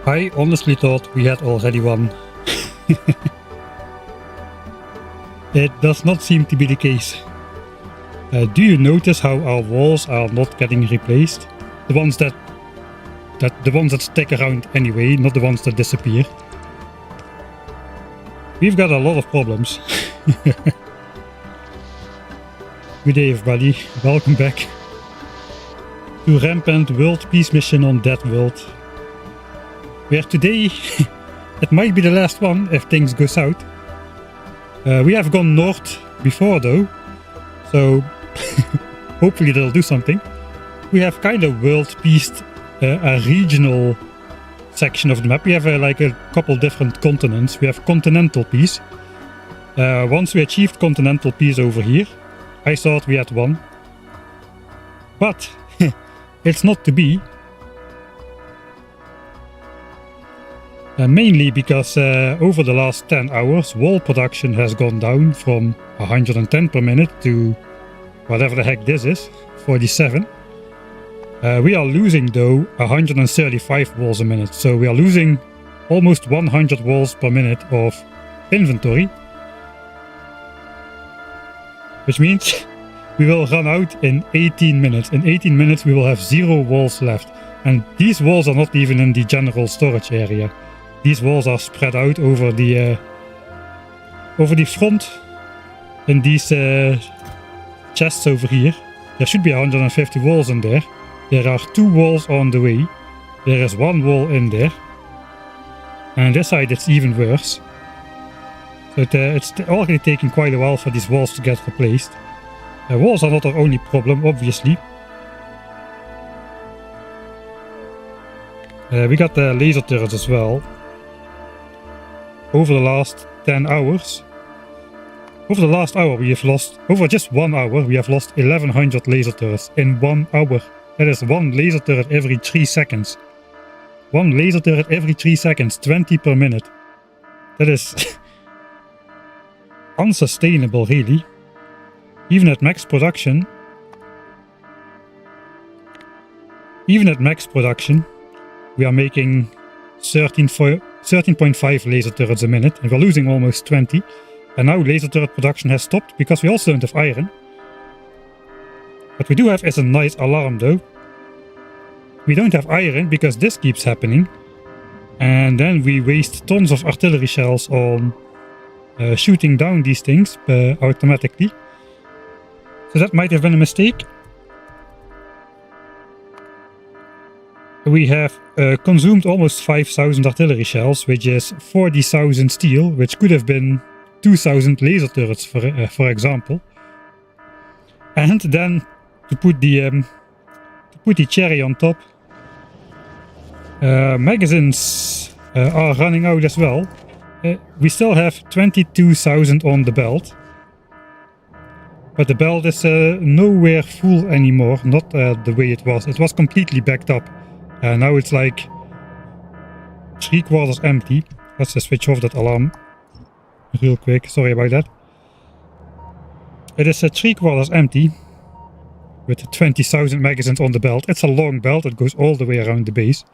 I honestly thought we had already won. It does not seem to be the case. Do you notice how our walls are not getting replaced? The ones that stick around anyway, not the ones that disappear. We've got a lot of problems. Good day everybody, welcome back to Rampant World Peace Mission on DEATHWORLD. Where today, it might be the last one if things go south. We have gone north before though, so hopefully they'll do something. We have kind of world peaced a regional section of the map. We have like a couple different continents. We have continental peace. Once we achieved continental peace over here, I thought we had won. But it's not to be. Mainly because over the last 10 hours wall production has gone down from 110 per minute to whatever the heck this is, 47. We are losing though 135 walls a minute, so we are losing almost 100 walls per minute of inventory. Which means we will run out in 18 minutes. In 18 minutes we will have 0 walls left. And these walls are not even in the general storage area. These walls are spread out over the front in these chests over here. There should be 150 walls in there. There are 2 walls on the way. There is 1 wall in there. And on this side it's even worse. So it's already taking quite a while for these walls to get replaced. Walls are not our only problem, obviously. We got the laser turrets as well. Over the last 10 hours. Over the last hour we have lost, over just 1 hour, we have lost 1100 laser turrets in 1 hour. That is 1 laser turret every 3 seconds. 1 laser turret every 3 seconds, 20 per minute. That is unsustainable, really. Even at max production. We are making 13.5 laser turrets a minute, and we're losing almost 20. And now laser turret production has stopped because we also don't have iron. What we do have is a nice alarm though. We don't have iron because this keeps happening. And then we waste tons of artillery shells on shooting down these things automatically. So that might have been a mistake. We have consumed almost 5,000 artillery shells, which is 40,000 steel, which could have been 2,000 laser turrets, for example. And then to put the cherry on top, magazines are running out as well. We still have 22,000 on the belt, but the belt is nowhere full anymore. Not the way it was. It was completely backed up. Now it's like 3/4 empty. Let's just switch off that alarm real quick. Sorry about that. It is 3/4 empty with 20,000 magazines on the belt. It's a long belt. It goes all the way around the base.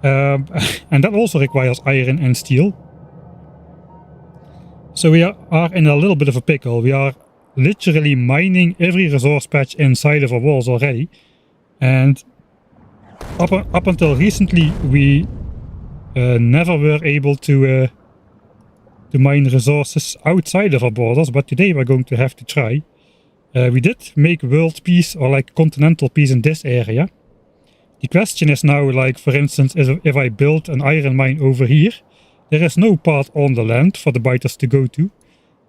And that also requires iron and steel. So we are in a little bit of a pickle. We are literally mining every resource patch inside of our walls already. And up until recently we never were able to mine resources outside of our borders, but today we're going to have to try. We did make world peace or like continental peace in this area. The question is now, like for instance, if I build an iron mine over here, there is no path on the land for the biters to go to,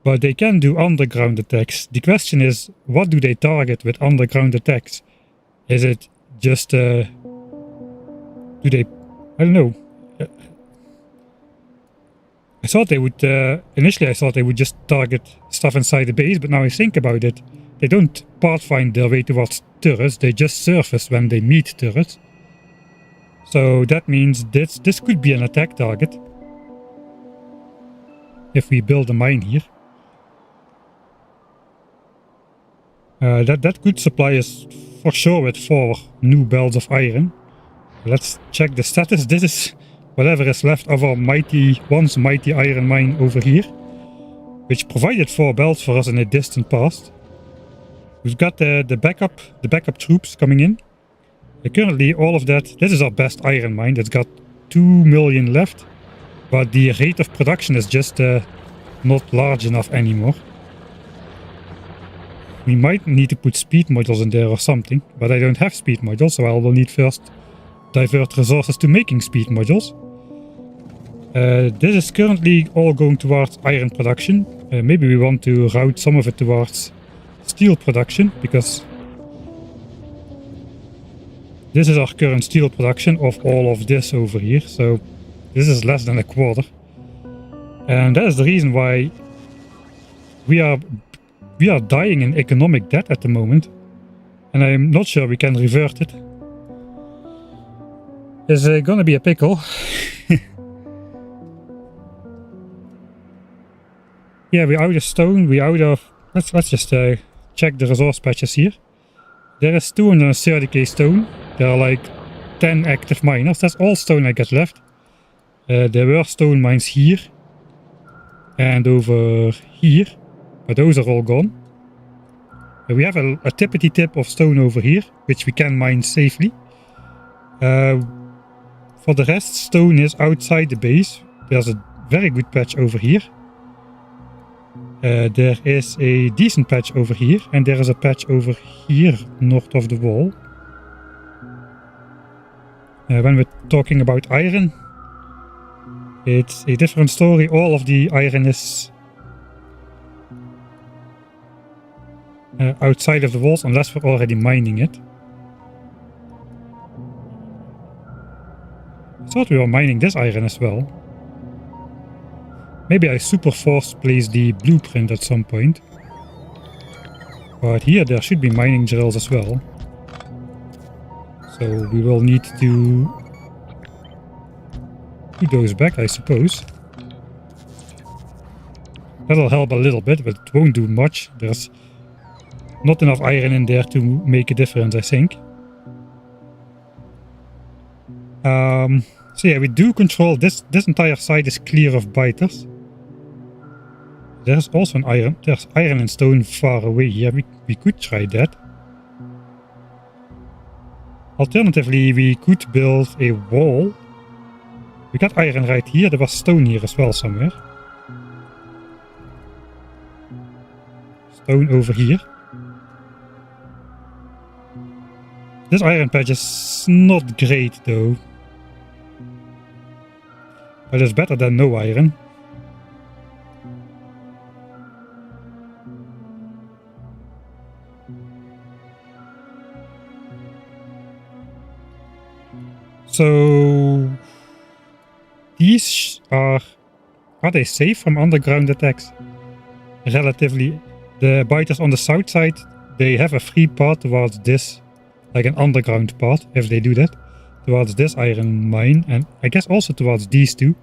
but they can do underground attacks. The question is, what do they target with underground attacks? Is it just do they, I don't know. I thought they would, initially I thought they would just target stuff inside the base, but now I think about it, they don't pathfind their way towards turrets, they just surface when they meet turrets. So that means this could be an attack target. If we build a mine here. That could supply us for sure with 4 new belts of iron. Let's check the status. This is whatever is left of our once mighty iron mine over here, which provided 4 belts for us in a distant past. We've got the backup troops coming in. Currently all of that, this is our best iron mine. It's got 2 million left, but the rate of production is just not large enough anymore. We might need to put speed modules in there or something, but I don't have speed modules, so I will need first divert resources to making speed modules. This is currently all going towards iron production. Maybe we want to route some of it towards steel production, because this is our current steel production of all of this over here, so this is less than a quarter. And that is the reason why we are dying in economic debt at the moment, and I'm not sure we can revert it. It's gonna be a pickle. Yeah, we're out of stone, we're out of... Let's just check the resource patches here. There is 230k stone. There are like 10 active miners. That's all stone I got left. There were stone mines here and over here, but those are all gone. We have a tippity tip of stone over here, which we can mine safely. For the rest, stone is outside the base. There's a very good patch over here. There is a decent patch over here, and there is a patch over here north of the wall. When we're talking about iron, it's a different story. All of the iron is outside of the walls, unless we're already mining it. I thought we were mining this iron as well. Maybe I super force place the blueprint at some point. But here there should be mining drills as well. So we will need to put those back, I suppose. That'll help a little bit, but it won't do much. There's not enough iron in there to make a difference, I think. So yeah, we do control this entire side is clear of biters. There's also there's iron and stone far away here. We could try that. Alternatively, we could build a wall. We got iron right here. There was stone here as well somewhere. Stone over here. This iron patch is not great though. But it's better than no iron. So these are they safe from underground attacks? Relatively. The biters on the south side, they have a free path towards this, like an underground path, if they do that, towards this iron mine, and I guess also towards these two.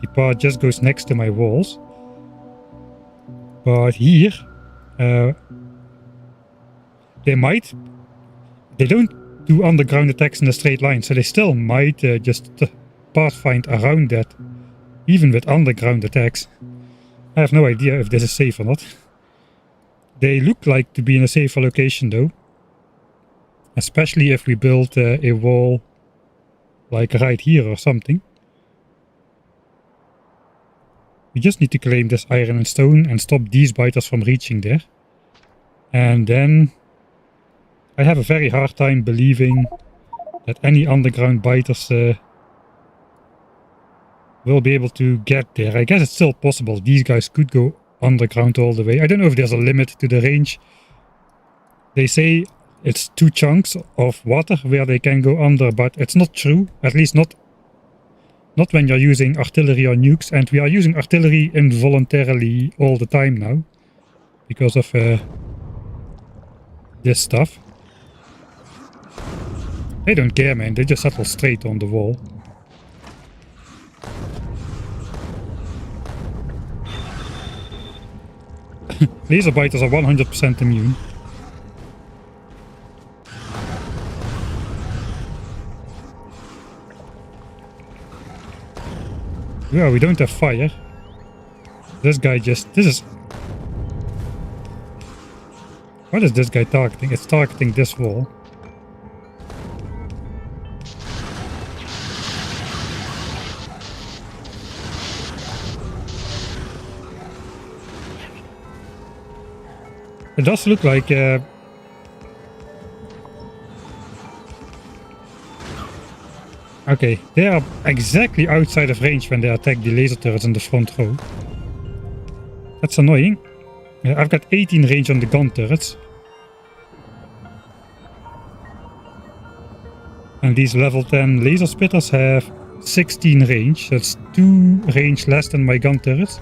The path just goes next to my walls. But here, they don't do underground attacks in a straight line, so they still might just pathfind around that, even with underground attacks. I have no idea if this is safe or not. They look like to be in a safer location though, especially if we build a wall like right here or something. We just need to claim this iron and stone and stop these biters from reaching there. And then I have a very hard time believing that any underground biters will be able to get there. I guess it's still possible. These guys could go underground all the way. I don't know if there's a limit to the range. They say it's 2 chunks of water where they can go under, but it's not true. At least not when you're using artillery or nukes, and we are using artillery involuntarily all the time now because of this stuff. They don't care, man. They just settle straight on the wall. Laser biters are 100% immune. Well, we don't have fire. This guy just... This is... What is this guy targeting? It's targeting this wall. It does look like... Okay, they are exactly outside of range when they attack the laser turrets in the front row. That's annoying. I've got 18 range on the gun turrets. And these level 10 laser spitters have 16 range. So it's 2 range less than my gun turrets.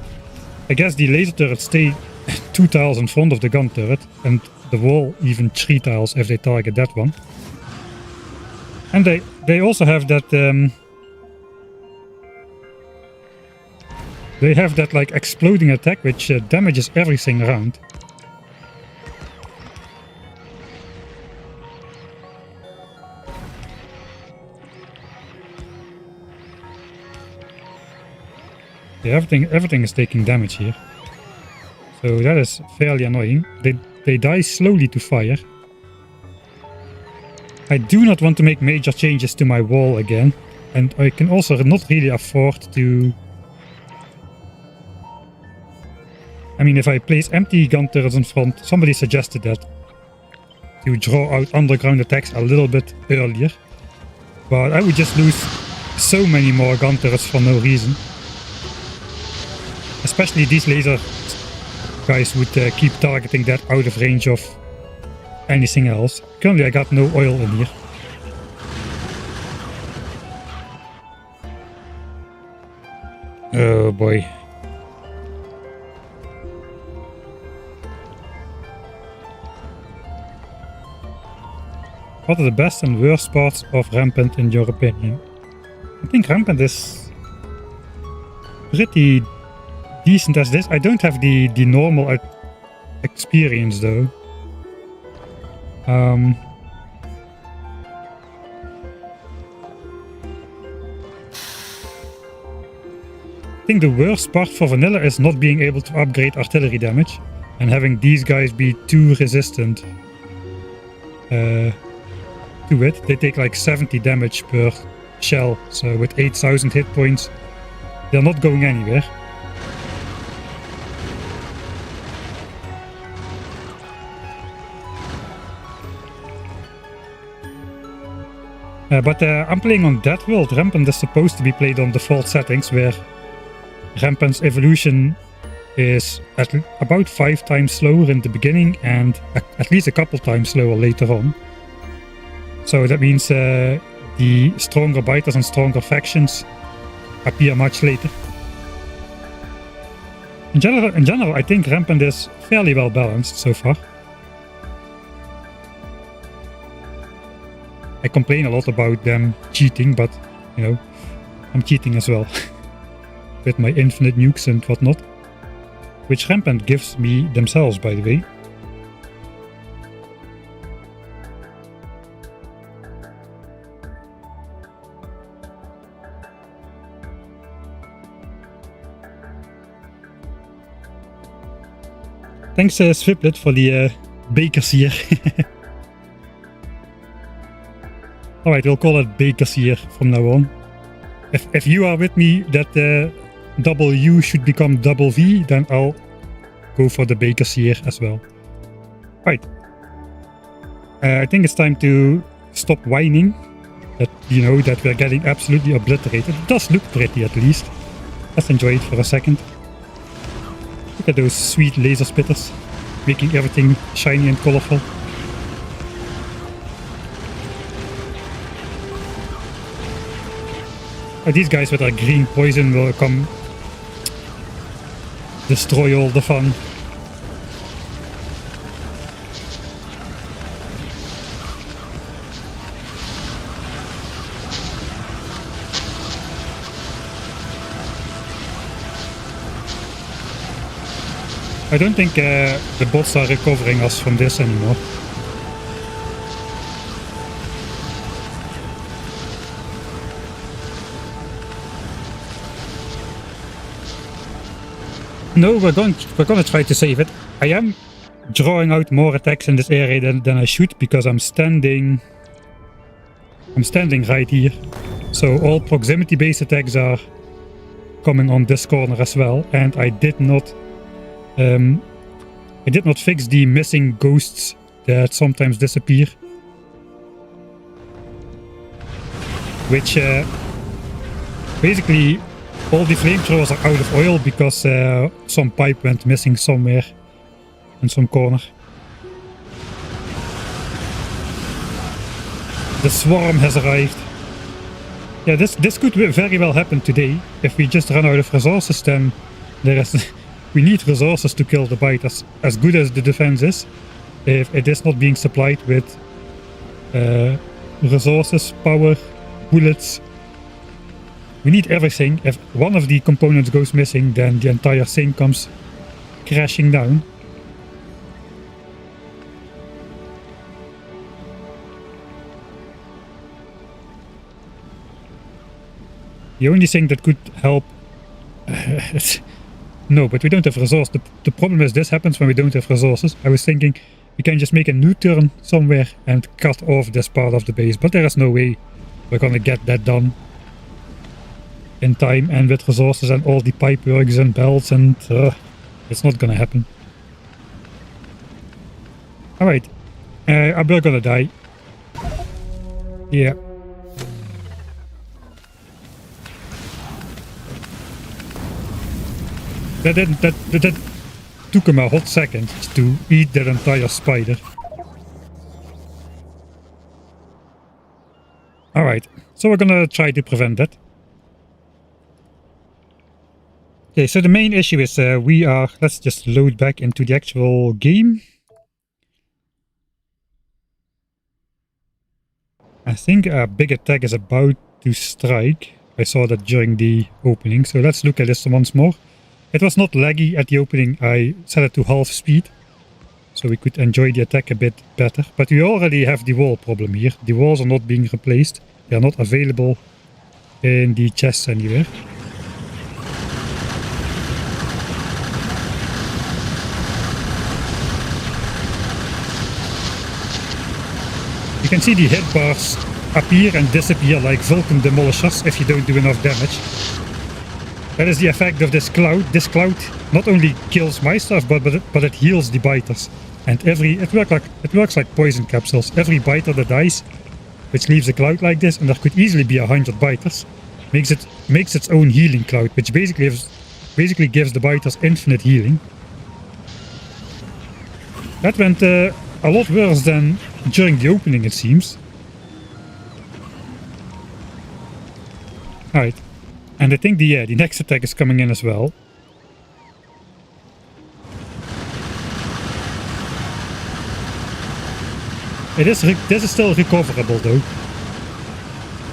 I guess the laser turrets stay 2 tiles in front of the gun turret. And the wall even 3 tiles if they target that one. And they also have that... they have that like exploding attack which damages everything around. Yeah, everything is taking damage here. So that is fairly annoying. They die slowly to fire. I do not want to make major changes to my wall again. And I can also not really afford to... I mean, if I place empty gun turrets in front, somebody suggested that. To draw out underground attacks a little bit earlier. But I would just lose so many more gun turrets for no reason. Especially these laser guys would keep targeting that out of range of anything else. Currently I got no oil in here. Oh boy. What are the best and worst parts of Rampant in your opinion? I think Rampant is pretty decent as this. I don't have the normal experience though. I think the worst part for vanilla is not being able to upgrade artillery damage and having these guys be too resistant to it. They take like 70 damage per shell, so with 8,000 hit points they're not going anywhere. But I'm playing on DEATHWORLD. Rampant is supposed to be played on default settings, where Rampant's evolution is about 5 times slower in the beginning and at least a couple times slower later on. So that means the stronger biters and stronger factions appear much later. In general, I think Rampant is fairly well balanced so far. I complain a lot about them cheating, but, you know, I'm cheating as well. With my infinite nukes and whatnot. Which Rampant gives me themselves, by the way. Thanks Swiplet for the bakers here. Alright, we'll call it bakers here from now on. If you are with me that double U should become double V, then I'll go for the bakers here as well. Right. I think it's time to stop whining. That, you know, that we're getting absolutely obliterated. It does look pretty at least. Let's enjoy it for a second. Look at those sweet laser spitters, making everything shiny and colorful. These guys with their green poison will come destroy all the fun. I don't think the bots are recovering us from this anymore. No, we're gonna try to save it. I am drawing out more attacks in this area than I should because I'm standing right here. So all proximity based attacks are coming on this corner as well, and I did not fix the missing ghosts that sometimes disappear, which basically all the flamethrowers are out of oil because some pipe went missing somewhere in some corner. The swarm has arrived. Yeah, this could very well happen today. If we just run out of resources, then we need resources to kill the biters. As good as the defense is, if it is not being supplied with resources, power, bullets, we need everything. If one of the components goes missing, then the entire thing comes crashing down. The only thing that could help... no, but we don't have resources. The problem is this happens when we don't have resources. I was thinking we can just make a new turn somewhere and cut off this part of the base, but there is no way we're gonna get that done in time and with resources and all the pipe works and belts, and it's not gonna happen. Alright, we're gonna die. Yeah. That took him a hot second to eat that entire spider. Alright, so we're gonna try to prevent that. Okay, so the main issue is let's just load back into the actual game. I think a big attack is about to strike. I saw that during the opening, so let's look at this once more. It was not laggy at the opening. I set it to half speed, so we could enjoy the attack a bit better. But we already have the wall problem here. The walls are not being replaced. They are not available in the chests anywhere. You can see the hit bars appear and disappear like Vulcan demolishers if you don't do enough damage. That is the effect of this cloud. This cloud not only kills my stuff, but it heals the biters. And it works like poison capsules. Every biter that dies, which leaves a cloud like this, and there could easily be 100 biters, makes its own healing cloud, which basically gives the biters infinite healing. That went a lot worse than during the opening, it seems. Alright. And I think the next attack is coming in as well. This is still recoverable though.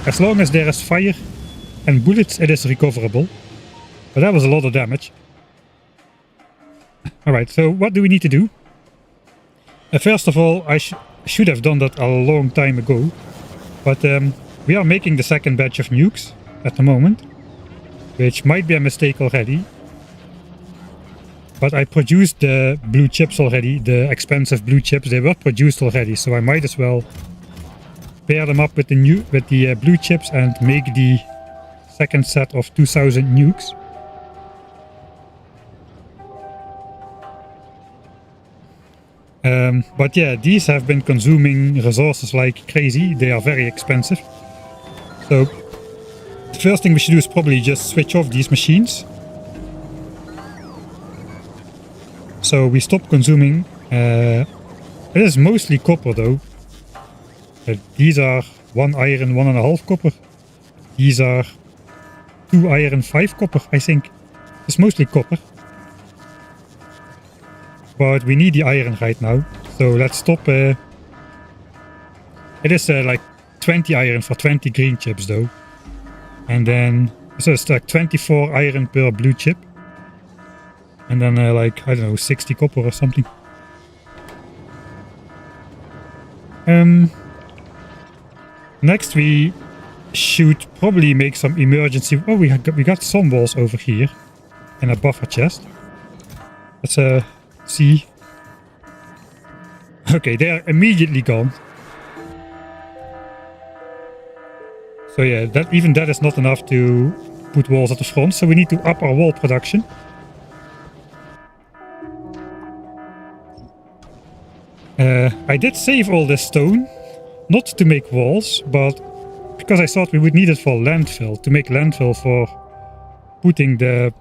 As long as there is fire and bullets, it is recoverable. But that was a lot of damage. Alright, so what do we need to do? First of all, I should have done that a long time ago. But we are making the second batch of nukes at the moment, which might be a mistake already. But I produced the blue chips already, the expensive blue chips. They were produced already, so I might as well pair them up with the blue chips and make the second set of 2000 nukes. But yeah, these have been consuming resources like crazy. They are very expensive. So the first thing we should do is probably just switch off these machines. So we stop consuming. It is mostly copper though. These are 1 iron, 1.5 copper. These are 2 iron, 5 copper, I think. It's mostly copper. But we need the iron right now. So let's stop. It is like 20 iron for 20 green chips though. And then, so it's like 24 iron per blue chip. And then like, I don't know, 60 copper or something. Next we should probably make some emergency... Oh, we got some walls over here. In a buffer chest. Let's see. Okay, they are immediately gone. So yeah, even that is not enough to put walls at the front, so we need to up our wall production. I did save all this stone, not to make walls, but because I thought we would need it for landfill, to make landfill for putting the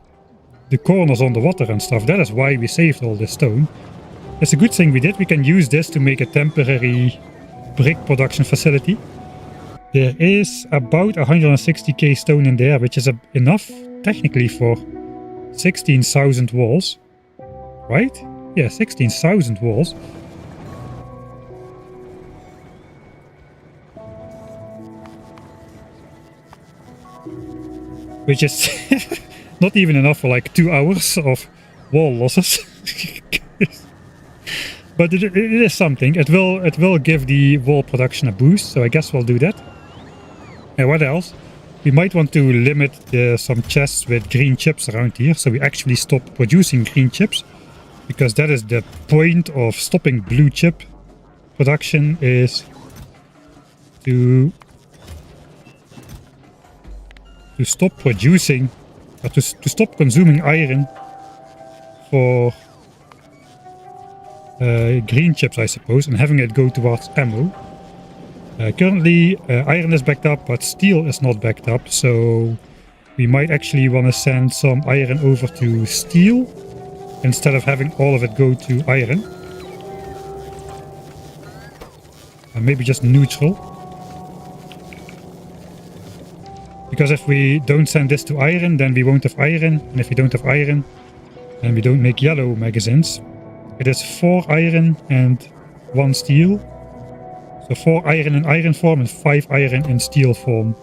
corners on the water and stuff. That is why we saved all this stone. It's a good thing we did. We can use this to make a temporary brick production facility. There is about 160k stone in there, which is enough technically for 16,000 walls. Right? Yeah, 16,000 walls. Which is not even enough for like 2 hours of wall losses. But it is something. It will give the wall production a boost, so I guess we'll do that. And what else? We might want to limit some chests with green chips around here, so we actually stop producing green chips, because that is the point of stopping blue chip production, is to stop producing, or to stop consuming iron for green chips, I suppose, and having it go towards ammo. Currently iron is backed up, but steel is not backed up, so we might actually want to send some iron over to steel instead of having all of it go to iron. Maybe just neutral. Because if we don't send this to iron, then we won't have iron, and if we don't have iron, then we don't make yellow magazines. It is 4 iron and 1 steel. So 4 iron in iron form and 5 iron in steel form.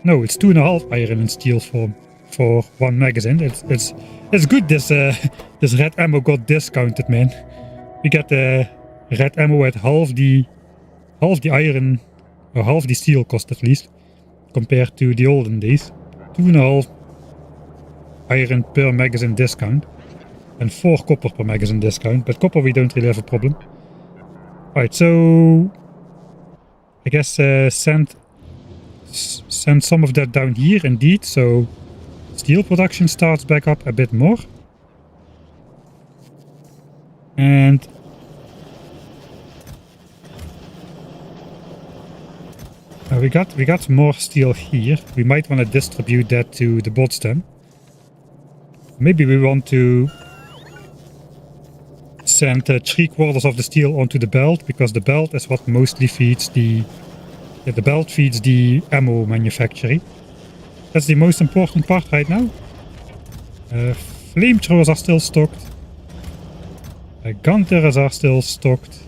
No, it's 2.5 iron in steel form for 1 magazine. It's good this this red ammo got discounted, man. We get the red ammo at half the iron, or half the steel cost at least, compared to the olden days. 2.5 iron per magazine discount. And 4 copper per magazine discount, but copper we don't really have a problem. Alright, so I guess send some of that down here indeed, so steel production starts back up a bit more. And we got more steel here. We might want to distribute that to the bots then. Maybe we want to send 3/4 of the steel onto the belt, because the belt is what mostly feeds the belt feeds the ammo manufacturing. That's the most important part right now. Flamethrowers are still stocked. Gun turrets are still stocked.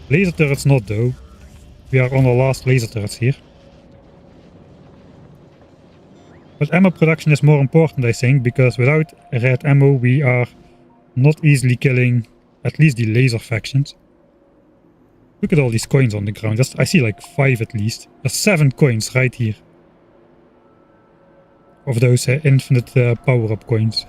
Laser turrets not though. We are on our last laser turrets here. But ammo production is more important, I think, because without red ammo we are not easily killing at least the laser factions. Look at all these coins on the ground. I see like 5 at least. There's 7 coins right here. Of those infinite power-up coins.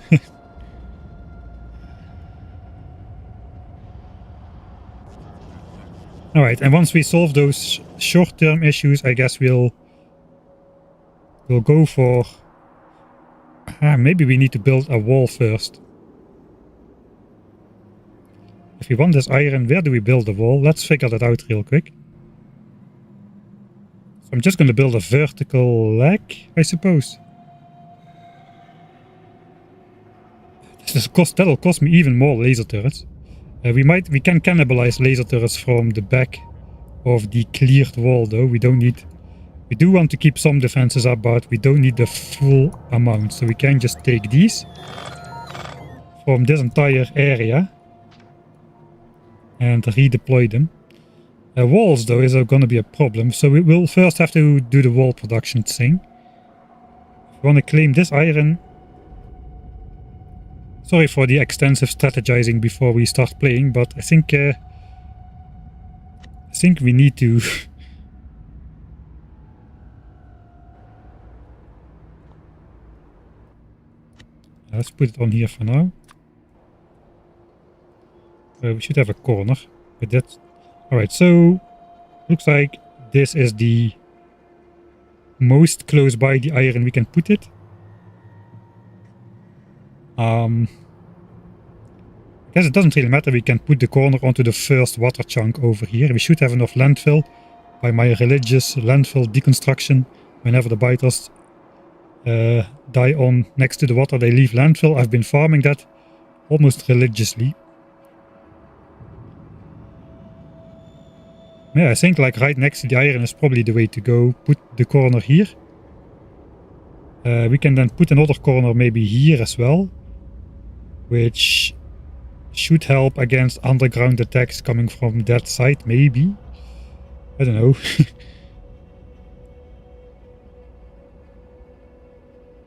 Alright, and once we solve those short-term issues, I guess we'll go for... maybe we need to build a wall first. If we want this iron, where do we build the wall? Let's figure that out real quick. So I'm just going to build a vertical leg, I suppose. That'll cost me even more laser turrets. We can cannibalize laser turrets from the back of the cleared wall though. We do want to keep some defenses up, but we don't need the full amount. So we can just take these from this entire area and redeploy them. Walls though is going to be a problem, so we will first have to do the wall production thing. If we want to claim this iron... Sorry for the extensive strategizing before we start playing, but I think we need to... Let's put it on here for now. We should have a corner with that. Alright, so looks like this is the most close by the iron we can put it. I guess it doesn't really matter. We can put the corner onto the first water chunk over here. We should have enough landfill by my religious landfill deconstruction. Whenever the biters die on next to the water, they leave landfill. I've been farming that almost religiously. Yeah, I think like right next to the iron is probably the way to go. Put the corner here. We can then put another corner maybe here as well, which should help against underground attacks coming from that side, maybe. I don't know.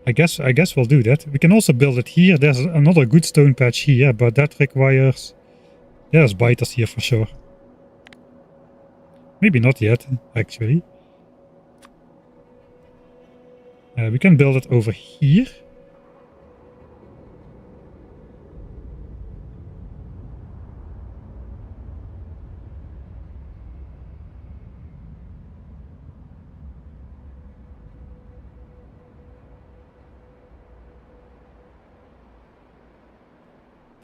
I guess we'll do that. We can also build it here. There's another good stone patch here, but that requires... There's biters here for sure. Maybe not yet, actually. We can build it over here.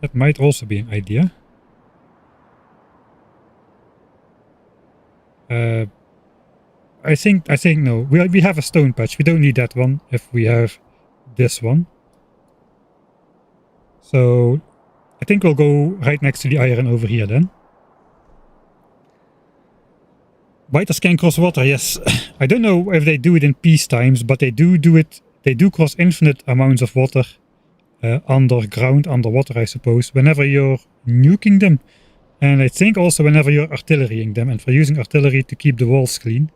That might also be an idea. I think no. We have a stone patch. We don't need that one if we have this one. So I think we'll go right next to the iron over here then. Biters can cross water, yes. I don't know if they do it in peace times, but they do it. They do cross infinite amounts of water underground, underwater, I suppose, whenever you're nuking them. And I think also whenever you're artillerying them, and for using artillery to keep the walls clean.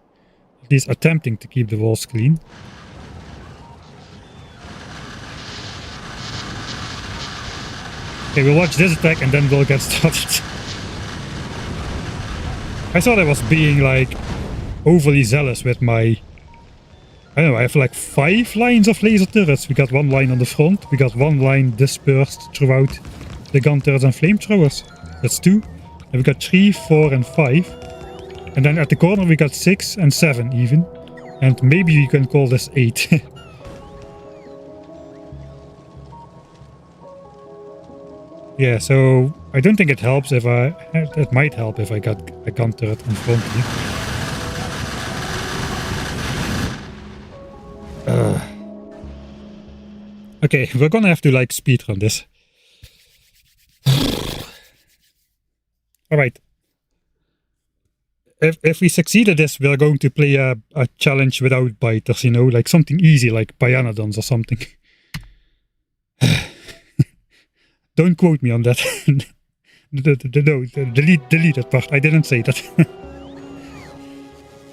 At least attempting to keep the walls clean. Okay, we'll watch this attack and then we'll get started. I thought I was being like overly zealous with my... I don't know, I have like 5 lines of laser turrets. We got 1 line on the front, we got 1 line dispersed throughout the gun turrets and flamethrowers. That's 2. And we got 3, 4 and 5. And then at the corner we got 6 and 7 even. And maybe we can call this 8. Yeah, so I don't think it helps if I... It might help if I got a gun turret in front here. Okay, we're gonna have to like speedrun this. Alright. If we succeed at this, we're going to play a challenge without biters, you know, like something easy like Pyanodons or something. Don't quote me on that. No, delete that part. I didn't say that.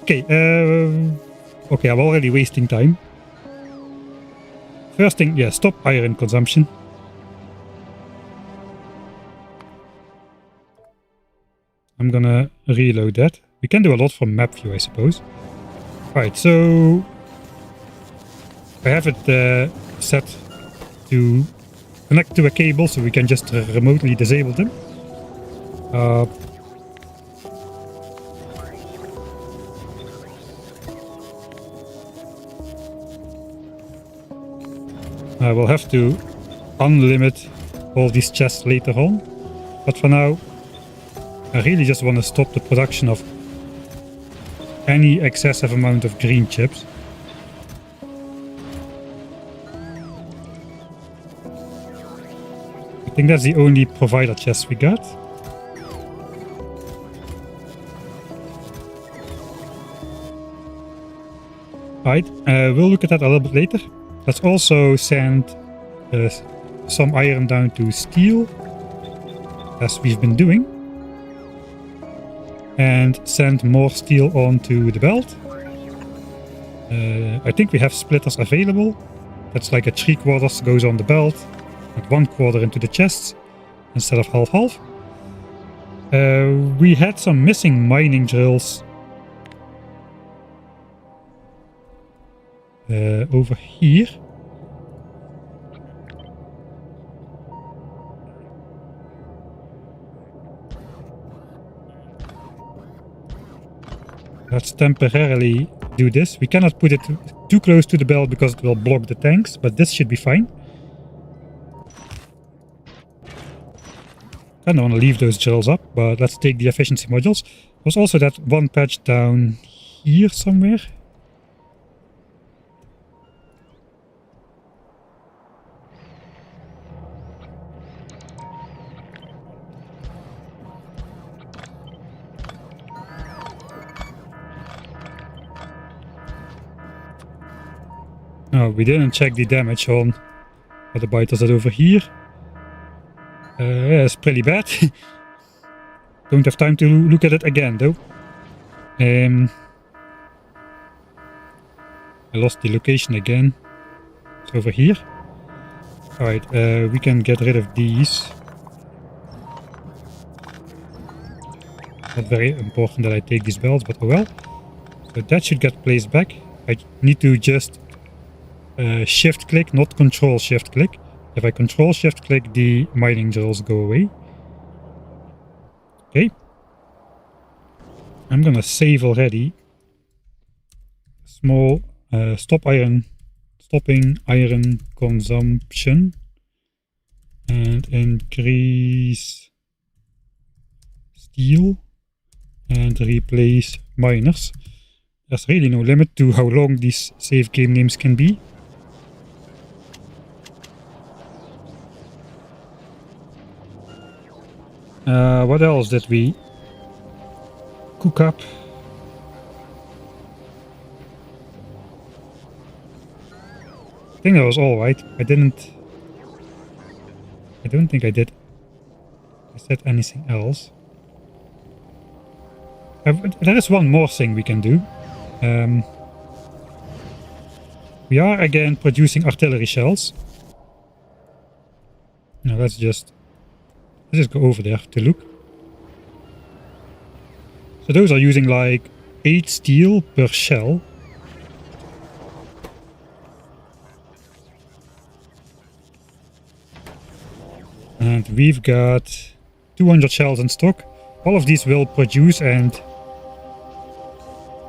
Okay, okay, I'm already wasting time. First thing, yeah, stop iron consumption. I'm gonna reload that. We can do a lot from map view, I suppose. Alright, so I have it set to connect to a cable so we can just remotely disable them. I will have to unlimit all these chests later on, but for now I really just want to stop the production of any excessive amount of green chips. I think that's the only provider chest we got. Right, we'll look at that a little bit later. Let's also send some iron down to steel, as we've been doing. And send more steel onto the belt. I think we have splitters available. That's like a 3/4 goes on the belt and 1/4 into the chests instead of half-half. We had some missing mining drills over here. Let's temporarily do this. We cannot put it too close to the belt because it will block the tanks, but this should be fine. I don't want to leave those drills up, but let's take the efficiency modules. There's also that one patch down here somewhere. No, we didn't check the damage on what the biters are over here. Yeah, it's pretty bad. Don't have time to look at it again though. I lost the location again. It's over here. Alright, we can get rid of these. Not very important that I take these belts, but oh well. So that should get placed back. I need to just shift click, not control shift click. If I control shift click, the mining drills go away. Okay. I'm gonna save already. Small stopping iron consumption and increase steel and replace miners. There's really no limit to how long these save game names can be. What else did we cook up? I think that was all right. I don't think I did. I said anything else. There is one more thing we can do. We are again producing artillery shells. Now let's just go over there to look. So those are using like 8 steel per shell. And we've got 200 shells in stock. All of these will produce and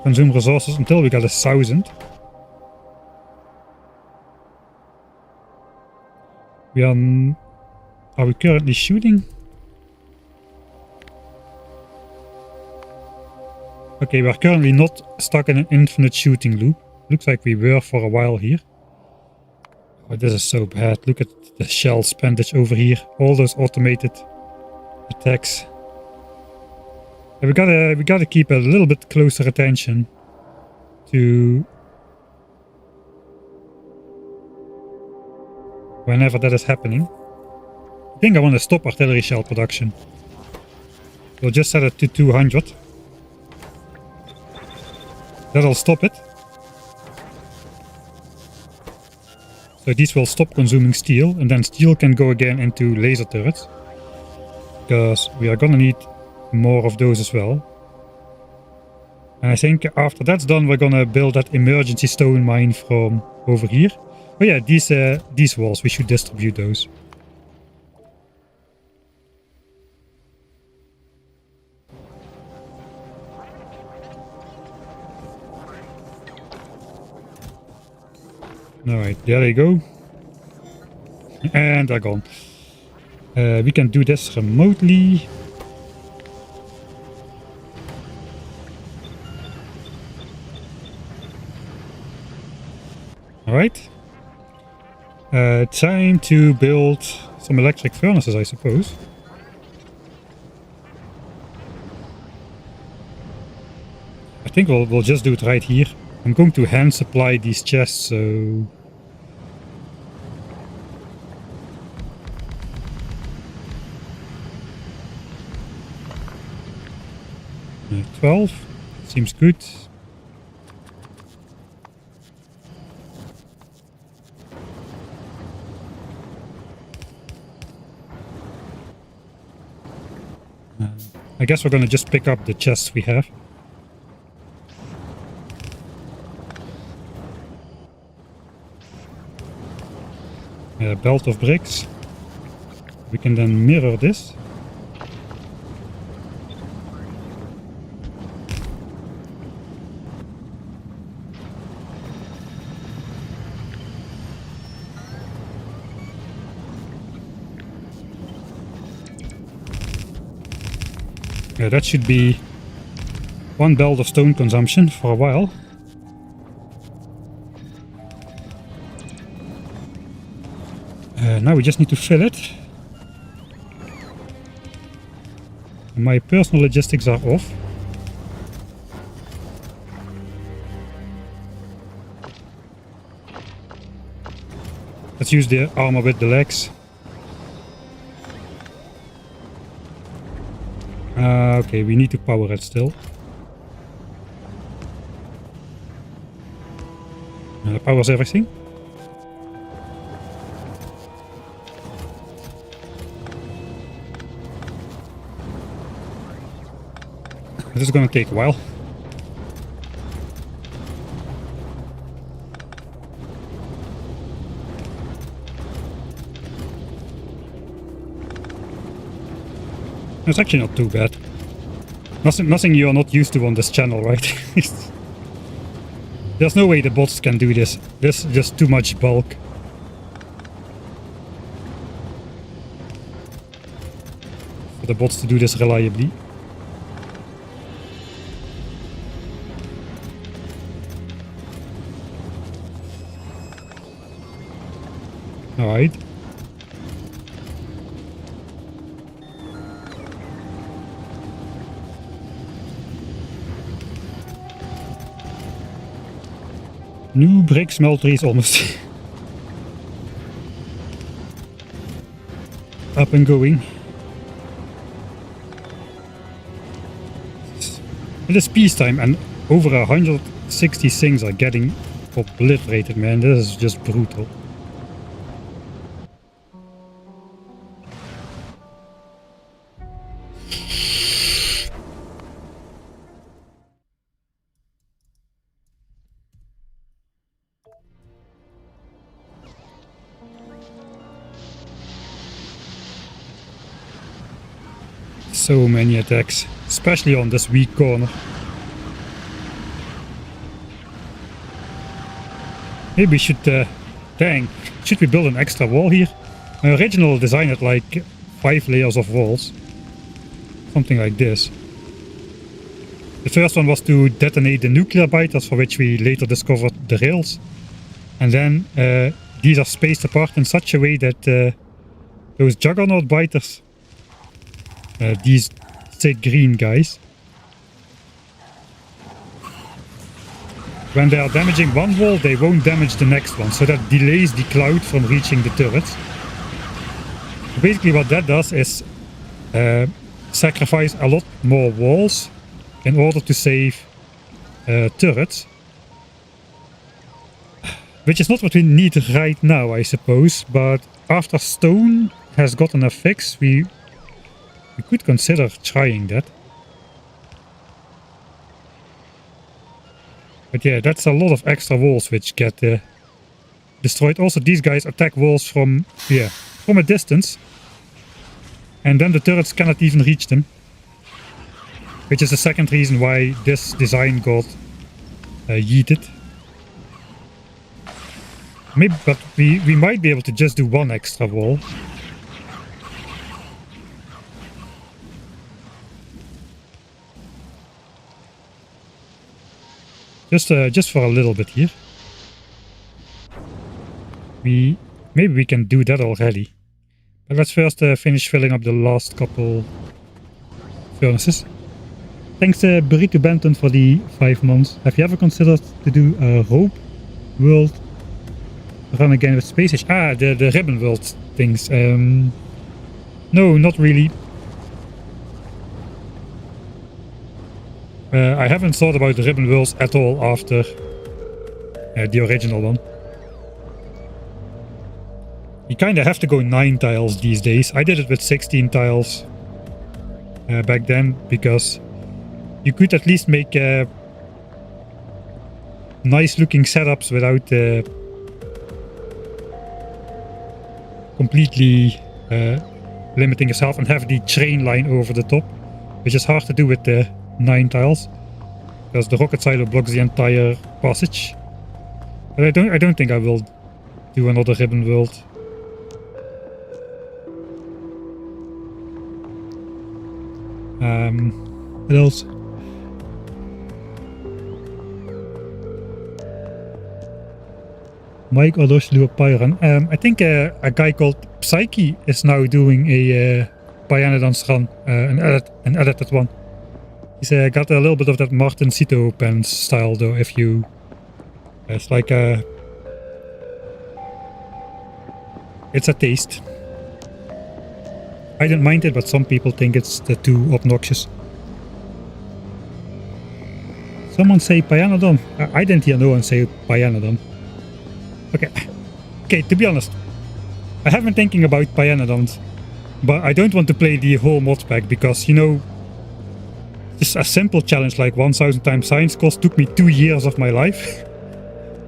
consume resources until we got 1,000. Are we currently shooting? Okay, we're currently not stuck in an infinite shooting loop. Looks like we were for a while here. Oh, this is so bad. Look at the shell spendage over here. All those automated attacks. Yeah, we gotta keep a little bit closer attention to whenever that is happening. I think I want to stop artillery shell production. We'll just set it to 200. That'll stop it. So these will stop consuming steel, and then steel can go again into laser turrets. Because we are gonna need more of those as well. And I think after that's done, we're gonna build that emergency stone mine from over here. Oh yeah, these walls, we should distribute those. Alright, there they go. And they're gone. We can do this remotely. Alright. Time to build some electric furnaces, I suppose. I think we'll just do it right here. I'm going to hand supply these chests, so... 12 seems good. I guess we're gonna just pick up the chests we have. Belt of bricks. We can then mirror this. Yeah, that should be 1 belt of stone consumption for a while. Now we just need to fill it. My personal logistics are off. Let's use the armor with the legs. Okay, we need to power it still. Powers everything. This is gonna take a while. It's actually not too bad. Nothing you're not used to on this channel, right? There's no way the bots can do this. This is just too much bulk. For the bots to do this reliably. Alright. New brick smelter is almost up and going. It is peacetime and over 160 things are getting obliterated, man. This is just brutal. So many attacks, especially on this weak corner. Maybe we should, should we build an extra wall here? My original design had like 5 layers of walls. Something like this. The first one was to detonate the nuclear biters, for which we later discovered the rails. And then these are spaced apart in such a way that those juggernaut biters, these thick green guys, when they are damaging one wall, they won't damage the next one, so that delays the cloud from reaching the turrets. Basically what that does is sacrifice a lot more walls in order to save turrets. Which is not what we need right now, I suppose, but after stone has gotten a fix, we could consider trying that. But yeah, that's a lot of extra walls which get destroyed. Also, these guys attack walls from a distance. And then the turrets cannot even reach them. Which is the second reason why this design got yeeted. Maybe, but we might be able to just do one extra wall. Just for a little bit here. Maybe we can do that already. But let's first finish filling up the last couple furnaces. Thanks Burrito Benton for the 5 months. Have you ever considered to do a rope world run again with space age? Ah, the ribbon world things. No, not really. I haven't thought about the ribbon worlds at all after the original one. You kinda have to go 9 tiles these days. I did it with 16 tiles back then, because you could at least make nice looking setups without completely limiting yourself, and have the train line over the top, which is hard to do with the 9 tiles, because the rocket silo blocks the entire passage. But I don't think I will do another ribbon world. What else? Mike Odos do a Pyron. I think a guy called Psyche is now doing a Pyanodons run, an edited one. He's got a little bit of that Martin Cito pen style though, if you... It's like a... It's a taste. I don't mind it, but some people think it's too obnoxious. Someone say Pyanodon. I didn't hear no one say Pyanodon. Okay, to be honest, I have been thinking about Pyanodons, but I don't want to play the whole mod pack because, you know, just a simple challenge like 1000 times science cost took me 2 years of my life.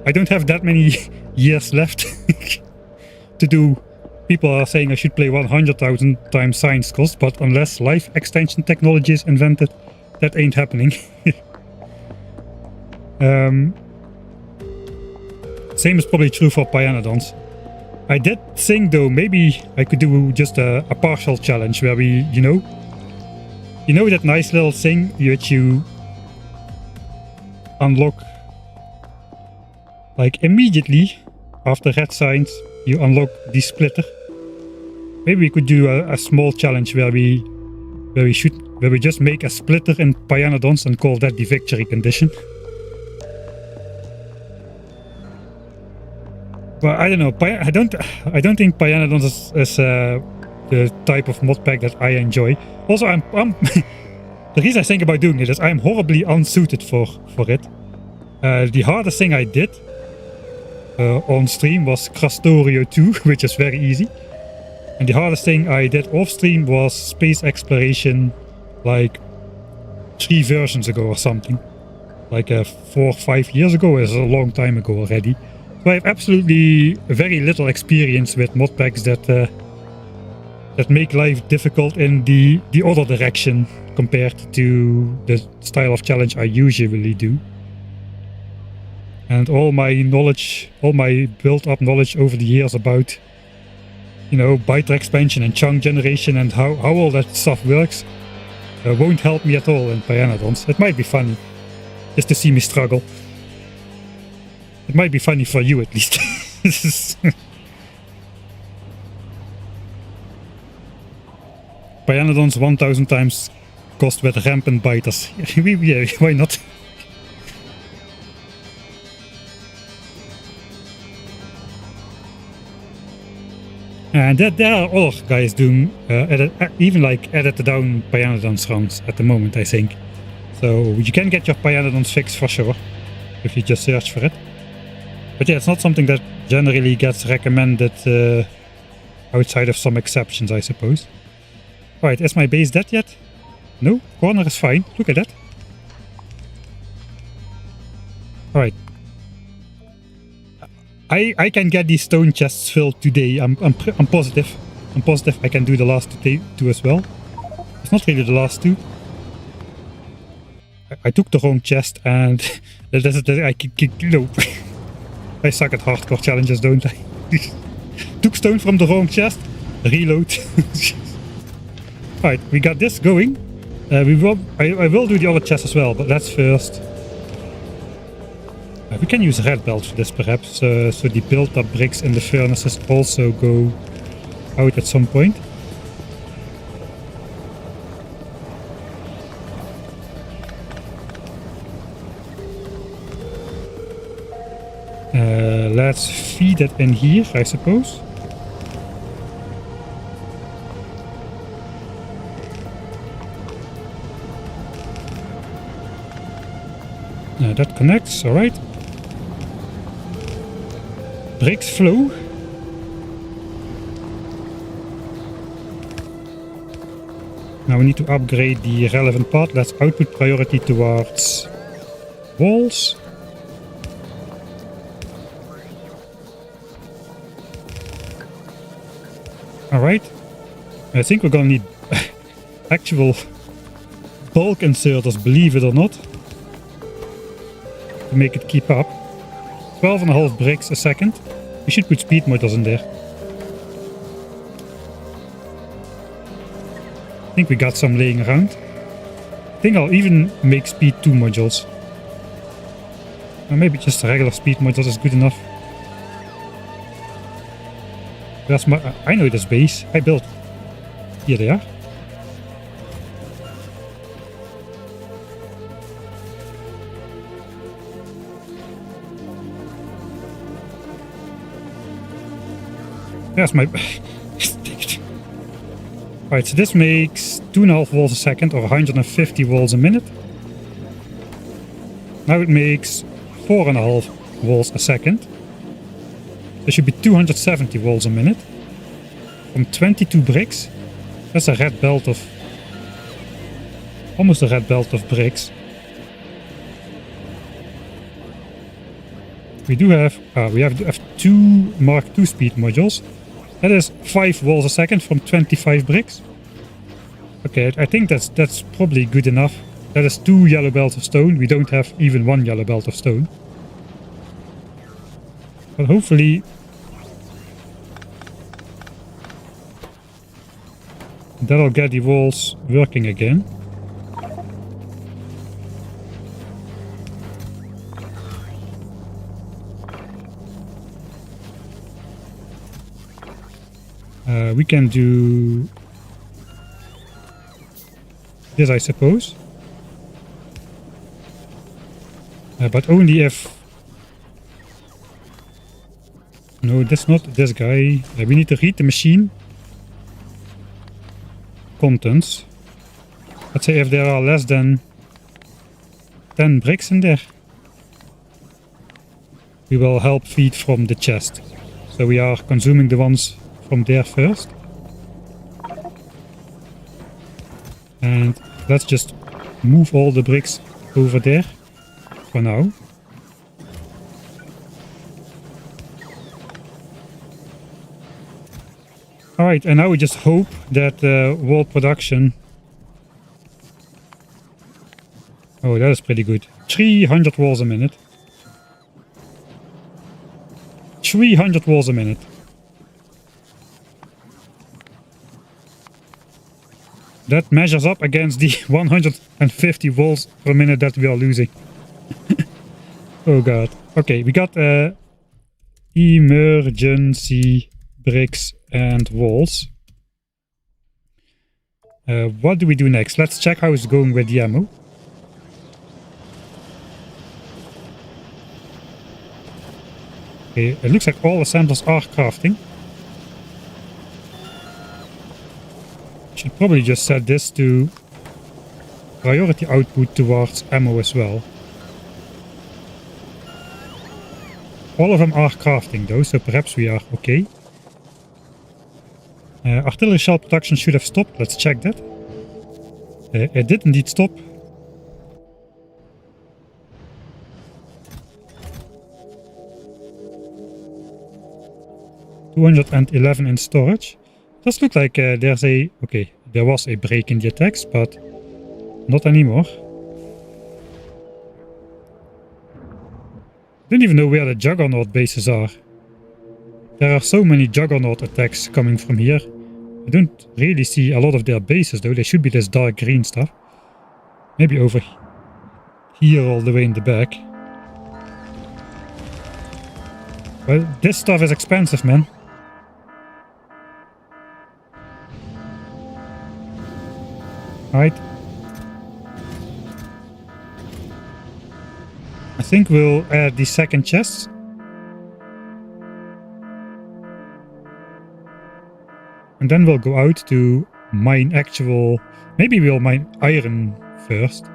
I don't have that many years left to do. People are saying I should play 100,000 times science cost, but unless life extension technology is invented, that ain't happening. Same is probably true for Pyanodons. I did think though, maybe I could do just a partial challenge where we, you know that nice little thing which you unlock like immediately after red signs, you unlock the splitter. Maybe we could do a small challenge where we just make a splitter in Pyanodons and call that the victory condition. But I don't know. I don't think Pyanodons is the type of mod pack that I enjoy. Also, I'm the reason I think about doing it is I'm horribly unsuited for it. The hardest thing I did on stream was Crastorio 2, which is very easy. And the hardest thing I did off stream was space exploration, like 3 versions ago or something. Like 4 or 5 years ago, is a long time ago already. So I have absolutely very little experience with mod packs that make life difficult in the other direction compared to the style of challenge I usually do. And all my knowledge, all my built-up knowledge over the years about, you know, byte expansion and chunk generation and how all that stuff works won't help me at all in Pyanodons. It might be funny just to see me struggle. It might be funny for you at least. Pyanodons 1000 times cost with rampant biters. Yeah, why not? And there are other guys doing even like edited down Pyanodons runs at the moment, I think. So you can get your Pyanodons fixed for sure if you just search for it. But yeah, it's not something that generally gets recommended outside of some exceptions, I suppose. Alright, is my base dead yet? No, corner is fine. Look at that. Alright. I can get these stone chests filled today. I'm positive. I'm positive I can do the last two as well. It's not really the last two. I took the wrong chest and I suck at hardcore challenges, don't I? Took stone from the wrong chest. Reload. Alright, we got this going. I will do the other chest as well, but that's first. We can use red belt for this perhaps, so the built-up bricks in the furnaces also go out at some point. Let's feed it in here, I suppose. That connects, alright. Bricks flow. Now we need to upgrade the relevant part. Let's output priority towards walls. Alright. I think we're gonna need actual bulk inserters, believe it or not, to make it keep up. 12.5 bricks a second. We should put speed motors in there. I think we got some laying around. think I'll even make speed 2 modules. Or maybe just a regular speed module is good enough. That's my, I know this base. I built. Here they are. That's my... Alright, so this makes 2.5 volts a second or 150 volts a minute. Now it makes 4.5 volts a second. There should be 270 volts a minute. From 22 bricks. That's a red belt of... almost a red belt of bricks. We do have... we have 2 Mark II speed modules. That is 5 volts a second from 25 bricks. Okay, I think that's probably good enough. That is 2 yellow belts of stone. We don't have even 1 yellow belt of stone. But hopefully... that'll get the walls working again. We can do this, I suppose. But only if... no, that's not this guy. We need to read the machine contents. Let's say if there are less than 10 bricks in there, we will help feed from the chest. So we are consuming the ones from there first. And let's just move all the bricks over there for now. Alright, and now we just hope that wall production... oh, that is pretty good. 300 walls a minute. 300 walls a minute. That measures up against the 150 walls per minute that we are losing. Oh god. Okay, we got emergency bricks and walls. What do we do next? Let's check how it's going with the ammo. Okay, it looks like all assemblers are crafting. Should probably just set this to priority output towards ammo as well. All of them are crafting though, so perhaps we are okay. Artillery shell production should have stopped. Let's check that. It did indeed stop. $211 in storage. Does look like there's a... okay, there was a break in the attacks, but not anymore. I don't even know where the Juggernaut bases are. There are so many Juggernaut attacks coming from here. I don't really see a lot of their bases though. They should be this dark green stuff. Maybe over here all the way in the back. Well, this stuff is expensive, man. Right. I think we'll add the second chests. And then we'll go out to mine actual... maybe we'll mine iron first.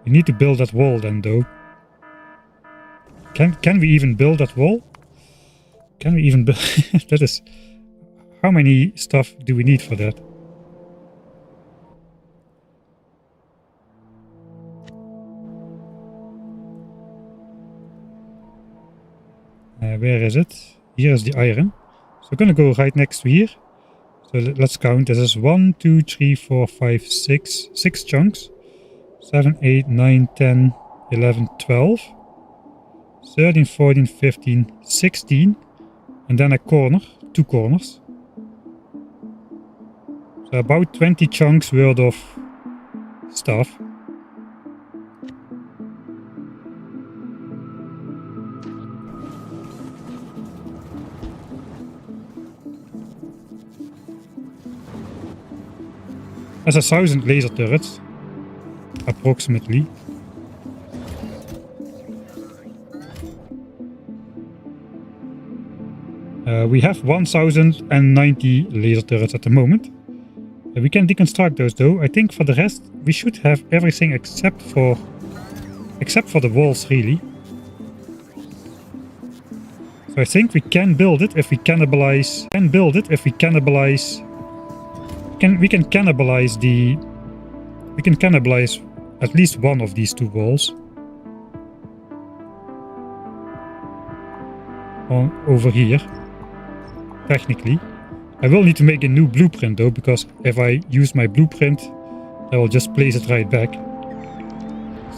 We need to build that wall then though. Can we even build that wall? Can we even build... that is... how many stuff do we need for that? Where is it? Here is the iron. So we're gonna go right next to here. So let's count. This is 1, 2, 3, 4, 5, 6. 6 chunks. 7, 8, 9, 10, 11, 12. 13, 14, 15, 16. And then a corner. 2 corners. So about 20 chunks worth of stuff. There's 1,000 laser turrets, approximately. We have 1,090 laser turrets at the moment. We can deconstruct those though. I think for the rest we should have everything except for the walls really. So I think we can build it if we cannibalize. We can cannibalize at least one of these two walls. Over here. Technically. I will need to make a new blueprint though, because if I use my blueprint, I will just place it right back.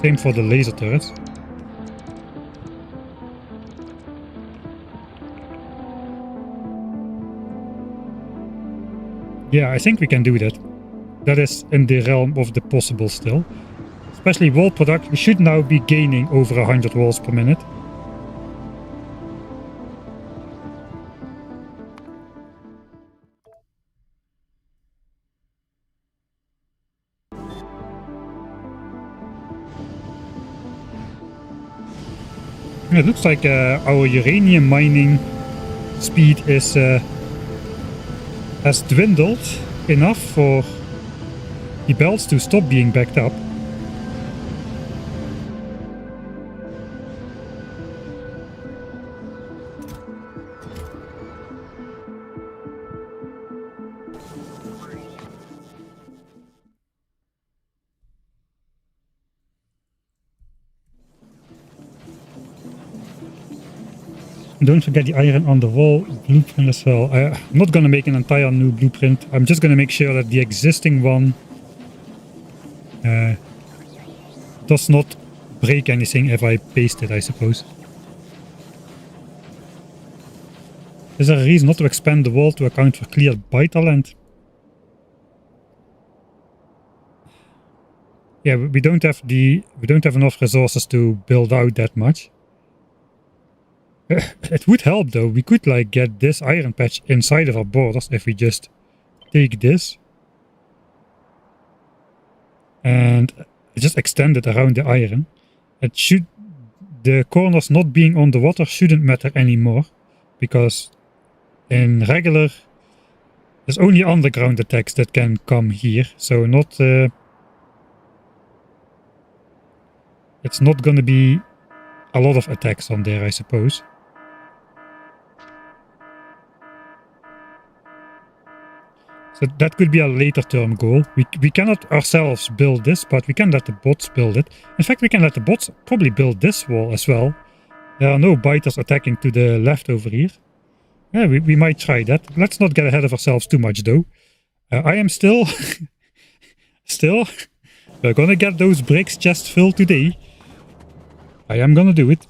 Same for the laser turrets. Yeah, I think we can do that. That is in the realm of the possible still. Especially wall production, we should now be gaining over 100 walls per minute. It looks like our uranium mining speed is has dwindled enough for the belts to stop being backed up. Don't forget the iron on the wall blueprint as well. I'm not going to make an entire new blueprint. I'm just going to make sure that the existing one does not break anything if I paste it, I suppose. Is there a reason not to expand the wall to account for cleared vital land? Yeah, we don't have enough resources to build out that much. It would help though. We could like get this iron patch inside of our borders if we just take this and just extend it around the iron. The corners not being on the water shouldn't matter anymore, because in regular there's only underground attacks that can come here, so not it's not gonna be a lot of attacks on there, I suppose. So that could be a later term goal. We cannot ourselves build this, but we can let the bots build it. In fact, we can let the bots probably build this wall as well. There are no biters attacking to the left over here. Yeah, we might try that. Let's not get ahead of ourselves too much though. I am still... we're gonna get those bricks chest filled today. I am gonna do it.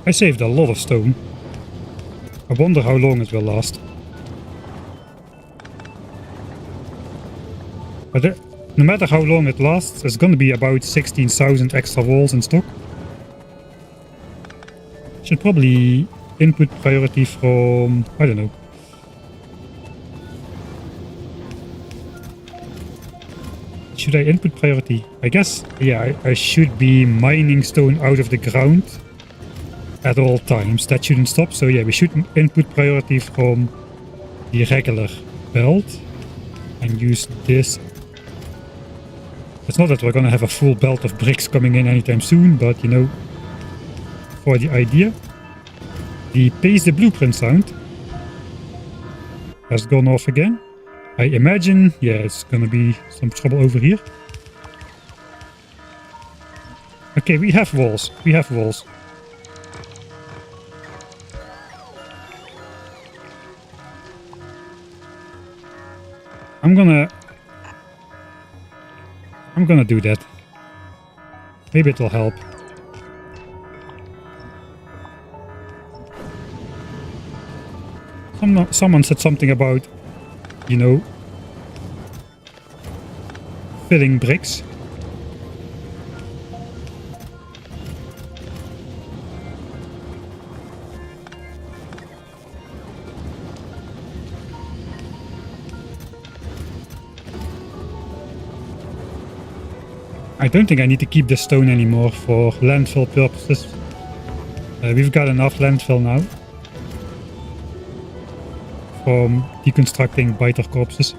I saved a lot of stone. I wonder how long it will last. But no matter how long it lasts, there's gonna be about 16,000 extra walls in stock. Should probably input priority from... I don't know. Should I input priority? I guess, yeah, I should be mining stone out of the ground at all times. That shouldn't stop. So yeah, we should input priority from the regular belt and use this. It's not that we're gonna have a full belt of bricks coming in anytime soon, but you know, for the idea. The paste the blueprint sound has gone off again. I imagine, yeah, it's gonna be some trouble over here. Okay, we have walls. We have walls. I'm gonna do that. Maybe it'll help. Someone said something about, you know, filling bricks. I don't think I need to keep this stone anymore for landfill purposes. We've got enough landfill now from deconstructing biter corpses.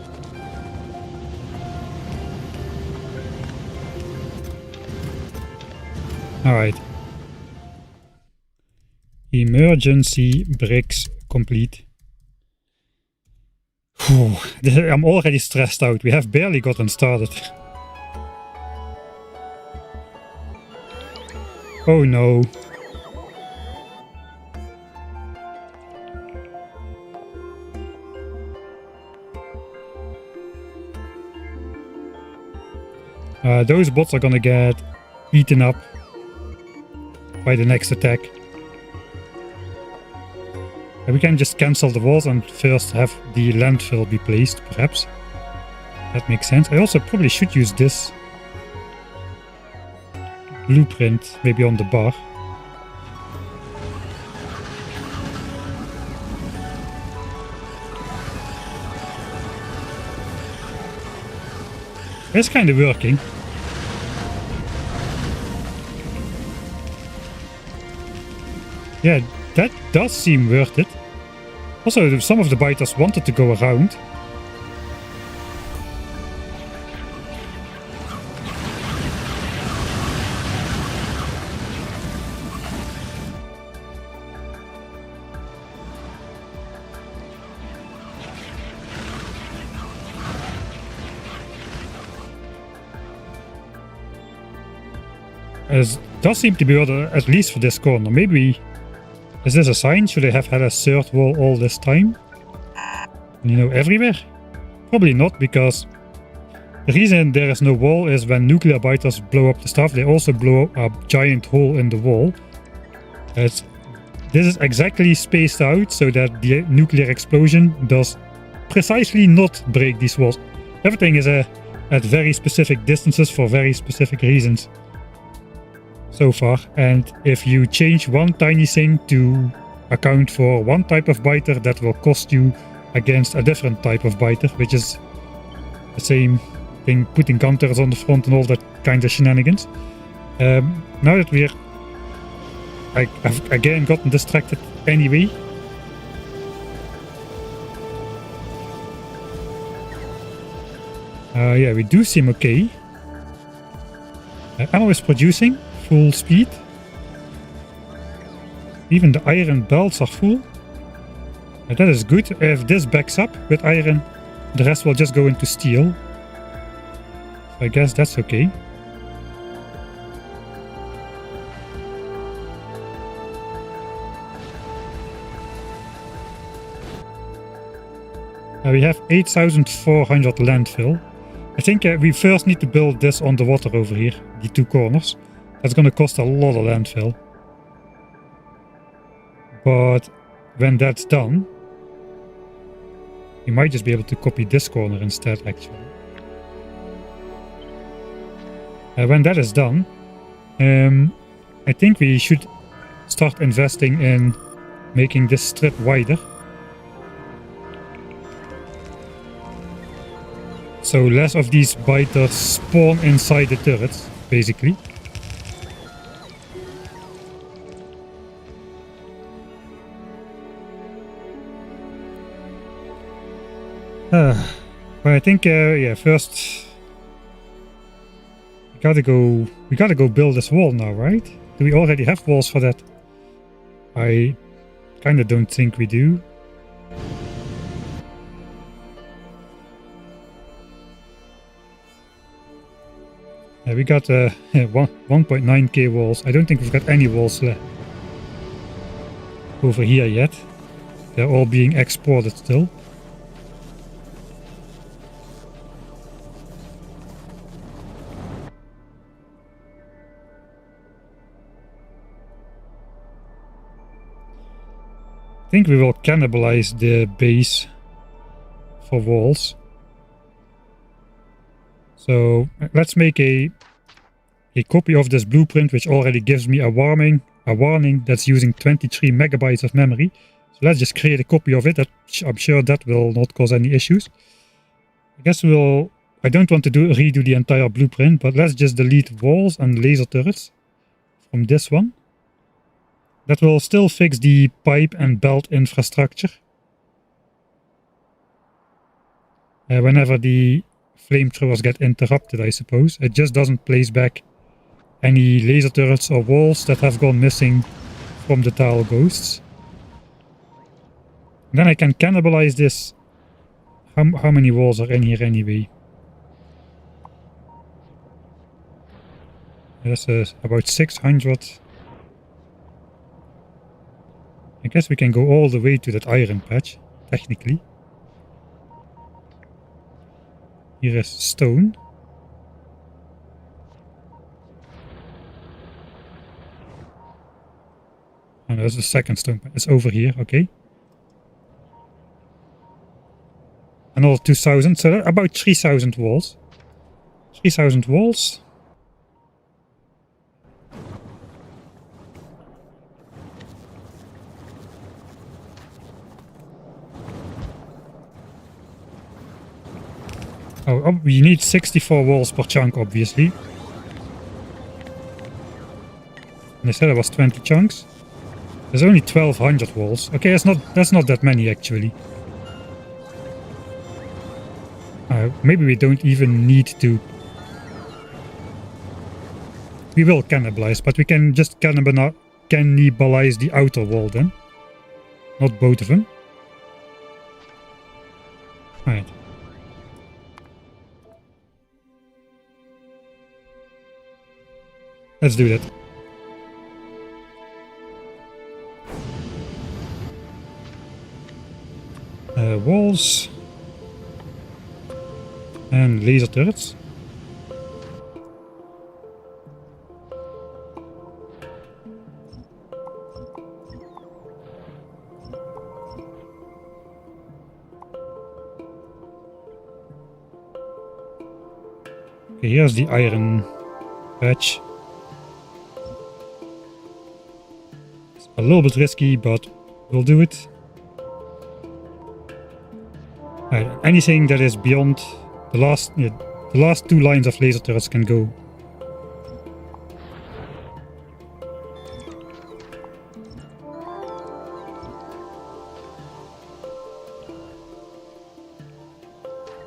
Alright. Emergency bricks complete. Whew, I'm already stressed out. We have barely gotten started. Oh no. Those bots are gonna get eaten up by the next attack. We can just cancel the walls and first have the landfill be placed, perhaps. That makes sense. I also probably should use this blueprint maybe on the bar. It's kind of working. Yeah, that does seem worth it. Also, some of the biters wanted to go around. It does seem to be ordered, at least for this corner. Maybe... Is this a sign? Should I have had a third wall all this time? You know, everywhere? Probably not, because the reason there is no wall is when nuclear biters blow up the stuff, they also blow a giant hole in the wall. This is exactly spaced out so that the nuclear explosion does precisely not break these walls. Everything is at very specific distances for very specific reasons. So far, and if you change one tiny thing to account for one type of biter, that will cost you against a different type of biter, which is the same thing, putting counters on the front and all that kind of shenanigans. Now that I've again gotten distracted anyway. Yeah, we do seem okay. Ammo is producing. Full speed. Even the iron belts are full. That is good. If this backs up with iron, the rest will just go into steel. So I guess that's okay. We have 8,400 landfill. I think we first need to build this on the water over here, the two corners. That's going to cost a lot of landfill. But when that's done, you might just be able to copy this corner instead, actually. When that is done, I think we should start investing in making this strip wider. So less of these biters spawn inside the turrets, basically. But I think, yeah, first we gotta go build this wall now, right? Do we already have walls for that? I kind of don't think we do. We got 1.9k walls. I don't think we've got any walls over here yet. They're all being exported still. I think we will cannibalize the base for walls. So let's make a copy of this blueprint, which already gives me a warning that's using 23 megabytes of memory. So let's just create a copy of it. I'm sure that will not cause any issues. I guess I don't want to redo the entire blueprint, but let's just delete walls and laser turrets from this one. That will still fix the pipe and belt infrastructure. Whenever the flamethrowers get interrupted, I suppose. It just doesn't place back any laser turrets or walls that have gone missing from the tile ghosts. And then I can cannibalize this. How many walls are in here anyway? This is about 600. I guess we can go all the way to that iron patch, technically. Here is stone. And there's the second stone patch. It's over here, okay. Another 2,000, so about 3,000 walls. 3,000 walls. Oh, we need 64 walls per chunk, obviously. And they said it was 20 chunks. There's only 1,200 walls. Okay, that's not that many, actually. Maybe we don't even need to. We will cannibalize, but we can just cannibalize the outer wall then. Not both of them. Alright. Let's do that. Walls. And laser turrets. Okay, here's the iron patch. It's a little bit risky, but we'll do it. Anything that is beyond the last two lines of laser turrets can go.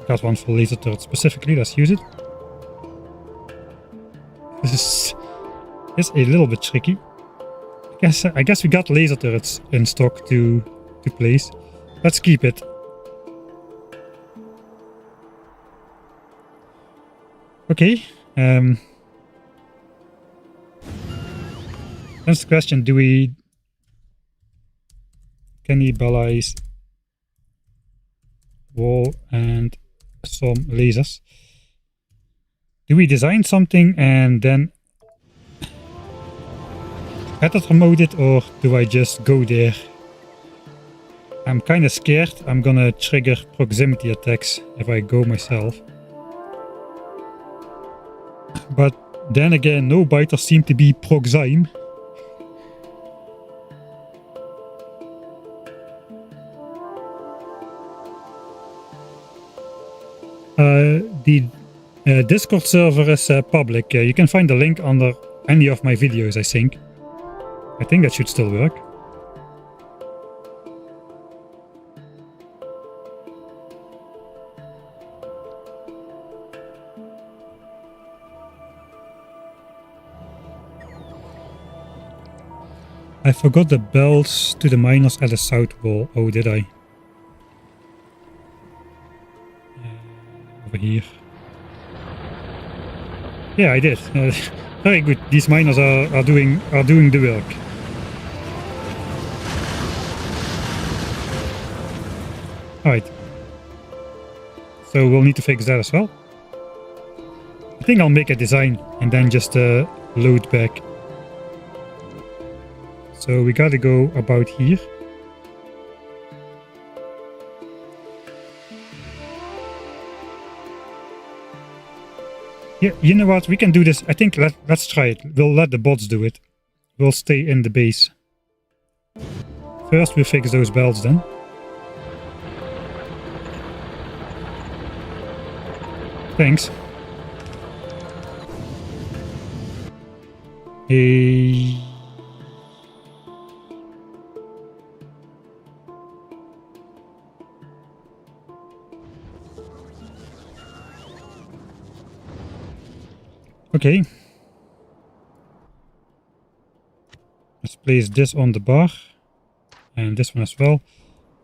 Got one for laser turret specifically, let's use it. This is a little bit tricky. I guess we got laser turrets in stock to place. Let's keep it. Okay. That's the question. Do we cannibalize wall and some lasers? Do we design something and then edit remote it, or do I just go there? I'm kind of scared I'm gonna trigger proximity attacks if I go myself. But then again, no biters seem to be proxime. The Discord server is public. You can find the link under any of my videos, I think. I think that should still work. I forgot the bells to the miners at the south wall. Oh, did I? Over here. Yeah, I did. Very good. These miners are doing the work. Alright. So we'll need to fix that as well. I think I'll make a design and then just load back. So we gotta go about here. Yeah, you know what? We can do this. I think let's try it. We'll let the bots do it. We'll stay in the base. First we fix those belts then. Thanks. Hey. Okay. Let's place this on the bar. And this one as well.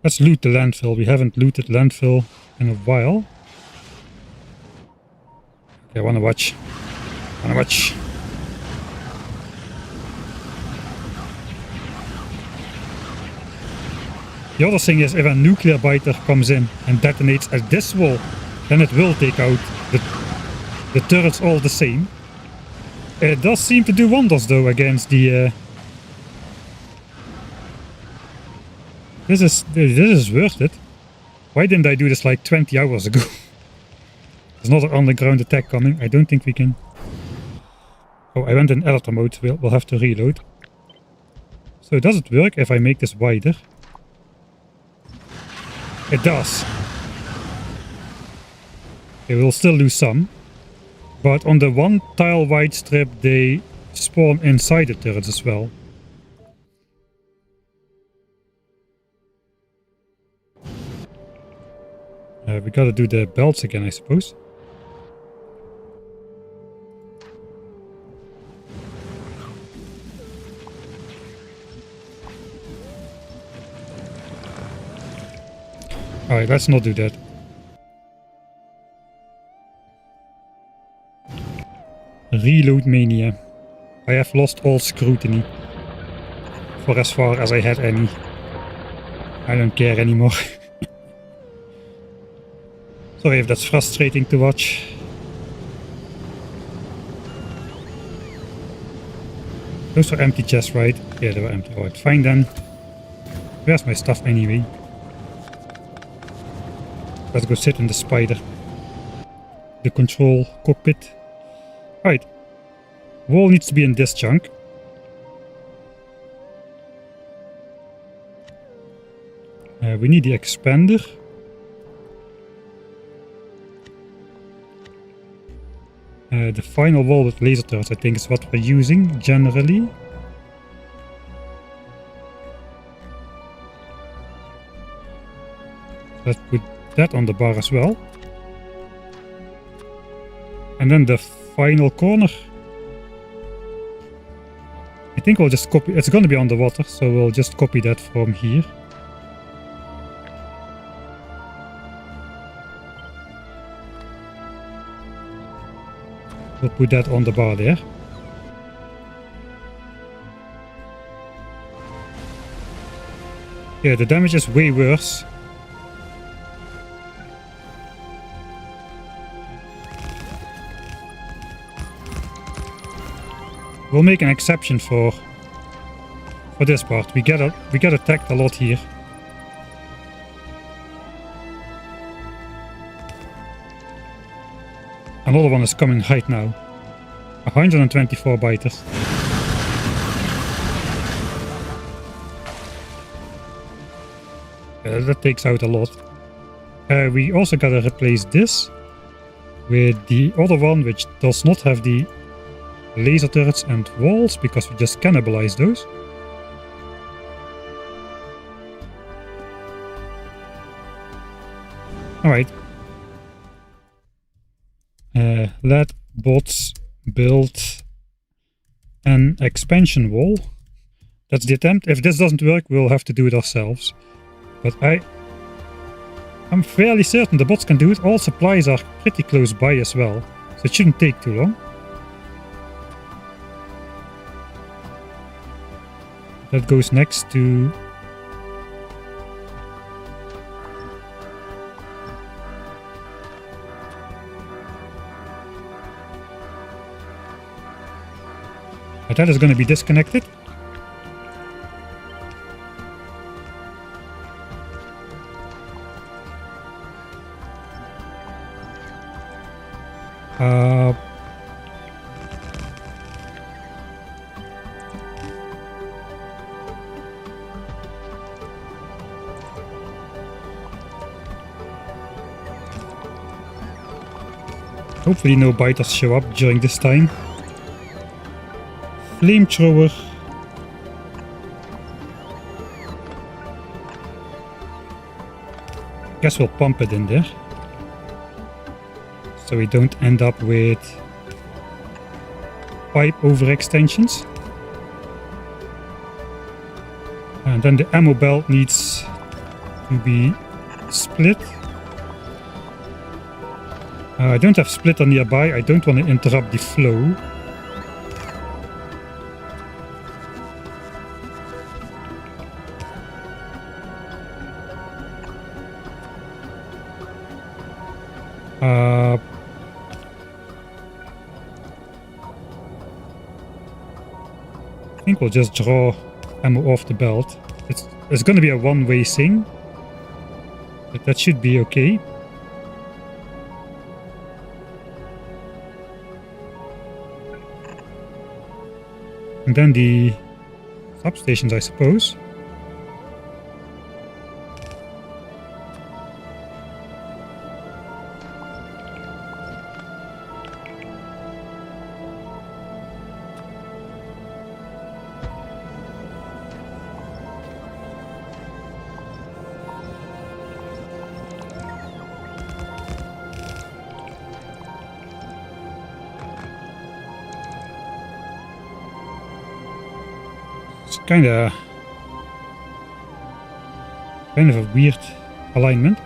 Let's loot the landfill. We haven't looted landfill in a while. Okay, I wanna watch. The other thing is, if a nuclear biter comes in and detonates at this wall, then it will take out the turrets all the same. It does seem to do wonders though against the... This is worth it. Why didn't I do this like 20 hours ago? There's another underground attack coming. I don't think we can... Oh, I went in editor mode. We'll have to reload. So does it work if I make this wider? It does. Okay, we'll still lose some. But on the one tile wide strip, they spawn inside the turrets as well. We gotta do the belts again, I suppose. Alright, let's not do that. Reload mania. I have lost all scrutiny. For as far as I had any. I don't care anymore. Sorry if that's frustrating to watch. Those were empty chests, right? Yeah, they were empty. Alright, fine then. Where's my stuff anyway? Let's go sit in the spider. The control cockpit. Alright. Wall needs to be in this chunk. We need the expander. The final wall with laser turrets, I think, is what we're using generally. Let's put that on the bar as well. And then the final corner. I think we'll just copy. It's going to be underwater, so we'll just copy that from here. We'll put that on the bar there. Yeah, the damage is way worse. We'll make an exception for this part. We get attacked a lot here. Another one is coming right now. 124 biters. Yeah, that takes out a lot. We also gotta replace this with the other one, which does not have the laser turrets and walls, because we just cannibalize those. Alright. Let bots build an expansion wall. That's the attempt. If this doesn't work, we'll have to do it ourselves. But I'm fairly certain the bots can do it. All supplies are pretty close by as well, so it shouldn't take too long. That goes next to... That is going to be disconnected. Hopefully no biters show up during this time. Flamethrower. Guess we'll pump it in there. So we don't end up with pipe overextensions. And then the ammo belt needs to be split. I don't have splitter nearby. I don't want to interrupt the flow. I think we'll just draw ammo off the belt. It's going to be a one-way thing, but that should be okay. And then the substations, I suppose. Kind of a weird alignment.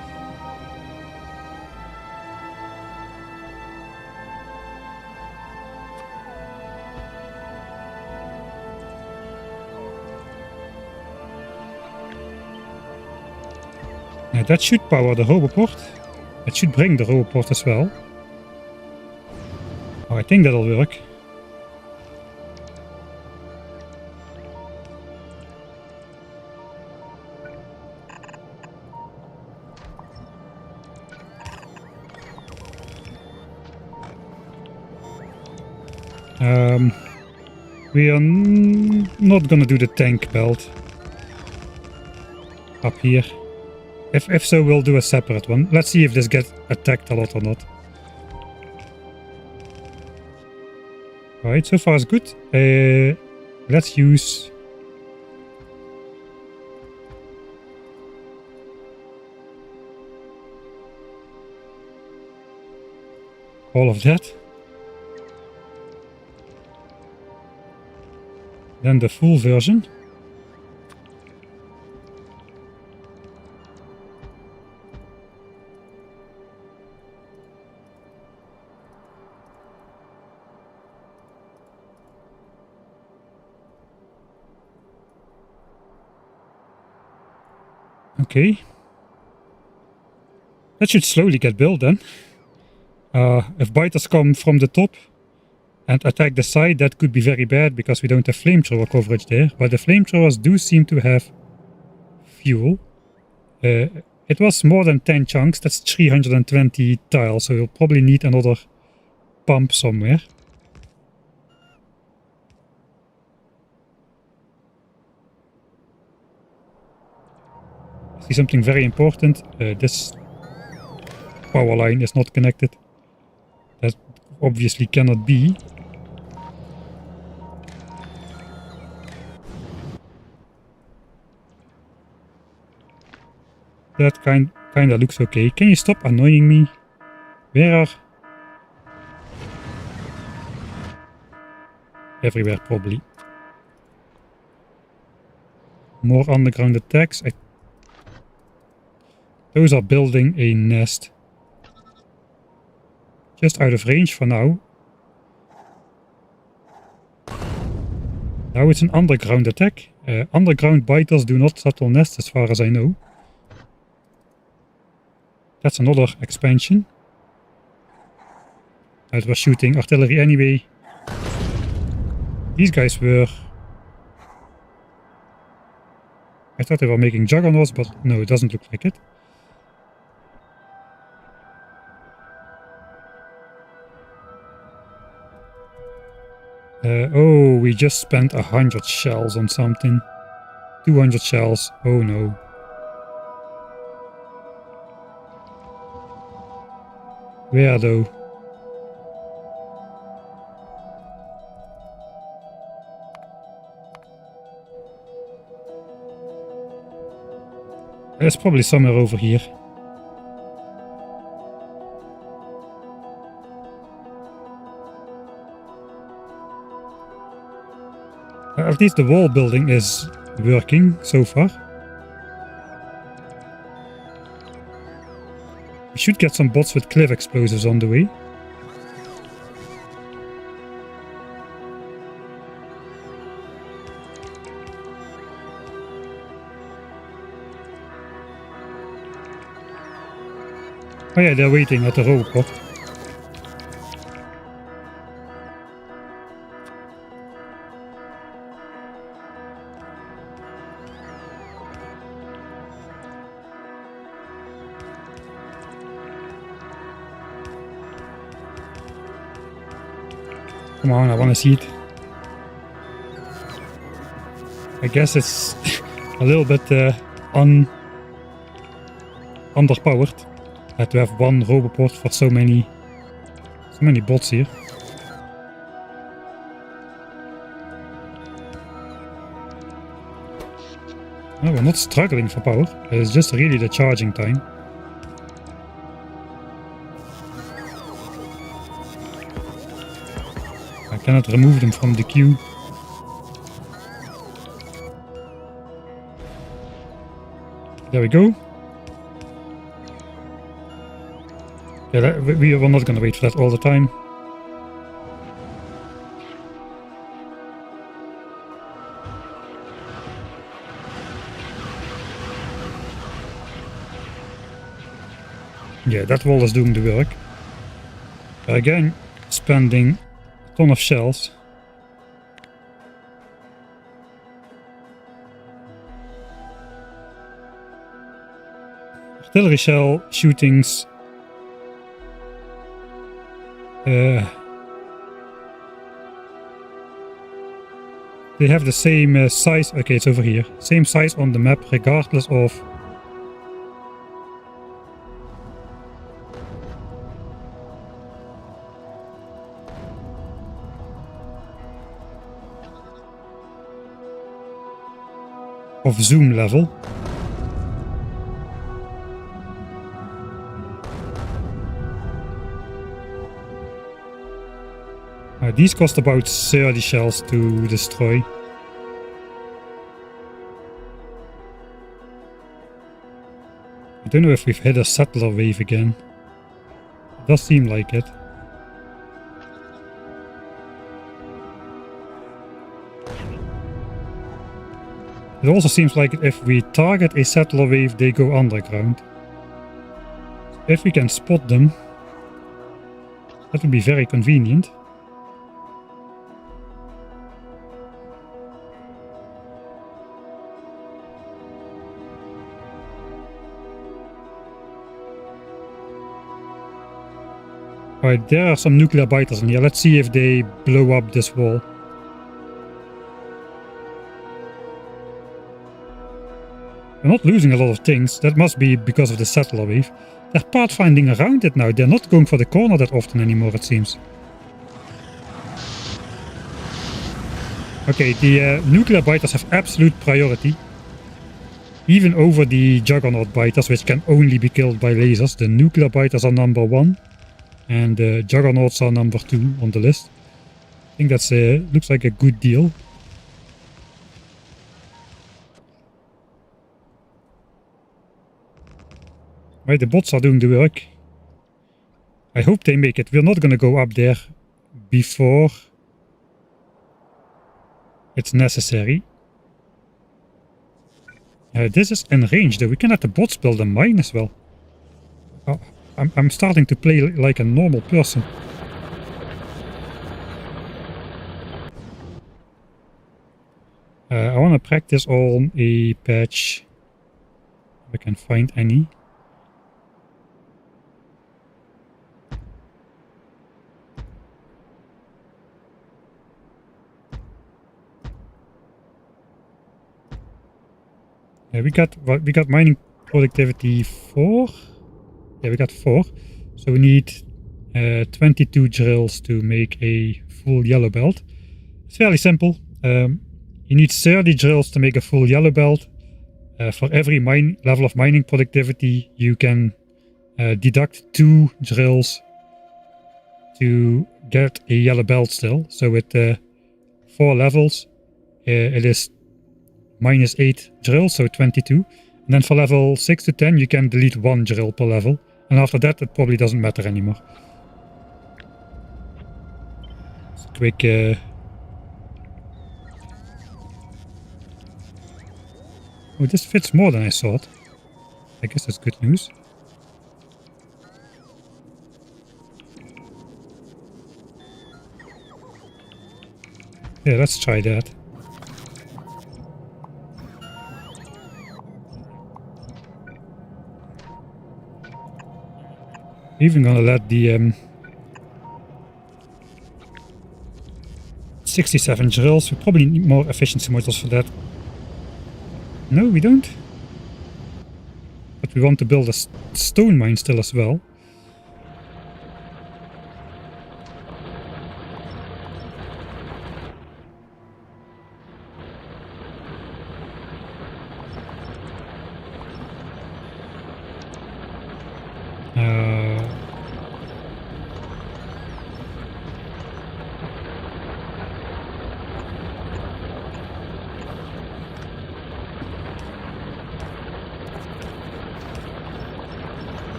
Now that should power the roboport. It should bring the roboport as well. Oh, I think that'll work. We are not gonna do the tank belt up here. If so, we'll do a separate one. Let's see if this gets attacked a lot or not. Alright, so far is good. Let's use all of that. Then the full version. Okay. That should slowly get built then. If biters come from the top and attack the side, that could be very bad because we don't have flamethrower coverage there. But the flamethrowers do seem to have fuel. It was more than 10 chunks, that's 320 tiles, so we'll probably need another pump somewhere. I see something very important. This power line is not connected. That obviously cannot be. That kinda looks okay. Can you stop annoying me? Where are... Everywhere, probably. More underground attacks. Those are building a nest. Just out of range for now. Now it's an underground attack. Underground biters do not settle nests as far as I know. That's another expansion. It was shooting artillery anyway. These guys were... I thought they were making juggernauts, but no, it doesn't look like it. Oh, we just spent 100 shells on something. 200 shells. Oh no. Where though? It's probably somewhere over here. At least the wall building is working so far. We should get some bots with cliff explosives on the way. Oh yeah, they're waiting at the robot. Come on, I want to see it. I guess it's a little bit underpowered. To have one roboport for so many bots here. No, we're not struggling for power. It's just really the charging time. I cannot remove them from the queue. There we go. Yeah, we are not going to wait for that all the time. Yeah, that wall is doing the work. Again, spending a ton of shells. Artillery shell shootings. They have the same size. Okay, it's over here. Same size on the map, regardless of zoom level. These cost about 30 shells to destroy. I don't know if we've hit a settler wave again. It does seem like it. It also seems like if we target a settler wave, they go underground. If we can spot them, that would be very convenient. Alright, there are some nuclear biters in here. Let's see if they blow up this wall. We're not losing a lot of things. That must be because of the settler wave. They're pathfinding around it now. They're not going for the corner that often anymore, it seems. Okay, the nuclear biters have absolute priority. Even over the juggernaut biters, which can only be killed by lasers. The nuclear biters are number 1. And the juggernauts are number 2 on the list. I think that's looks like a good deal. Right, the bots are doing the work. I hope they make it. We're not going to go up there before it's necessary. This is in range though. We can let the bots build a mine as well. Oh, I'm starting to play like a normal person. I want to practice on a patch if I can find any. Yeah, we got mining productivity 4. Yeah, we got 4. So we need 22 drills to make a full yellow belt. It's fairly simple. You need 30 drills to make a full yellow belt. For every level of mining productivity, you can deduct 2 drills to get a yellow belt still. So with 4 levels, it is -8 drills, so 22. And then for level 6 to 10, you can delete 1 drill per level. And after that, it probably doesn't matter anymore. It's a quick... Oh, this fits more than I thought. I guess that's good news. Yeah, let's try that. Even gonna let the 67 drills. We probably need more efficiency modules for that. No, we don't. But we want to build a stone mine still as well.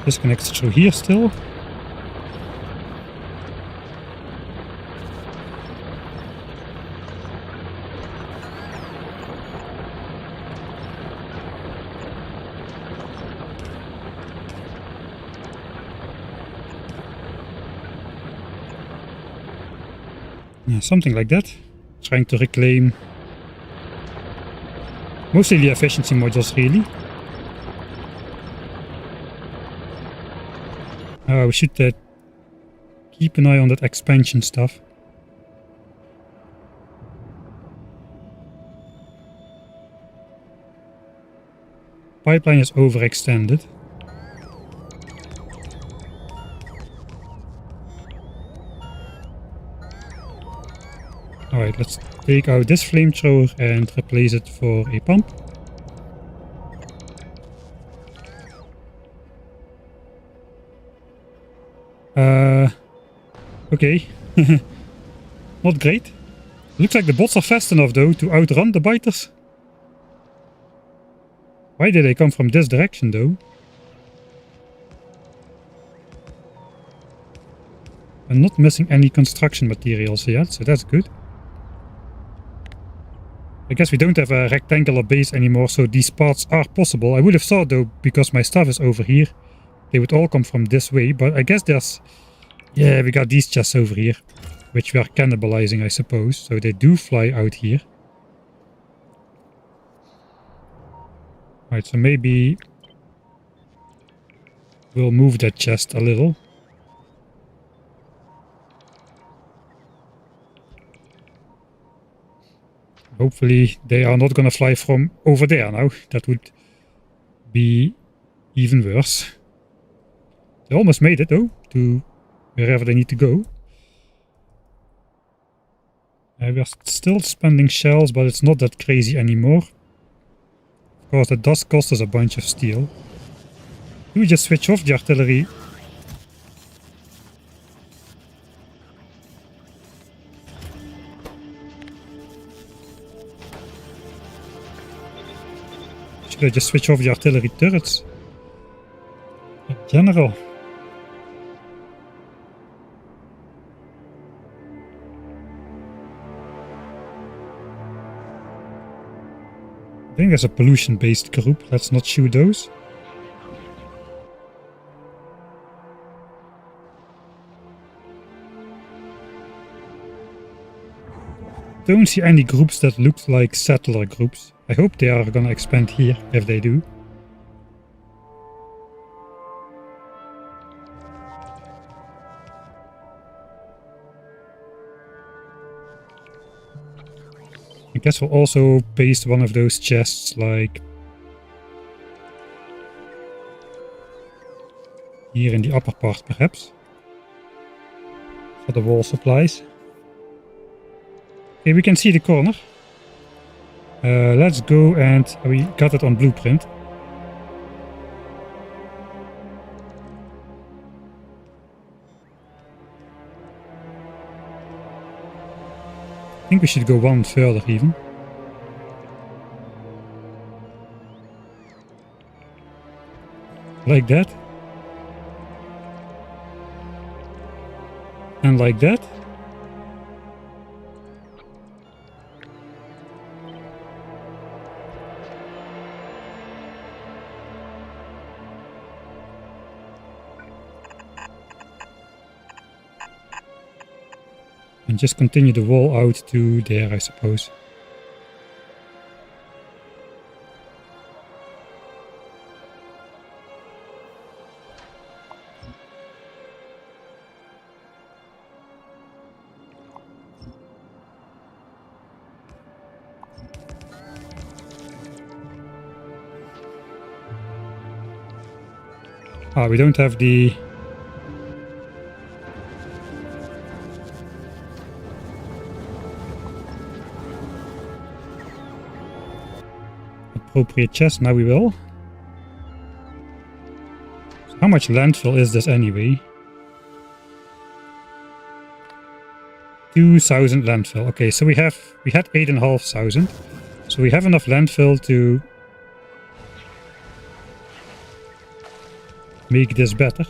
This connects through here still. Yeah, something like that. Trying to reclaim mostly the efficiency modules, really. We should keep an eye on that expansion stuff. Pipeline is overextended. Alright, let's take out this flamethrower and replace it for a pump. Okay. Not great. Looks like the bots are fast enough though to outrun the biters. Why did they come from this direction though? I'm not missing any construction materials yet, so that's good. I guess we don't have a rectangular base anymore, so these parts are possible. I would have thought though, because my stuff is over here, they would all come from this way, but I guess there's... Yeah, we got these chests over here, which we are cannibalizing, I suppose. So they do fly out here. Right, so maybe we'll move that chest a little. Hopefully they are not gonna fly from over there now. That would be even worse. They almost made it though, to wherever they need to go. We are still spending shells, but it's not that crazy anymore. Of course, that does cost us a bunch of steel. Do we just switch off the artillery? Should I just switch off the artillery turrets? In general. I think there's a pollution-based group. Let's not shoot those. Don't see any groups that look like settler groups. I hope they are gonna expand here, if they do. I guess we'll also paste one of those chests like here in the upper part perhaps, for the wall supplies. Okay, we can see the corner. Let's go, and we got it on blueprint. I think we should go one further even. Like that. And like that. And just continue the wall out to there, I suppose. Ah, we don't have the... appropriate chest. Now we will. So how much landfill is this anyway? 2,000 landfill. Okay, so we had 8,500. So we have enough landfill to make this better.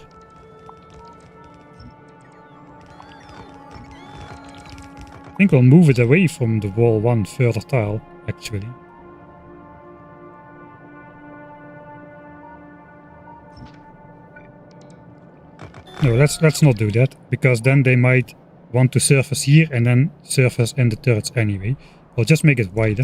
I think we'll move it away from the wall one further tile, actually. No, let's not do that, because then they might want to surface here and then surface in the turrets anyway. We'll just make it wider.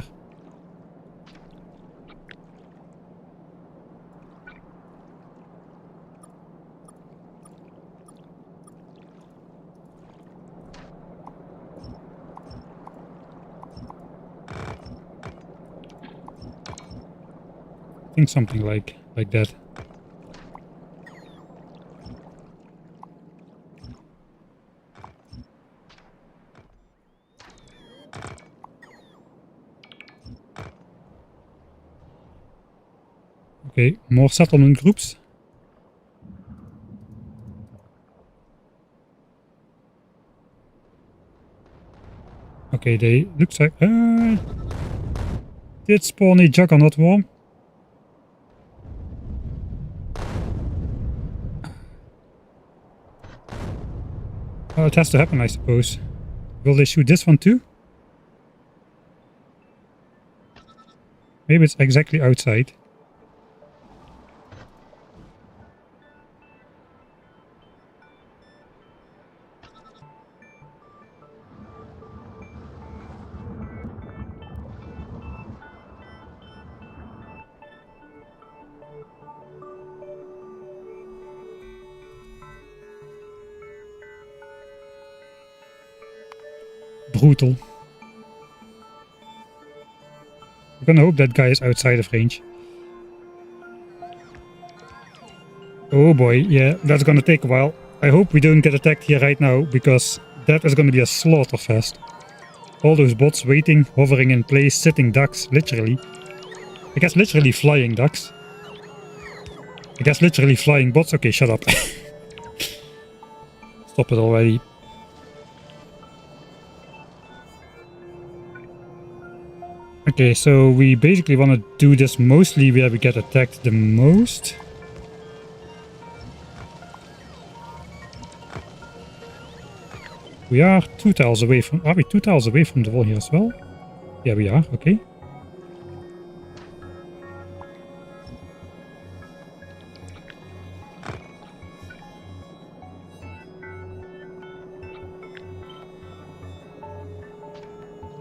I think something like that. Okay, more settlement groups. Okay, they looks like did spawn a juggernaut worm. Well, it has to happen, I suppose. Will they shoot this one too? Maybe it's exactly outside. Brutal. I'm gonna hope that guy is outside of range. Oh boy, yeah, that's gonna take a while. I hope we don't get attacked here right now, because that is gonna be a slaughter fest. All those bots waiting, hovering in place, sitting ducks, literally. I guess literally flying ducks. I guess literally flying bots. Okay, shut up. Stop it already. Okay, so we basically want to do this mostly where we get attacked the most. We are 2 tiles away from... Are we 2 tiles away from the wall here as well? Yeah, we are. Okay.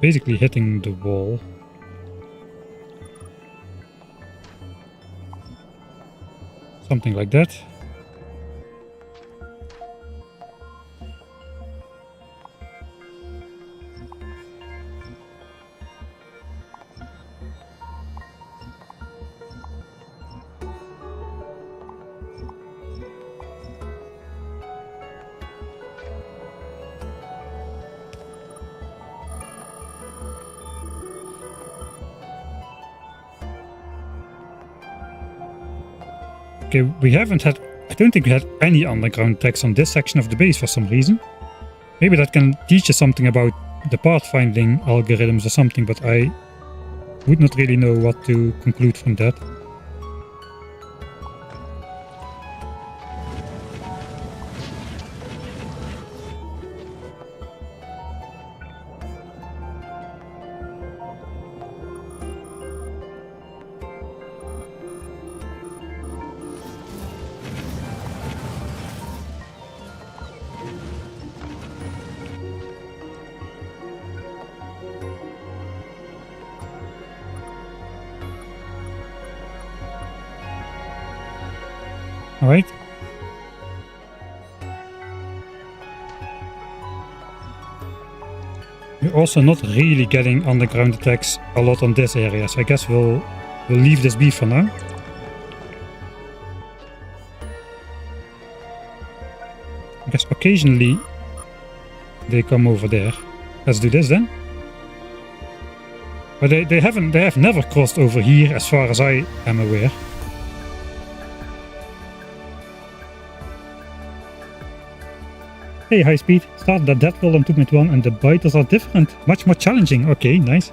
Basically hitting the wall. Something like that. Okay, we haven't had... I don't think we had any underground attacks on this section of the base for some reason. Maybe that can teach us something about the pathfinding algorithms or something, but I would not really know what to conclude from that. Alright. We're also not really getting underground attacks a lot on this area, so I guess we'll leave this be for now. I guess occasionally they come over there. Let's do this then. But they have never crossed over here as far as I am aware. Hey, high speed. Started at DEATHWORLD on 2.1 and the biters are different. Much more challenging. Okay, nice.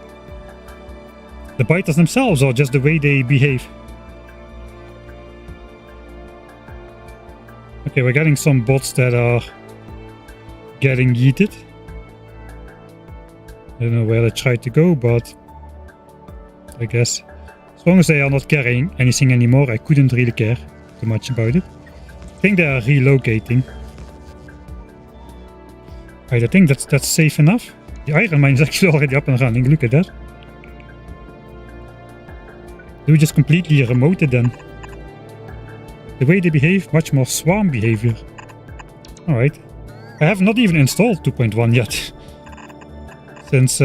The biters themselves or just the way they behave? Okay, we're getting some bots that are getting yeeted. I don't know where they tried to go, but I guess as long as they are not carrying anything anymore, I couldn't really care too much about it. I think they are relocating. Right, I think that's safe enough. The iron mine is actually already up and running. Look at that. Do we just completely remote it then? The way they behave, much more swarm behavior. Alright. I have not even installed 2.1 yet. Since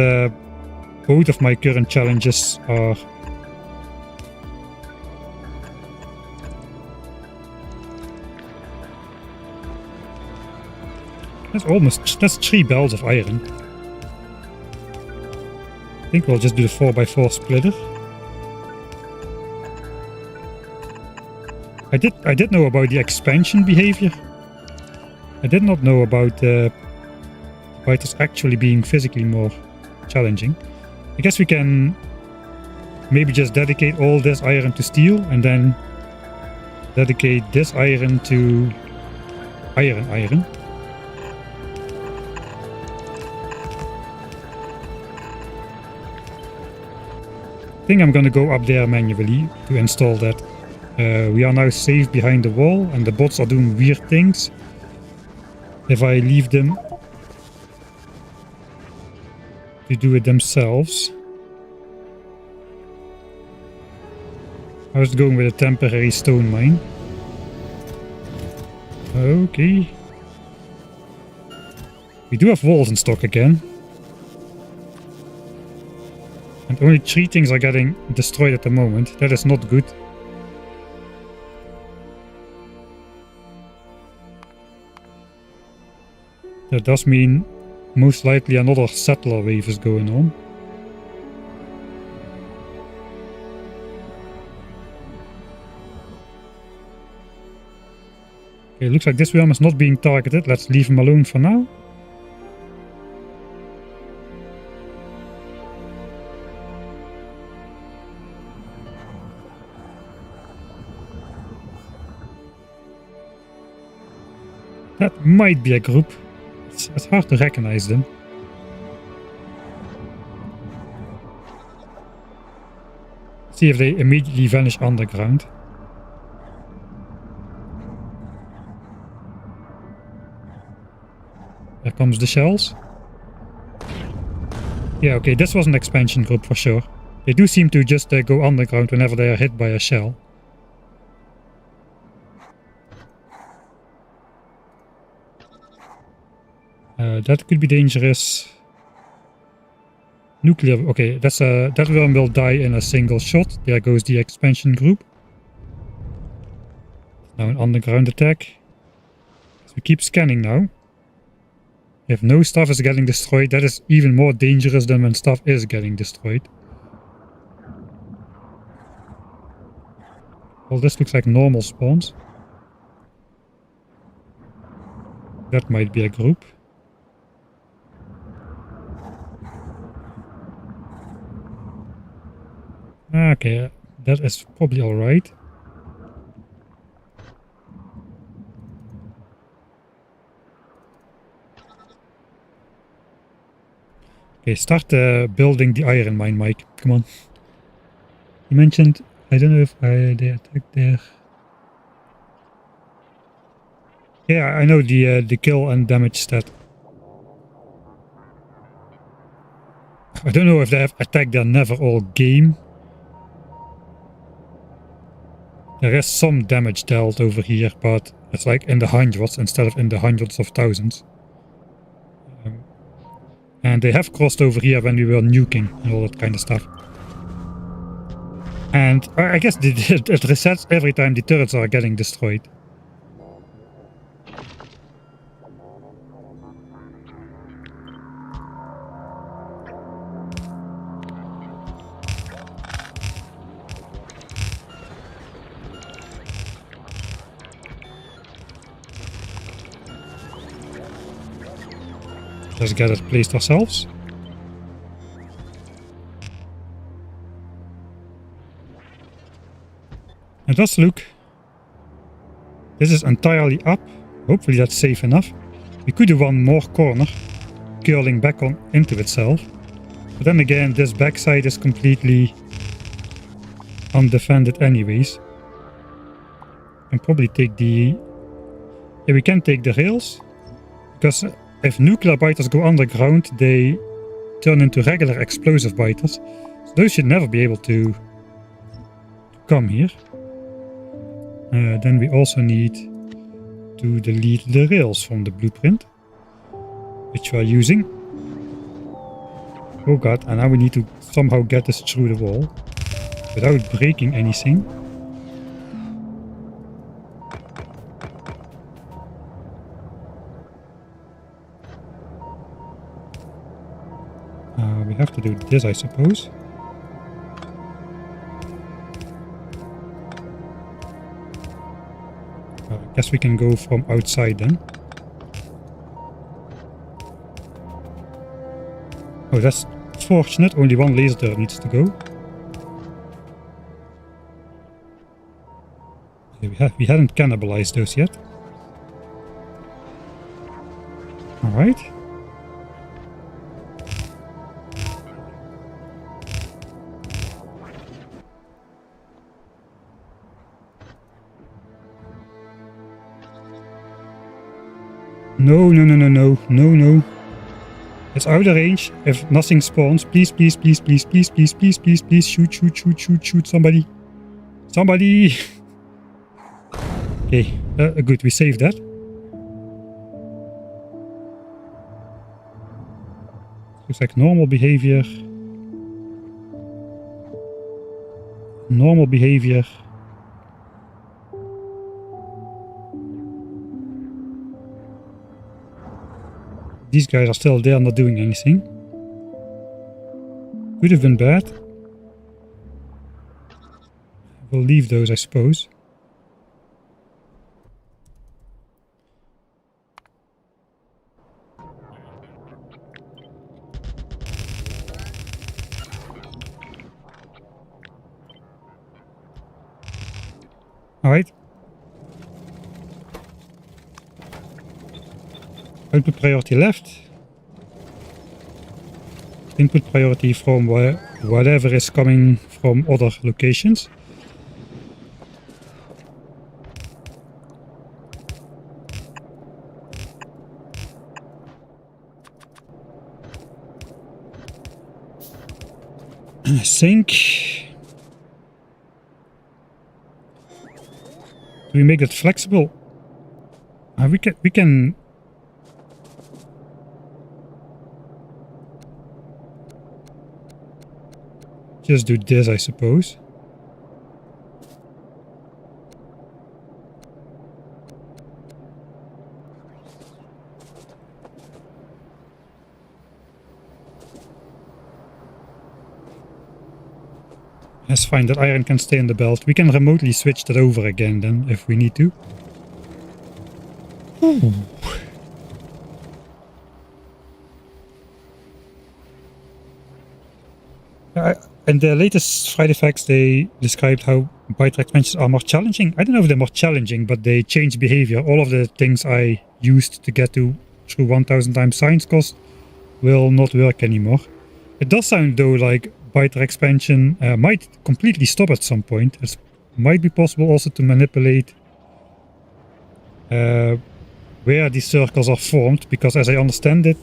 both of my current challenges are... That's 3 bells of iron. I think we'll just do the 4x4 splitter. I did know about the expansion behavior. I did not know about fighters actually being physically more challenging. I guess we can maybe just dedicate all this iron to steel and then dedicate this iron to iron. I think I'm gonna go up there manually to install that. We are now safe behind the wall and the bots are doing weird things. If I leave them to do it themselves. I was going with a temporary stone mine. Okay. We do have walls in stock again. And only 3 things are getting destroyed at the moment. That is not good. That does mean most likely another settler wave is going on. Okay, looks like this realm is not being targeted. Let's leave him alone for now. That might be a group. It's hard to recognize them. See if they immediately vanish underground. There comes the shells. Yeah, okay, this was an expansion group for sure. They do seem to just go underground whenever they are hit by a shell. That could be dangerous. Nuclear. Okay, that worm will die in a single shot. There goes the expansion group. Now an underground attack. So we keep scanning now. If no stuff is getting destroyed, that is even more dangerous than when stuff is getting destroyed. Well, this looks like normal spawns. That might be a group. Okay, that is probably alright. Okay, start building the iron mine, Mike. Come on. You mentioned, I don't know if they attacked there. Yeah, I know the kill and damage stat. I don't know if they have attacked their never all game. There is some damage dealt over here, but it's like in the hundreds instead of in the hundreds of thousands. And they have crossed over here when we were nuking and all that kind of stuff. And I guess it resets every time the turrets are getting destroyed. Let's get it placed ourselves. It does look. This is entirely up. Hopefully that's safe enough. We could do one more corner, curling back on into itself. But then again, this backside is completely undefended anyways. And probably take the... Yeah, we can take the rails. Because if nuclear biters go underground, they turn into regular explosive biters. So those should never be able to come here. Then we also need to delete the rails from the blueprint, which we are using. Oh god, and now we need to somehow get this through the wall without breaking anything. We have to do this, I suppose. I guess we can go from outside then. Oh, that's fortunate. Only one laser turret needs to go. Okay, we hadn't cannibalized those yet. All right. No, no, no, no, no, no, no. It's out of range. If nothing spawns, please, please, please, please, please, please, please, please, please, shoot, shoot, shoot, shoot, shoot, somebody. Somebody. Okay, good, we saved that. Looks like normal behavior. Normal behavior. These guys are still there, not doing anything. Could have been bad. We'll leave those, I suppose. Alright. Output priority left. Input priority from whatever is coming from other locations. I think... Do we make it flexible? We can... Just do this, I suppose. That's fine, that iron can stay in the belt. We can remotely switch that over again then, if we need to. Ooh. In the latest Friday Facts, they described how biter expansions are more challenging. I don't know if they're more challenging, but they change behavior. All of the things I used to get to through 1000 times science cost will not work anymore. It does sound though like biter expansion might completely stop at some point. It might be possible also to manipulate where these circles are formed, because as I understand it,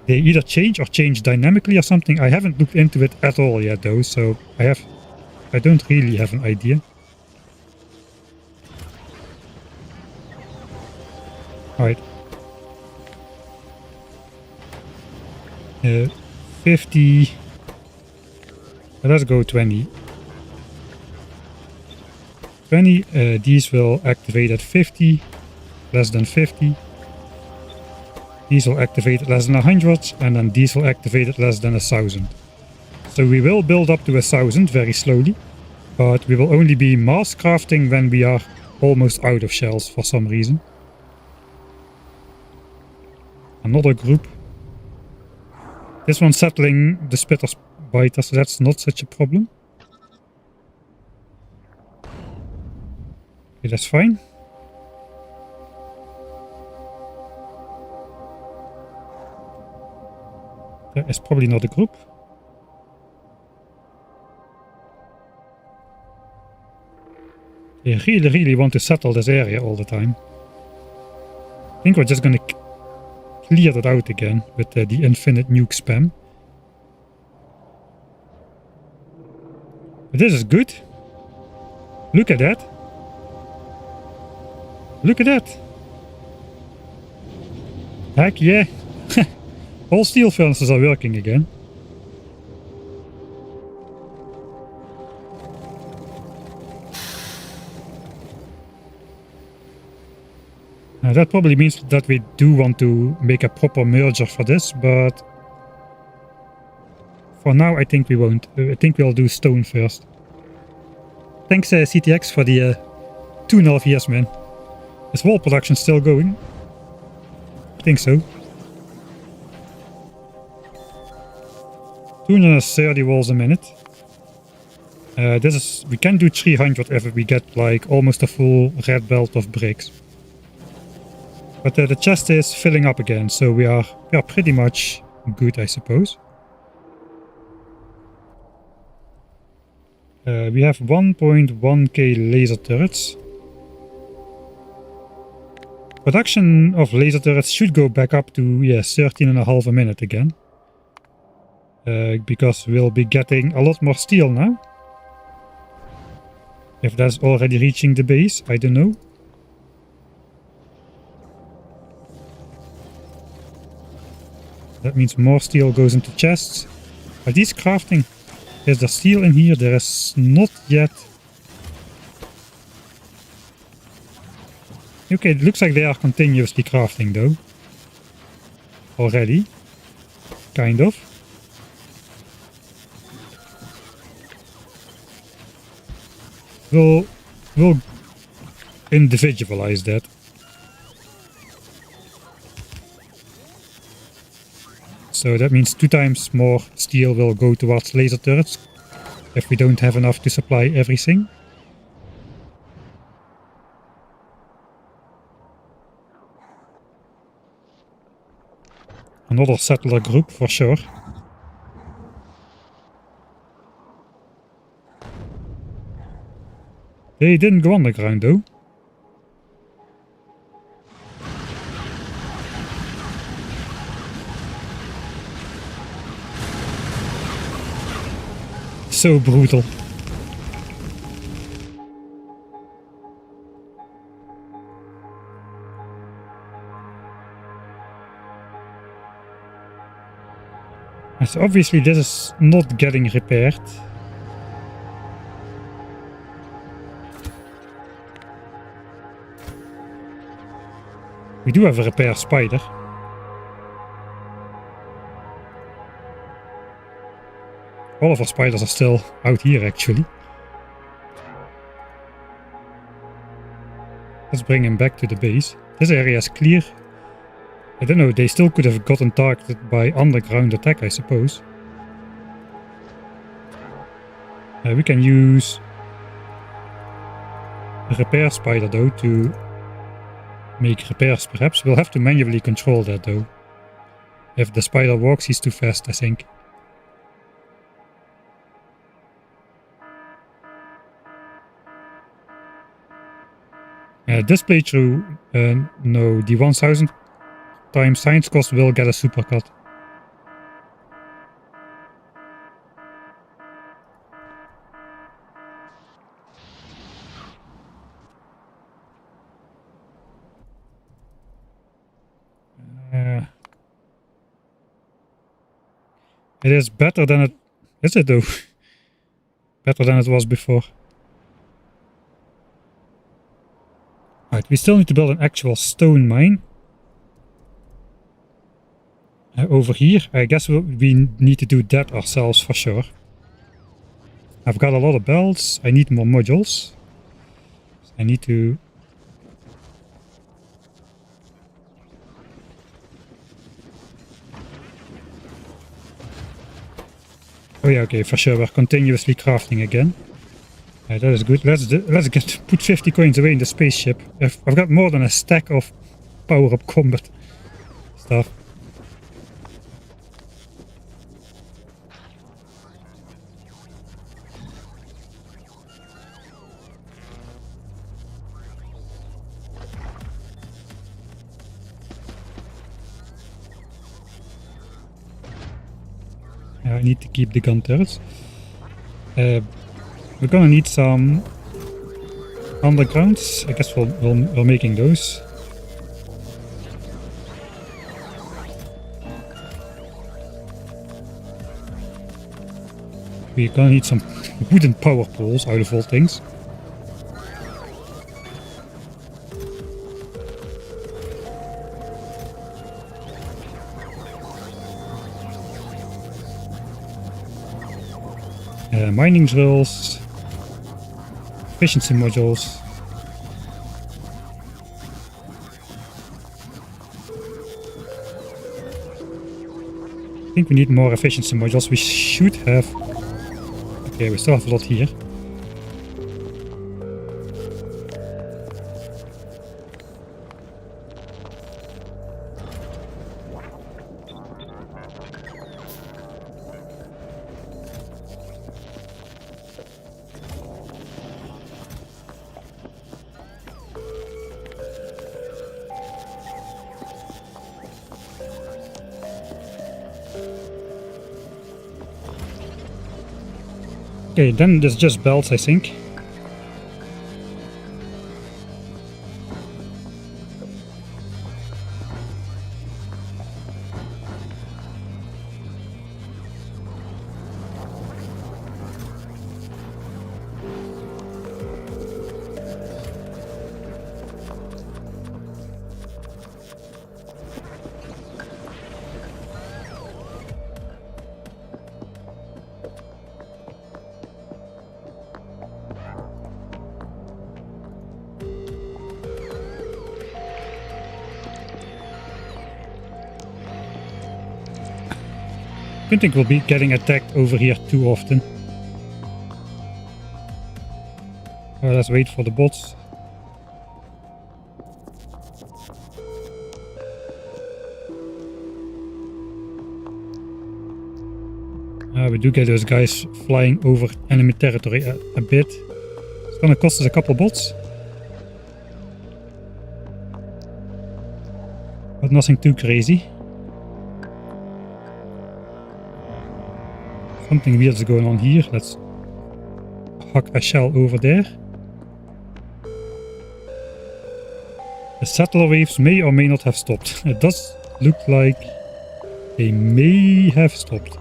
they either change or change dynamically or something. I haven't looked into it at all yet though, so I don't really have an idea. Alright. 50. Let's go 20. 20, these will activate at 50, less than 50. These will activate at less than 100, and then these will activate at less than 1000. So we will build up to 1000 very slowly, but we will only be mass crafting when we are almost out of shells for some reason. Another group. This one's settling the spitter's biter, so that's not such a problem. Okay, that's fine. That is probably not a group. They really want to settle this area all the time. I think we're just gonna clear that out again with the infinite nuke spam. But this is good. Look at that. Look at that. Heck yeah. All steel furnaces are working again. That probably means that we do want to make a proper merger for this, but for now I think we won't. I think we'll do stone first. Thanks CTX for the 2.5 years, man. Is wall production still going? I think so. 230 walls a minute. We can do 300 if we get like almost a full red belt of bricks. But the chest is filling up again, so we are pretty much good, I suppose. We have 1.1k laser turrets. Production of laser turrets should go back up to 13.5 a minute again. Because we'll be getting a lot more steel now. If that's already reaching the base, I don't know. That means more steel goes into chests. Are these crafting? Is there steel in here? There is not yet. Okay, it looks like they are continuously crafting though. Already. Kind of. We'll individualize that. So that means 2 times more steel will go towards laser turrets if we don't have enough to supply everything. Another settler group for sure. They didn't go underground though. So brutal. So obviously this is not getting repaired. We do have a repair spider. All of our spiders are still out here actually. Let's bring him back to the base. This area is clear. I don't know, they still could have gotten targeted by underground attack, I suppose. We can use a repair spider though to make repairs perhaps. We'll have to manually control that though. If the spider walks, he's too fast, I think. This playthrough, no, the 1000 times science cost will get a supercut. It is better than it... Is it though? Better than it was before. Right, we still need to build an actual stone mine. Over here, I guess we need to do that ourselves for sure. I've got a lot of belts, I need more modules. I need to... Oh yeah, okay, for sure, we're continuously crafting again. That is good. Let's put 50 coins away in the spaceship. I've got more than a stack of power-up combat stuff. I need to keep the gun turrets. We're gonna need some undergrounds. I guess we're making those. We're gonna need some wooden power poles out of all things. Mining drills, efficiency modules. I think we need more efficiency modules. We should have... Okay, we still have a lot here. Okay, then there's just belts, I think. I don't think we'll be getting attacked over here too often. Let's wait for the bots. We do get those guys flying over enemy territory a bit. It's gonna cost us a couple bots. But nothing too crazy. Something weird is going on here. Let's huck a shell over there. The settler waves may or may not have stopped. It does look like they may have stopped.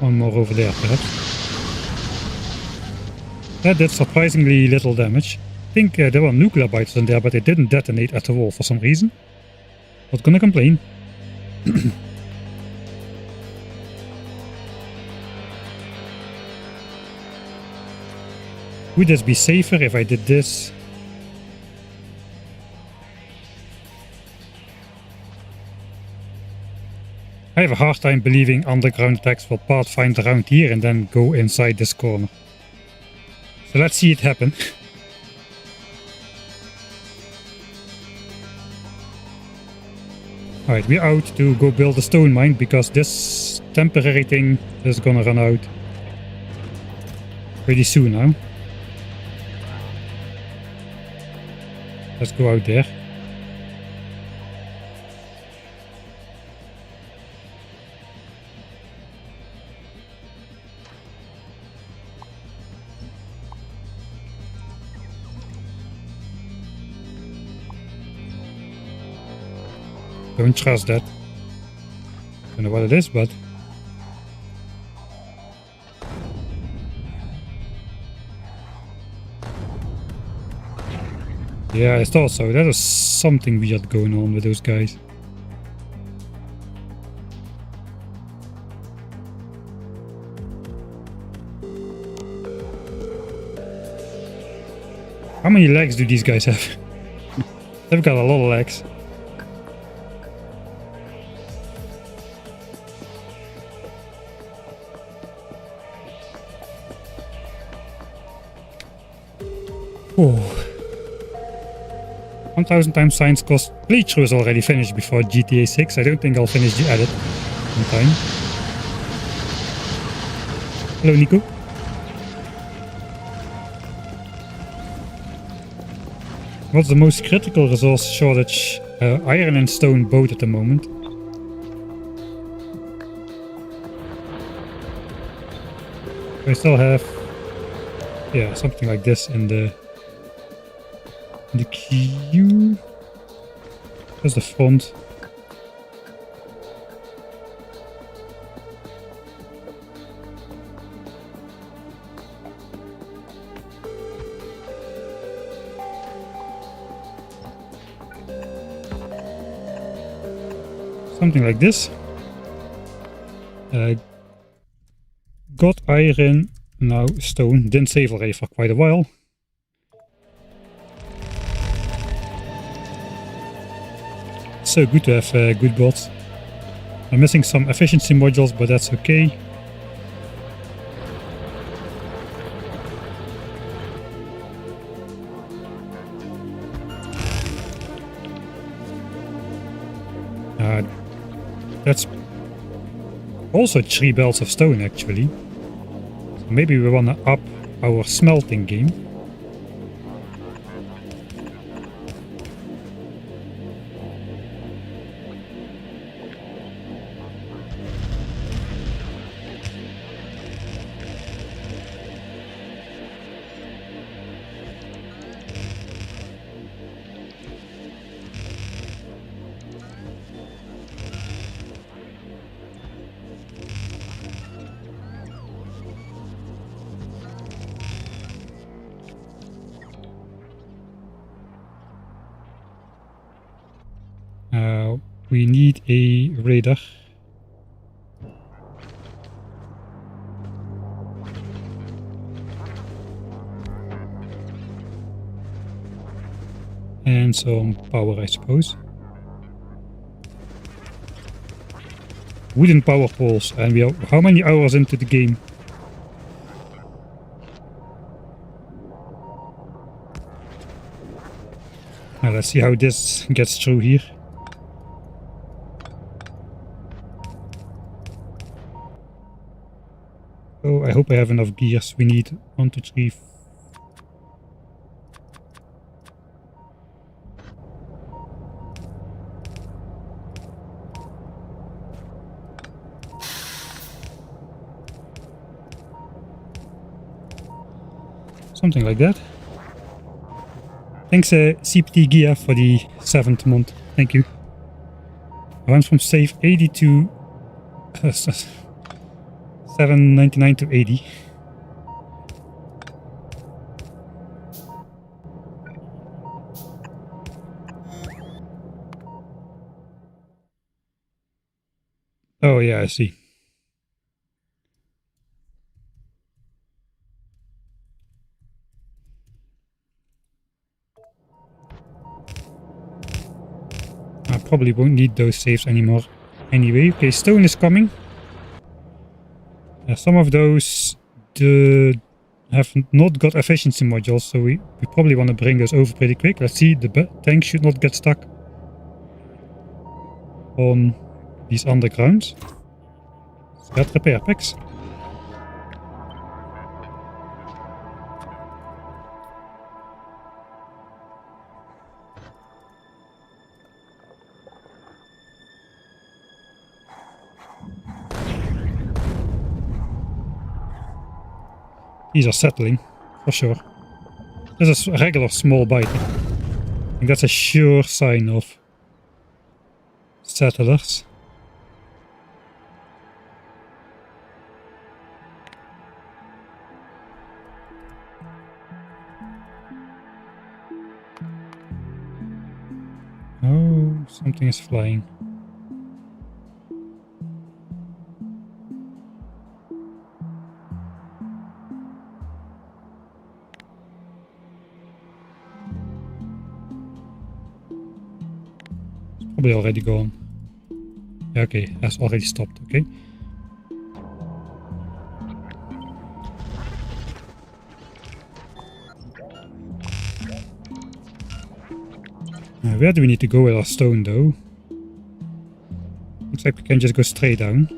One more over there, perhaps. That did surprisingly little damage. I think there were nuclear biters in there, but they didn't detonate at all for some reason. Not gonna complain. Would this be safer if I did this? I have a hard time believing underground attacks will pathfind around here and then go inside this corner. So let's see it happen. Alright, we're out to go build a stone mine because this temporary thing is gonna run out pretty soon now. Let's go out there. Don't trust that. Don't know what it is, but yeah, I thought so. There is something weird going on with those guys. How many legs do these guys have? They've got a lot of legs. Oh. 1000 times science cost playthrough is already finished before GTA 6. I don't think I'll finish the edit in time. Hello, Nico. What's the most critical resource shortage? Iron and stone both at the moment. I still have, yeah, something like this in the queue. That's the front. Something like this. Got iron, now stone. Didn't save already for quite a while. So good to have good bots. I'm missing some efficiency modules, but that's okay. That's also 3 belts of stone actually. So maybe we want to up our smelting game. We need a radar. And some power, I suppose. Wooden power poles, and we are how many hours into the game? Now let's see how this gets through here. Oh, I hope I have enough gears. We need 1, 2, 3. Something like that. Thanks CPT Gia for the 7th month. Thank you. I went from save 80 to 799 to 80. Oh yeah, I see. I probably won't need those saves anymore anyway. Okay, stone is coming. Some of those have not got efficiency modules, so we probably want to bring those over pretty quick. Let's see, the tank should not get stuck on these undergrounds. Got repair packs. These are settling, for sure. This is a regular small bite. I think that's a sure sign of settlers. Oh, something is flying. Probably already gone. Yeah, okay, has already stopped, okay. Where do we need to go with our stone though? Looks like we can just go straight down.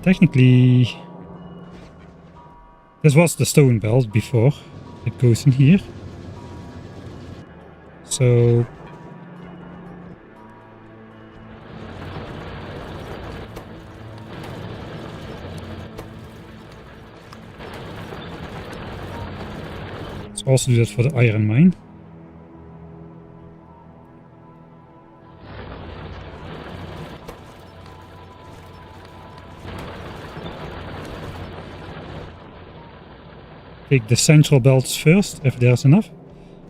Technically, this was the stone belt before it goes in here. So let's also do that for the iron mine. Take the central belts first, if there's enough.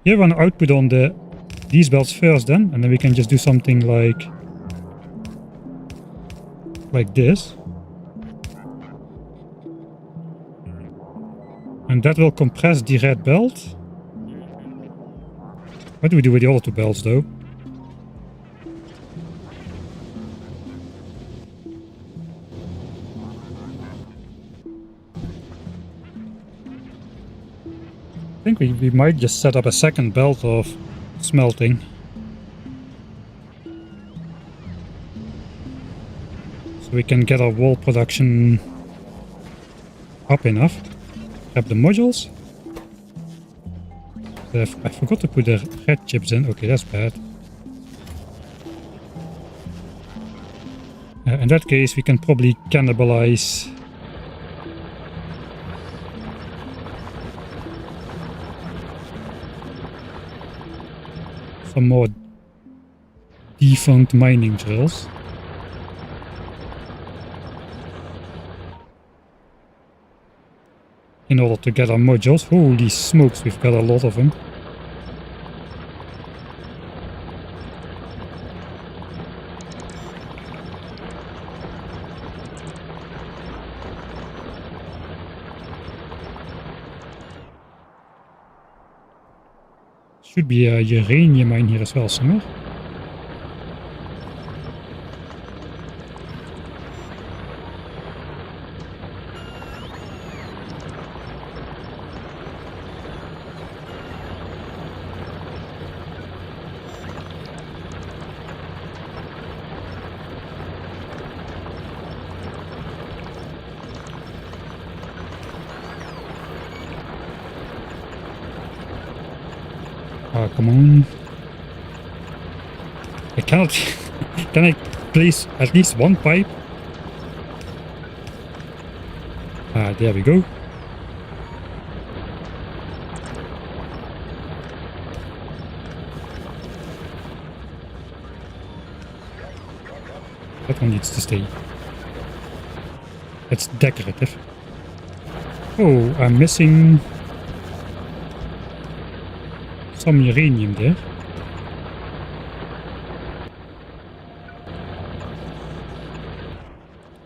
You want to output on these belts first then, and then we can just do something like this. And that will compress the red belt. What do we do with the other two belts though? I think we might just set up a second belt of smelting. So we can get our wall production up enough. Grab the modules. I forgot to put the red chips in. Okay, that's bad. In that case, we can probably cannibalize some more defunct mining drills. In order to get our modules. Holy smokes, we've got a lot of them. Should be a uranium mine here as well somewhere. Oh, come on. I cannot... Can I place at least one pipe There we go. That one needs to stay. It's decorative. Oh, I'm missing some uranium there.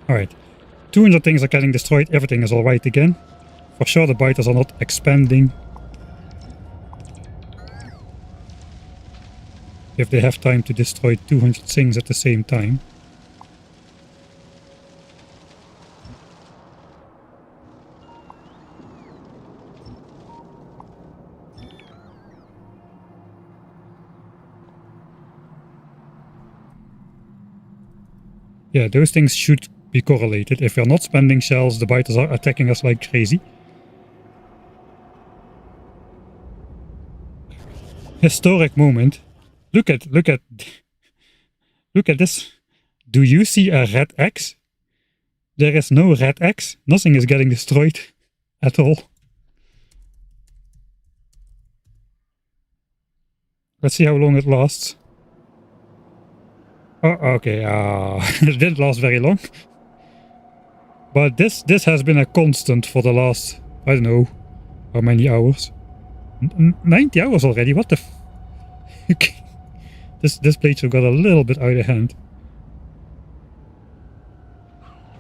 Alright. 200 things are getting destroyed. Everything is alright again. For sure the biters are not expanding. If they have time to destroy 200 things at the same time. Yeah, those things should be correlated. If we're not spending shells, the biters are attacking us like crazy. Historic moment. Look at this. Do you see a red X? There is no red X. Nothing is getting destroyed at all. Let's see how long it lasts. Oh, okay, it didn't last very long. But this has been a constant for the last, I don't know, how many hours. 90 hours already, what the f... This playthrough got a little bit out of hand.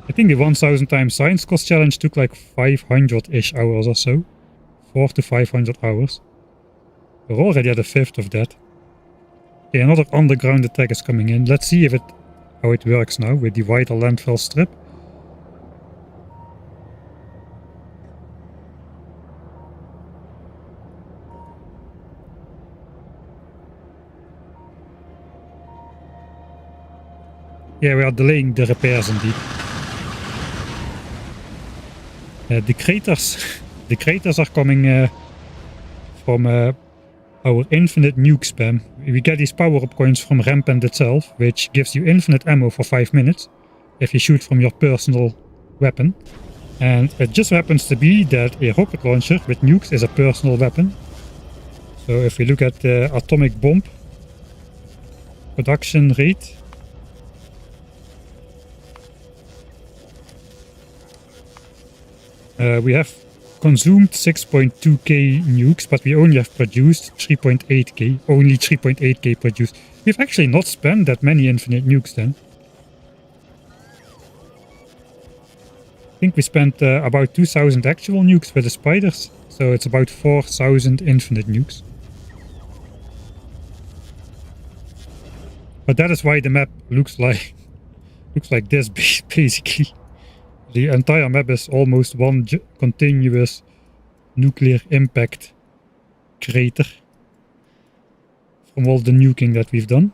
I think the 1000 times science cost challenge took like 500-ish hours or so. 400 to 500 hours. We're already at a fifth of that. Okay, another underground attack is coming in. Let's see how it works now with the wider landfill strip. Yeah, we are delaying the repairs indeed. The craters are coming from our infinite nuke spam. We get these power-up coins from Rampant itself, which gives you infinite ammo for 5 minutes if you shoot from your personal weapon. And it just happens to be that a rocket launcher with nukes is a personal weapon. So if we look at the atomic bomb production rate, we have consumed 6.2k nukes, but we only have produced 3.8k. Only 3.8k produced. We've actually not spent that many infinite nukes then. I think we spent about 2000 actual nukes with the spiders, so it's about 4000 infinite nukes. But that is why the map looks like this basically. The entire map is almost one continuous nuclear impact crater from all the nuking that we've done.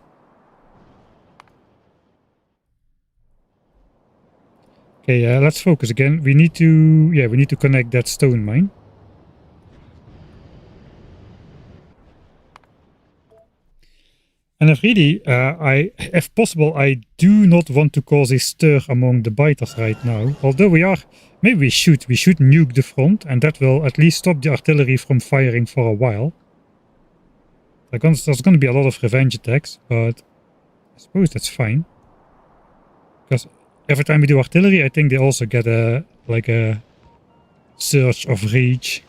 Okay, let's focus again. We need to connect that stone mine. And if really, if possible, I do not want to cause a stir among the biters right now. Although maybe we should nuke the front, and that will at least stop the artillery from firing for a while. There's going to be a lot of revenge attacks, but I suppose that's fine. Because every time we do artillery, I think they also get a surge of rage.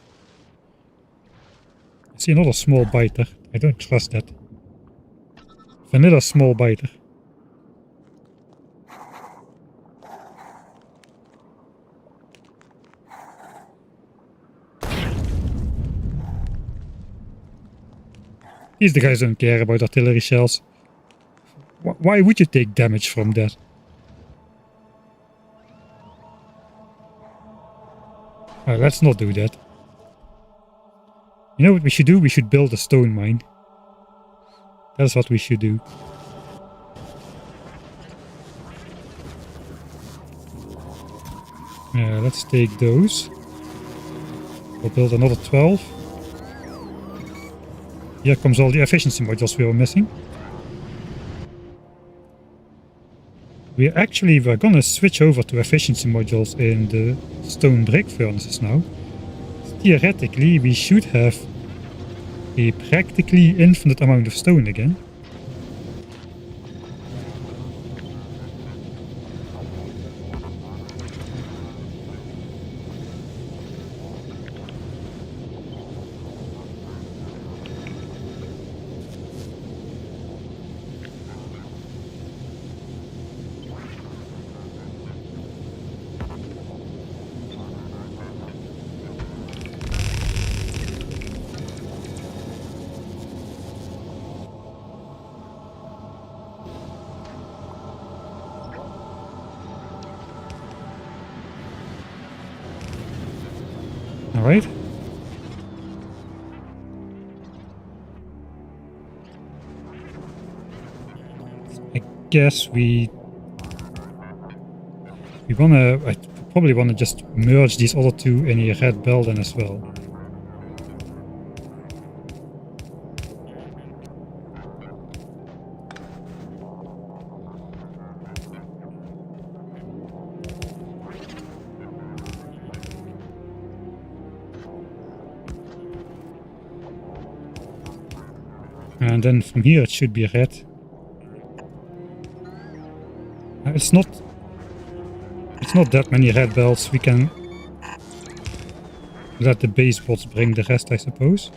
I see another small biter. I don't trust that. Vanilla small biter. These guys don't care about artillery shells. Why would you take damage from that? Let's not do that. You know what we should do? We should build a stone mine. That's what we should do. Let's take those. We'll build another 12. Here comes all the efficiency modules we were missing. we're gonna switch over to efficiency modules in the stone brick furnaces now. Theoretically, we should have a practically infinite amount of stone again. Alright. I guess I probably wanna just merge these other two in a red bell then as well. And then from here it should be red. It's not that many red bells. We can let the base bots bring the rest, I suppose.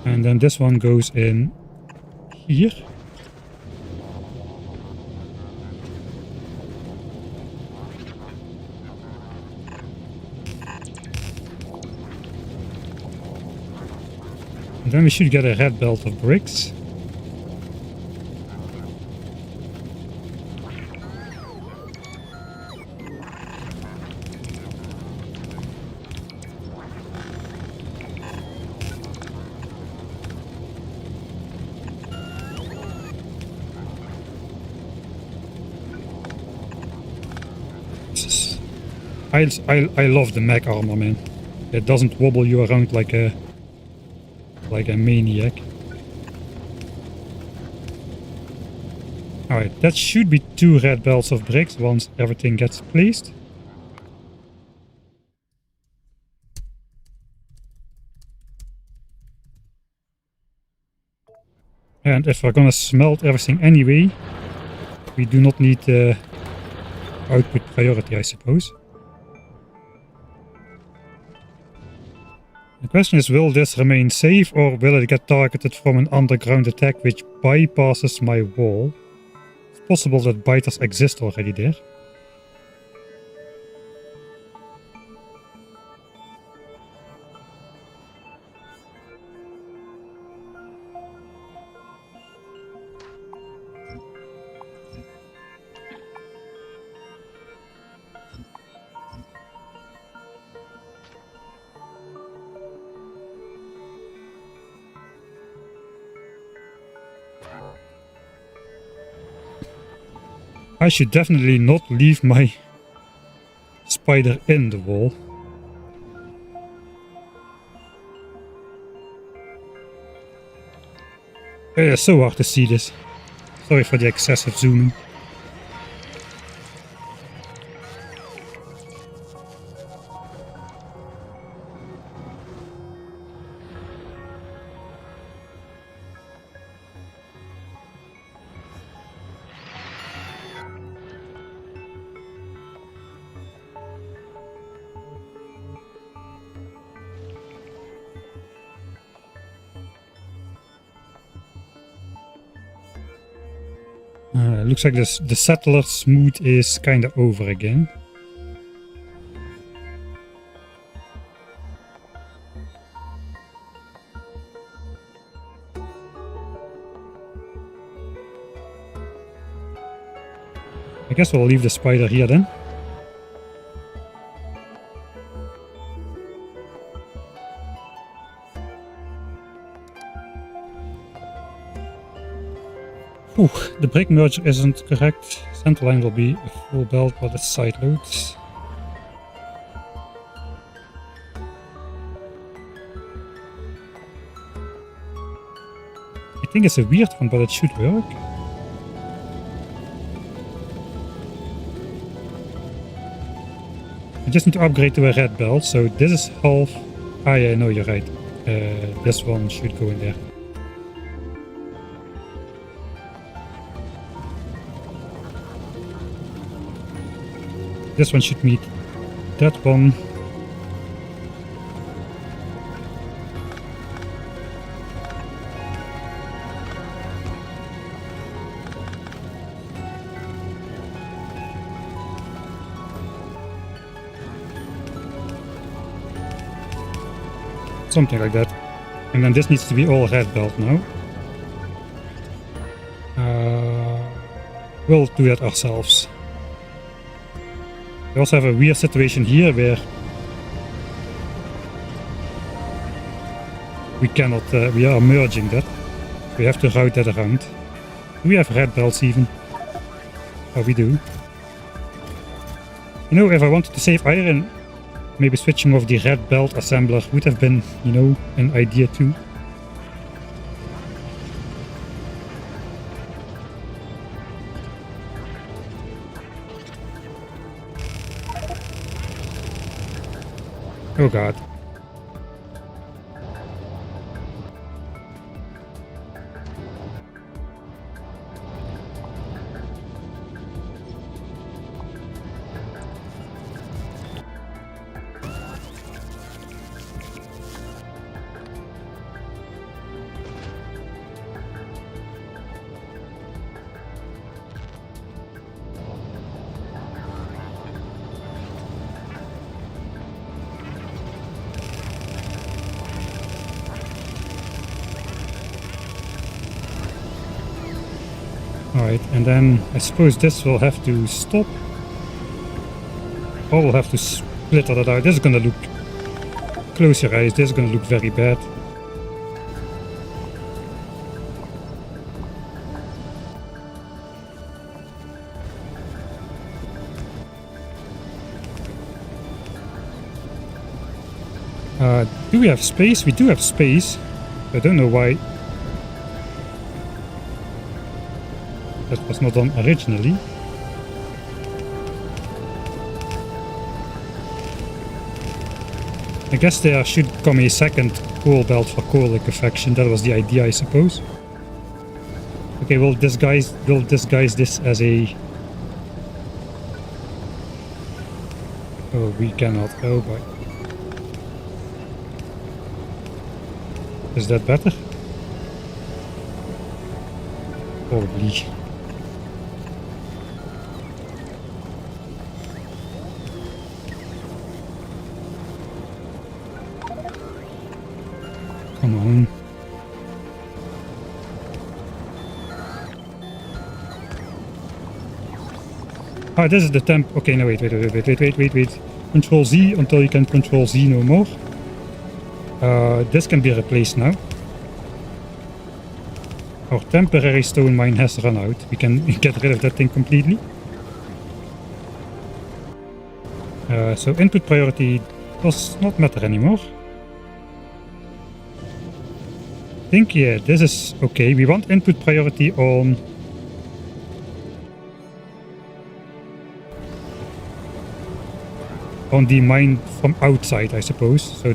And then this one goes in here. And then we should get a red belt of bricks. I love the mech armor, man. It doesn't wobble you around like a maniac. Alright, that should be 2 red belts of bricks once everything gets placed. And if we're gonna smelt everything anyway, we do not need output priority, I suppose. The question is, will this remain safe or will it get targeted from an underground attack which bypasses my wall? It's possible that biters exist already there. I should definitely not leave my spider in the wall. It's so hard to see this. Sorry for the excessive zooming. Looks like the settler's mood is kinda over again. I guess we'll leave the spider here then. Ooh, the brick merger isn't correct. Center line will be a full belt, but it's side loads. think it's a weird one, but it should work. I just need to upgrade to a red belt, so this is half... Ah yeah, no, you're right. This one should go in there. This one should meet that one. Something like that. And then this needs to be all red belt now. We'll do that ourselves. We also have a weird situation here where we cannot, we are merging that. We have to route that around. Do we have red belts even? Oh, we do. You know, if I wanted to save iron, maybe switching off the red belt assembler would have been, you know, an idea too. Oh god. Alright, and then I suppose this will have to stop. Or we'll have to split that out. This is gonna look... Close your eyes, this is gonna look very bad. Do we have space? We do have space. I don't know why that was not done originally. I guess there should come a second coal belt for coal liquefaction. That was the idea, I suppose. Okay, we'll disguise this as a... Oh, we cannot. Oh boy. Is that better? Probably. Come on. Ah, this is the temp. Okay, no, wait. Control Z until you can control Z no more. This can be replaced now. Our temporary stone mine has run out. We can get rid of that thing completely. So input priority does not matter anymore. I think, yeah, this is okay. We want input priority on... the mine from outside, I suppose. So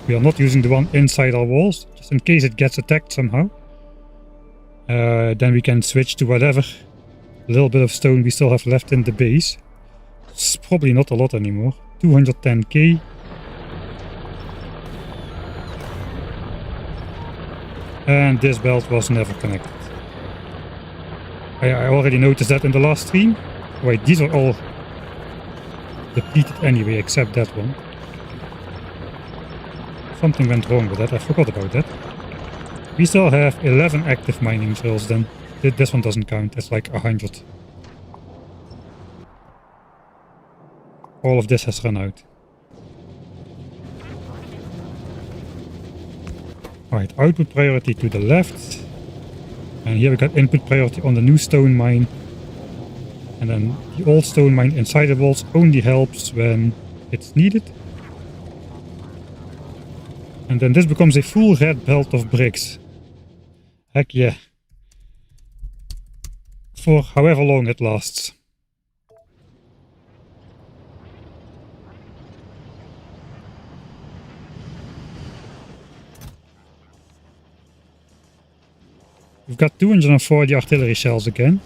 we are not using the one inside our walls, just in case it gets attacked somehow. Then we can switch to whatever little bit of stone we still have left in the base. It's probably not a lot anymore. 210k. And this belt was never connected. I already noticed that in the last stream. Wait, these are all depleted anyway, except that one. Something went wrong with that, I forgot about that. We still have 11 active mining drills then. This one doesn't count, it's like 100. All of this has run out. Alright, output priority to the left. And here we got input priority on the new stone mine. And then the old stone mine inside the walls only helps when it's needed. And then this becomes a full red belt of bricks. Heck yeah. For however long it lasts. We've got 240 artillery shells again.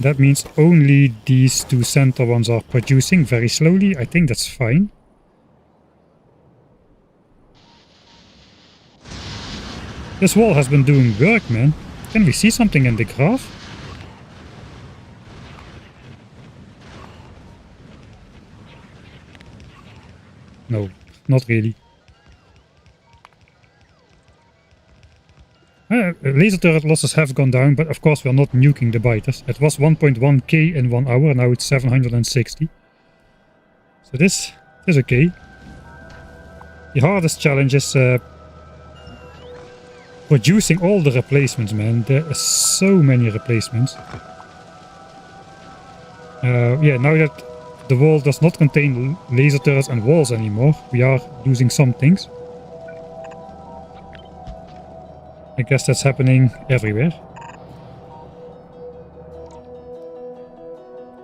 That means only these two center ones are producing very slowly. I think that's fine. This wall has been doing work, man. Can we see something in the graph? No, not really. Laser turret losses have gone down, but of course we're not nuking the biters. It was 1.1k in 1 hour, now it's 760. So this is okay. The hardest challenge is producing all the replacements, man. There are so many replacements. Yeah, now that the wall does not contain laser turrets and walls anymore, we are losing some things. I guess that's happening everywhere.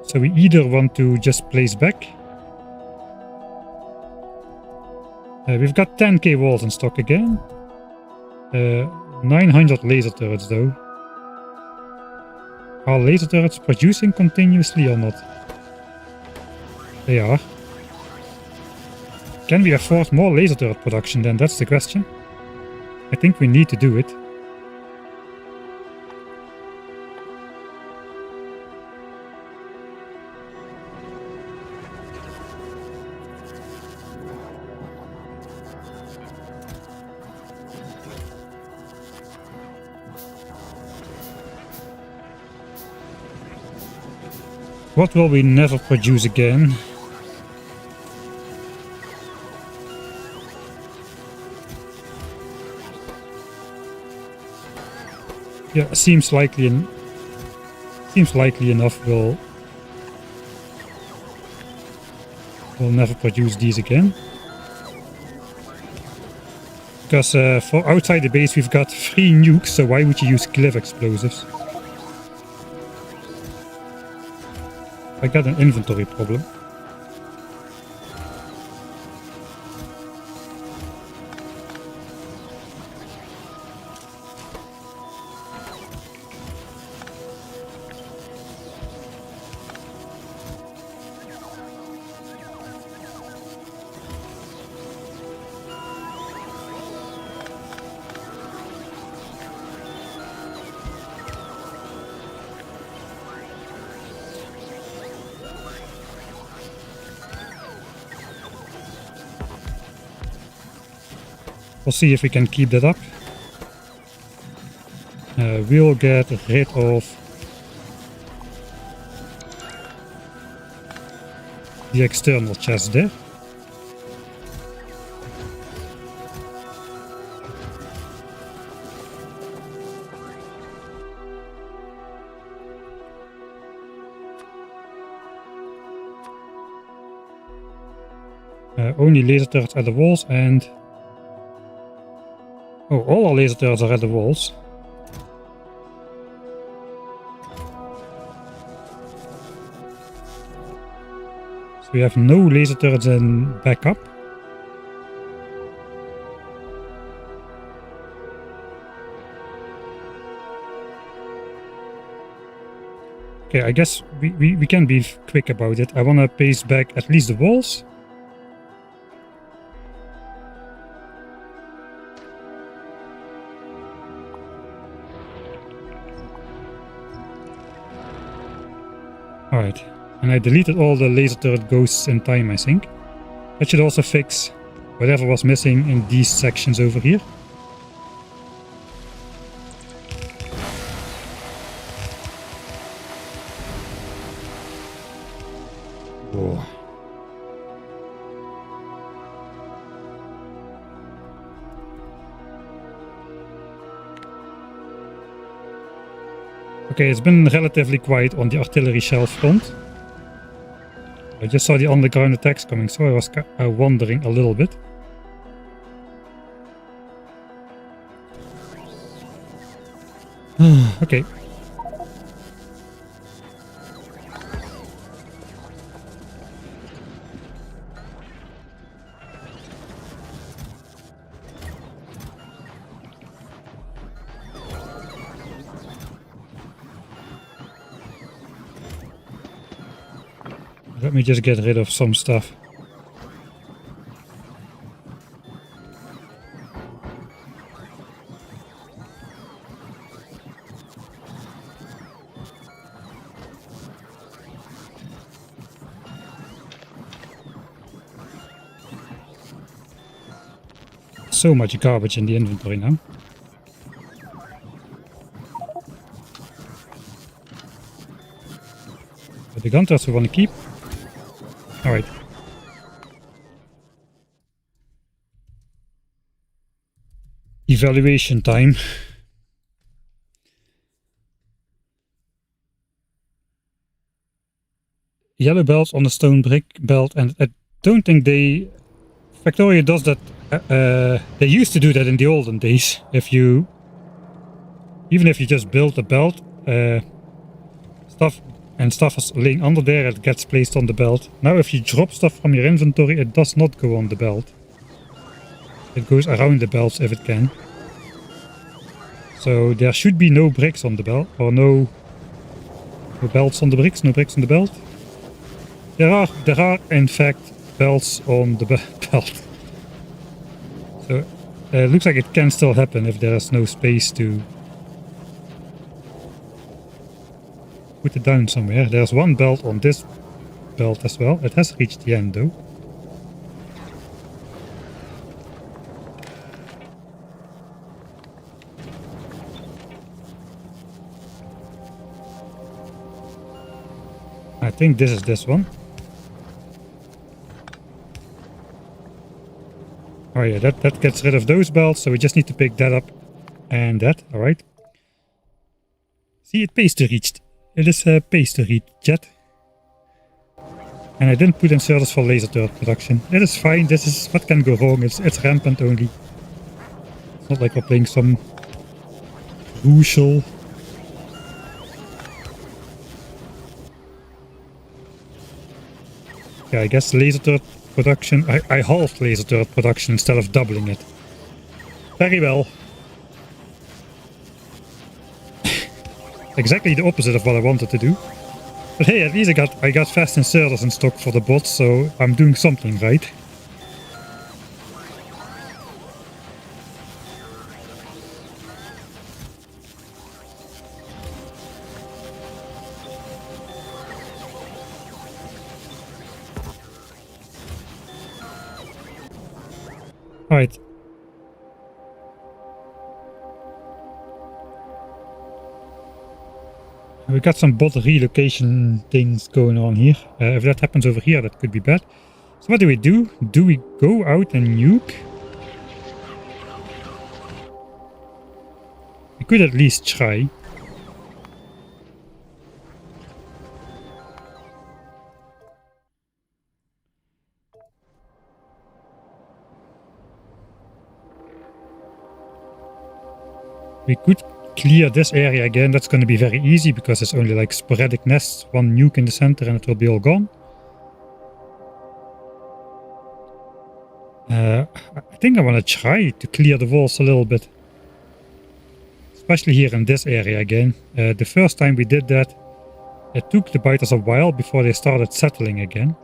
So we either want to just place back. We've got 10k walls in stock again. 900 laser turrets though. Are laser turrets producing continuously or not? They are. Can we afford more laser turret production then? That's the question. I think we need to do it. What will we never produce again? Yeah, seems likely enough we'll never produce these again. Because for outside the base we've got 3 nukes, so why would you use cliff explosives? I got an inventory problem. We'll see if we can keep that up. We'll get rid of the external chest there. Only laser turrets at the walls and... Oh, all our laser turrets are at the walls. So we have no laser turrets in backup. Okay, I guess we can be quick about it. I want to paste back at least the walls. Alright, and I deleted all the laser turret ghosts in time, I think. That should also fix whatever was missing in these sections over here. Whoa. Okay, it's been relatively quiet on the artillery shell front. I just saw the underground attacks coming, so I was wondering a little bit. Okay. Let me just get rid of some stuff. So much garbage in the inventory now. But the gun thrust we want to keep. Alright. Evaluation time. Yellow belts on the stone brick belt, and I don't think Factorio does that. They used to do that in the olden days. Even if you just build a belt, stuff is laying under there, it gets placed on the belt. Now if you drop stuff from your inventory, it does not go on the belt. It goes around the belts if it can. So there should be no bricks on the belt, or no belts on the bricks, no bricks on the belt. There are in fact belts on the belt. So it looks like it can still happen if there is no space to put it down somewhere. There's one belt on this belt as well. It has reached the end though. I think this is this one. Oh yeah, that gets rid of those belts, so we just need to pick that up and that, alright. See, it pays to reach. It is pays to reach, Jet. And I didn't put inserters for laser turret production. It is fine, this is what can go wrong, it's rampant only. It's not like we're playing some crucial. Yeah, I guess laser turret production. I halved laser turret production instead of doubling it. Very well. Exactly the opposite of what I wanted to do. But hey, at least I got fast inserters in stock for the bots, so I'm doing something right. Alright. We got some bot relocation things going on here. If that happens over here, that could be bad. So what do we do? Do we go out and nuke? We could at least try. We could clear this area again. That's going to be very easy because it's only like sporadic nests, one nuke in the center and it will be all gone. I think I want to try to clear the walls a little bit. Especially here in this area again. The first time we did that, it took the biters a while before they started settling again.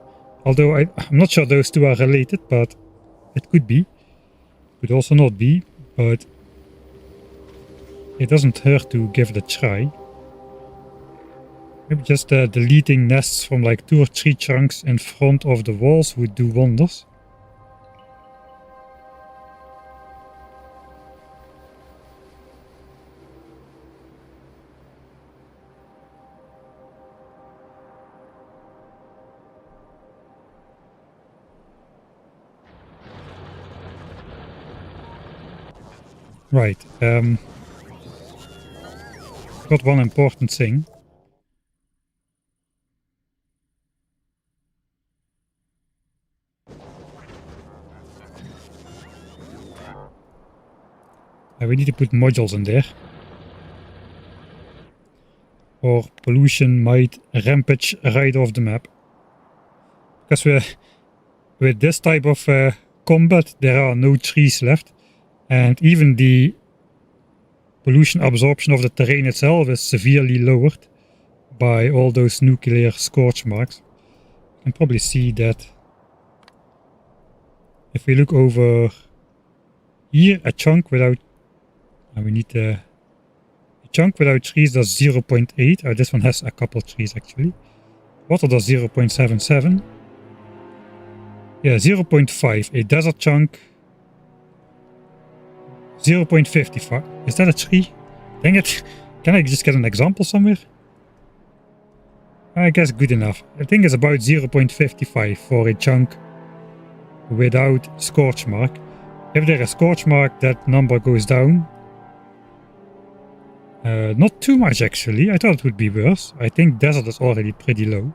Although I'm not sure those two are related, but it could be. Could also not be, but it doesn't hurt to give it a try. Maybe just deleting nests from like 2 or 3 chunks in front of the walls would do wonders. Right. Got one important thing. We need to put modules in there. or pollution might rampage right off the map. Because with this type of combat, there are no trees left, and even the pollution absorption of the terrain itself is severely lowered by all those nuclear scorch marks. You can probably see that if we look over here, a chunk without, we need a chunk without trees does 0.8. This one has a couple trees actually. Water does 0.77. Yeah, 0.5. A desert chunk 0.55. Is that a tree? Dang it. Can I just get an example somewhere? I guess good enough. I think it's about 0.55 for a chunk without scorch mark. If there is scorch mark, that number goes down. Not too much actually. I thought it would be worse. I think desert is already pretty low.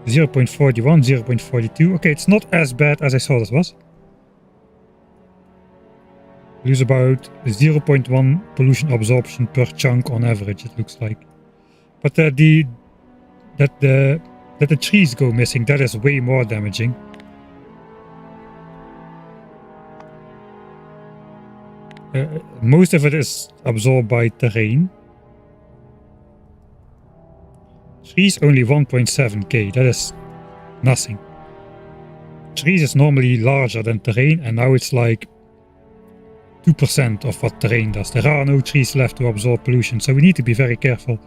0.41, 0.42. Okay, it's not as bad as I thought it was. Lose about 0.1 pollution absorption per chunk on average, it looks like. But that the trees go missing, that is way more damaging. Most of it is absorbed by terrain. Trees only 1.7k, that is nothing. Trees is normally larger than terrain, and now it's like 2% of what terrain does. There are no trees left to absorb pollution, so we need to be very careful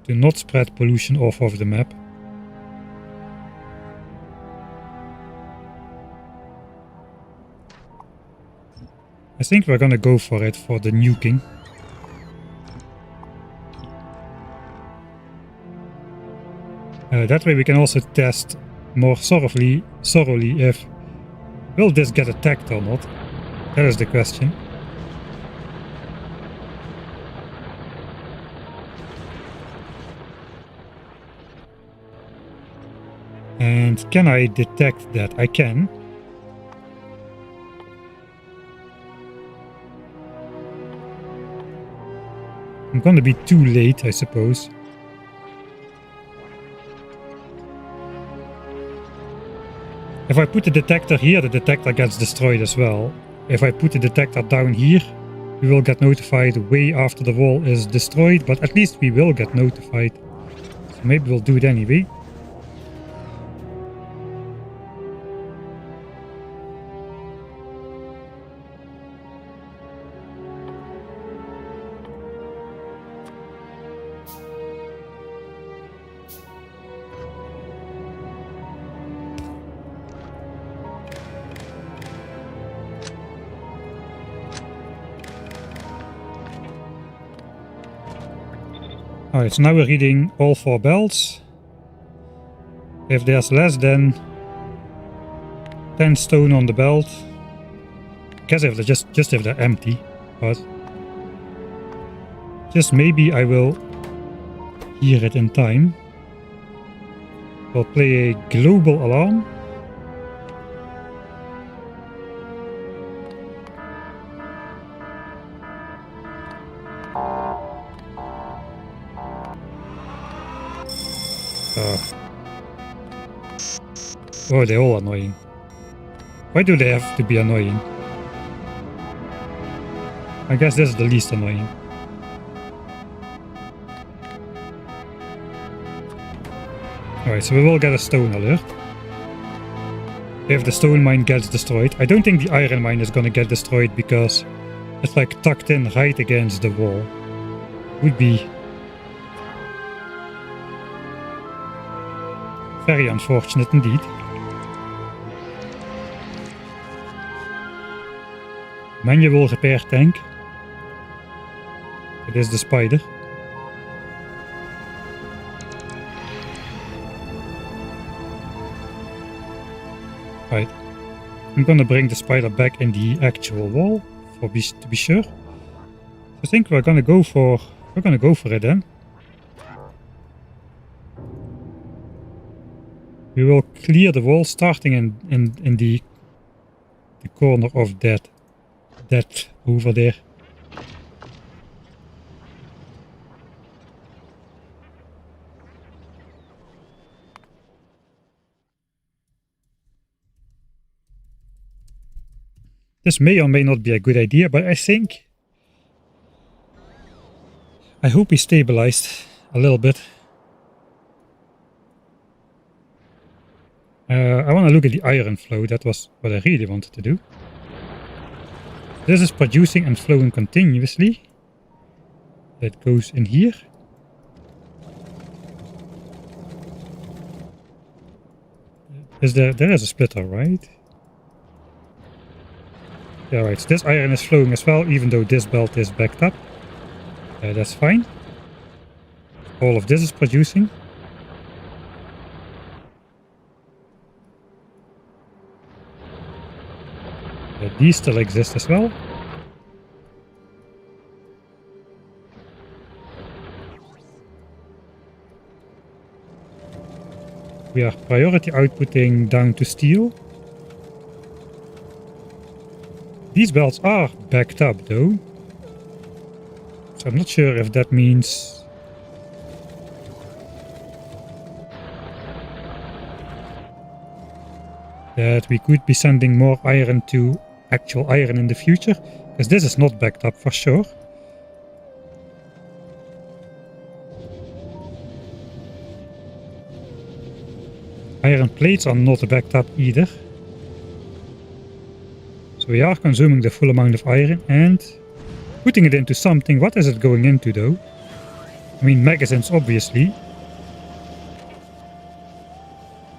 to not spread pollution off of the map. I think we're gonna go for it for the nuking. That way we can also test more thoroughly if will this get attacked or not. That is the question. And can I detect that? I can. I'm gonna be too late, I suppose. If I put the detector here, the detector gets destroyed as well. If I put the detector down here, we will get notified way after the wall is destroyed, but at least we will get notified. So maybe we'll do it anyway. Alright, so now we're reading all 4 belts. If there's less than 10 stone on the belt, I guess if they're just if they're empty, but just maybe I will hear it in time. We'll play a global alarm. Oh, they're all annoying. Why do they have to be annoying? I guess this is the least annoying. Alright, so we will get a stone alert. If the stone mine gets destroyed. I don't think the iron mine is gonna get destroyed because it's like tucked in right against the wall. Would be very unfortunate indeed. Manual repair tank. It is the spider. Right. I'm gonna bring the spider back in the actual wall to be sure. I think we're gonna go for it then. We will clear the wall starting in the corner of that over there. This may or may not be a good idea, but I hope we stabilized a little bit. I want to look at the iron flow. That was what I really wanted to do. This is producing and flowing continuously. That goes in here. There is a splitter, right? Yeah, right. So this iron is flowing as well, even though this belt is backed up. That's fine. All of this is producing. These still exist as well. We are priority outputting down to steel. These belts are backed up though. So I'm not sure if that means... that we could be sending more iron to actual iron in the future. Because this is not backed up for sure. Iron plates are not backed up either. So we are consuming the full amount of iron and putting it into something. What is it going into though? I mean, magazines obviously.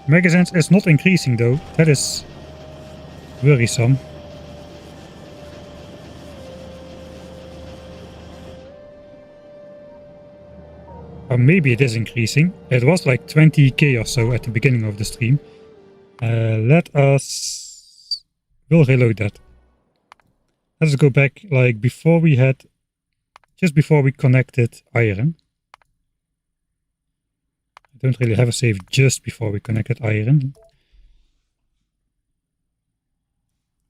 Magazines is not increasing though. That is worrisome. Or maybe it is increasing. It was like 20k or so at the beginning of the stream. We'll reload that. Let's go back like before we had... just before we connected iron. I don't really have a save just before we connected iron.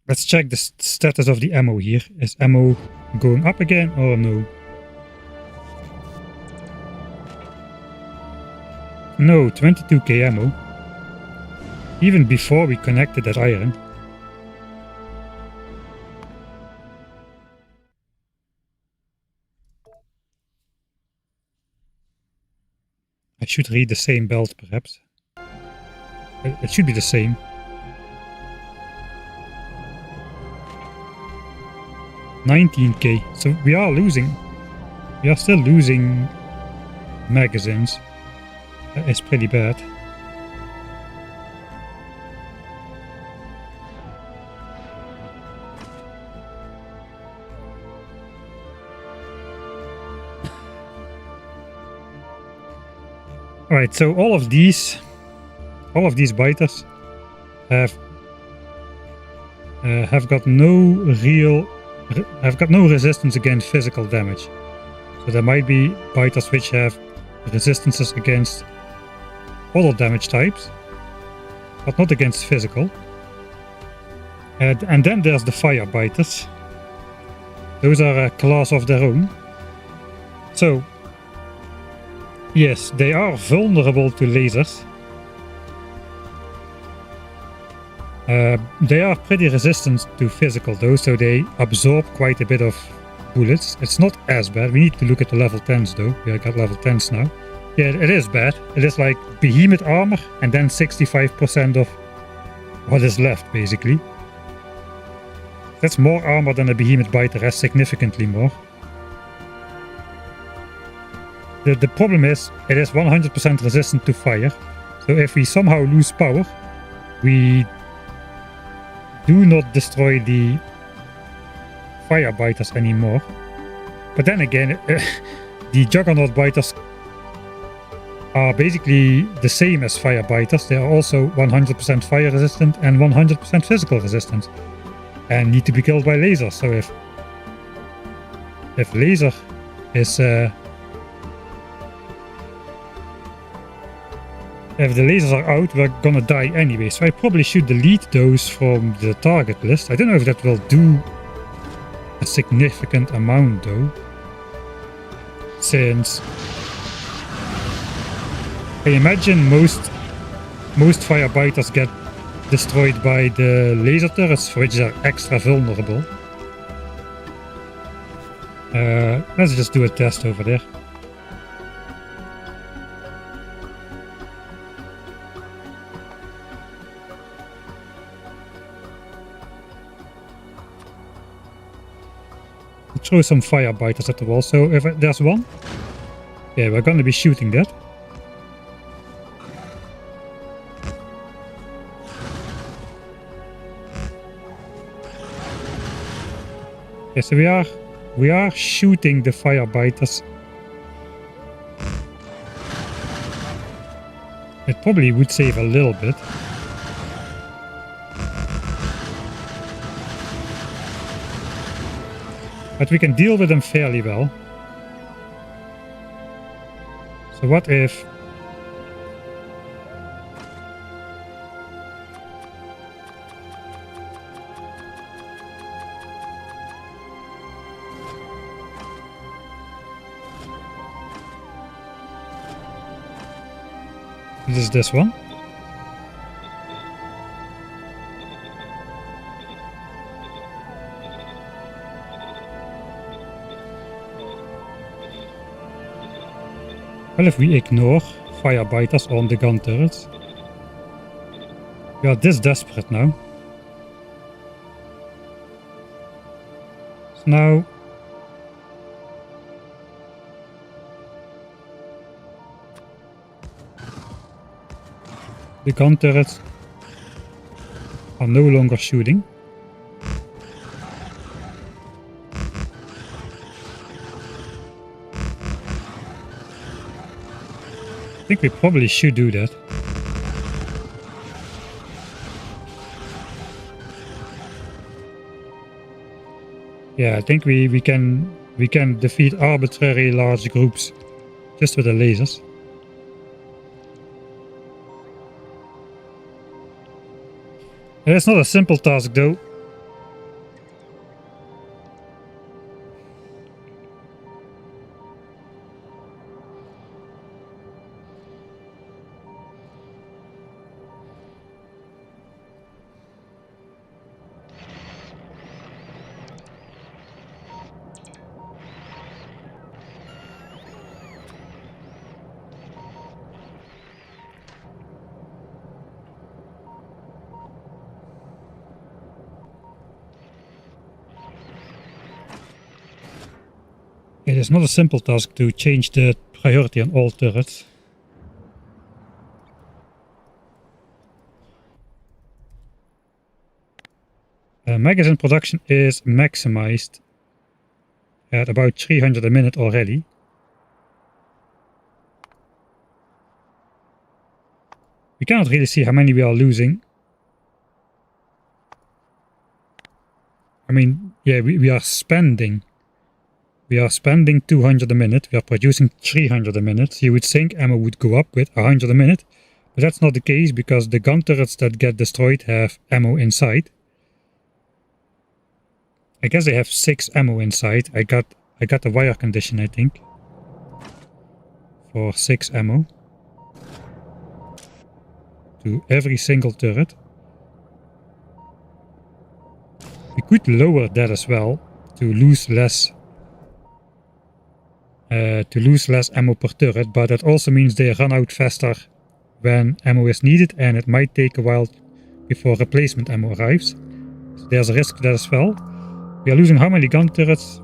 Let's check the status of the ammo here. Is ammo going up again or no? No, 22k ammo. Even before we connected that iron. I should read the same belt perhaps. It should be the same. $19k. So we are losing. We are still losing magazines. That is pretty bad. Alright, so all of these biters have got no resistance against physical damage. So there might be biters which have resistances against other damage types, but not against physical. And then there's the fire biters. Those are a class of their own. So yes, they are vulnerable to lasers. They are pretty resistant to physical though, so they absorb quite a bit of bullets. It's not as bad. We need to look at the level 10s though. We got level 10s now. Yeah, it is bad. It is like behemoth armor and then 65% of what is left basically. That's more armor than a behemoth biter has, significantly more. The problem is, it is 100% resistant to fire. So if we somehow lose power, we do not destroy the fire biters anymore. But then again, the juggernaut biters are basically the same as fire biters. They are also 100% fire resistant and 100% physical resistant. And need to be killed by lasers. So if laser is... if the lasers are out, we're gonna die anyway. So I probably should delete those from the target list. I don't know if that will do a significant amount though. Since I imagine most fire biters get destroyed by the laser turrets, for which they're extra vulnerable. Let's just do a test over there. Throw some firebiters at the wall. So if there's one, yeah, we're gonna be shooting that. Okay, so we are shooting the firebiters. It probably would save a little bit. But we can deal with them fairly well. So what if... This is this one. Well, if we ignore firebiters on the gun turrets, we are this desperate now. So now the gun turrets are no longer shooting. I think we probably should do that. Yeah, I think we can defeat arbitrary large groups just with the lasers. It's not a simple task though. It is not a simple task to change the priority on all turrets. Magazine production is maximized at about 300 a minute already. We cannot really see how many we are losing. I mean, yeah, we are spending. We are spending 200 a minute. We are producing 300 a minute. You would think ammo would go up with 100 a minute. But that's not the case because the gun turrets that get destroyed have ammo inside. I guess they have 6 ammo inside. I got a wire condition, I think. For 6 ammo. To every single turret. We could lower that as well to lose less ammo per turret, but that also means they run out faster when ammo is needed, and it might take a while before replacement ammo arrives. So there's a risk there as well. We are losing how many gun turrets?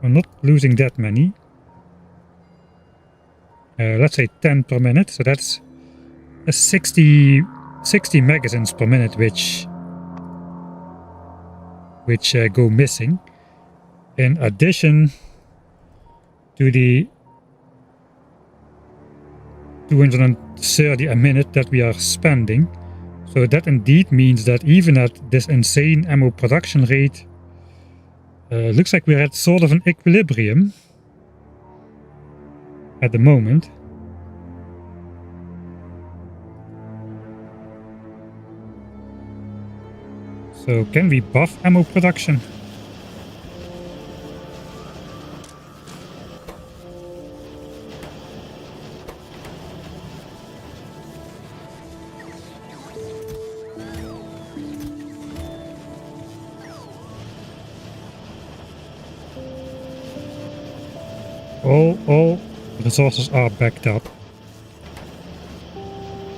We're not losing that many. Let's say 10 per minute, so that's 60 magazines per minute which go missing. In addition to the 230 a minute that we are spending. So that indeed means that even at this insane ammo production rate, looks like we're at sort of an equilibrium at the moment. So can we buff ammo production? all resources are backed up.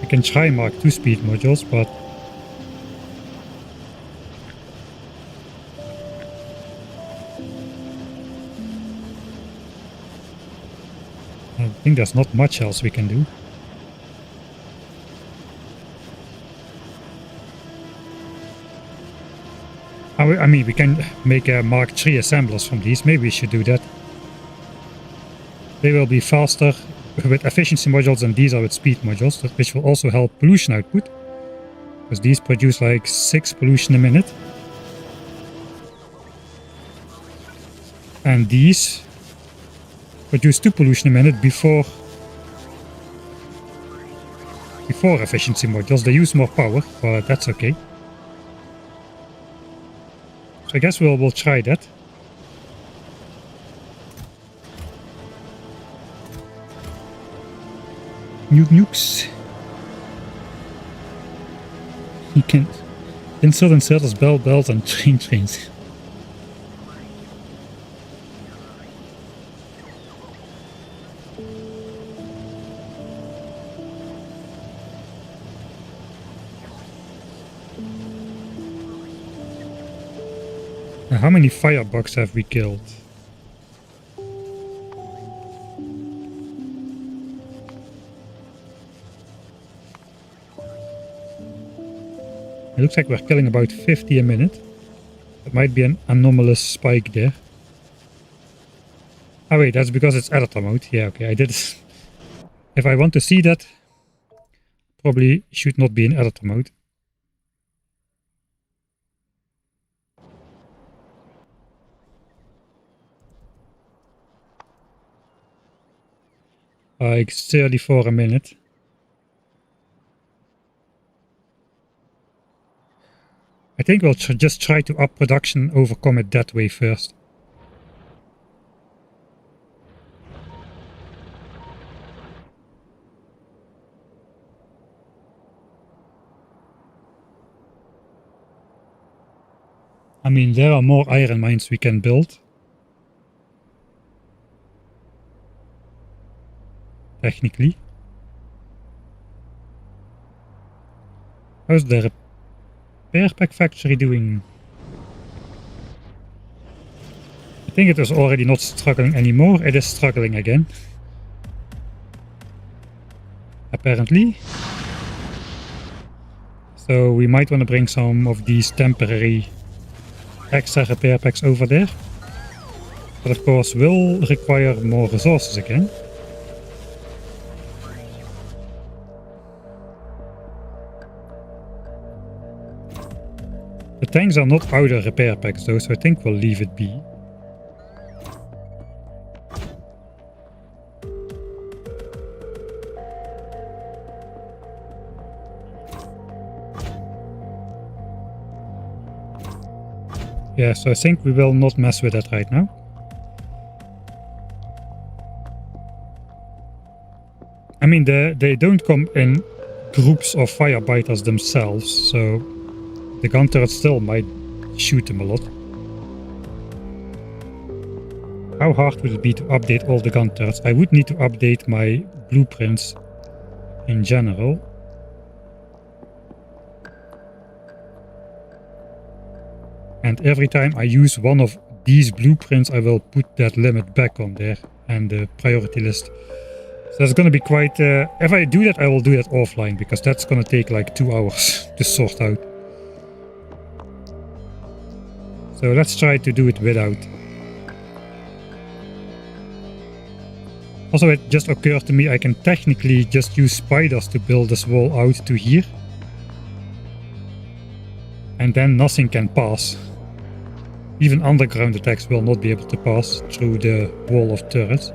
We can try Mark II speed modules, but I think there's not much else we can do. I mean, we can make Mark III assemblers from these. Maybe we should do that. They will be faster with efficiency modules and these are with speed modules, which will also help pollution output. Because these produce like 6 pollution a minute. And these produce 2 pollution a minute before efficiency modules. They use more power, but that's okay. So I guess we'll try that. Nukes. You can insert inserters, belts and trains. Now, how many firebugs have we killed? It looks like we're killing about 50 a minute. That might be an anomalous spike there. Oh wait, that's because it's editor mode. Yeah, okay, I did it. If I want to see that, probably should not be in editor mode. Like 34 a minute. I think we'll just try to up production, overcome it that way first. I mean, there are more iron mines we can build. Technically. How's the repair pack factory doing? I think it is already not struggling anymore. It is struggling again. Apparently. So we might want to bring some of these temporary extra repair packs over there. But of course will require more resources again. The tanks are not outer repair packs though, so I think we'll leave it be. Yeah, so I think we will not mess with that right now. I mean, they don't come in groups of firebiters themselves, so the gun turret still might shoot them a lot. How hard would it be to update all the gun turrets? I would need to update my blueprints in general. And every time I use one of these blueprints, I will put that limit back on there and the priority list. So that's going to be quite... if I do that, I will do that offline, because that's going to take like 2 hours to sort out. So let's try to do it without. Also, it just occurred to me I can technically just use spiders to build this wall out to here. And then nothing can pass. Even underground attacks will not be able to pass through the wall of turrets.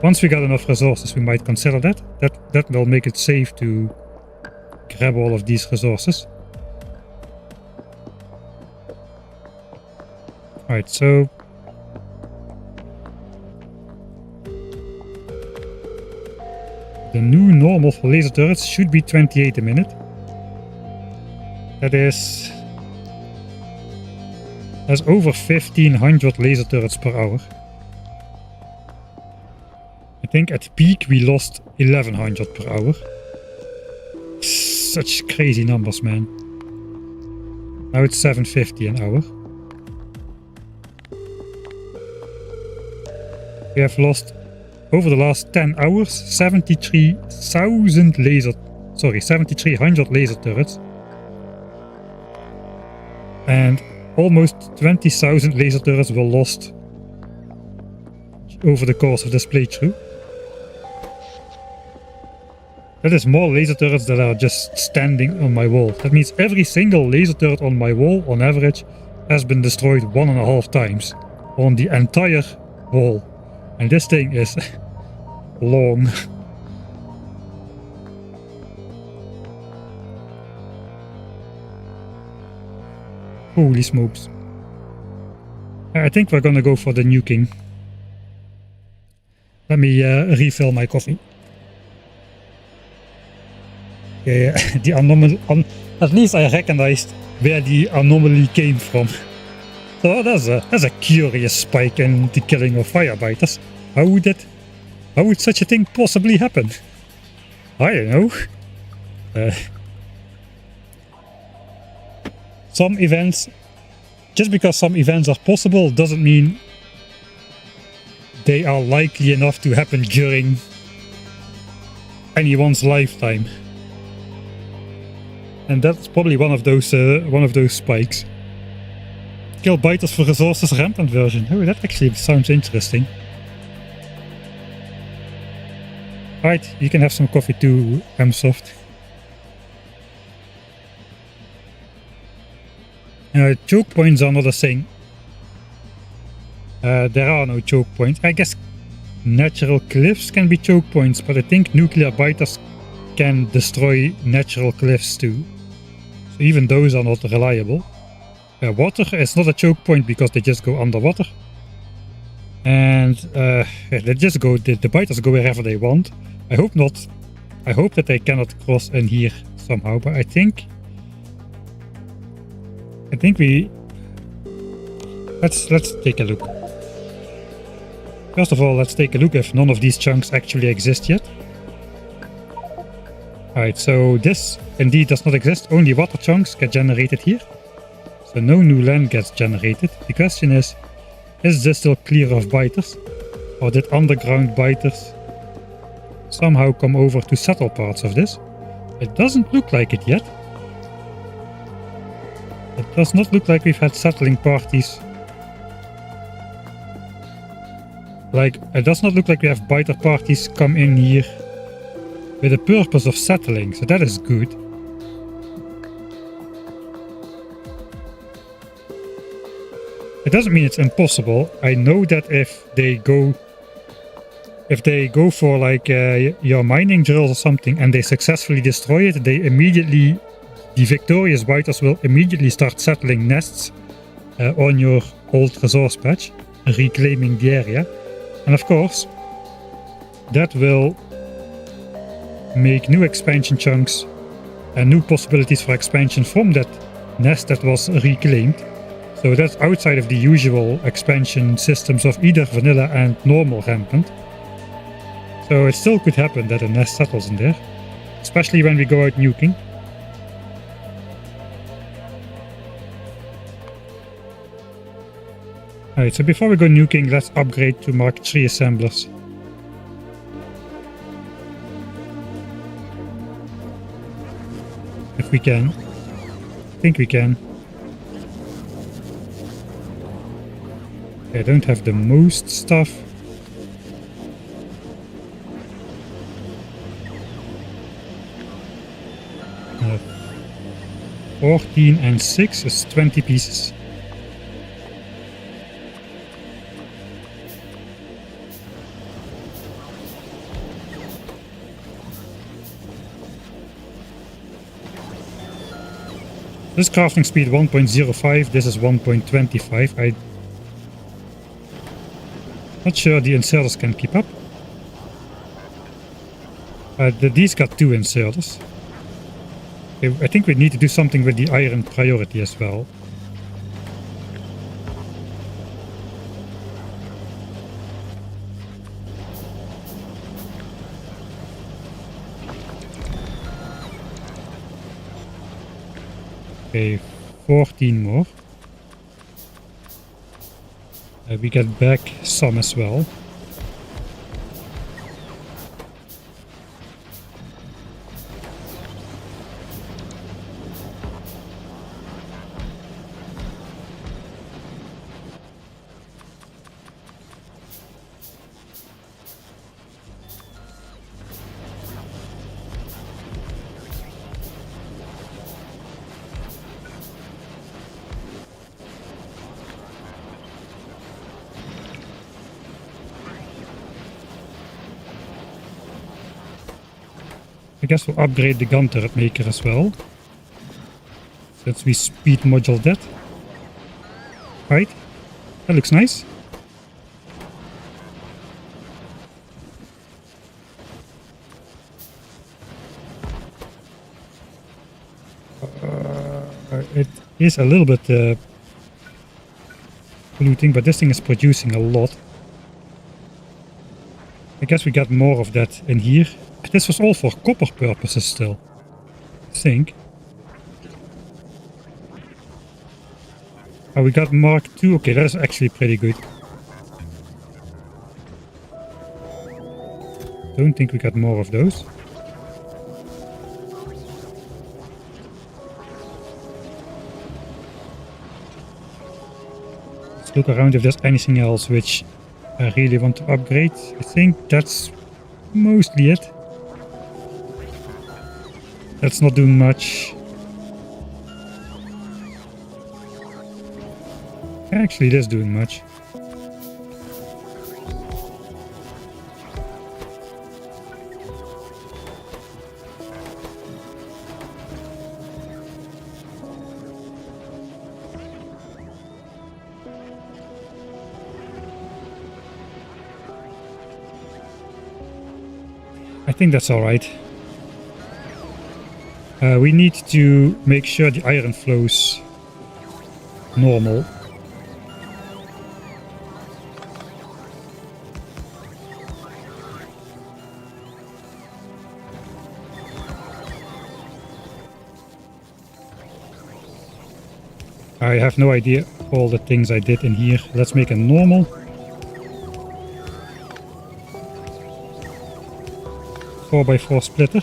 Once we got enough resources, we might consider that. That will make it safe to grab all of these resources. Alright, so... the new normal for laser turrets should be 28 a minute. That is... that's over 1500 laser turrets per hour. think at peak we lost 1100 per hour. Such crazy numbers, man. Now it's 750 an hour. We have lost, over the last 10 hours, 73,000 7,300 laser turrets. And almost 20,000 laser turrets were lost over the course of this playthrough. That is more laser turrets that are just standing on my wall. That means every single laser turret on my wall, on average, has been destroyed 1.5 times on the entire wall. And this thing is long. Holy smokes. I think we're gonna go for the nuking. Let me refill my coffee. Yeah, the anomaly. At least I recognized where the anomaly came from. So that's a curious spike in the killing of firebiters. How would such a thing possibly happen? I don't know. Some events, just because some events are possible doesn't mean they are likely enough to happen during anyone's lifetime. And that's probably one of those spikes. Kill biters for resources rampant version. Oh, that actually sounds interesting. Right, you can have some coffee too, Msoft. Choke points are not a thing. There are no choke points. I guess natural cliffs can be choke points, but I think nuclear biters can destroy natural cliffs too. So even those are not reliable. Water is not a choke point because they just go underwater. And they just go, the biters go wherever they want. I hope not. I hope that they cannot cross in here somehow, but I think we... Let's take a look. First of all, let's take a look if none of these chunks actually exist yet. Alright, so this indeed does not exist. Only water chunks get generated here. So no new land gets generated. The question is this still clear of biters? Or did underground biters somehow come over to settle parts of this? It doesn't look like it yet. It does not look like we've had settling parties. Like, it does not look like we have biter parties come in here with the purpose of settling, so that is good. It doesn't mean it's impossible. I know that if they go for like your mining drills or something and they successfully destroy it, the victorious biters will immediately start settling nests on your old resource patch, reclaiming the area. And of course, that will make new expansion chunks and new possibilities for expansion from that nest that was reclaimed. So that's outside of the usual expansion systems of either vanilla and normal rampant. So it still could happen that a nest settles in there, especially when we go out nuking. Alright, so before we go nuking, let's upgrade to Mark III assemblers. If we can. I think we can. I don't have the most stuff. Uh, 14 and 6 is 20 pieces. This crafting speed 1.05, this is 1.25. I'm not sure the inserters can keep up. These got 2 inserters. I think we need to do something with the iron priority as well. Okay, 14 more. We get back some as well. I guess we'll upgrade the gun turret maker as well, since we speed module that. Right? That looks nice. It is a little bit polluting, but this thing is producing a lot. I guess we got more of that in here. This was all for copper purposes still, I think. Oh, we got Mark II. Okay, that is actually pretty good. Don't think we got more of those. Let's look around if there's anything else which I really want to upgrade. I think that's mostly it. That's not doing much. Actually, it is doing much. I think that's alright. We need to make sure the iron flows normal. I have no idea all the things I did in here. Let's make a normal. Four by 4 splitter.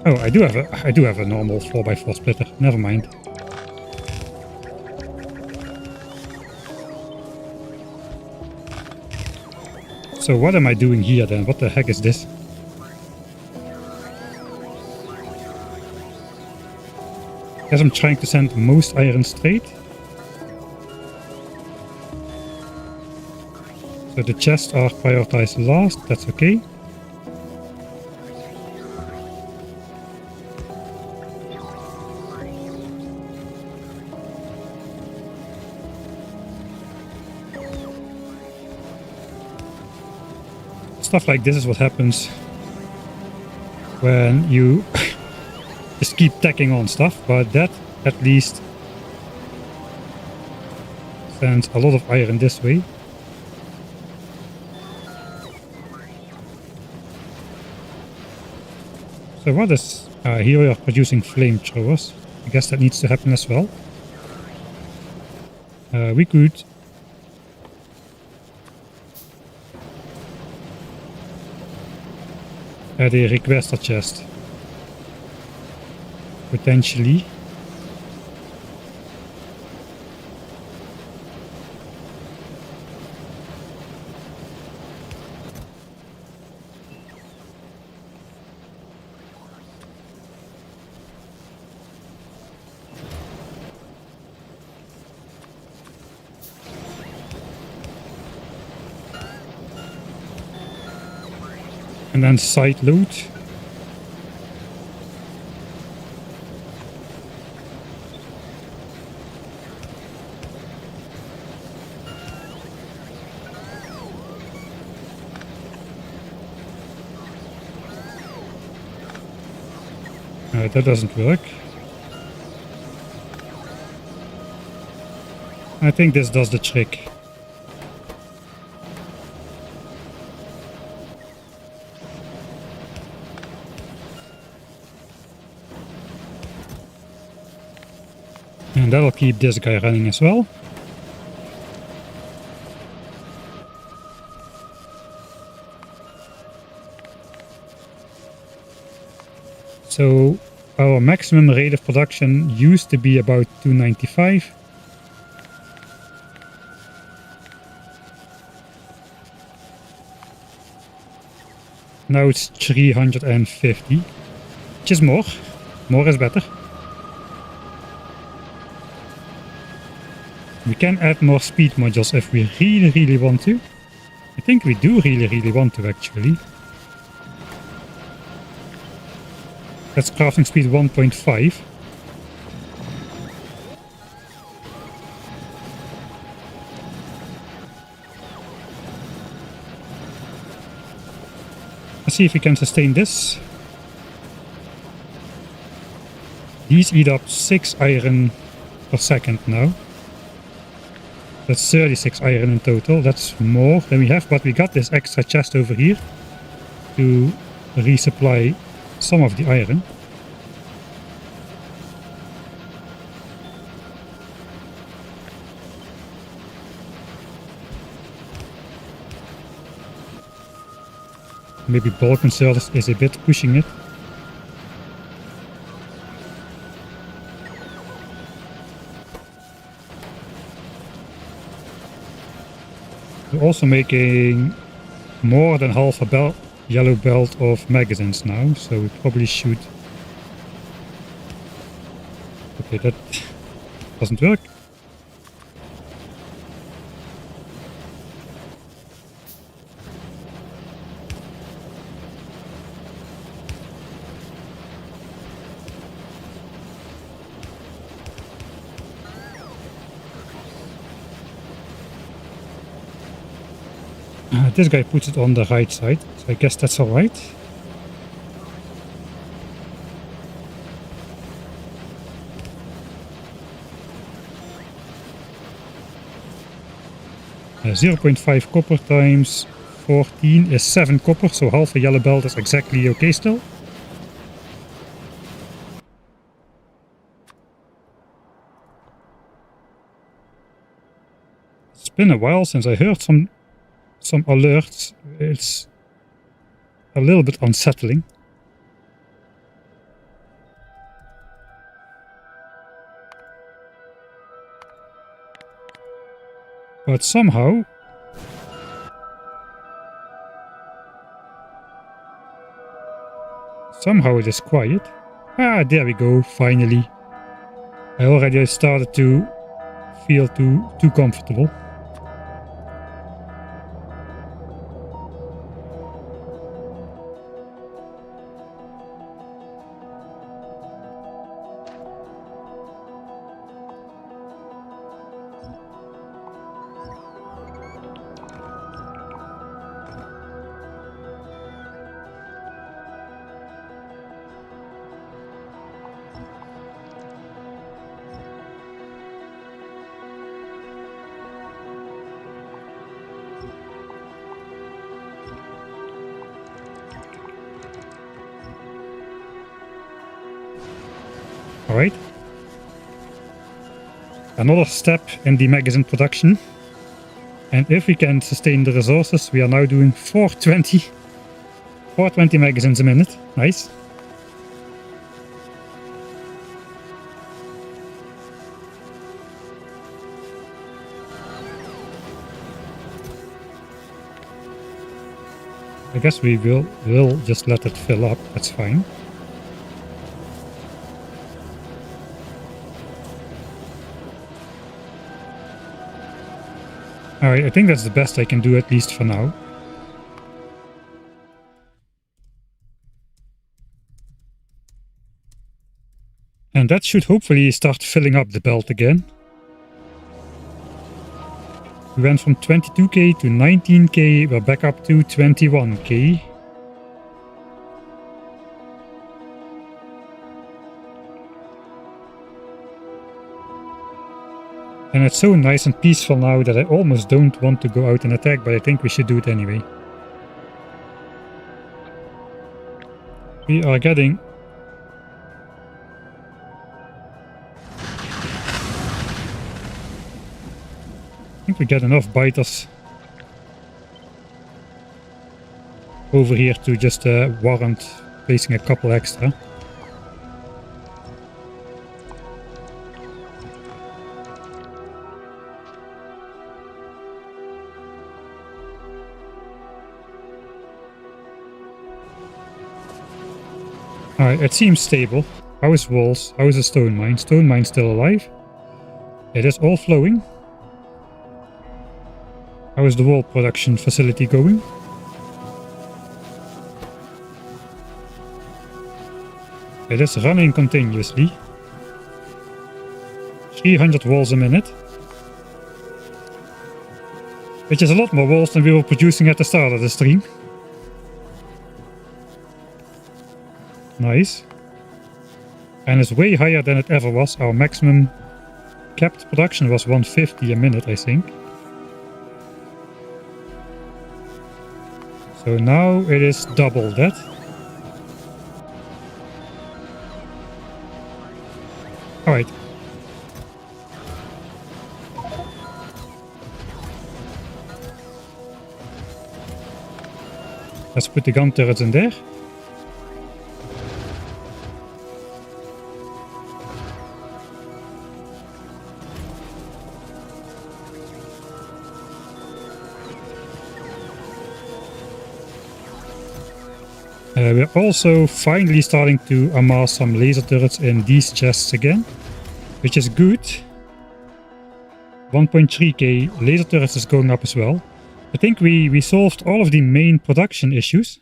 Oh, I do have a normal 4x4 splitter. Never mind. So what am I doing here then? What the heck is this? Guess I'm trying to send most iron straight. So the chests are prioritized last. That's okay. Stuff like this is what happens when you just keep tacking on stuff, but that at least sends a lot of iron this way. So what is... here we are producing flamethrowers. I guess that needs to happen as well. We could... add a requester chest. Potentially. And then side load. That doesn't work. I think this does the trick. And that'll keep this guy running as well. So our maximum rate of production used to be about 295. Now it's 350, which is more. More is better. We can add more speed modules if we really want to. I think we do really want to actually. That's crafting speed 1.5. Let's see if we can sustain this. These eat up 6 iron per second now. That's 36 iron in total. That's more than we have, but we got this extra chest over here to resupply some of the iron. Maybe bulk service is a bit pushing it. We're also making more than half a yellow belt of magazines now, so we probably should... Okay, that doesn't work. This guy puts it on the right side, so I guess that's alright. Uh, 0.5 copper times 14 is 7 copper, so half a yellow belt is exactly okay still. It's been a while since I heard some alerts. It's a little bit unsettling. But somehow it is quiet. Ah, there we go, finally. I already started to feel too comfortable. Alright. Another step in the magazine production. And if we can sustain the resources, we are now doing 420 magazines a minute. Nice. I guess we will just let it fill up, that's fine. Alright, I think that's the best I can do, at least for now. And that should hopefully start filling up the belt again. We went from 22k to 19k, we're back up to 21k. And it's so nice and peaceful now that I almost don't want to go out and attack, but I think we should do it anyway. We are getting think we get enough biters over here to just warrant placing a couple extra. Alright, it seems stable. How is walls? How is the stone mine? Stone mine still alive. It is all flowing. How is the wall production facility going? It is running continuously. 300 walls a minute. Which is a lot more walls than we were producing at the start of the stream. Nice. And it's way higher than it ever was. Our maximum capped production was 150 a minute, I think. So now it is double that. Alright. Let's put the gun turrets in there. We're also finally starting to amass some laser turrets in these chests again, which is good. 1.3k laser turrets is going up as well. I think we solved all of the main production issues.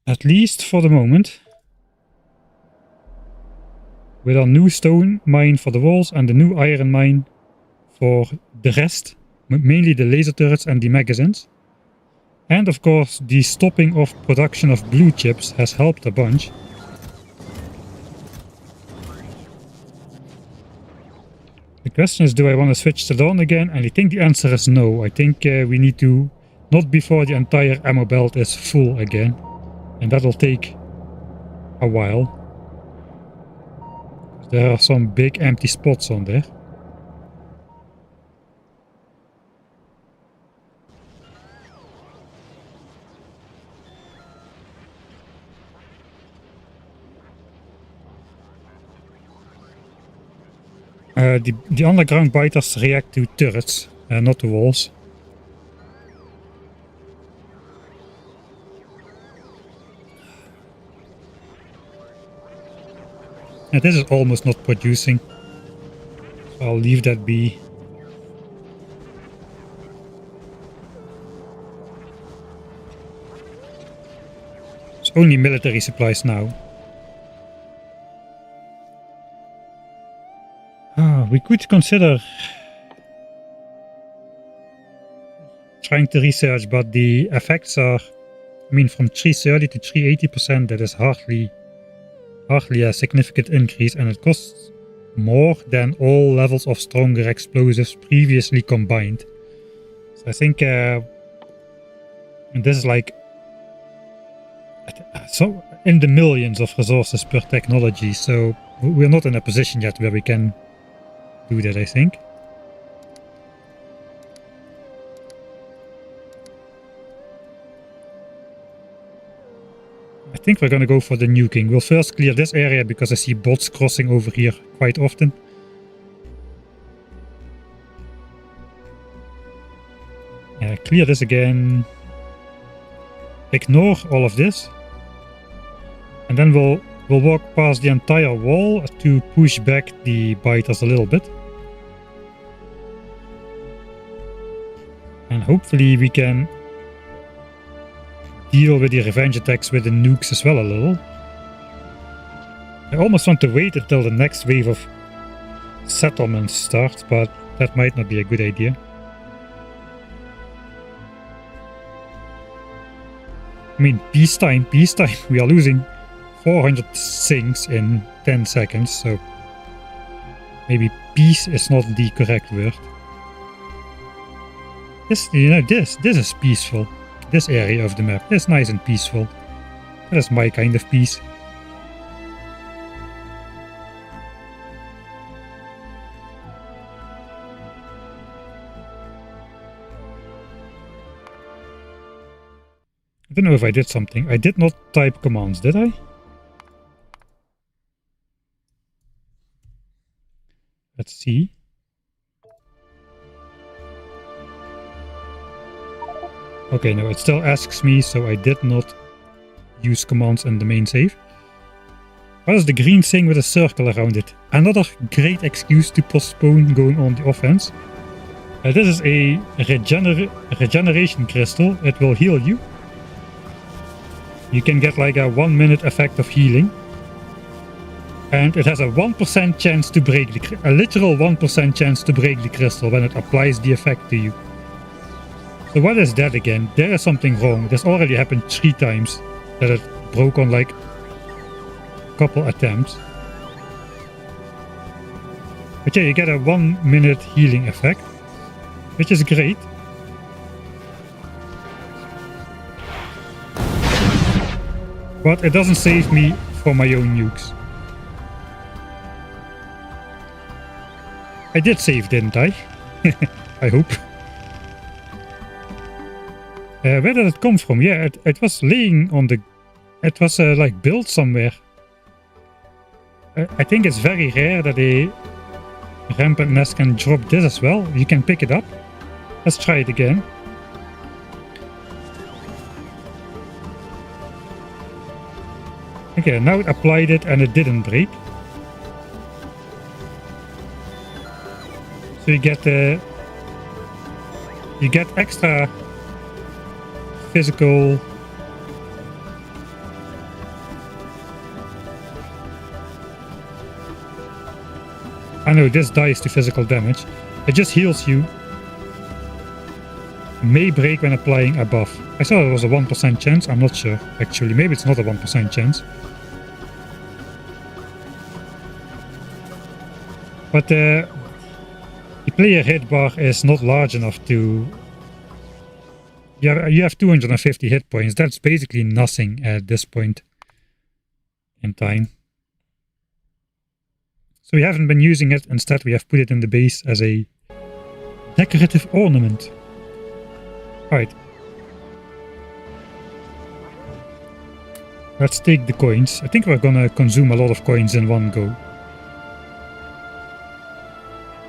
At least for the moment. With our new stone mine for the walls and the new iron mine for the rest, mainly the laser turrets and the magazines. And of course the stopping of production of blue chips has helped a bunch. The question is, do I want to switch to dawn again? And I think the answer is no. I think we need to, not before the entire ammo belt is full again. And that'll take a while. There are some big empty spots on there. The underground biters react to turrets, not to walls. And this is almost not producing. So I'll leave that be. It's only military supplies now. We could consider trying to research, but the effects are, I mean, from 330 to 380%, that is hardly a significant increase, and it costs more than all levels of stronger explosives previously combined. So I think, and this is like, so in the millions of resources per technology, so we're not in a position yet where we can do that, I think. I think we're gonna go for the nuking. We'll first clear this area because I see bots crossing over here quite often. Yeah, clear this again. Ignore all of this. And then we'll walk past the entire wall to push back the biters a little bit. And hopefully we can deal with the revenge attacks with the nukes as well a little. I almost want to wait until the next wave of settlements starts, but that might not be a good idea. I mean, peacetime. We are losing 400 things in 10 seconds, so maybe peace is not the correct word. This, you know, this is peaceful. This area of the map is nice and peaceful. That is my kind of peace. don't know if I did something. I did not type commands, did I? Let's see. Okay, no, it still asks me, so I did not use commands in the main save. What is the green thing with a circle around it? Another great excuse to postpone going on the offense. This is a regeneration crystal. It will heal you. You can get like a 1 minute effect of healing. And it has a 1% chance to break a literal 1% chance to break the crystal when it applies the effect to you. So what is that again? There is something wrong. This already happened 3 times that it broke on like a couple attempts. But yeah, you get a 1 minute healing effect, which is great. But it doesn't save me from my own nukes. I did save, didn't I? I hope. Where did it come from? Yeah, it was laying on the... It was like built somewhere. I think it's very rare that a rampant nest can drop this as well. You can pick it up. Let's try it again. Okay, now it applied it and it didn't break. So you get extra physical I know this dies to physical damage. It just heals you. May break when applying a buff. I thought it was a 1% chance. I'm not sure actually. Maybe it's not a 1% chance. But the player hit bar is not large enough to... You have 250 hit points. That's basically nothing at this point in time. So we haven't been using it. Instead, we have put it in the base as a decorative ornament. Alright. Let's take the coins. I think we're gonna consume a lot of coins in one go.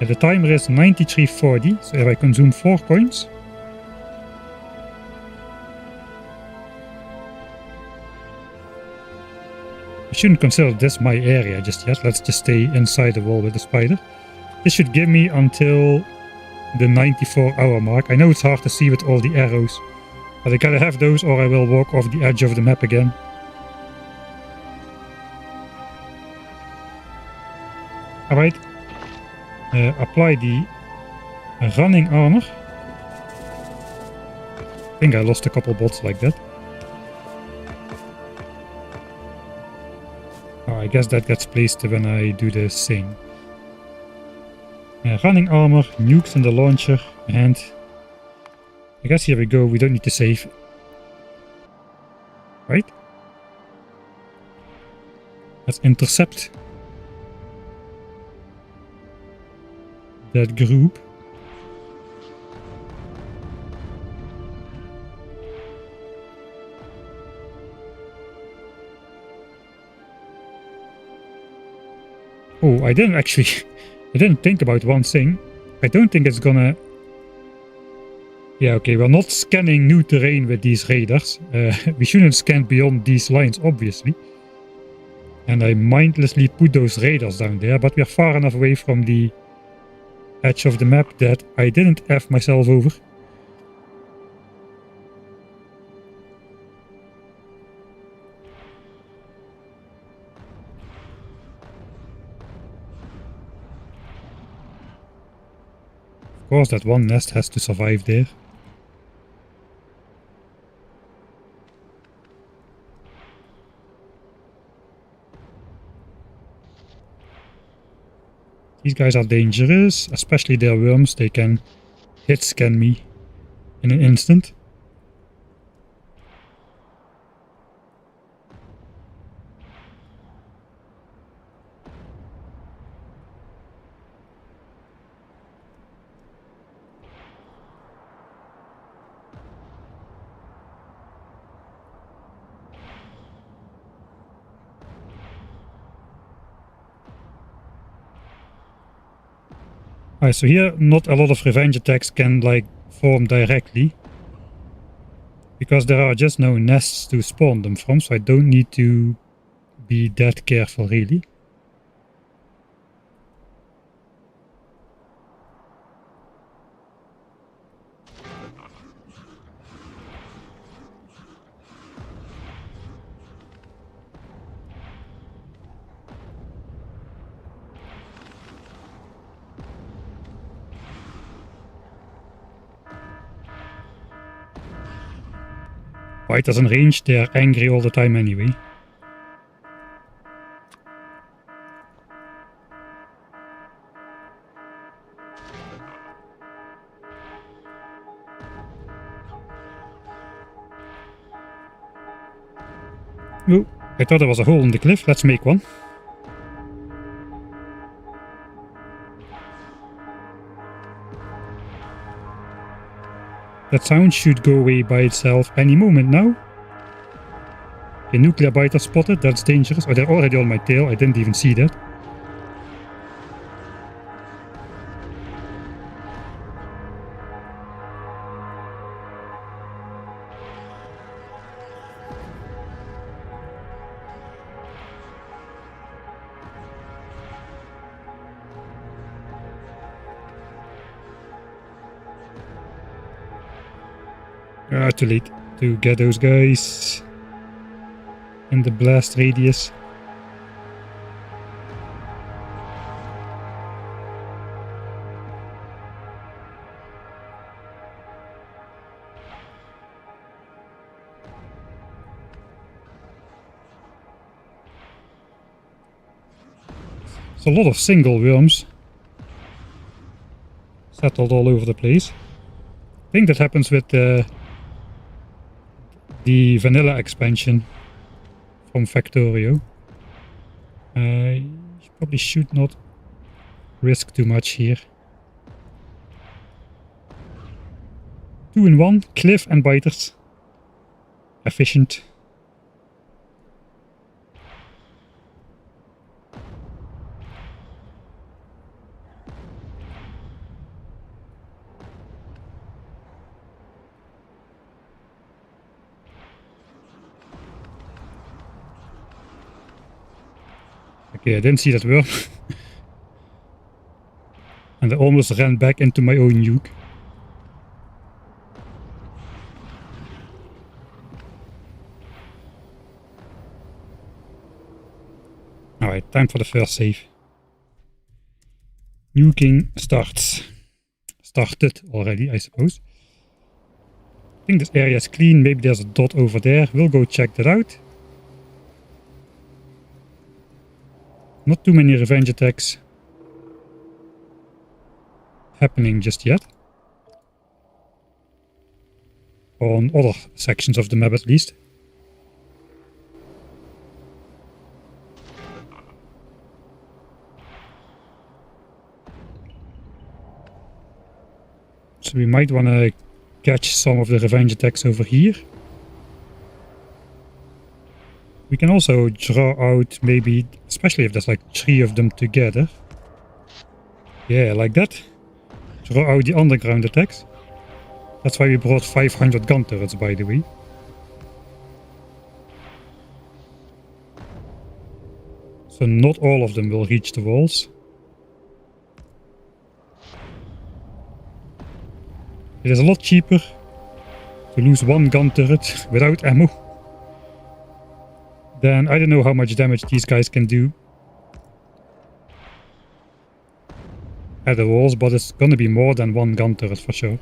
The timer is 9340, so if I consume 4 coins... I shouldn't consider this my area just yet. Let's just stay inside the wall with the spider. This should give me until the 94-hour mark. I know it's hard to see with all the arrows, but I gotta have those or I will walk off the edge of the map again. Alright. Apply the running armor. I think I lost a couple bots like that. I guess that gets placed when I do the same. Running armor, nukes in the launcher, and I guess here we go. We don't need to save. Right? Let's intercept that group. Oh, I didn't think about one thing. I don't think it's gonna... Yeah, okay, we're not scanning new terrain with these raiders. We shouldn't scan beyond these lines, obviously. And I mindlessly put those raiders down there, but we're far enough away from the edge of the map that I didn't F myself over. Of course, that one nest has to survive there. These guys are dangerous, especially their worms. They can hit scan me in an instant. Alright, so here not a lot of revenge attacks can like form directly. Because there are just no nests to spawn them from, so I don't need to be that careful really. Fighters in range, they're angry all the time anyway. Oh, I thought there was a hole in the cliff. Let's make one. That sound should go away by itself any moment now. A nuclear biter spotted, that's dangerous. Oh, they're already on my tail, I didn't even see that. Too late to get those guys in the blast radius. It's a lot of single worms settled all over the place. I think that happens with the vanilla expansion from Factorio. I probably should not risk too much here. 2 in 1, cliff and biters. Efficient. Okay, I didn't see that worm. And I almost ran back into my own nuke. Alright, time for the first save. Nuking starts. Started already, I suppose. I think this area is clean. Maybe there's a dot over there. We'll go check that out. Not too many revenge attacks happening just yet. On other sections of the map at least. So we might want to catch some of the revenge attacks over here. We can also draw out maybe, especially if there's like 3 of them together. Yeah, like that. Draw out the underground attacks. That's why we brought 500 gun turrets, by the way. So not all of them will reach the walls. It is a lot cheaper to lose 1 gun turret without ammo. Then I don't know how much damage these guys can do at the walls, but it's gonna be more than 1 gun turret for sure.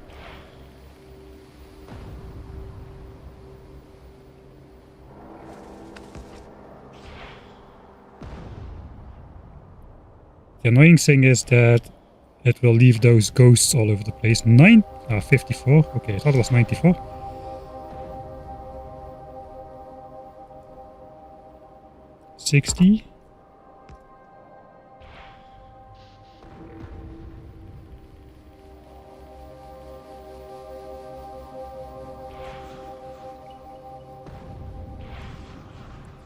The annoying thing is that it will leave those ghosts all over the place. 54. Okay, I thought it was 94. $60.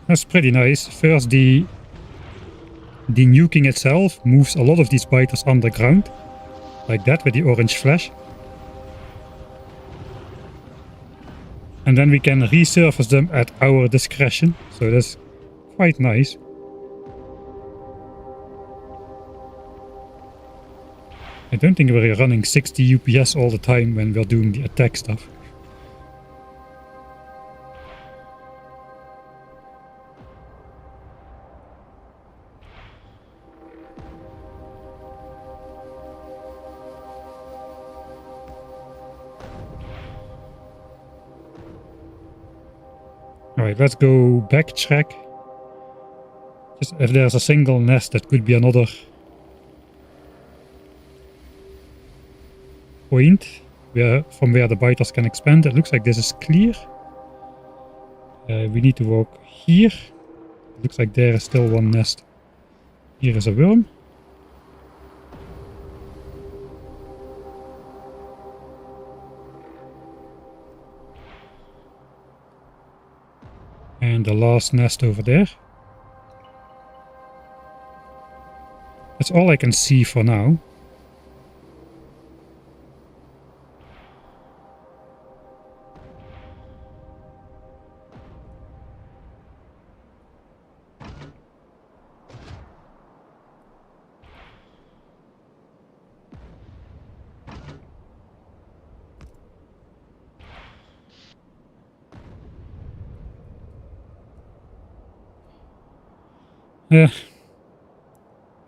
That's pretty nice. First, the nuking itself moves a lot of these biters underground. like that with the orange flash. And then we can resurface them at our discretion, so that's quite nice. I don't think we're running 60 UPS all the time when we're doing the attack stuff. Alright, let's go backtrack. Just if there's a single nest, that could be another point from where the biters can expand. It looks like this is clear. We need to walk here. It looks like there is still one nest. Here is a worm. And the last nest over there. That's all I can see for now.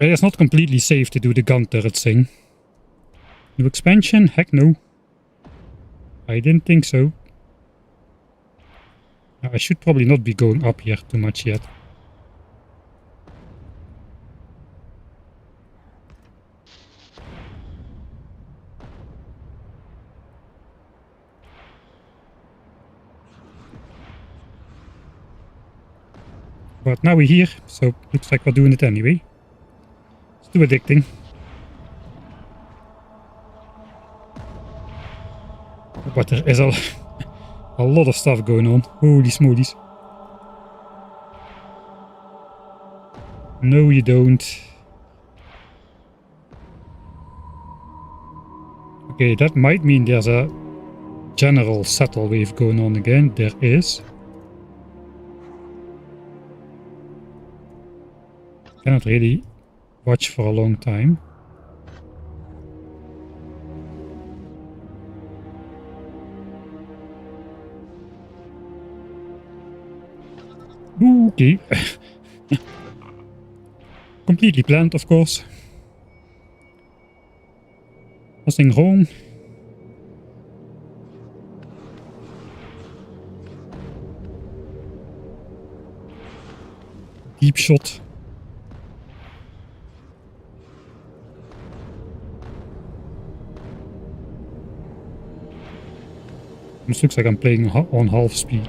It's not completely safe to do the gun turret thing. New expansion? Heck no. I didn't think so. I should probably not be going up here too much yet. But now we're here, so looks like we're doing it anyway. It's too addicting. But there is a lot of stuff going on. Holy smoothies. No, you don't. Okay, that might mean there's a general settle wave going on again. There is. Cannot really watch for a long time. Okay. Completely planned, of course. Nothing wrong. Deep shot. Almost looks like I'm playing on half speed.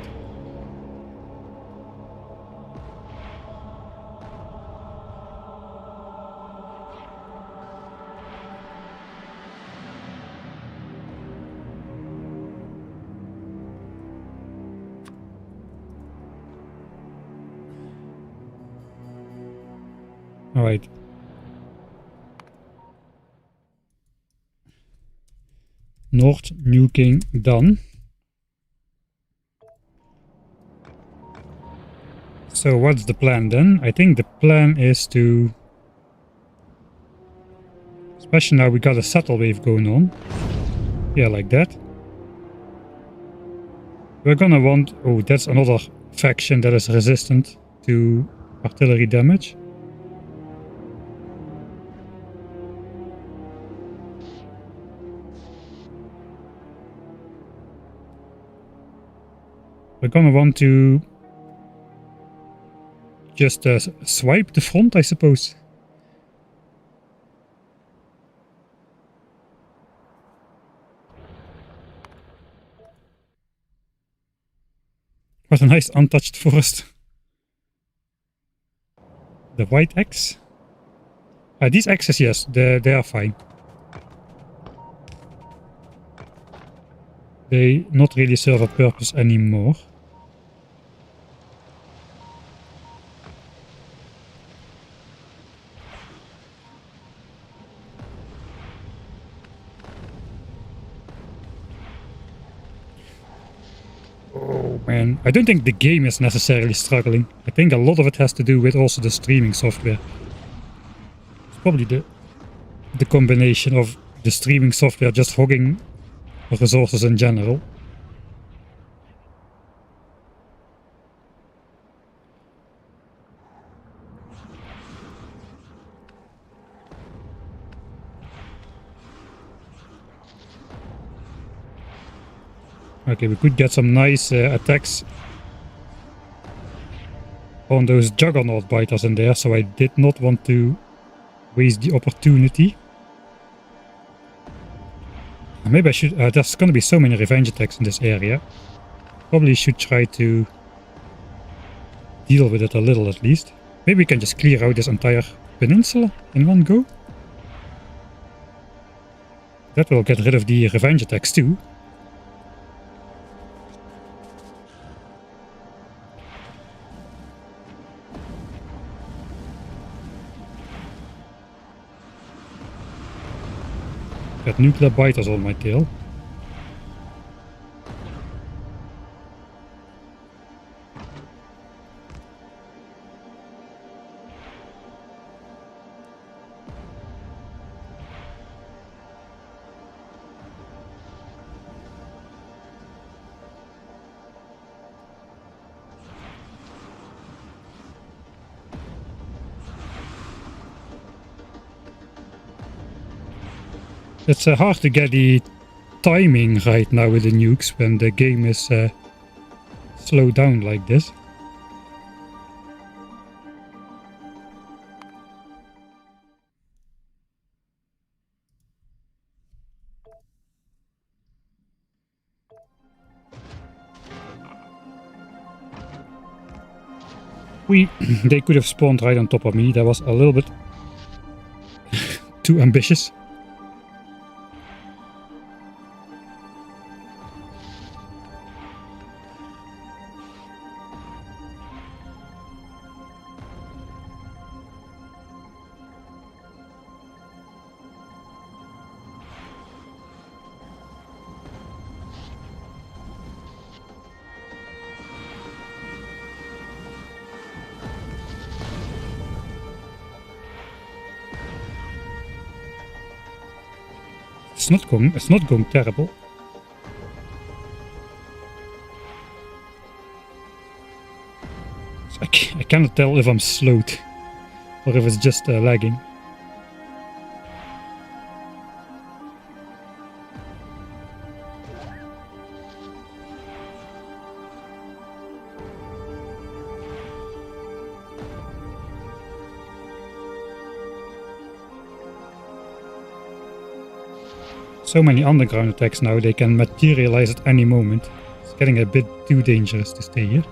All right. North nuking done. So what's the plan then? I think the plan is to... Especially now we got a settle wave going on. Yeah, like that. We're gonna want... Oh, that's another faction that is resistant to artillery damage. We're gonna want to just swipe the front, I suppose. What a nice untouched forest. The white X? These X's, yes, they are fine. They not really serve a purpose anymore. And I don't think the game is necessarily struggling. I think a lot of it has to do with also the streaming software. It's probably the combination of the streaming software just hogging resources in general. Okay, we could get some nice attacks on those juggernaut biters in there, so I did not want to waste the opportunity. Maybe I should... there's gonna be so many revenge attacks in this area. Probably should try to deal with it a little at least. Maybe we can just clear out this entire peninsula in one go. That will get rid of the revenge attacks too. Got nuclear biters on my tail. It's hard to get the timing right now with the nukes when the game is slowed down like this. They could have spawned right on top of me. That was a little bit too ambitious. It's not going terrible. So I cannot tell if I'm slowed or if it's just lagging. So many underground attacks now, they can materialize at any moment. It's getting a bit too dangerous to stay here.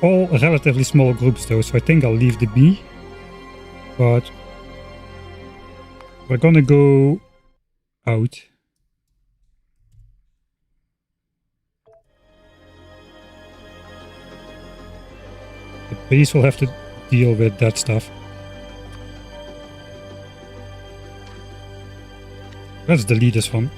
All relatively small groups though, so I think I'll leave the B. But we're gonna go out. The base will have to deal with that stuff. Let's delete this one.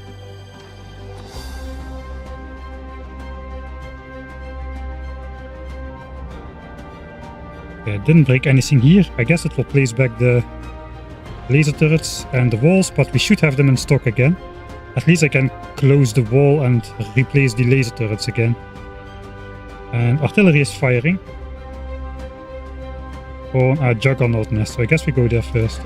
Okay, didn't break anything here. I guess it will place back the laser turrets and the walls, but we should have them in stock again. At least I can close the wall and replace the laser turrets again. And artillery is firing on our juggernaut nest, so I guess we go there first.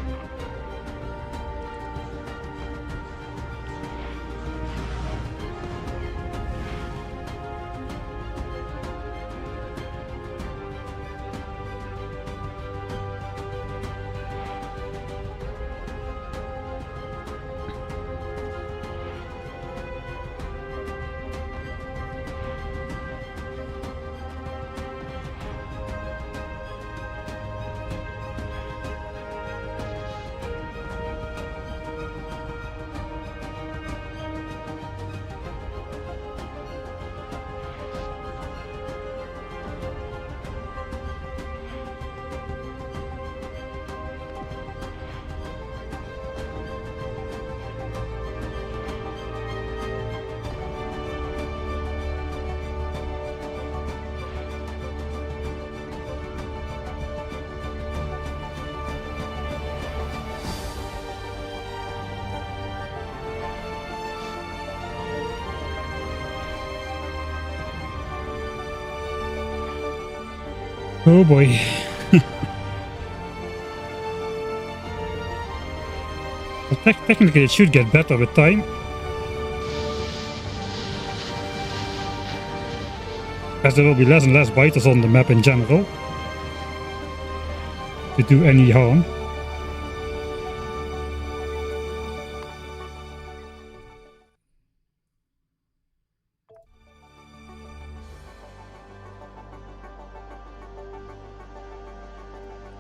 Oh boy. Well, technically it should get better with time. As there will be less and less biters on the map in general to do any harm.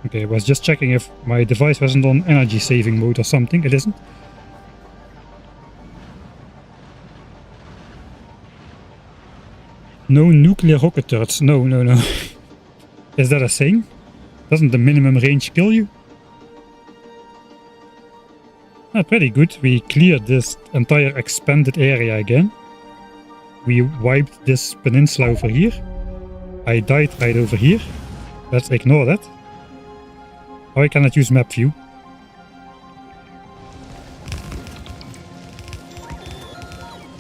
Okay, I was just checking if my device wasn't on energy saving mode or something. It isn't. No nuclear rocket turrets. No. Is that a thing? Doesn't the minimum range kill you? Ah, pretty good. We cleared this entire expanded area again. We wiped this peninsula over here. I died right over here. Let's ignore that. Oh, I cannot use map view.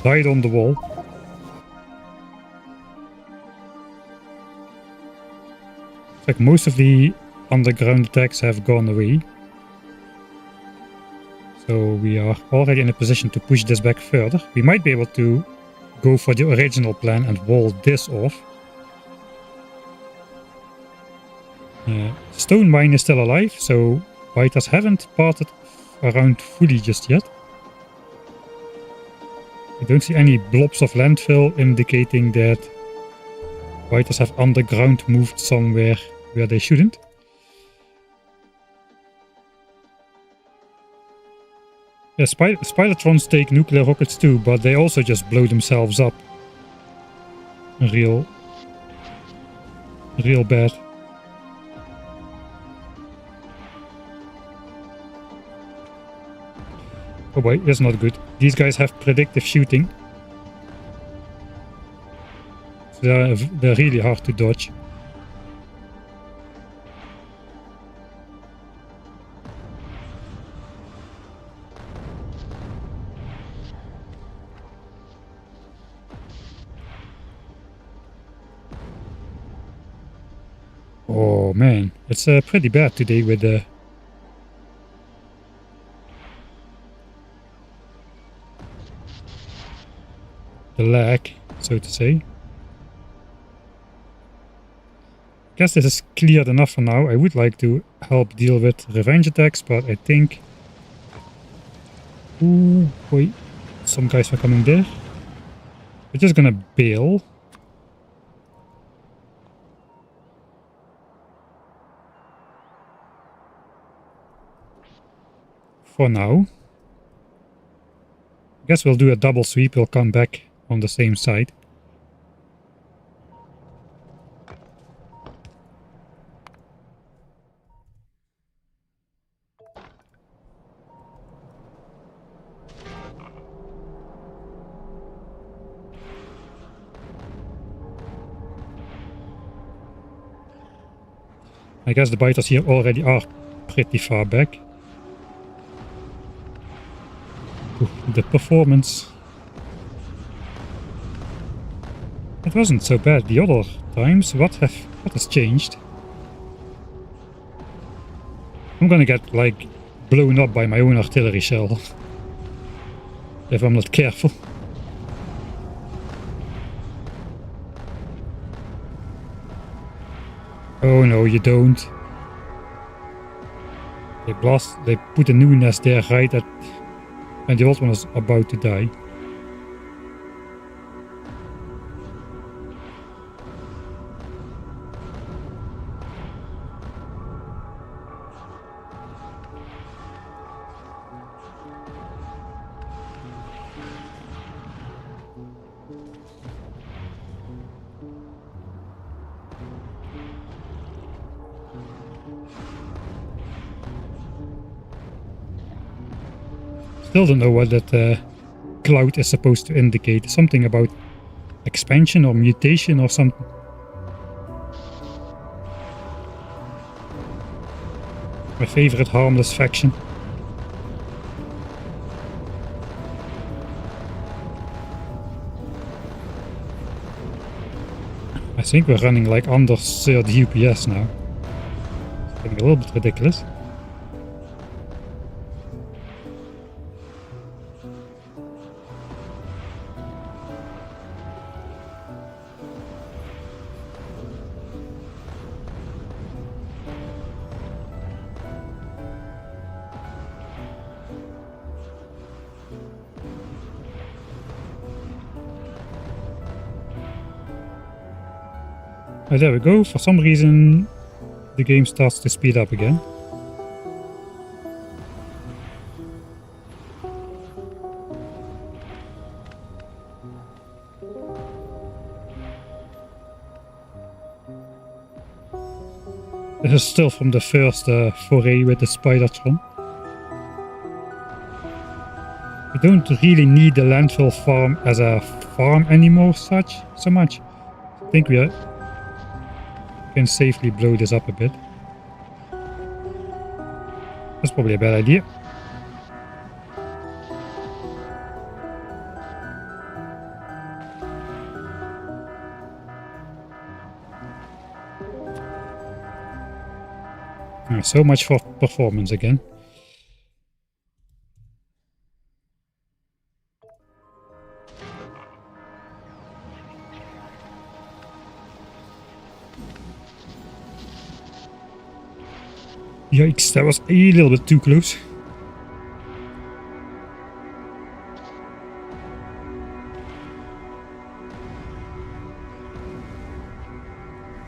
Died on the wall. In fact, most of the underground attacks have gone away. So we are already in a position to push this back further. We might be able to go for the original plan and wall this off. Stone mine is still alive, so biters haven't parted around fully just yet. I don't see any blobs of landfill indicating that biters have underground moved somewhere where they shouldn't. Yeah, Spilotrons take nuclear rockets too, but they also just blow themselves up. Real bad. Oh boy, that's not good. These guys have predictive shooting. So they're really hard to dodge. Oh man, it's pretty bad today with the lag, so to say. Guess this is cleared enough for now. I would like to help deal with revenge attacks, but I think... Ooh, boy, some guys are coming there. We're just gonna bail. For now. I guess we'll do a double sweep. We'll come back on the same side. I guess the biters here already are pretty far back. Ooh, the performance. It wasn't so bad the other times. What has changed? I'm gonna get like blown up by my own artillery shell if I'm not careful. Oh no, you don't. They put a new nest there right at when the old one was about to die. Still don't know what that cloud is supposed to indicate. Something about expansion or mutation or something. My favorite harmless faction. I think we're running like under 30 UPS now. It's getting a little bit ridiculous. Oh, there we go. For some reason, the game starts to speed up again. This is still from the first foray with the Spidertron. We don't really need the landfill farm as a farm anymore so much. I think we can safely blow this up a bit. That's probably a bad idea. So much for performance again. Yikes, that was a little bit too close.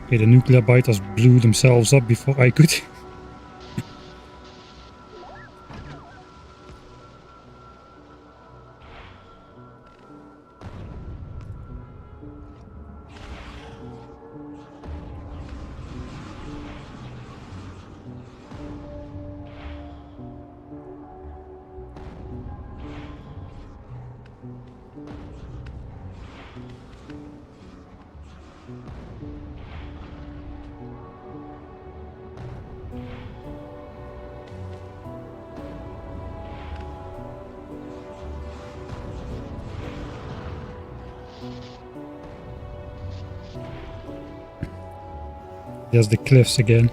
Okay, the nuclear biters blew themselves up before I could. There's the cliffs again.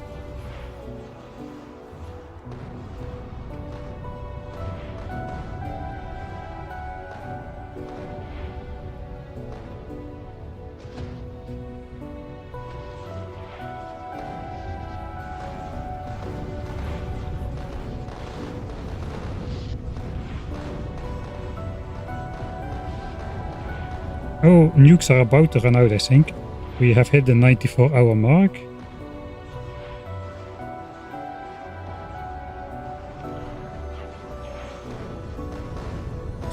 Oh, nukes are about to run out, I think. We have hit the 94-hour mark.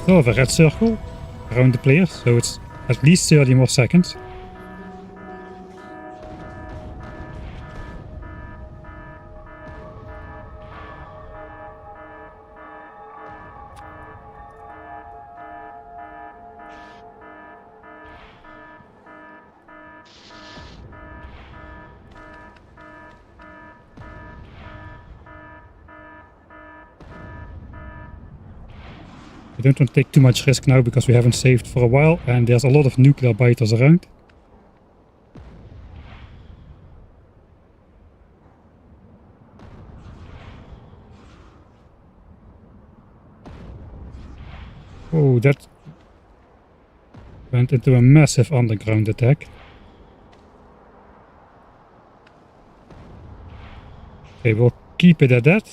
Still have a red circle around the players, so it's at least 30 more seconds. We don't want to take too much risk now because we haven't saved for a while and there's a lot of nuclear biters around. Oh, that went into a massive underground attack. Okay, we'll keep it at that.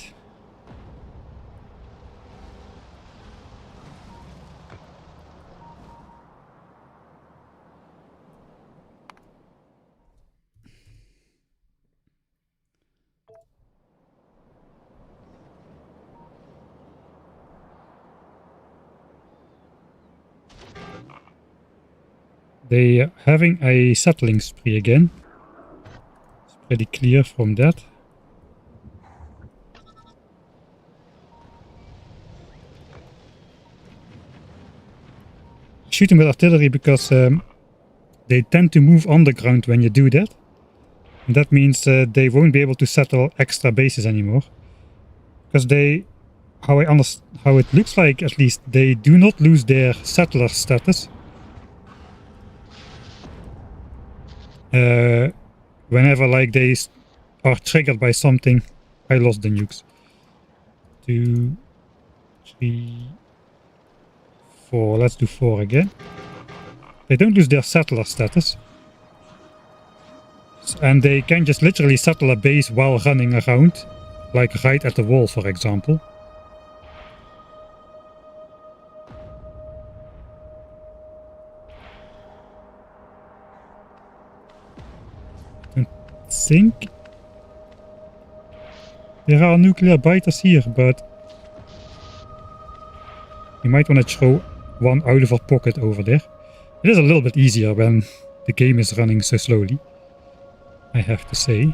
They are having a settling spree again. It's pretty clear from that. Shoot them with artillery because they tend to move underground when you do that. And that means they won't be able to settle extra bases anymore. Because they, how it looks like at least, they do not lose their settler status. whenever like they are triggered by something, I lost the nukes. 2, 3, 4. Let's do 4 again. They don't lose their settler status. And they can just literally settle a base while running around. Like right at the wall, for example. I think there are nuclear biters here, but you might want to throw one out of our pocket over there. It is a little bit easier when the game is running so slowly, I have to say.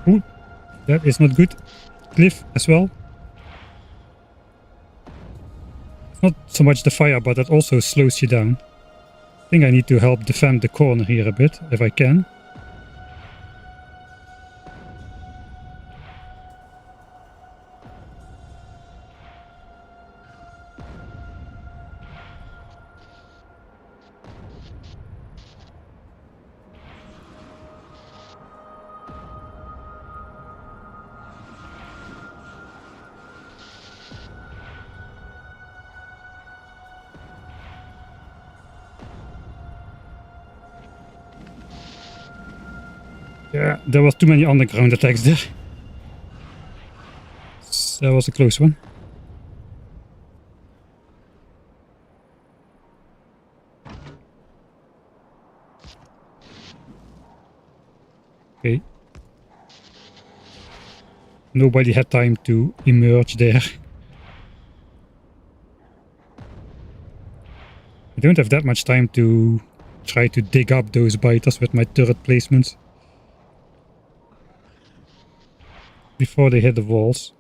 Ooh, that is not good. Cliff as well. It's not so much the fire, but it also slows you down. I think I need to help defend the corner here a bit, if I can. Yeah, there was too many underground attacks there. That was a close one. Okay. Nobody had time to emerge there. I don't have that much time to try to dig up those biters with my turret placements before they hit the walls.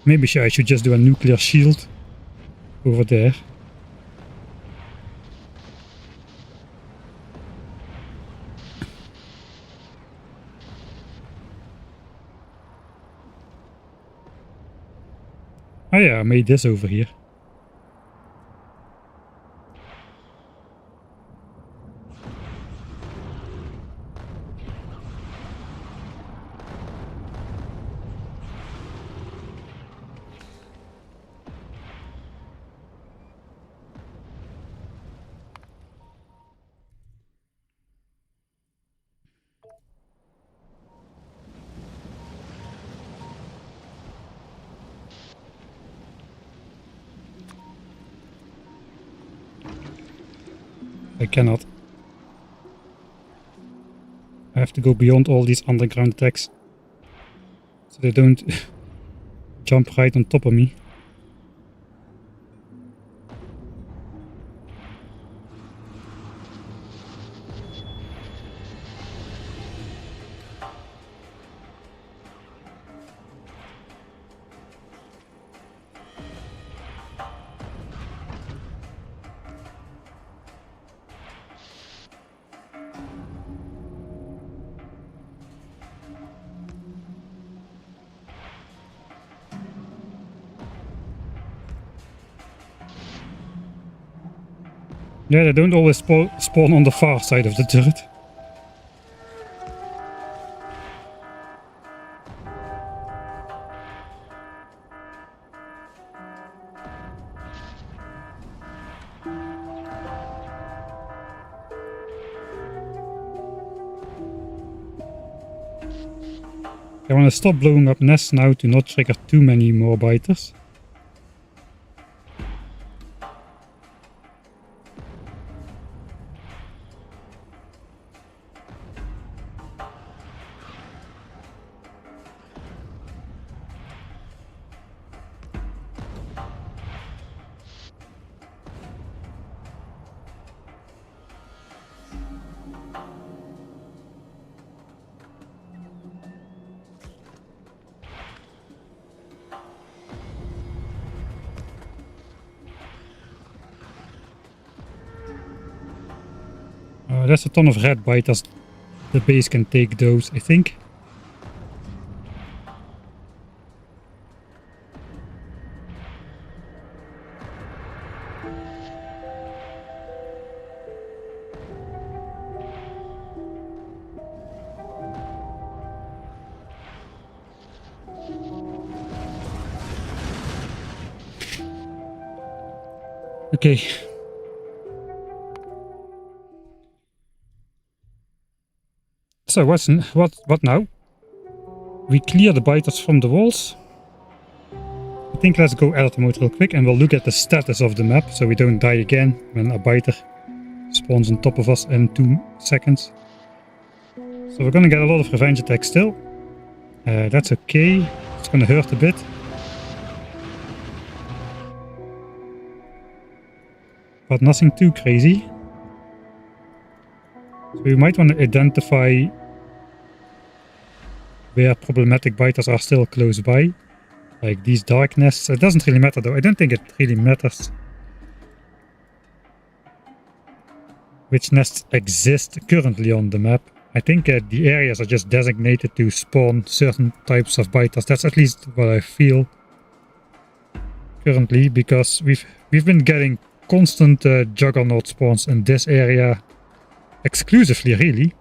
Maybe I should just do a nuclear shield over there. Oh yeah, I made this over here. I cannot. I have to go beyond all these underground attacks, so they don't jump right on top of me. Yeah, they don't always spawn on the far side of the turret. I want to stop blowing up nests now to not trigger too many more biters. There's a ton of red biters. The base can take those, I think. Okay. So what now? We clear the biters from the walls. I think let's go edit mode real quick and we'll look at the status of the map so we don't die again when a biter spawns on top of us in 2 seconds. So we're gonna get a lot of revenge attacks still. That's okay. It's gonna hurt a bit. But nothing too crazy. So we might want to identify where problematic biters are still close by. Like these dark nests. It doesn't really matter though. I don't think it really matters which nests exist currently on the map. I think the areas are just designated to spawn certain types of biters. That's at least what I feel currently, because we've been getting constant juggernaut spawns in this area exclusively, really.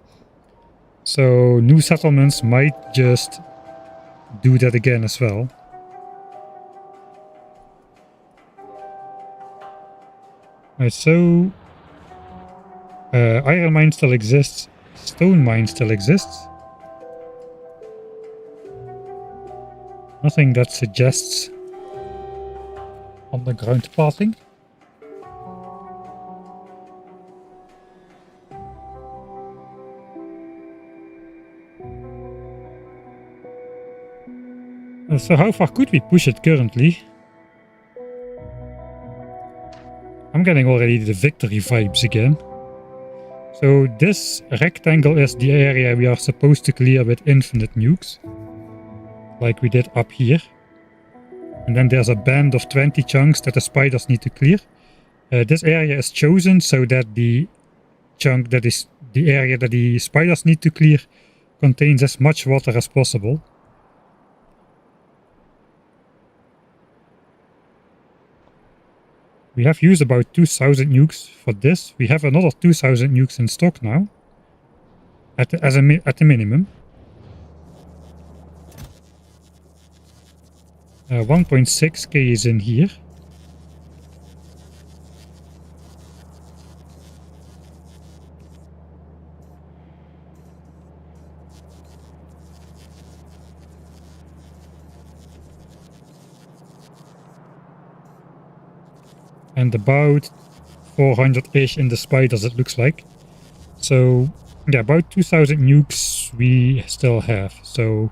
So new settlements might just do that again as well. Right, so iron mine still exists, stone mine still exists. Nothing that suggests underground pathing. So how far could we push it currently? I'm getting already the victory vibes again. So this rectangle is the area we are supposed to clear with infinite nukes. Like we did up here. And then there's a band of 20 chunks that the spiders need to clear. This area is chosen so that the chunk that is the area that the spiders need to clear contains as much water as possible. We have used about 2000 nukes for this. We have another 2000 nukes in stock now. At the minimum. 1.6k is in here. And about 400-ish in the spiders, it looks like. So yeah, about 2000 nukes we still have. So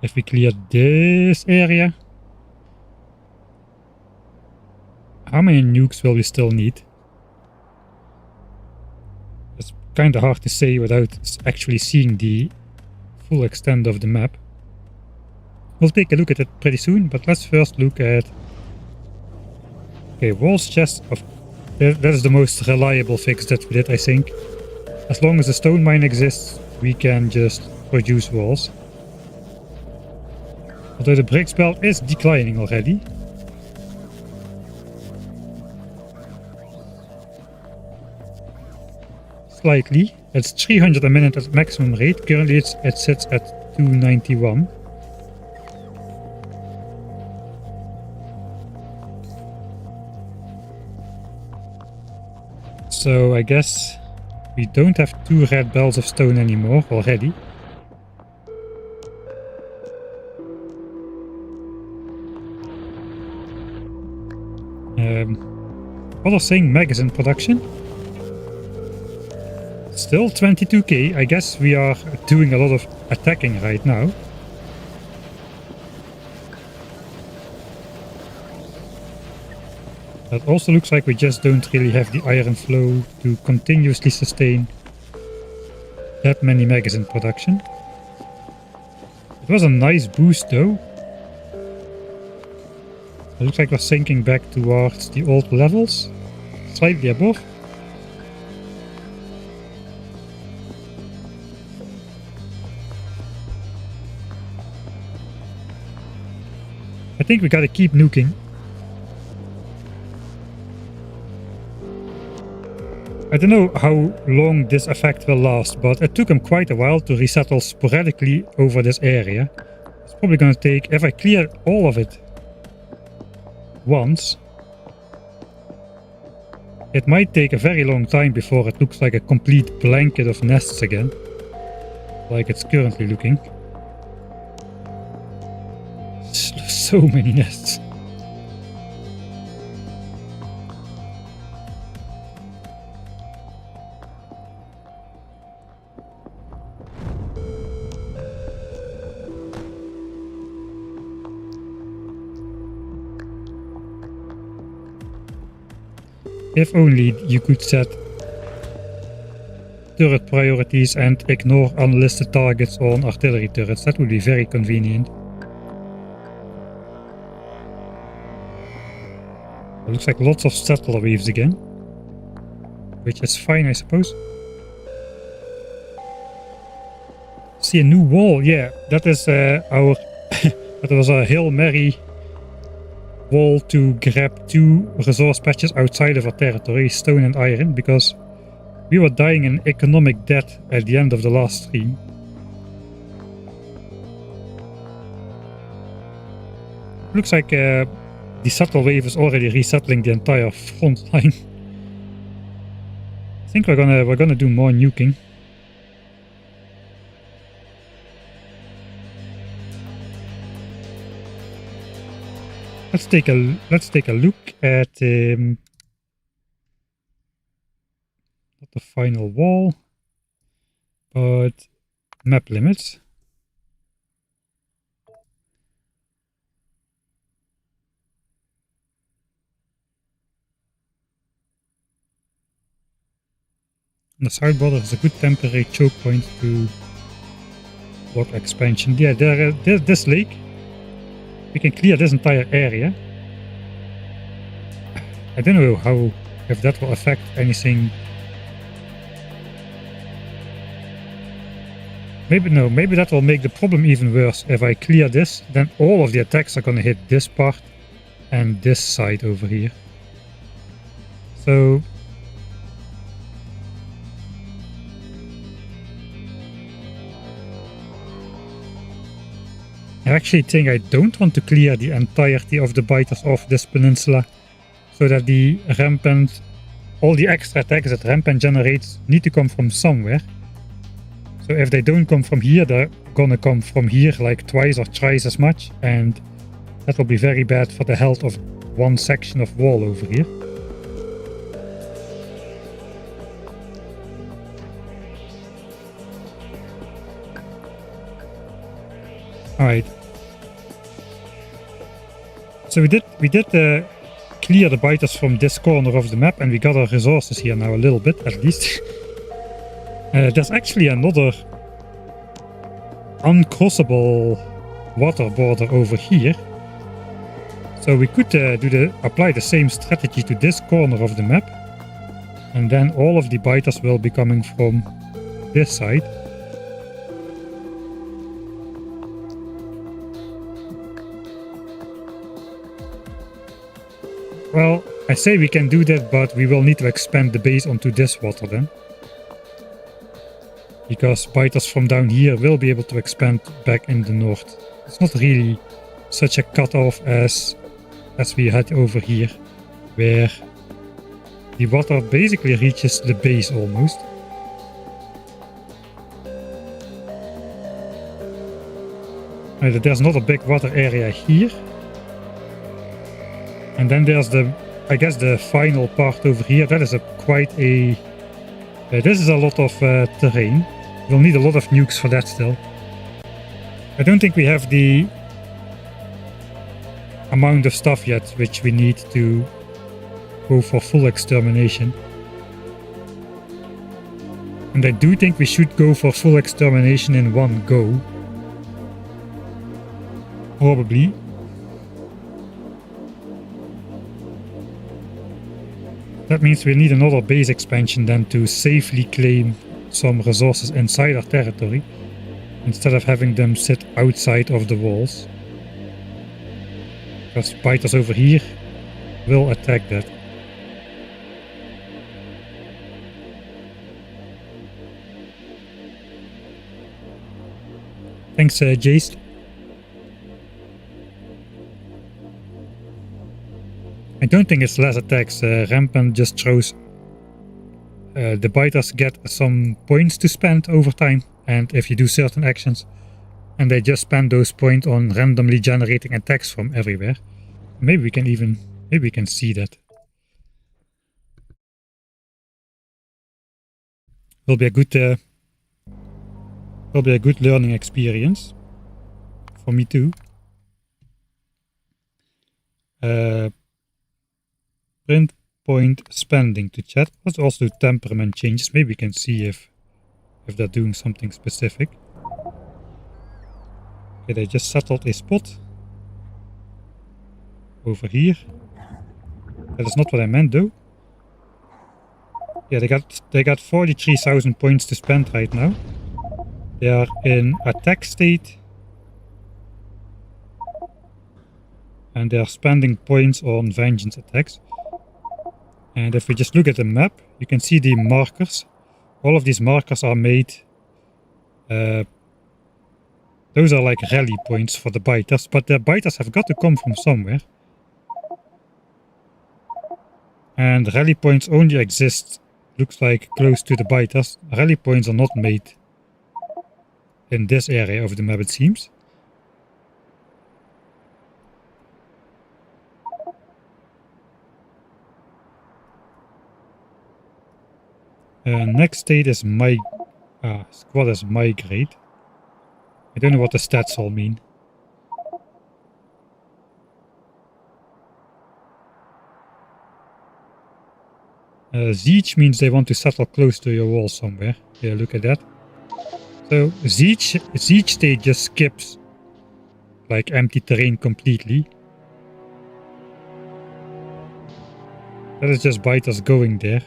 if we clear this area, how many nukes will we still need? It's kind of hard to say without actually seeing the full extent of the map. We'll take a look at it pretty soon, but let's first look at... Okay, walls chest. That is the most reliable fix that we did, I think. As long as the stone mine exists, we can just produce walls. Although the bricks belt is declining already. Slightly. It's 300 a minute at maximum rate. Currently it sits at 291. So I guess we don't have 2 red bells of stone anymore already. What are saying magazine production? Still 22k. I guess we are doing a lot of attacking right now. It also looks like we just don't really have the iron flow to continuously sustain that many magazine production. It was a nice boost though. It looks like we're sinking back towards the old levels, slightly above. I think we gotta keep nuking. I don't know how long this effect will last, but it took him quite a while to resettle sporadically over this area. It's probably gonna take, if I clear all of it once, it might take a very long time before it looks like a complete blanket of nests again, like it's currently looking. So many nests. If only you could set turret priorities and ignore unlisted targets on artillery turrets, that would be very convenient. It looks like lots of settler waves again, which is fine, I suppose. See a new wall, yeah, that is our that was a Hail Mary wall to grab 2 resource patches outside of our territory, stone and iron, because we were dying in economic debt at the end of the last stream. Looks like the settle wave is already resettling the entire front line. I think we're gonna do more nuking. Let's take a look at not the final wall, but map limits. On the south border is a good temporary choke point to block expansion. Yeah, this lake. We can clear this entire area. I don't know if that will affect anything. Maybe that will make the problem even worse. If I clear this, then all of the attacks are gonna hit this part and this side over here. So I actually think I don't want to clear the entirety of the biters off this peninsula, so that the rampant, all the extra attacks that rampant generates need to come from somewhere. So if they don't come from here, they're gonna come from here like twice or thrice as much, and that will be very bad for the health of one section of wall over here. Alright. So we did clear the biters from this corner of the map, and we got our resources here now a little bit, at least. There's actually another uncrossable water border over here. So we could apply the same strategy to this corner of the map, and then all of the biters will be coming from this side. Well, I say we can do that, but we will need to expand the base onto this water then. Because biters from down here will be able to expand back in the north. It's not really such a cutoff as we had over here, where the water basically reaches the base almost. There's not a big water area here. And then there's I guess the final part over here. That is this is a lot of terrain. We'll need a lot of nukes for that still. I don't think we have the amount of stuff yet which we need to go for full extermination. And I do think we should go for full extermination in one go. Probably. That means we need another base expansion then to safely claim some resources inside our territory, instead of having them sit outside of the walls. Because biters over here will attack that. Thanks, Jace. I don't think it's less attacks. Rampant just throws... the biters get some points to spend over time, and if you do certain actions, and they just spend those points on randomly generating attacks from everywhere. Maybe we can see that. Will be a good learning experience for me too. Print point spending to chat. Let's also do temperament changes. Maybe we can see if they're doing something specific. Okay, they just settled a spot over here. That is not what I meant though. Yeah, they got 43,000 points to spend right now. They are in attack state. And they are spending points on vengeance attacks. And if we just look at the map, you can see the markers. All of these markers are made. Those are like rally points for the biters, but the biters have got to come from somewhere. And rally points only exist, looks like, close to the biters. Rally points are not made in this area of the map, it seems. Next state is squad is migrate. I don't know what the stats all mean. Siege means they want to settle close to your wall somewhere. Yeah, look at that. So siege state just skips like empty terrain completely. That is just biters going there.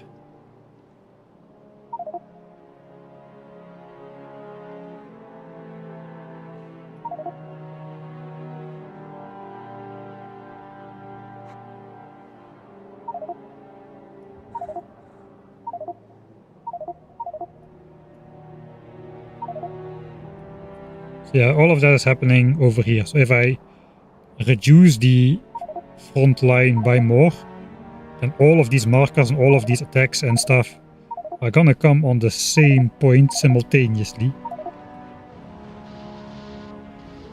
Yeah, all of that is happening over here. So if I reduce the front line by more, then all of these markers and all of these attacks and stuff are gonna come on the same point simultaneously.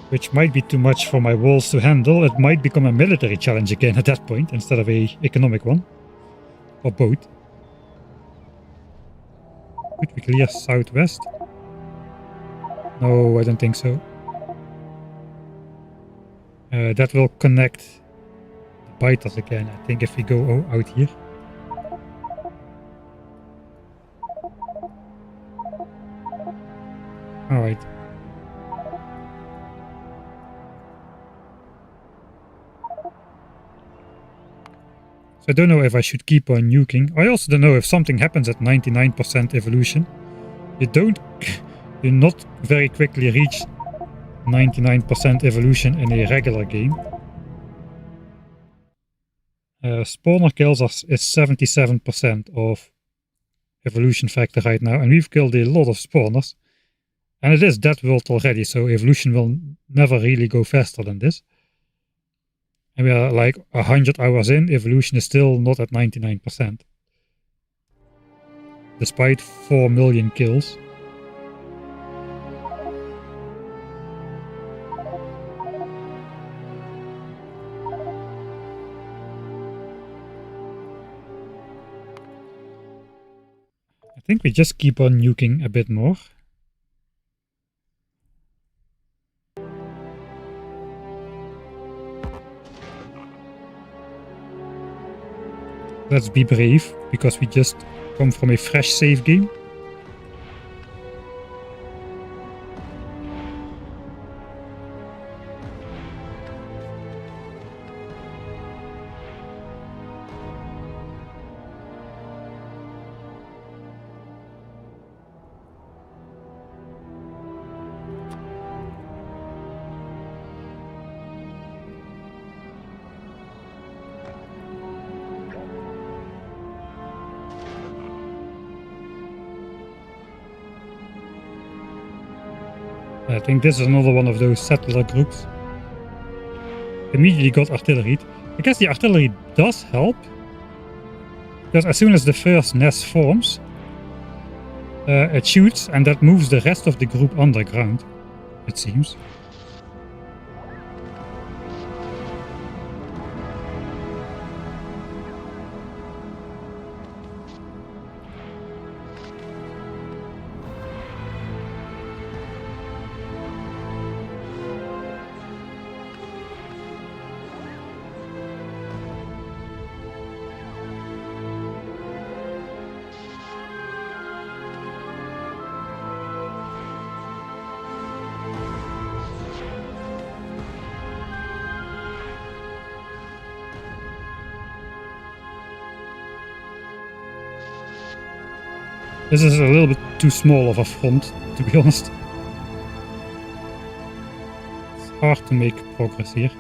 Which might be too much for my walls to handle. It might become a military challenge again at that point instead of a economic one. Or both. Could we clear southwest? No, I don't think so. That will connect the biters again, I think, if we go out here. Alright. So I don't know if I should keep on nuking. I also don't know if something happens at 99% evolution. You not very quickly reach 99% evolution in a regular game. Spawner kills is 77% of evolution factor right now, and we've killed a lot of spawners. And it is DEATHWORLD already, so evolution will never really go faster than this. And we are like 100 hours in, evolution is still not at 99%. Despite 4 million kills. I think we just keep on nuking a bit more. Let's be brave, because we just come from a fresh save game. I think this is another one of those settler groups. Immediately got artillery. I guess the artillery does help. Because as soon as the first nest forms, it shoots and that moves the rest of the group underground, it seems. This is a little bit too small of a front, to be honest. It's hard to make progress here.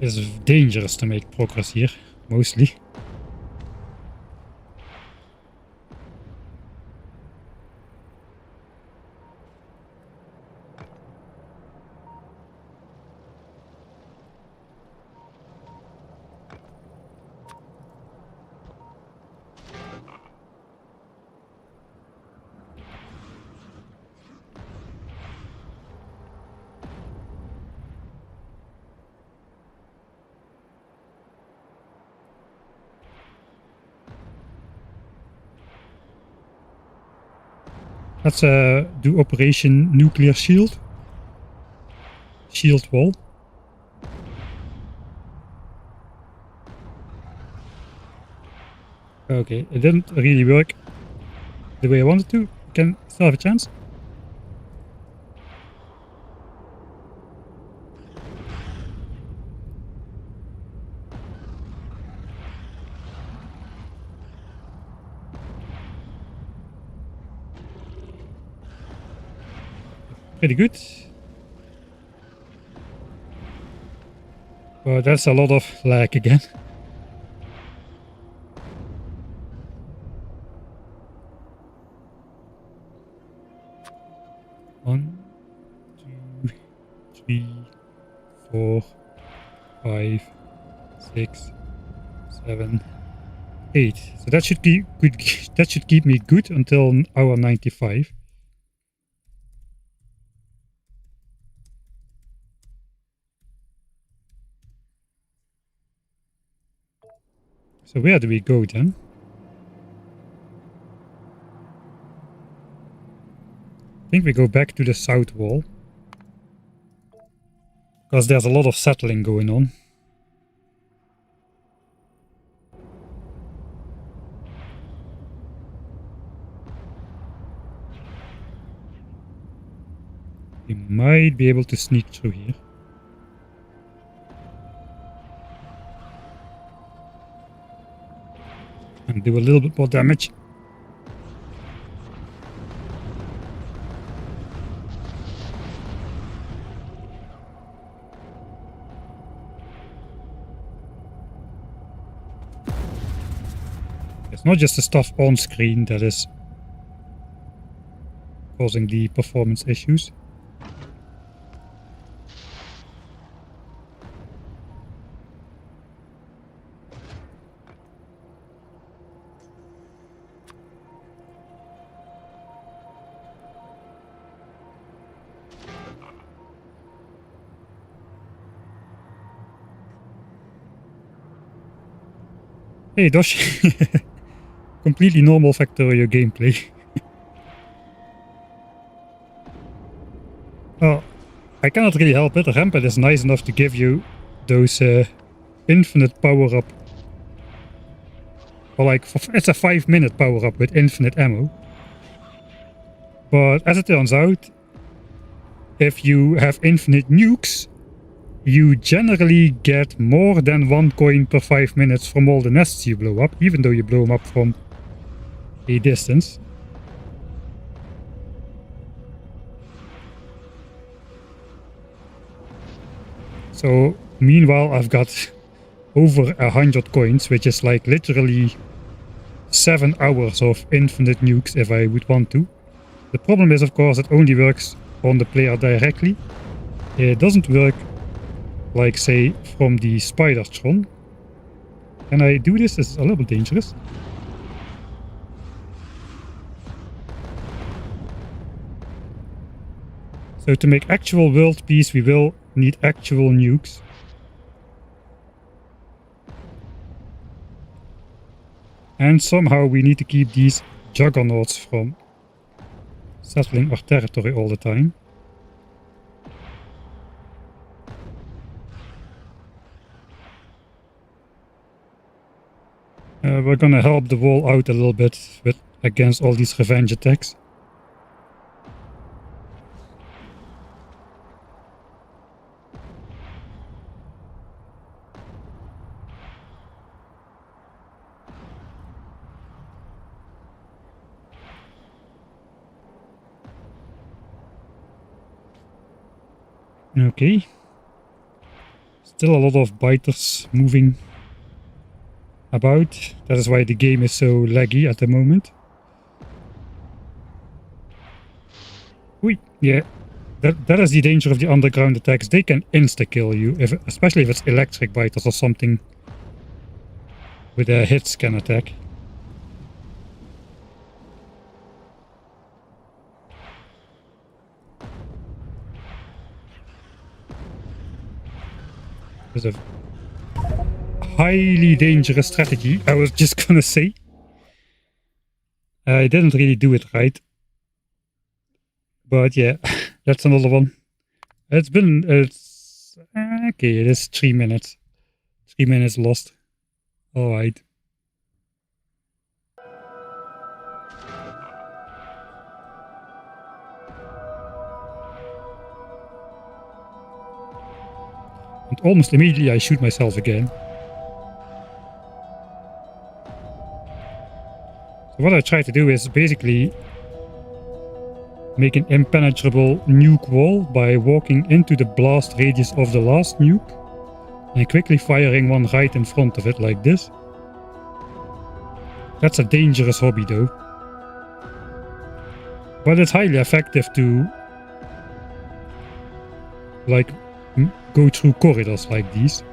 It's dangerous to make progress here, mostly. Let's do Operation Nuclear Shield. Shield wall. Okay, it didn't really work the way I wanted to. Can still have a chance. Pretty good. But that's a lot of lag again. One, two, three, 4, 5, 6, 7, 8. So that should be good. That should keep me good until hour 95. So where do we go then? I think we go back to the south wall. Because there's a lot of settling going on. We might be able to sneak through here. And do a little bit more damage. It's not just the stuff on screen that is causing the performance issues. Hey Dosh, completely normal Factorio gameplay. Oh, I cannot really help it. Rampant is nice enough to give you those infinite power up. Or like, it's a 5-minute power up with infinite ammo. But as it turns out, if you have infinite nukes, you generally get more than 1 coin per 5 minutes from all the nests you blow up, even though you blow them up from a distance. So, meanwhile, I've got over 100 coins, which is like literally 7 hours of infinite nukes if I would want to. The problem is, of course, it only works on the player directly. It doesn't work like, say, from the Spider-Tron. Can I do this? This is a little bit dangerous. So to make actual world peace, we will need actual nukes. And somehow we need to keep these juggernauts from settling our territory all the time. We're gonna help the wall out a little bit against all these revenge attacks. Okay. Still a lot of biters moving about. That is why the game is so laggy at the moment. Whee! Yeah, that is the danger of the underground attacks. They can insta-kill you, especially if it's electric biters or something with a hit scan attack. There's a highly dangerous strategy, I was just gonna say. I didn't really do it right. But yeah, that's another one. It's okay, it is 3 minutes. 3 minutes lost. Alright. And almost immediately I shoot myself again. So what I try to do is basically make an impenetrable nuke wall by walking into the blast radius of the last nuke and quickly firing one right in front of it like this. That's a dangerous hobby though. But it's highly effective to like go through corridors like these.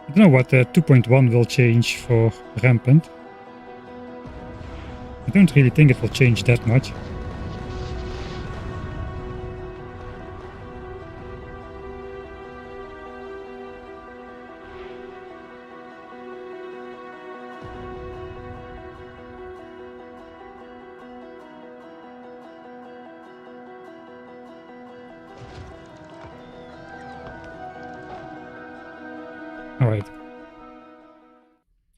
I don't know what 2.1 will change for Rampant. I don't really think it will change that much. Alright.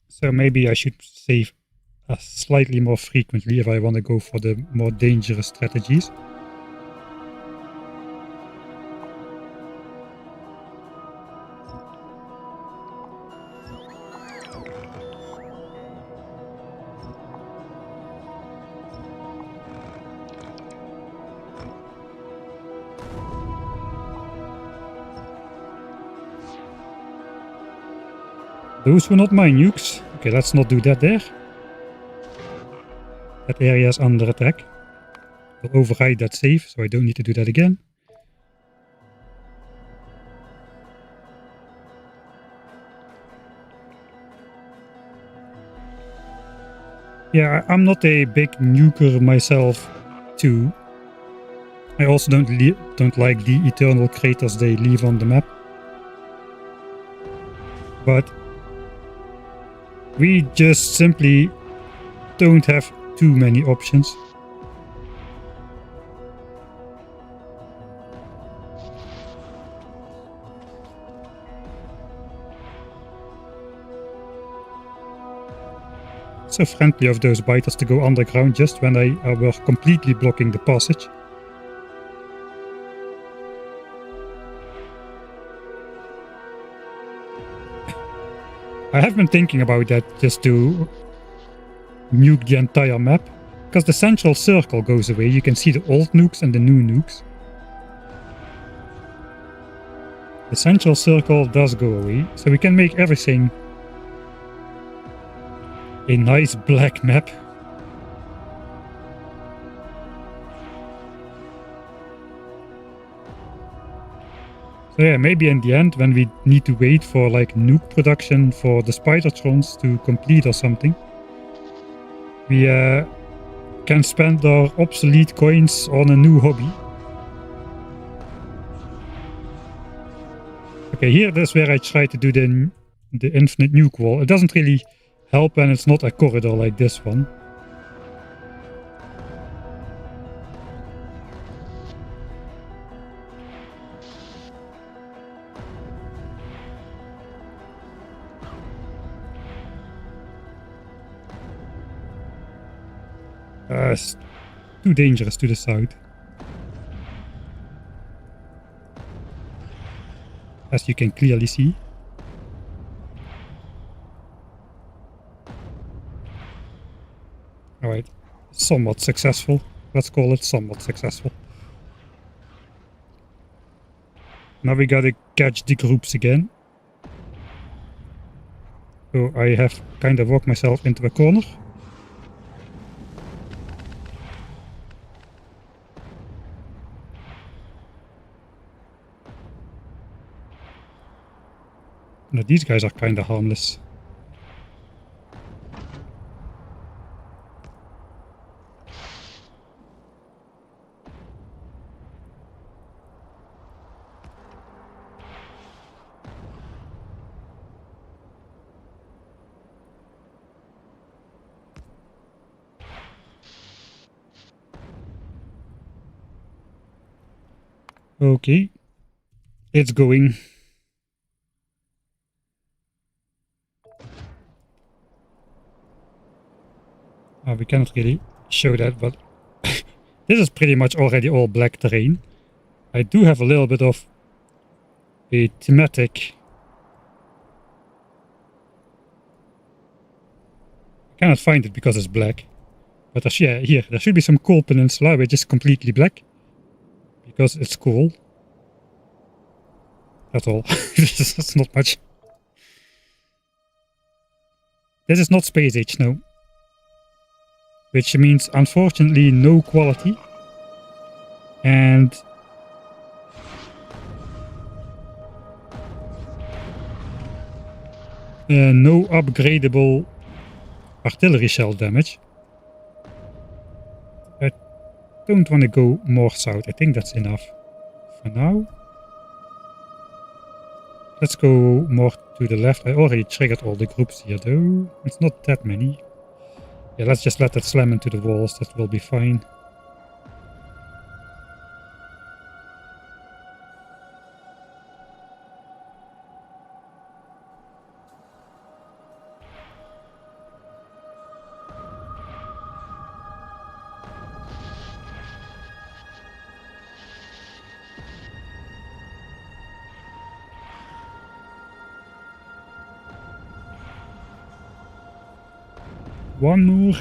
So maybe I should save slightly more frequently if I want to go for the more dangerous strategies. Those were not my nukes. Okay, let's not do that there. That area is under attack. We'll override that save, so I don't need to do that again. Yeah, I'm not a big nuker myself, too. I also don't like the eternal craters they leave on the map. But we just simply don't have too many options. So friendly of those biters to go underground just when they were completely blocking the passage. I have been thinking about that, just to nuke the entire map. Because the central circle goes away. You can see the old nukes and the new nukes. The central circle does go away. So we can make everything a nice black map. So yeah, maybe in the end, when we need to wait for like nuke production for the Spidertrons to complete or something, we can spend our obsolete coins on a new hobby. Okay, here that's where I try to do the infinite nuke wall. It doesn't really help when it's not a corridor like this one. It's too dangerous to the south. As you can clearly see. Alright, somewhat successful. Let's call it somewhat successful. Now we gotta catch the groups again. So I have kind of walked myself into a corner. Now these guys are kind of harmless. Okay, it's going. We cannot really show that, but this is pretty much already all black terrain. I do have a little bit of a thematic. I cannot find it because it's black. But there's, yeah, here, there should be some coal peninsula which is completely black. Because it's cool. That's all. That's not much. This is not space age, no. Which means, unfortunately, no quality. And no upgradable artillery shell damage. I don't want to go more south. I think that's enough for now. Let's go more to the left. I already triggered all the groups here though. It's not that many. Yeah, let's just let that slam into the walls. That will be fine. One more.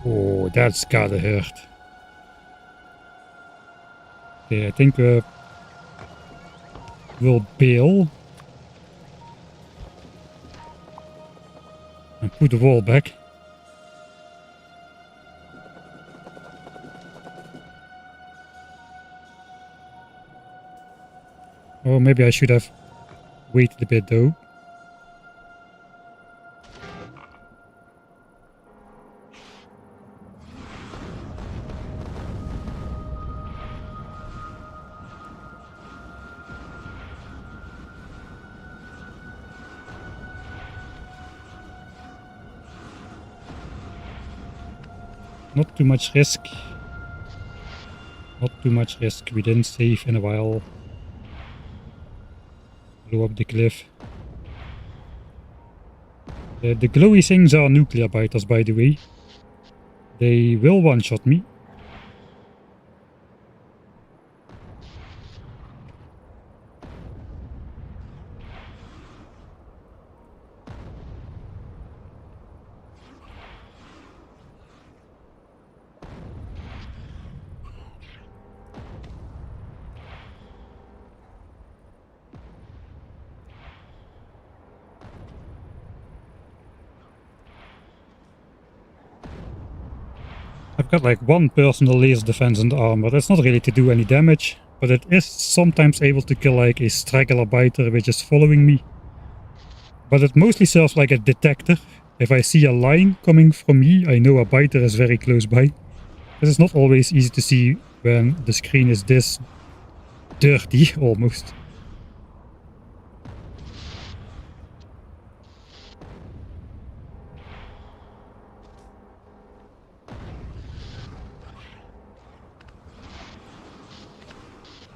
Oh, that's gotta hurt. Okay, I think we'll bail. And put the wall back. Oh, maybe I should have waited a bit though. Not too much risk. Not too much risk. We didn't save in a while. Blow up the cliff. The glowy things are nuclear biters, by the way. They will one-shot me. I've got like one personal laser defense in the armor. That's not really to do any damage, but it is sometimes able to kill like a straggler biter which is following me. But it mostly serves like a detector. If I see a line coming from me, I know a biter is very close by. This is not always easy to see when the screen is this dirty, almost.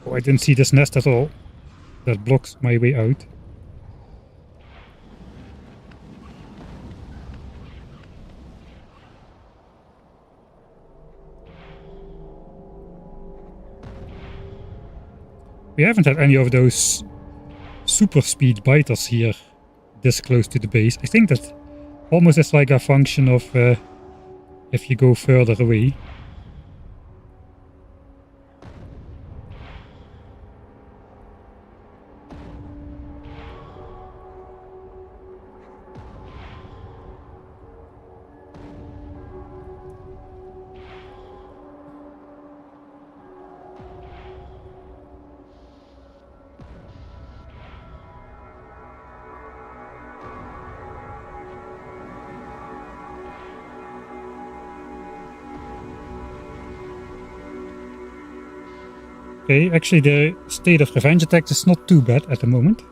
Oh, I didn't see this nest at all. That blocks my way out. We haven't had any of those super speed biters here this close to the base. I think that almost is like a function of if you go further away. Okay, actually the state of revenge attacks is not too bad at the moment.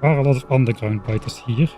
There are a lot of underground biters here.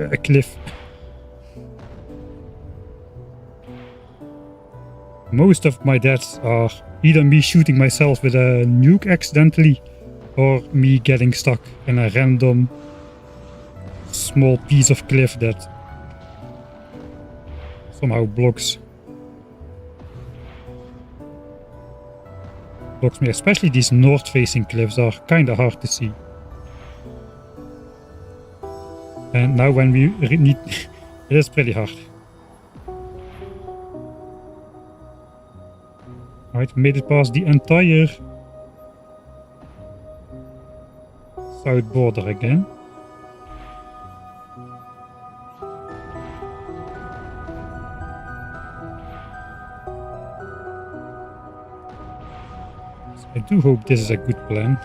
A cliff. Most of my deaths are either me shooting myself with a nuke accidentally or me getting stuck in a random small piece of cliff that somehow blocks me. Especially these north-facing cliffs are kinda hard to see. And now when we need... it is pretty hard. Alright, we made it past the entire south border again. So I do hope this is a good plan.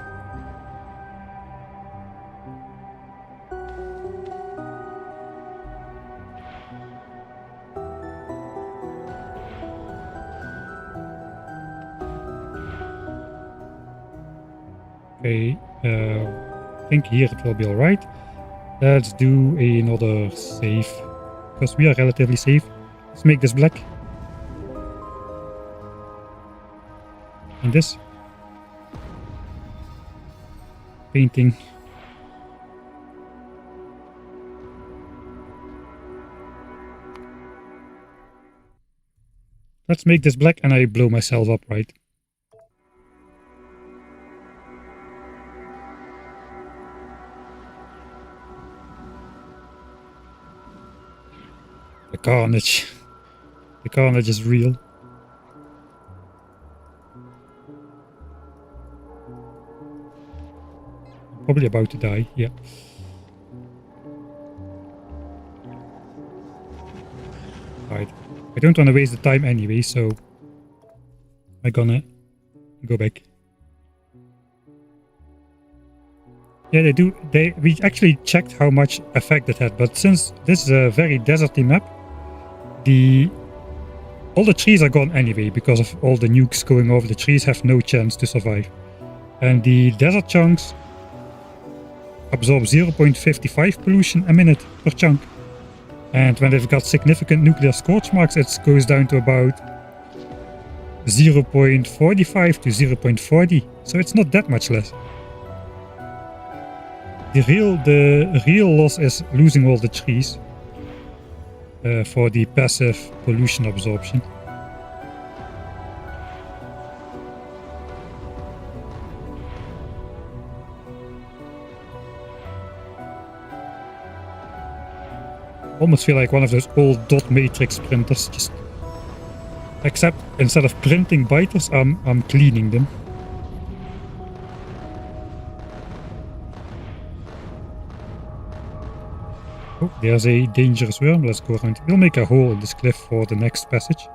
Okay, I think here it will be alright. Let's do another save, because we are relatively safe. Let's make this black. And this. Painting. Let's make this black and I blow myself up, right? The carnage. The carnage is real. Probably about to die, yeah. Right. I don't want to waste the time anyway, so I'm gonna go back. Yeah, we actually checked how much effect it had, but since this is a very deserty map, all the trees are gone anyway because of all the nukes going over. The trees have no chance to survive. And the desert chunks absorb 0.55 pollution a minute per chunk. And when they've got significant nuclear scorch marks, it goes down to about 0.45 to 0.40. So it's not that much less. The real loss is losing all the trees for the passive pollution absorption. Almost feel like one of those old dot matrix printers, just except instead of printing biters, I'm cleaning them. Oh, there's a dangerous worm. Let's go around. We'll make a hole in this cliff for the next passage.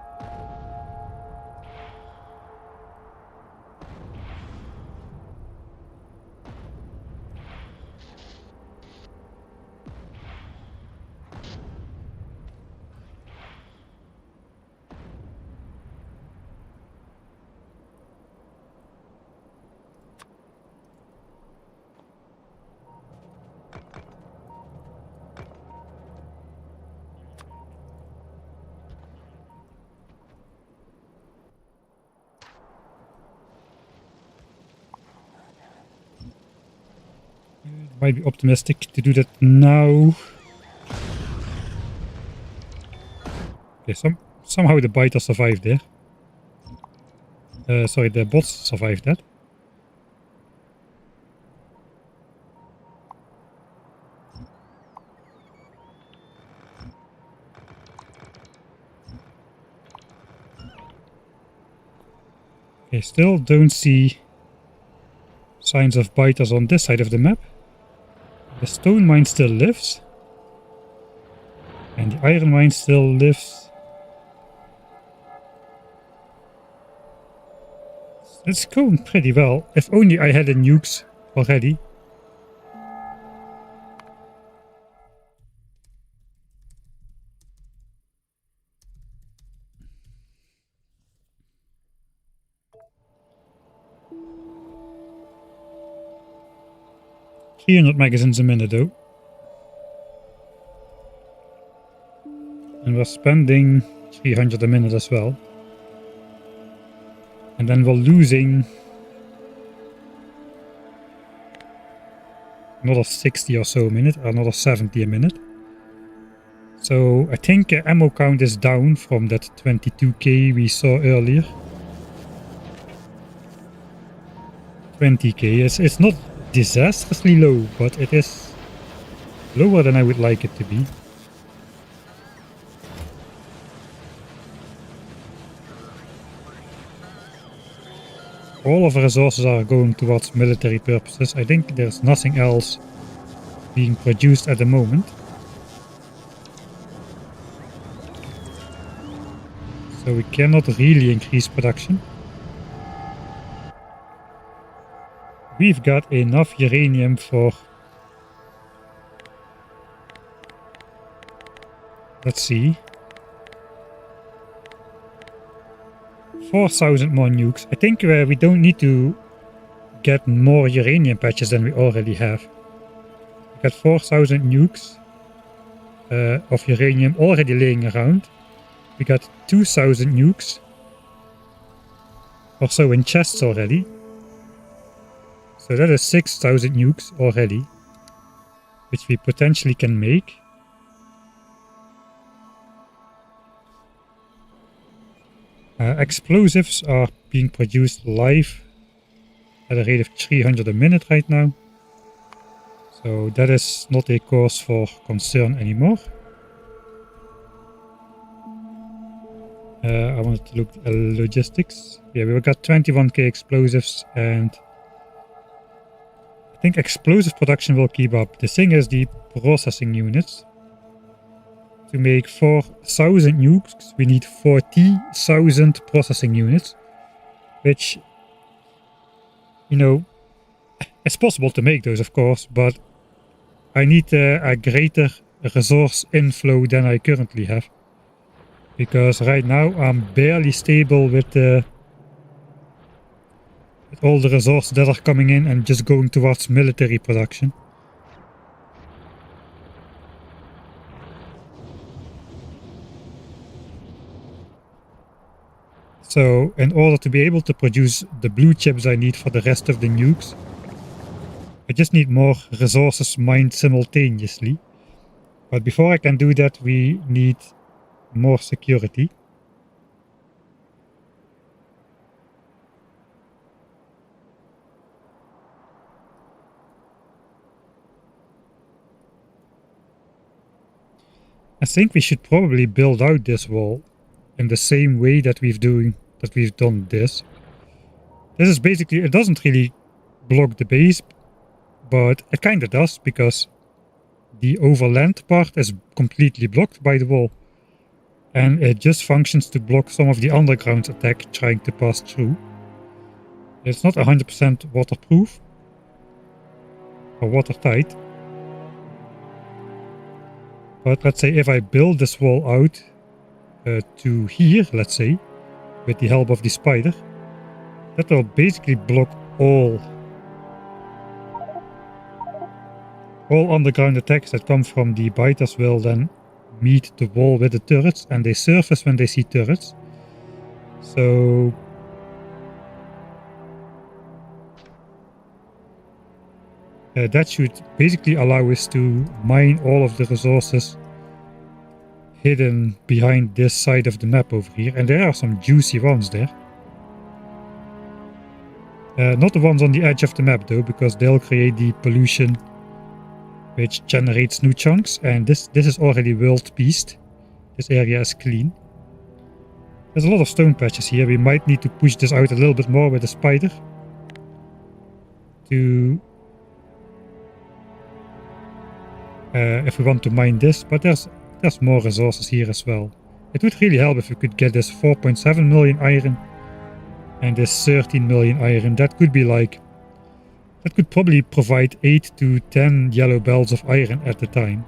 Might be optimistic to do that now. Okay, somehow the biter survived there. Sorry, the bots survived that. Okay, still don't see signs of biters on this side of the map. The stone mine still lives. And the iron mine still lives. It's going pretty well. If only I had the nukes already. $300 magazines a minute though. And we're spending 300 a minute as well. And then we're losing another 60 or so a minute, or another 70 a minute. So I think ammo count is down from that 22k we saw earlier. 20k, it's not disastrously low, but it is lower than I would like it to be. All of the resources are going towards military purposes. I think there's nothing else being produced at the moment. So we cannot really increase production. We've got enough uranium for... Let's see. 4,000 more nukes. I think we don't need to get more uranium patches than we already have. We got 4,000 nukes of uranium already laying around. We got 2,000 nukes or so in chests already. So that is 6,000 nukes already, which we potentially can make. Explosives are being produced live at a rate of 300 a minute right now. So that is not a cause for concern anymore. I wanted to look at logistics. Yeah, we got 21k explosives, and I think explosive production will keep up. The thing is the processing units. To make 4,000 nukes, we need 40,000 processing units, which, you know, it's possible to make those, of course, but I need a greater resource inflow than I currently have. Because right now I'm barely stable with all the resources that are coming in and just going towards military production. So in order to be able to produce the blue chips I need for the rest of the nukes, I just need more resources mined simultaneously. But before I can do that, we need more security. I think we should probably build out this wall in the same way that we've done this. This is basically, it doesn't really block the base, but it kind of does, because the overland part is completely blocked by the wall. And it just functions to block some of the underground attack trying to pass through. It's not 100% waterproof or watertight. But let's say if I build this wall out to here, let's say, with the help of the spider, that will basically block all underground attacks that come from the biters will then meet the wall with the turrets, and they surface when they see turrets. So that should basically allow us to mine all of the resources hidden behind this side of the map over here. And there are some juicy ones there. Not the ones on the edge of the map though, because they'll create the pollution which generates new chunks, and this is already world peaced. This area is clean. There's a lot of stone patches here. We might need to push this out a little bit more with the spider to if we want to mine this, but there's more resources here as well. It would really help if we could get this 4.7 million iron and this 13 million iron. That could be like, that could probably provide 8 to 10 yellow belts of iron at the time.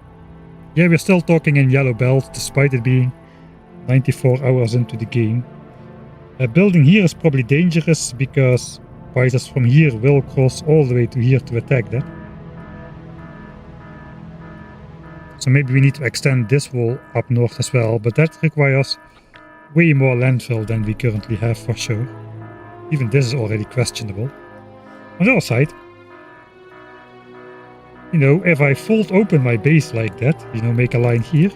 Yeah, we're still talking in yellow belts despite it being 94 hours into the game. Building here is probably dangerous because fighters from here will cross all the way to here to attack that. So maybe we need to extend this wall up north as well, but that requires way more landfill than we currently have for sure. Even this is already questionable. On the other side, you know, if I fold open my base like that, you know, make a line here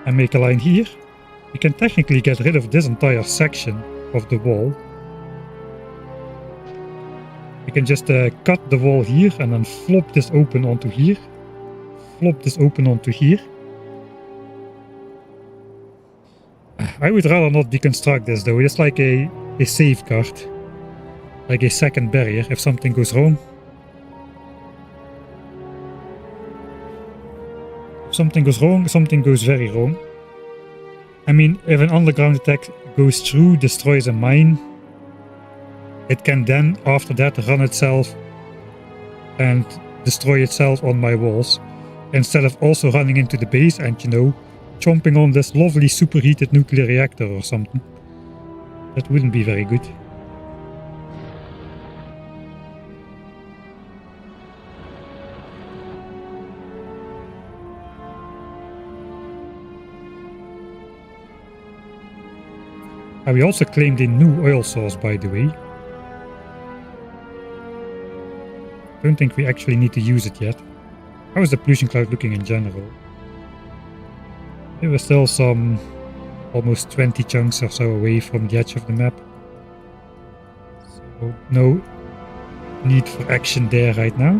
and make a line here, we can technically get rid of this entire section of the wall. We can just cut the wall here and then flop this open onto here. Flop this open onto here. I would rather not deconstruct this though. It's like a safeguard. Like a second barrier if something goes wrong. If something goes wrong, something goes very wrong. I mean, if an underground attack goes through, destroys a mine, it can then, after that, run itself and destroy itself on my walls, instead of also running into the base and, you know, chomping on this lovely superheated nuclear reactor or something. That wouldn't be very good. We also claimed a new oil source, by the way. Don't think we actually need to use it yet. How is the pollution cloud looking in general? There were still some almost 20 chunks or so away from the edge of the map. So no need for action there right now.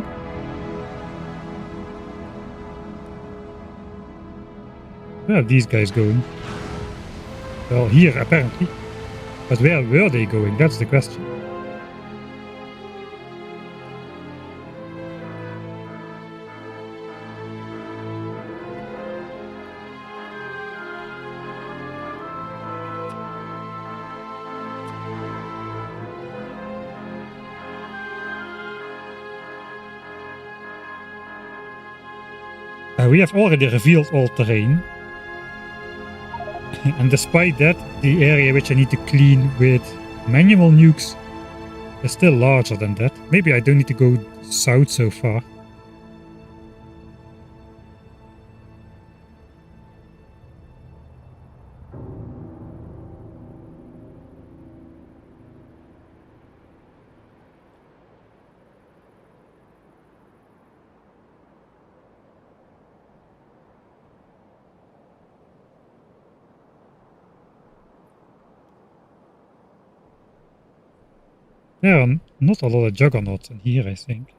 Where are these guys going? Well, here apparently. But where were they going? That's the question. We have already revealed all terrain. And despite that, the area which I need to clean with manual nukes is still larger than that. Maybe I don't need to go south so far. There are not a lot of juggernauts in here, I think.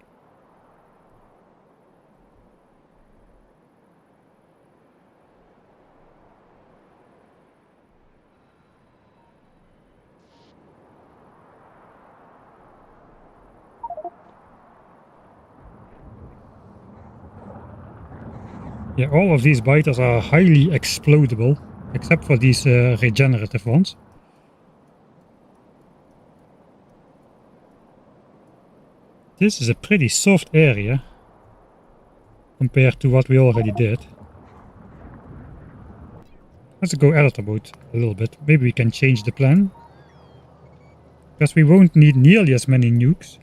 Yeah, all of these biters are highly explodable, except for these regenerative ones. This is a pretty soft area compared to what we already did. Let's go edit about a little bit. Maybe we can change the plan. Because we won't need nearly as many nukes.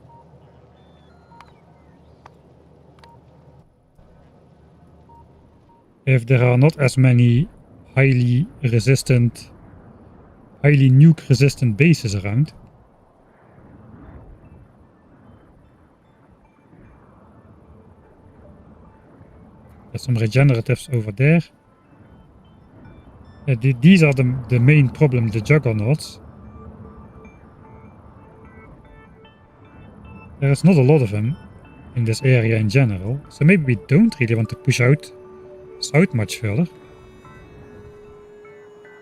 If there are not as many highly nuke resistant bases around. There's some regeneratives over there. These are the main problem, the juggernauts. There's not a lot of them in this area in general, so maybe we don't really want to push out south much further.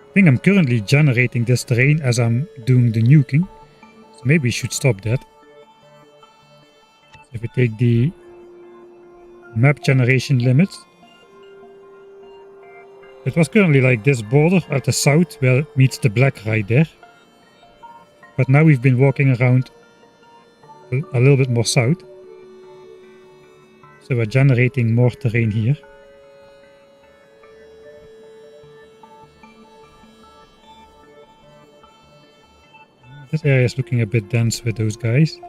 I think I'm currently generating this terrain as I'm doing the nuking, so maybe we should stop that. So if we take the map generation limits, it was currently like this border at the south where it meets the black right there. But now we've been walking around a little bit more south. So we're generating more terrain here. This area is looking a bit dense with those guys.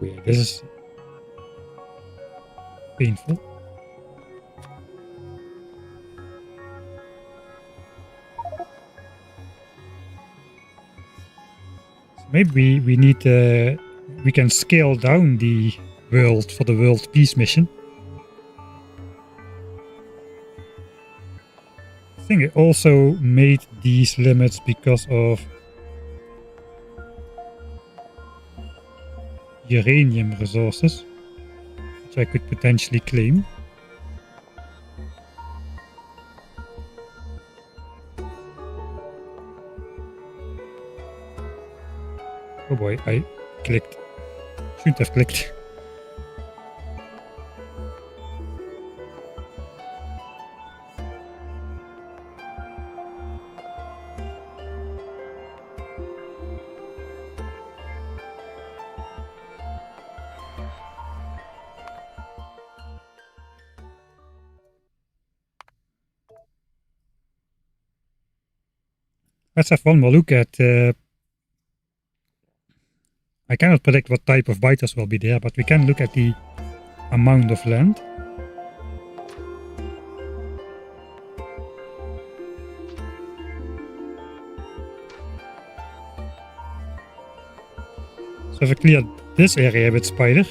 Yeah, this is painful. So maybe we need we can scale down the world for the world peace mission. I think it also made these limits because of uranium resources, which I could potentially claim. Oh boy, I clicked. Shouldn't have clicked. Let's have one more look at... I cannot predict what type of biters will be there, but we can look at the amount of land. So if I clear this area with spider,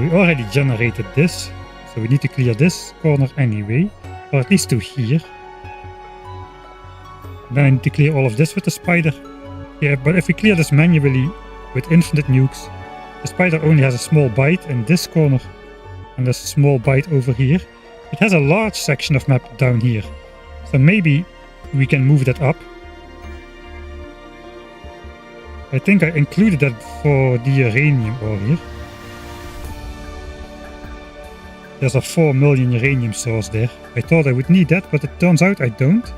we already generated this, so we need to clear this corner anyway, or at least to here. Then I need to clear all of this with the spider. Yeah, but if we clear this manually with infinite nukes, the spider only has a small bite in this corner, and there's a small bite over here. It has a large section of map down here, so maybe we can move that up. I think I included that for the uranium ore here. There's a 4 million uranium source there. I thought I would need that, but it turns out I don't.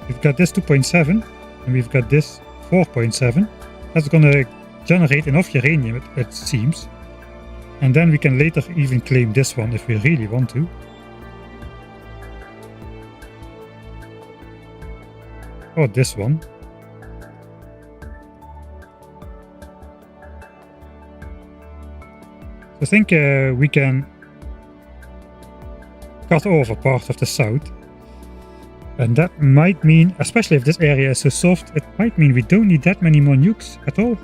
We've got this 2.7 and we've got this 4.7. That's gonna generate enough uranium, it seems. And then we can later even claim this one if we really want to. Or this one. I think we can cut off a part of the south. And that might mean, especially if this area is so soft, it might mean we don't need that many more nukes at all.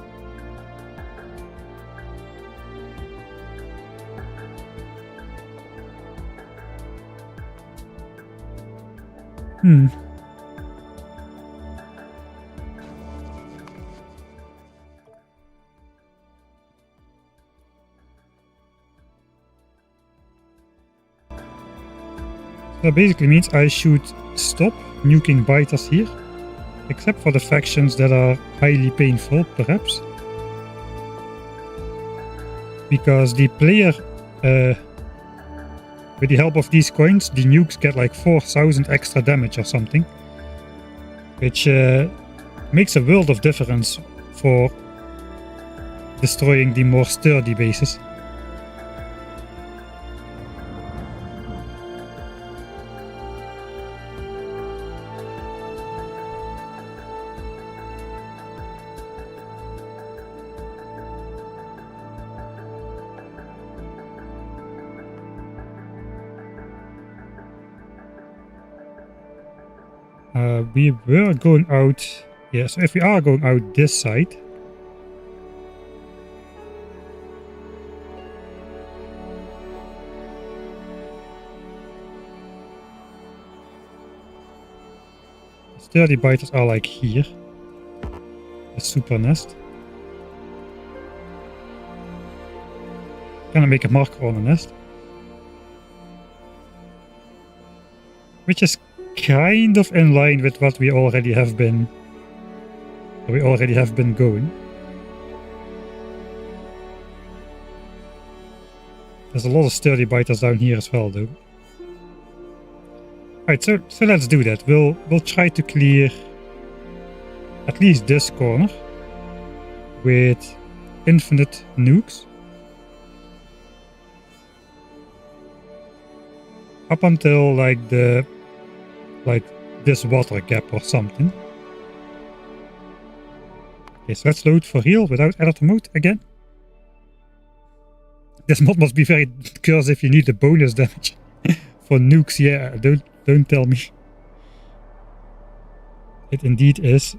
That basically means I should stop nuking biters here, except for the factions that are highly painful, perhaps. Because the player, with the help of these coins, the nukes get like 4,000 extra damage or something, which makes a world of difference for destroying the more sturdy bases. We were going out, yeah, so if we are going out this side, the sturdy biters are like here, the super nest. Gonna make a marker on the nest, which is kind of in line with what we already have been going. There's a lot of sturdy biters down here as well, though. Alright, so let's do that. We'll try to clear at least this corner with infinite nukes up until like this water gap or something. Okay, so let's load for real without editor mode again. This mod must be very cursed if you need the bonus damage for nukes. Yeah, don't tell me. It indeed is.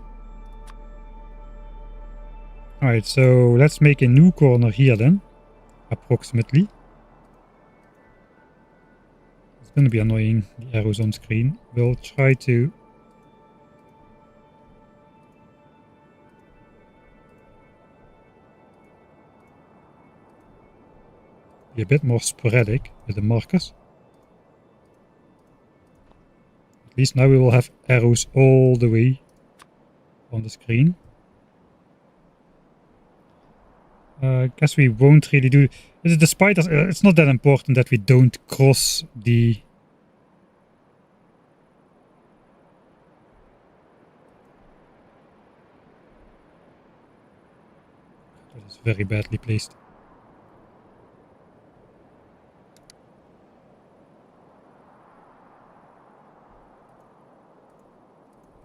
Alright, so let's make a new corner here then, approximately. It's gonna be annoying, the arrows on screen. We'll try to be a bit more sporadic with the markers. At least now we will have arrows all the way on the screen. I guess we won't really do... The spiders, it's not that important that we don't cross the... That is very badly placed.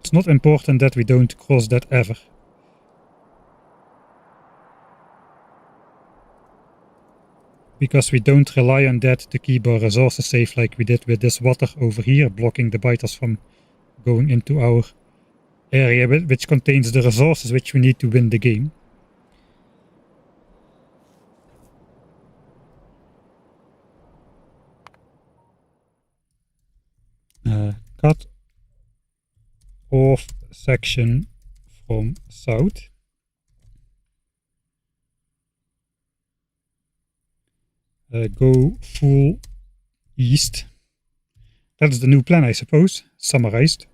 It's not important that we don't cross that ever. Because we don't rely on that to keep our resources safe like we did with this water over here, blocking the biters from going into our area, which contains the resources which we need to win the game. Cut off section from south. Go full east. That's the new plan, I suppose, summarized.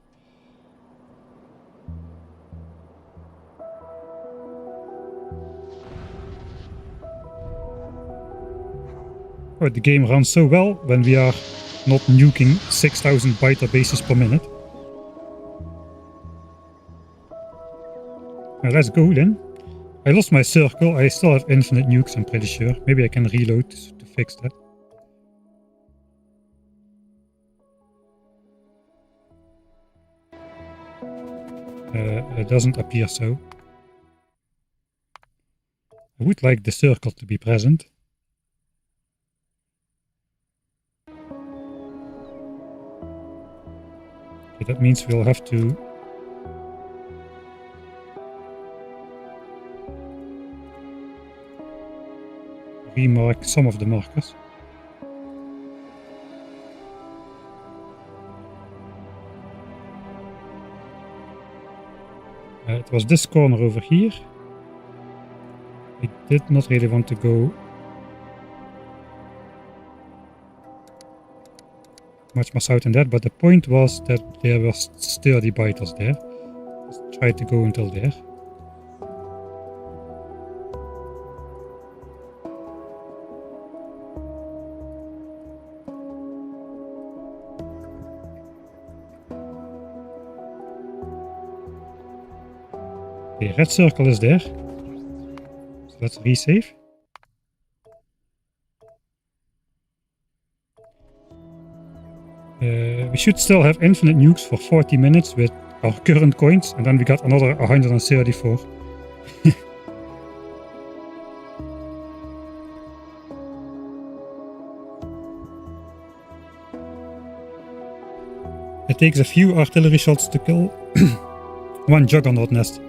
Oh, the game runs so well when we are not nuking 6,000 biter bases per minute. Now let's go then. I lost my circle. I still have infinite nukes, I'm pretty sure. Maybe I can reload to fix that. It doesn't appear so. I would like the circle to be present. Okay, that means we'll have to remark some of the markers. It was this corner over here. I did not really want to go much more south than that, but the point was that there were sturdy biters there. Let's try to go until there. Okay, red circle is there. So let's resave. We should still have infinite nukes for 40 minutes with our current coins, and then we got another 134. It takes a few artillery shots to kill one juggernaut nest.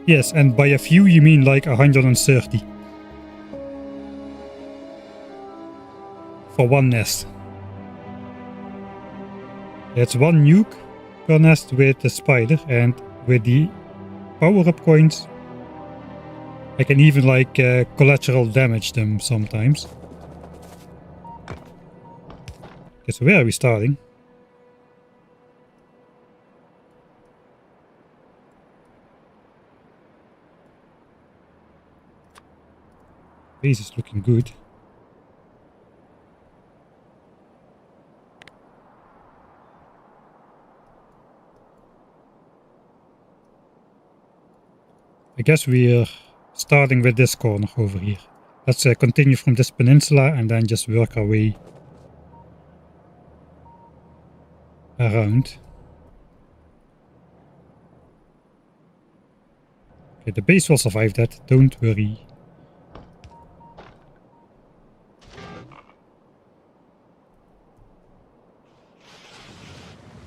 Yes, and by a few you mean like 130. For one nest. It's one nuke per nest with the spider, and with the power-up coins I can even like collateral damage them sometimes. Okay, so where are we starting? Base is looking good. I guess we are starting with this corner over here. Let's continue from this peninsula and then just work our way around. Okay, the base will survive that, don't worry.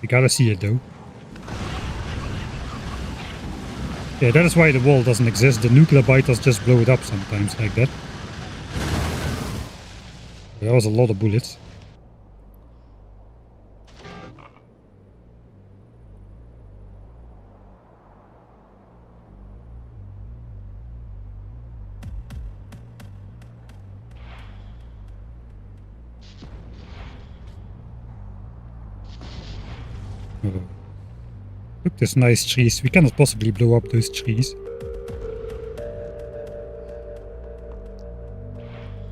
We gotta see it though. Yeah, that is why the wall doesn't exist. The nuclear biters just blow it up sometimes like that. That was a lot of bullets. Oh. Look, there's nice trees. We cannot possibly blow up those trees.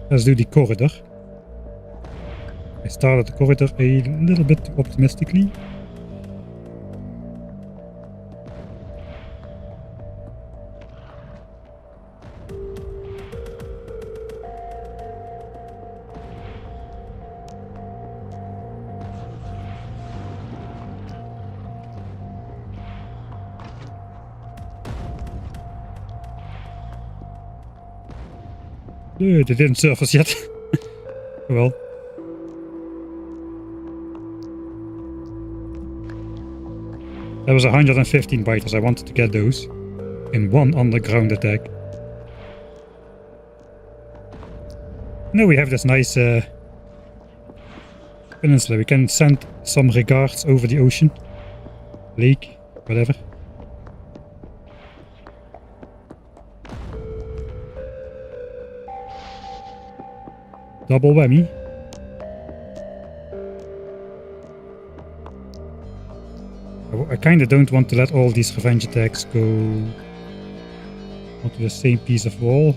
Let's do the corridor. I started the corridor a little bit optimistically. They didn't surface yet. Well. That was 115 biters. I wanted to get those in one underground attack. Now we have this nice peninsula. We can send some regards over the ocean, lake, whatever. Double whammy. I kinda don't want to let all these revenge attacks go onto the same piece of wall.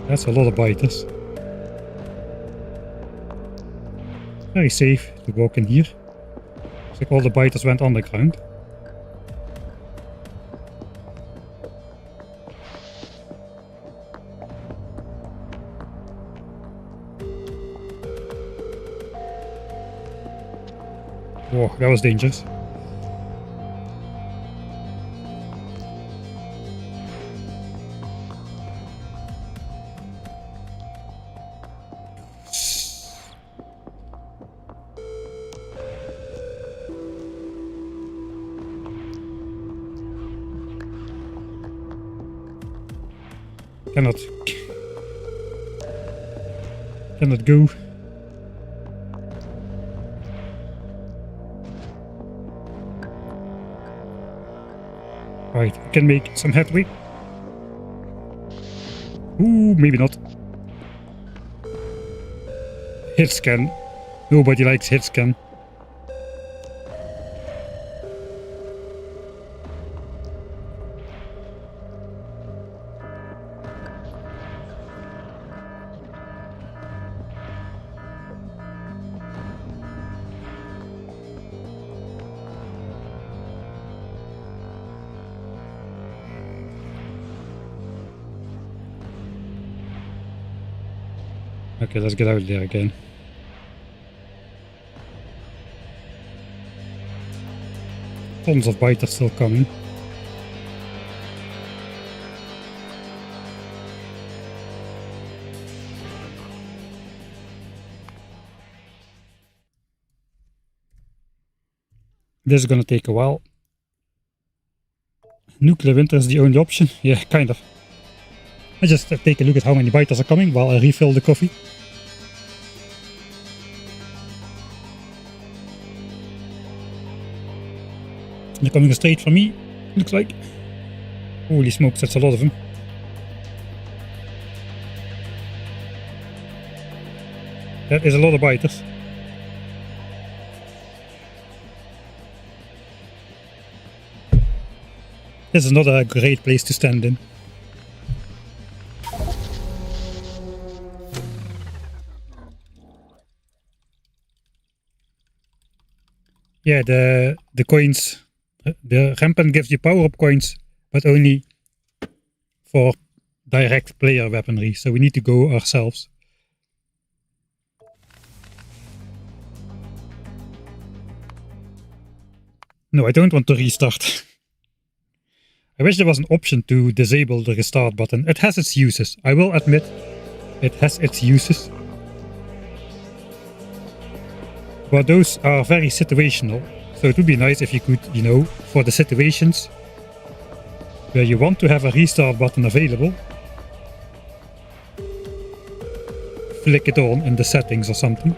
That's a lot of biters. Very safe to walk in here. Looks like all the biters went underground. Whoa, that was dangerous. Cannot go. Right, we can make some headway. Ooh, maybe not. Hit scan. Nobody likes hit scan. Okay, let's get out there again. Tons of biters still coming. This is gonna take a while. Nuclear winter is the only option. Yeah, kind of. I just take a look at how many biters are coming while I refill the coffee. They're coming straight for me, looks like. Holy smokes, that's a lot of them. That is a lot of biters. This is not a great place to stand in. Yeah, the coins, the Rampant gives you power-up coins, but only for direct player weaponry, so we need to go ourselves. No, I don't want to restart. I wish there was an option to disable the restart button. It has its uses, I will admit, it has its uses. But those are very situational, so it would be nice if you could, you know, for the situations where you want to have a restart button available, flick it on in the settings or something.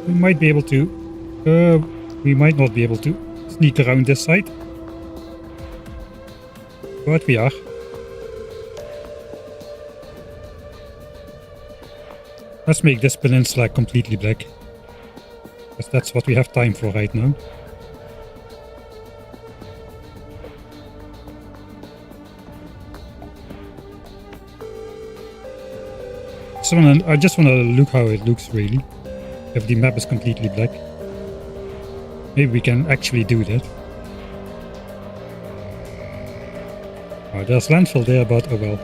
We might be able to, we might not be able to sneak around this side, but we are. Let's make this peninsula completely black, because that's what we have time for right now. So I just want to look how it looks really. If the map is completely black. Maybe we can actually do that. Oh, there's landfill there, but oh well.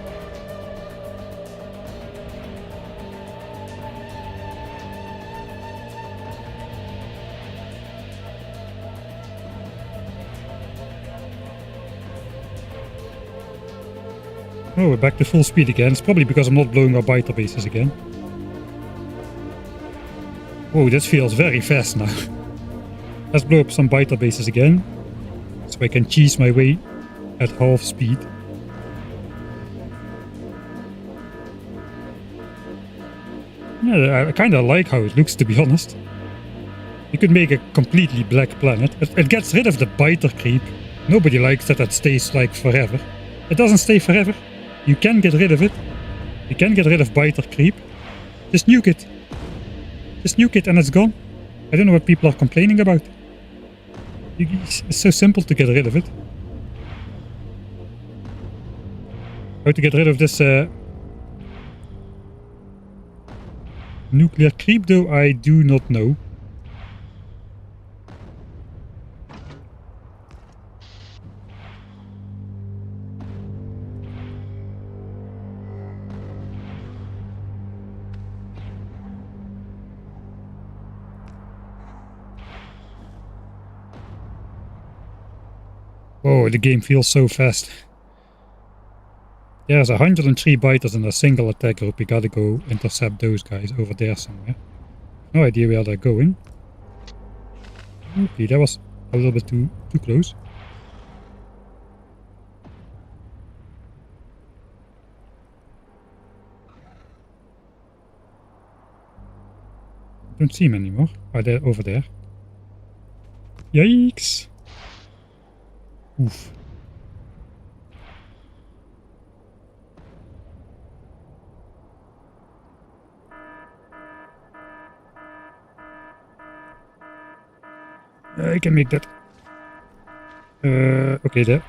Oh, we're back to full speed again. It's probably because I'm not blowing our biter bases again. Whoa, this feels very fast now. Let's blow up some biter bases again, so I can cheese my way at half speed. Yeah, I kinda like how it looks, to be honest. You could make a completely black planet. It gets rid of the biter creep. Nobody likes that it stays like forever. It doesn't stay forever. You can get rid of it. You can get rid of biter creep. Just nuke it. Just nuke it and it's gone. I don't know what people are complaining about. It's so simple to get rid of it. How to get rid of this nuclear creep though, I do not know. Oh, the game feels so fast. There's 103 biters in a single attack group. We gotta go intercept those guys over there somewhere. No idea where they're going. Okay, that was a little bit too close. Don't see him anymore. Oh, they're over there. Yikes! Oof. I can make that. Okay, there.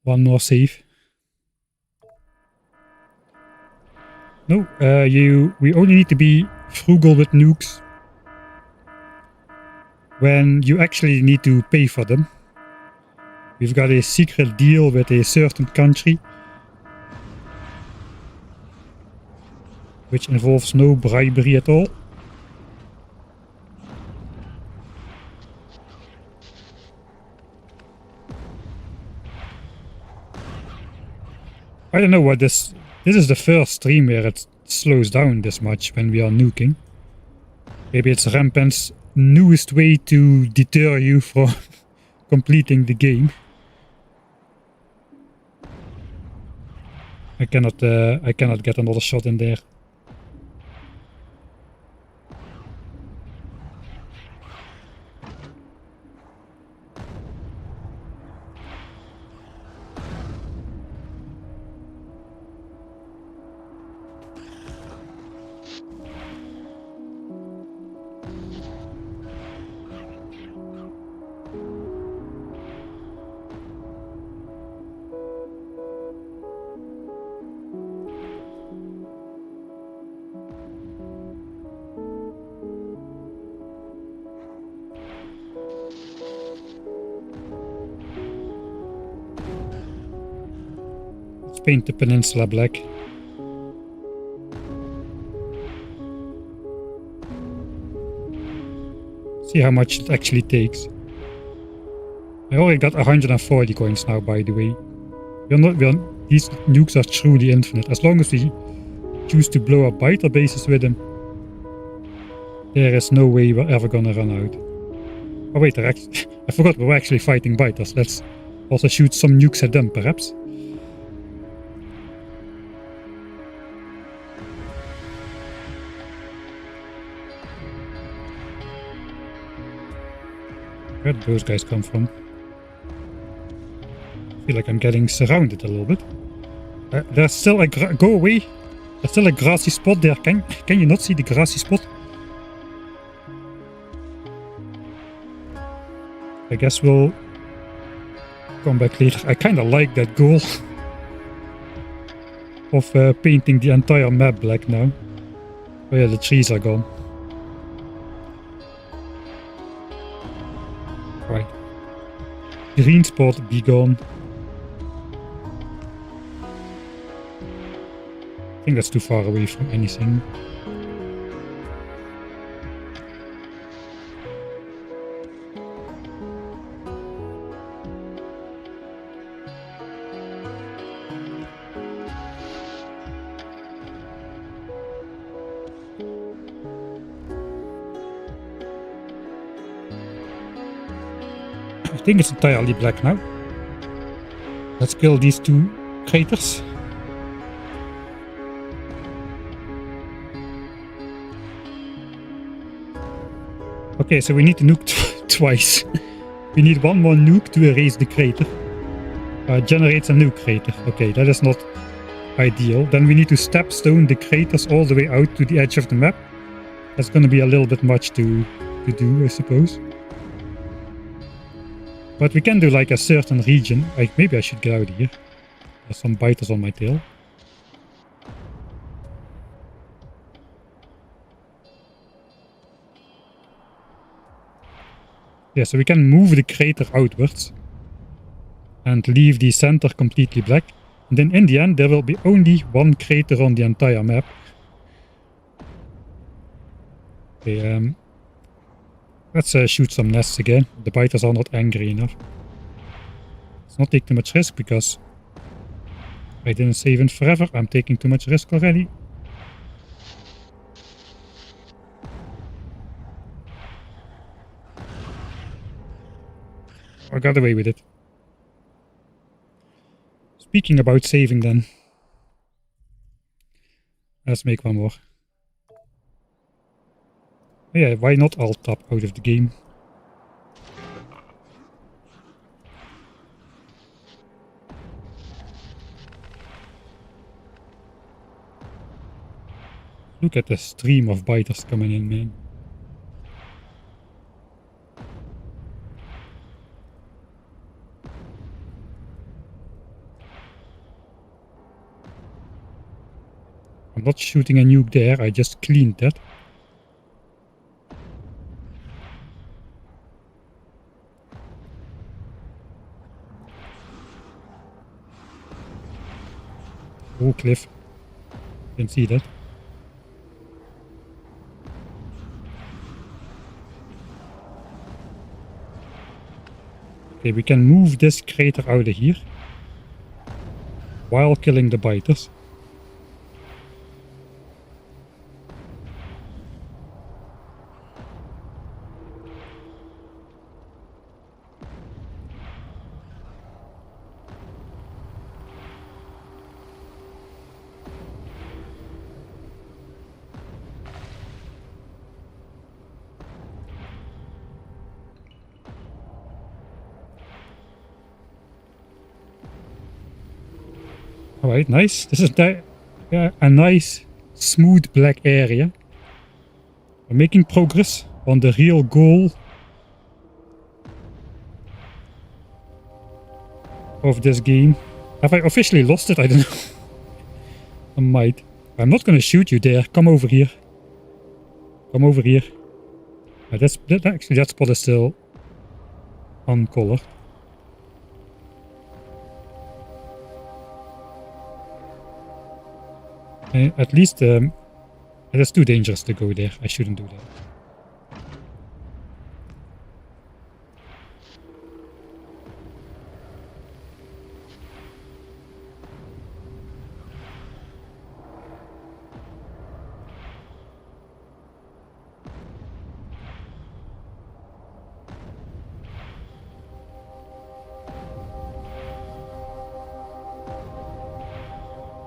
One more save. No, we only need to be frugal with nukes when you actually need to pay for them. We've got a secret deal with a certain country which involves no bribery at all. I don't know what this is the first stream where it slows down this much when we are nuking. Maybe it's Rampant's newest way to deter you from completing the game. I cannot get another shot in there. Paint the peninsula black. See how much it actually takes. I already got 140 coins now, by the way. These nukes are truly infinite. As long as we choose to blow up biter bases with them, there is no way we're ever gonna run out. Oh wait, I forgot we were actually fighting biters. Let's also shoot some nukes at them, perhaps. Where did those guys come from? I feel like I'm getting surrounded a little bit. There's still a go away. There's still a grassy spot there. Can you not see the grassy spot? I guess we'll come back later. I kind of like that goal of painting the entire map black now. Oh yeah, the trees are gone. Right. Green spot, be gone. I think that's too far away from anything. I think it's entirely black now. Let's kill these two craters. Okay, so we need to nuke twice. We need one more nuke to erase the crater. Generates a new crater. Okay, that is not ideal. Then we need to stepstone the craters all the way out to the edge of the map. That's going to be a little bit much to do, I suppose. But we can do like a certain region. Like maybe I should get out of here. There's some biters on my tail. Yeah, so we can move the crater outwards and leave the center completely black. And then in the end, there will be only one crater on the entire map. Okay, let's shoot some nests again. The biters are not angry enough. Let's not take too much risk because I didn't save in forever. I'm taking too much risk already. I got away with it. Speaking about saving then. Let's make one more. Oh yeah, why not alt tab out of the game? Look at the stream of biters coming in, man. I'm not shooting a nuke there, I just cleaned that. Oh, cliff. Can see that. Okay, we can move this crater out of here while killing the biters. Alright, nice. This is a nice, smooth black area. We're making progress on the real goal of this game. Have I officially lost it? I don't know. I might. I'm not gonna shoot you there. Come over here. Come over here. Actually, that spot is still uncolored. At least it is too dangerous to go there. I shouldn't do that.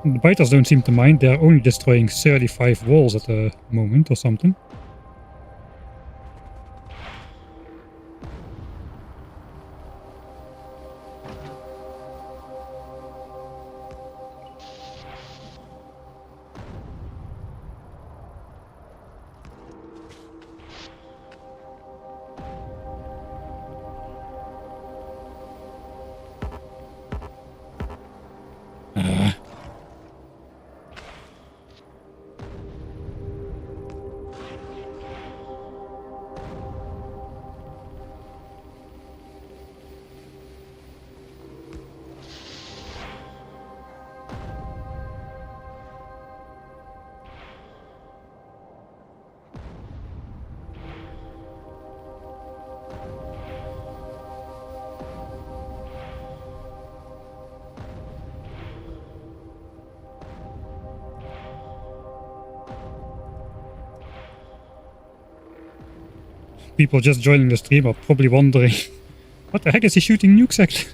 The biters don't seem to mind. They're only destroying 35 walls at the moment or something. People just joining the stream are probably wondering, what the heck is he shooting nukes at?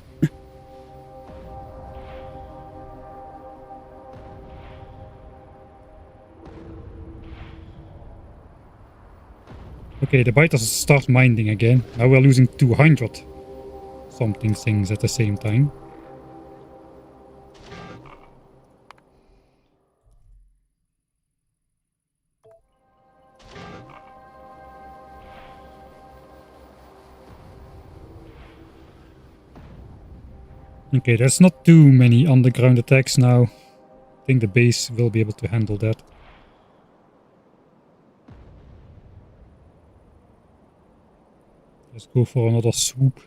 Okay, the biters start minding again. Now we're losing 200 something things at the same time. Okay, there's not too many underground attacks now. I think the base will be able to handle that. Let's go for another swoop.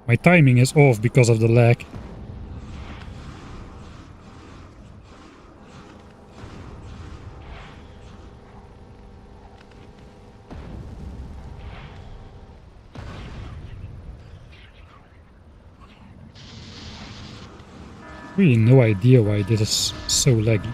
My timing is off because of the lag. Really no idea why this is so laggy.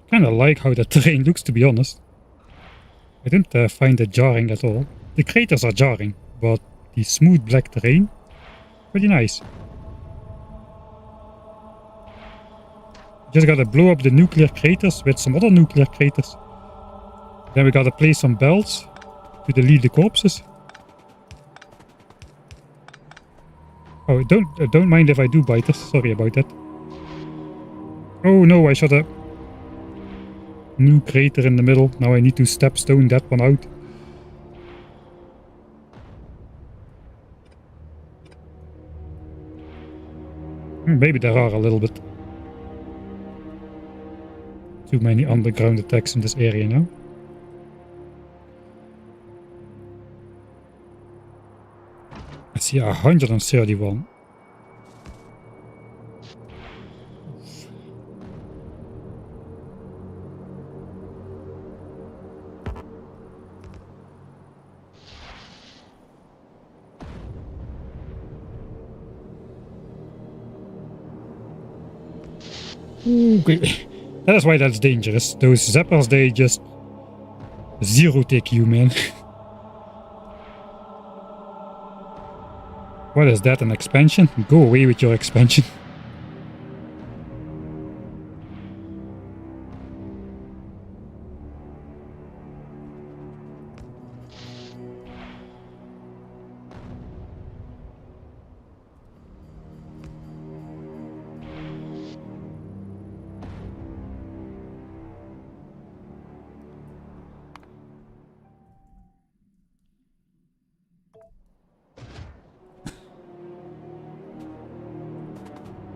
Kinda like how the terrain looks, to be honest. I don't find it jarring at all. The craters are jarring, but the smooth black terrain, pretty nice. Just gotta blow up the nuclear craters with some other nuclear craters. Then we gotta place some belts to delete the corpses. Oh, don't mind if I do bite us. Sorry about that. Oh no, I shot a new crater in the middle. Now I need to step stone that one out. Maybe there are a little bit too many underground attacks in this area now. I see 131. Okay. That is why that's dangerous. Those zappers, they just zero take you, man. What is that, an expansion? Go away with your expansion.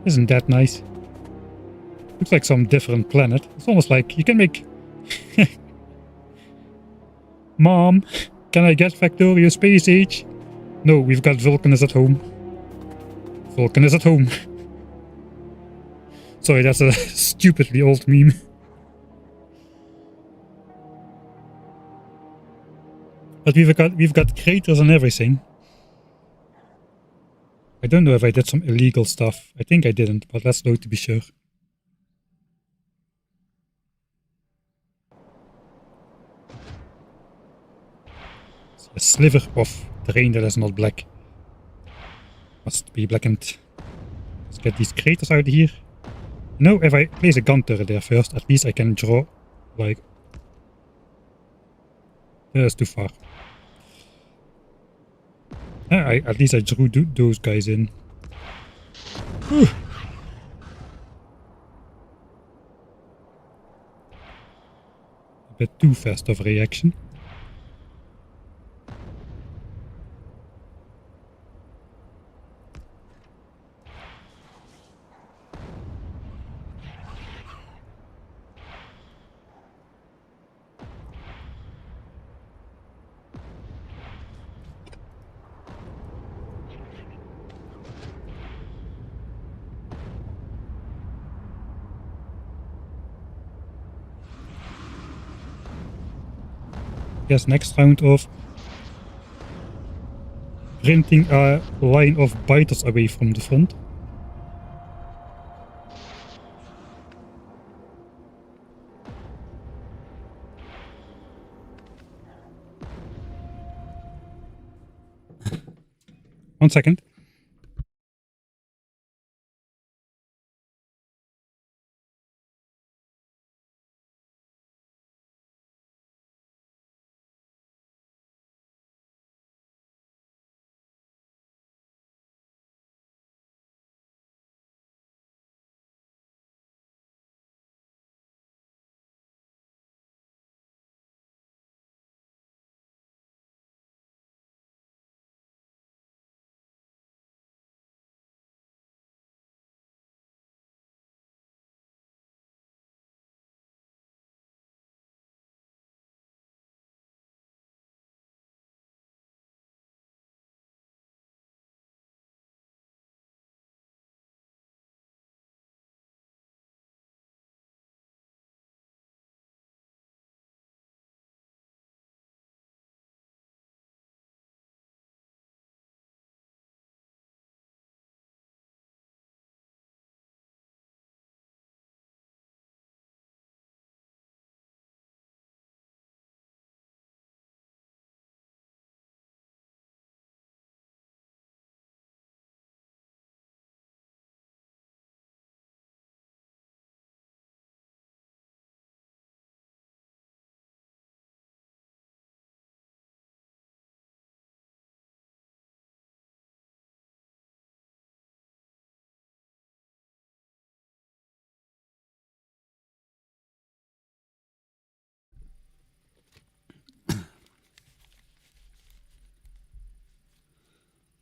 Isn't that nice? Looks like some different planet. It's almost like you can make... Mom, can I get Factorio Space Age? No, we've got Vulcan is at home. Vulcan is at home. Sorry, that's a stupidly old meme. But we've got craters and everything. I don't know if I did some illegal stuff. I think I didn't, but let's load to be sure. A sliver of terrain that is not black. Must be blackened. Let's get these craters out of here. No, if I place a gun turret there first, at least I can draw, like... That's too far. At least I drew those guys in. Whew. A bit too fast of reaction. Yes, next round of sprinting a line of biters away from the front. One second.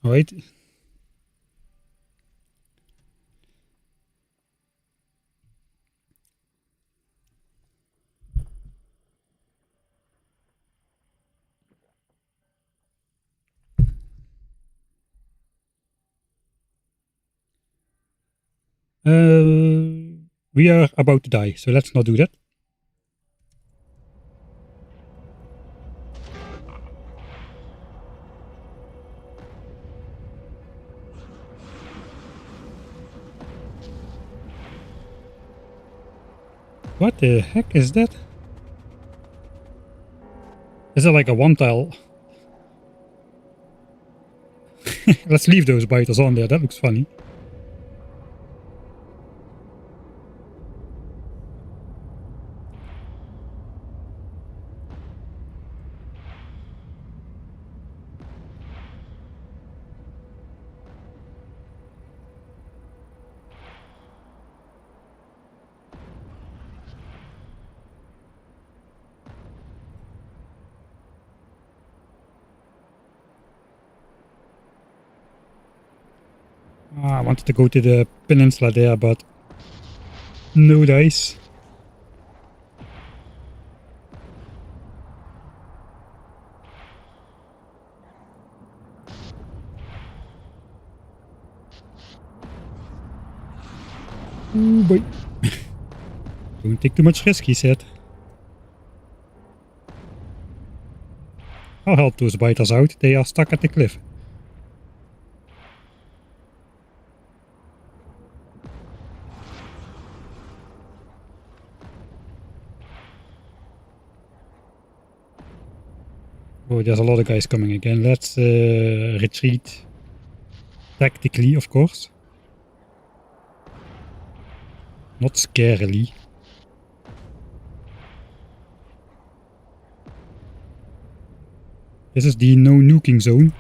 All right. We are about to die, so let's not do that. What the heck is that? Is it like a one-tile? Let's leave those biters on there, that looks funny. I wanted to go to the peninsula there, but no dice. Ooh, boy. Don't take too much risk, he said. I'll help those biters out. They are stuck at the cliff. Oh, there's a lot of guys coming again. Let's retreat. Tactically, of course. Not scarily. This is the no nuking zone.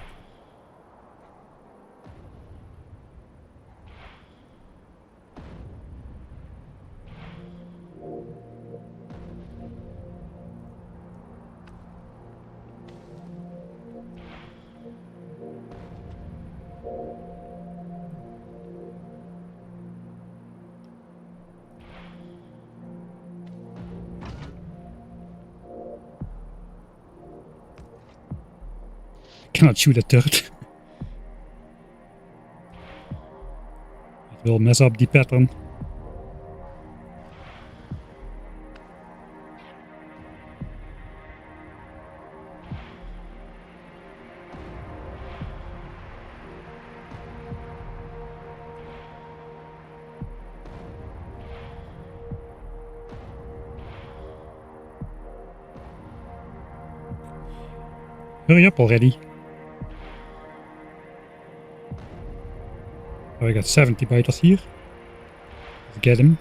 Cannot shoot a turret. It will mess up the pattern. Hurry up already. Oh, I got 70 biters here. Let's get him.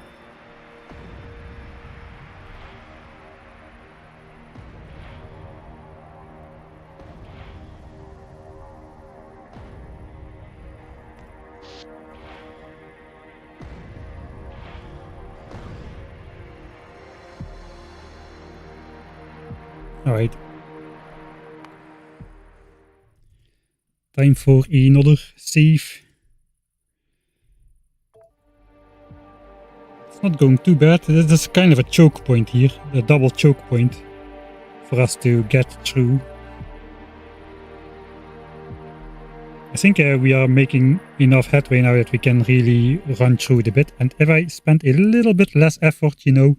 Alright. Time for another save. It's not going too bad. This is kind of a choke point here. A double choke point for us to get through. I think we are making enough headway now that we can really run through the bit. And if I spend a little bit less effort, you know,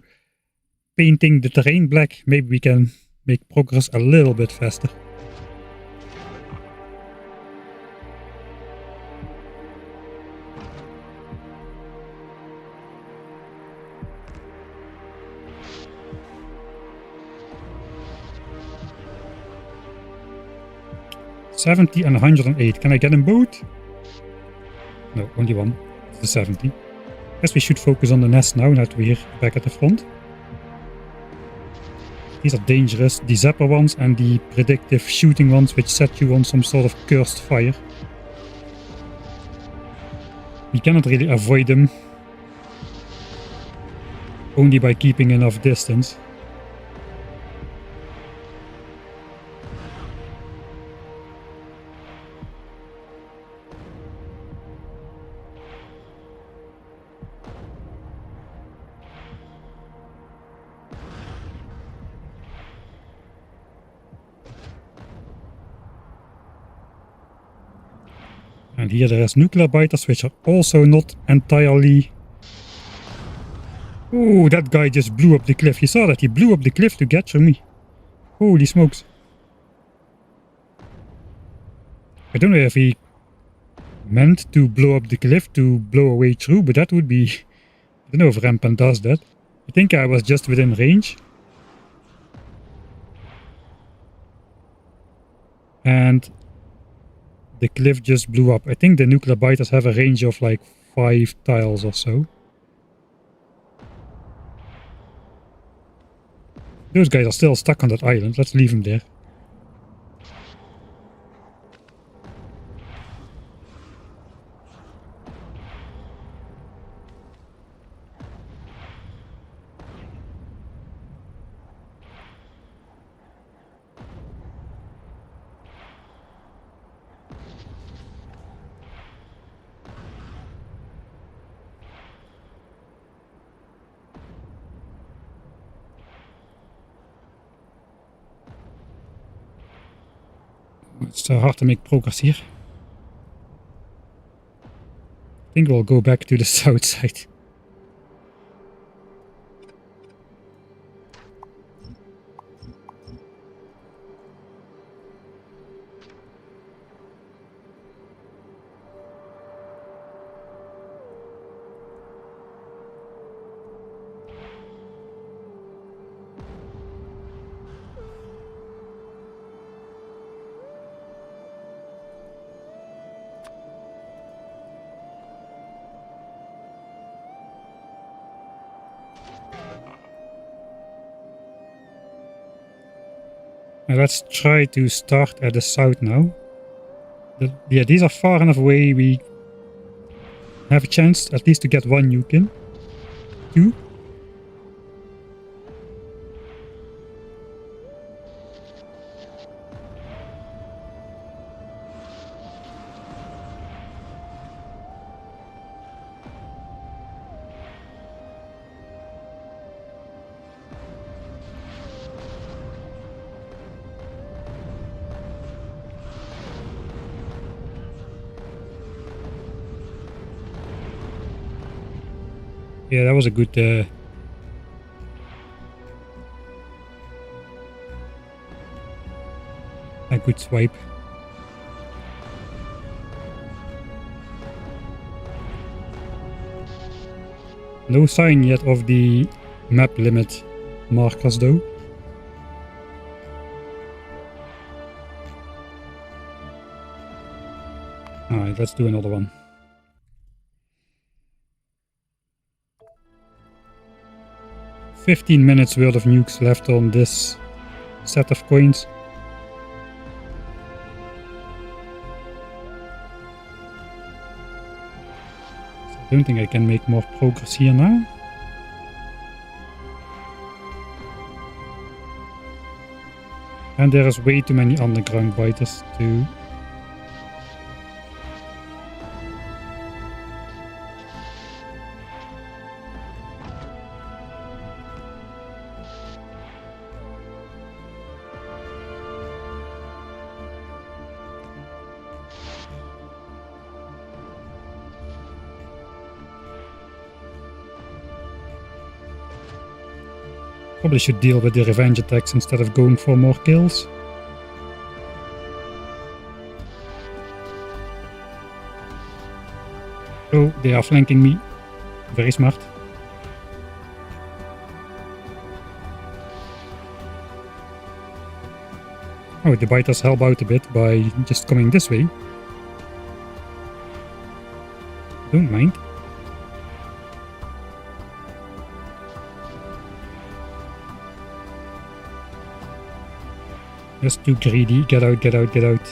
painting the terrain black, maybe we can make progress a little bit faster. $70 and $108. Can I get them both? No, only one. It's the 70. Guess we should focus on the nest now that we're back at the front. These are dangerous, the zapper ones and the predictive shooting ones, which set you on some sort of cursed fire. We cannot really avoid them, only by keeping enough distance. And here there is nuclear biters, which are also not entirely... Oh, that guy just blew up the cliff. You saw that? He blew up the cliff to get through me. Holy smokes. I don't know if he meant to blow up the cliff to blow a way through, but that would be... I don't know if Rampant does that. I think I was just within range. And the cliff just blew up. I think the nuclear biters have a range of like 5 tiles or so. Those guys are still stuck on that island. Let's leave them there. It's hard to make progress here. I think we'll go back to the south side. Now let's try to start at the south now. Yeah, these are far enough away. We have a chance at least to get 1 nuke in. 2. Yeah, that was a good swipe. No sign yet of the map limit markers though. let's do another one. $15 minutes worth of nukes left on this set of coins. So I don't think I can make more progress here now. And there is way too many underground biters too. Probably should deal with the revenge attacks instead of going for more kills. Oh, they are flanking me. Very smart. Oh, the biters help out a bit by just coming this way. Don't mind. Just too greedy. Get out, get out, get out.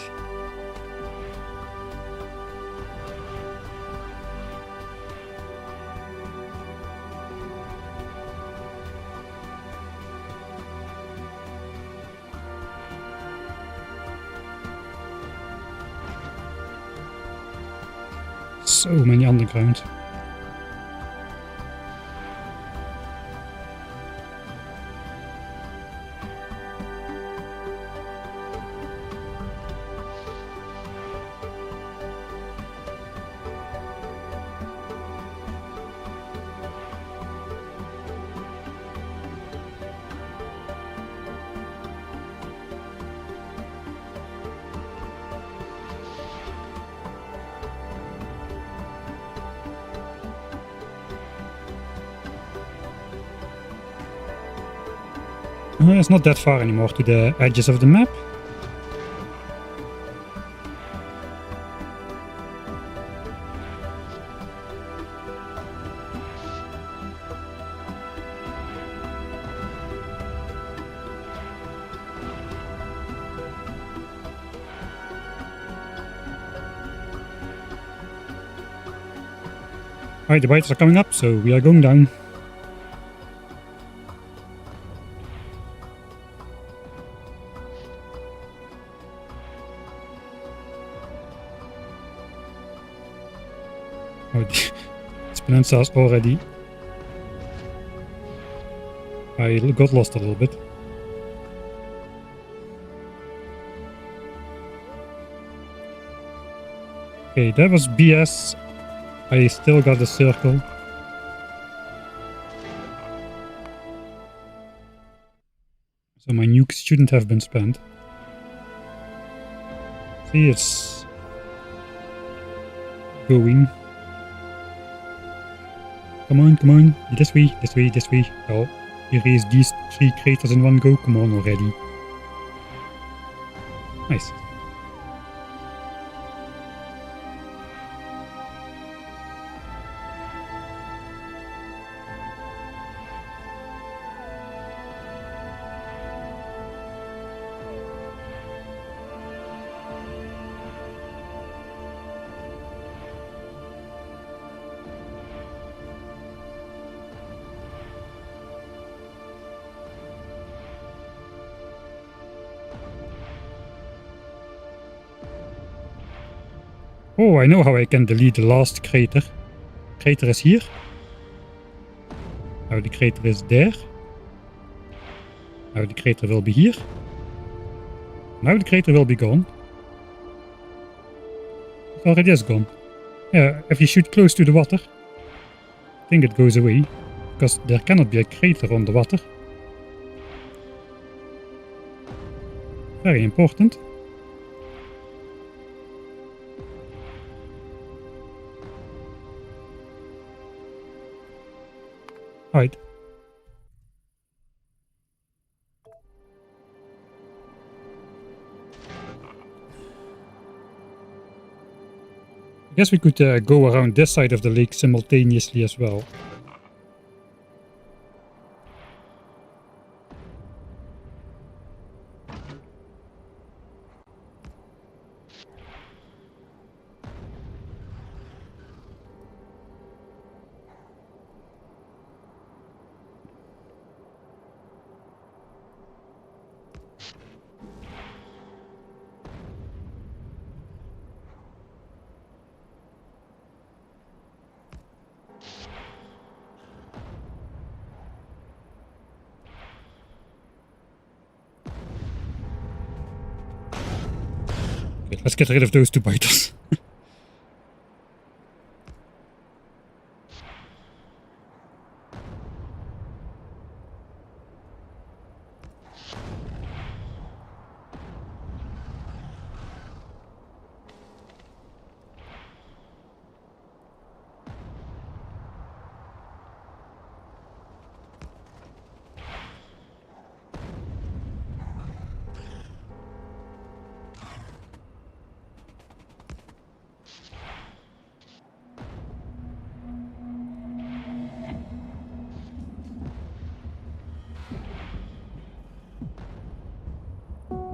So many underground. It's not that far anymore to the edges of the map. Alright, the biters are coming up, so we are going down. Oh, the Speranza's already. I got lost a little bit. Okay, that was BS. I still got the circle. So my nukes shouldn't have been spent. See, it's going. Come on, come on. This way, this way, this way. Oh, erase these 3 craters in one go. Come on already. Nice. Oh, I know how I can delete the last crater. Crater is here. Now the crater is there. Now the crater will be here. Now the crater will be gone. It already is gone. Yeah, if you shoot close to the water, I think it goes away. Because there cannot be a crater on the water. Very important. Right. guess we could go around this side of the lake simultaneously as well. Okay, let's get rid of those two biters.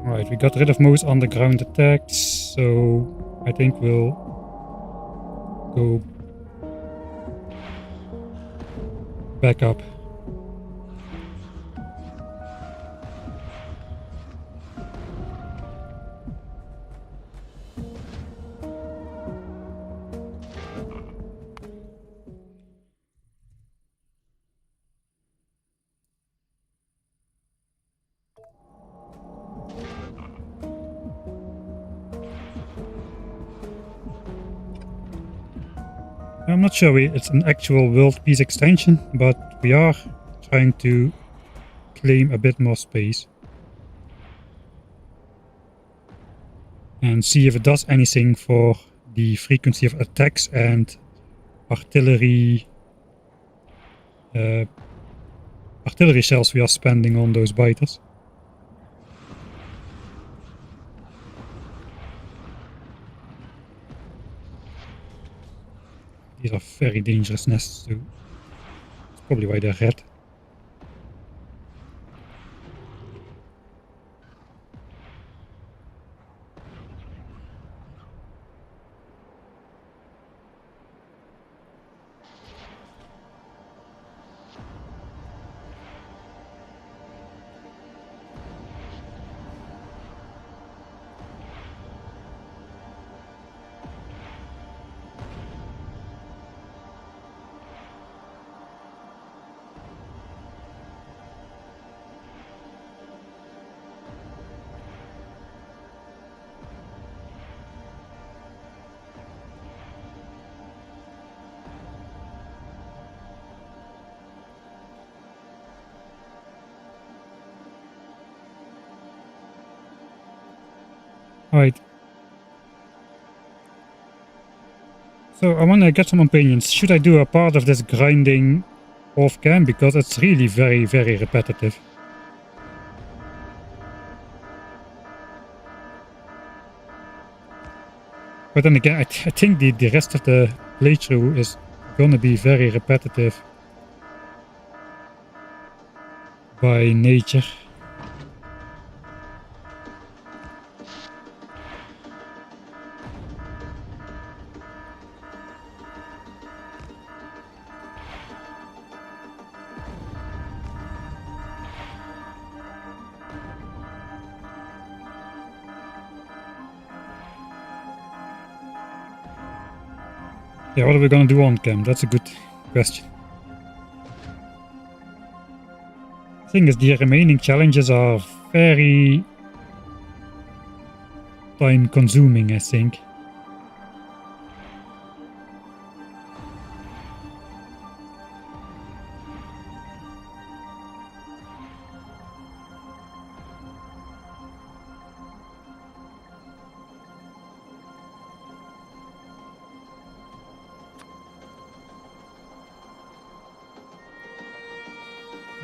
Right, we got rid of most underground attacks, so I think we'll go back up. I'm not sure it's an actual world peace extension, but we are trying to claim a bit more space. And see if it does anything for the frequency of attacks and artillery shells we are spending on those biters. These are very dangerous nests too. That's probably why they're red. Alright. So I want to get some opinions. Should I do a part of this grinding off cam? Because it's really very, very repetitive. But then again, I think the rest of the playthrough is gonna be very repetitive by nature. Yeah, what are we gonna do on cam? That's a good question. The thing is, the remaining challenges are very time consuming, I think.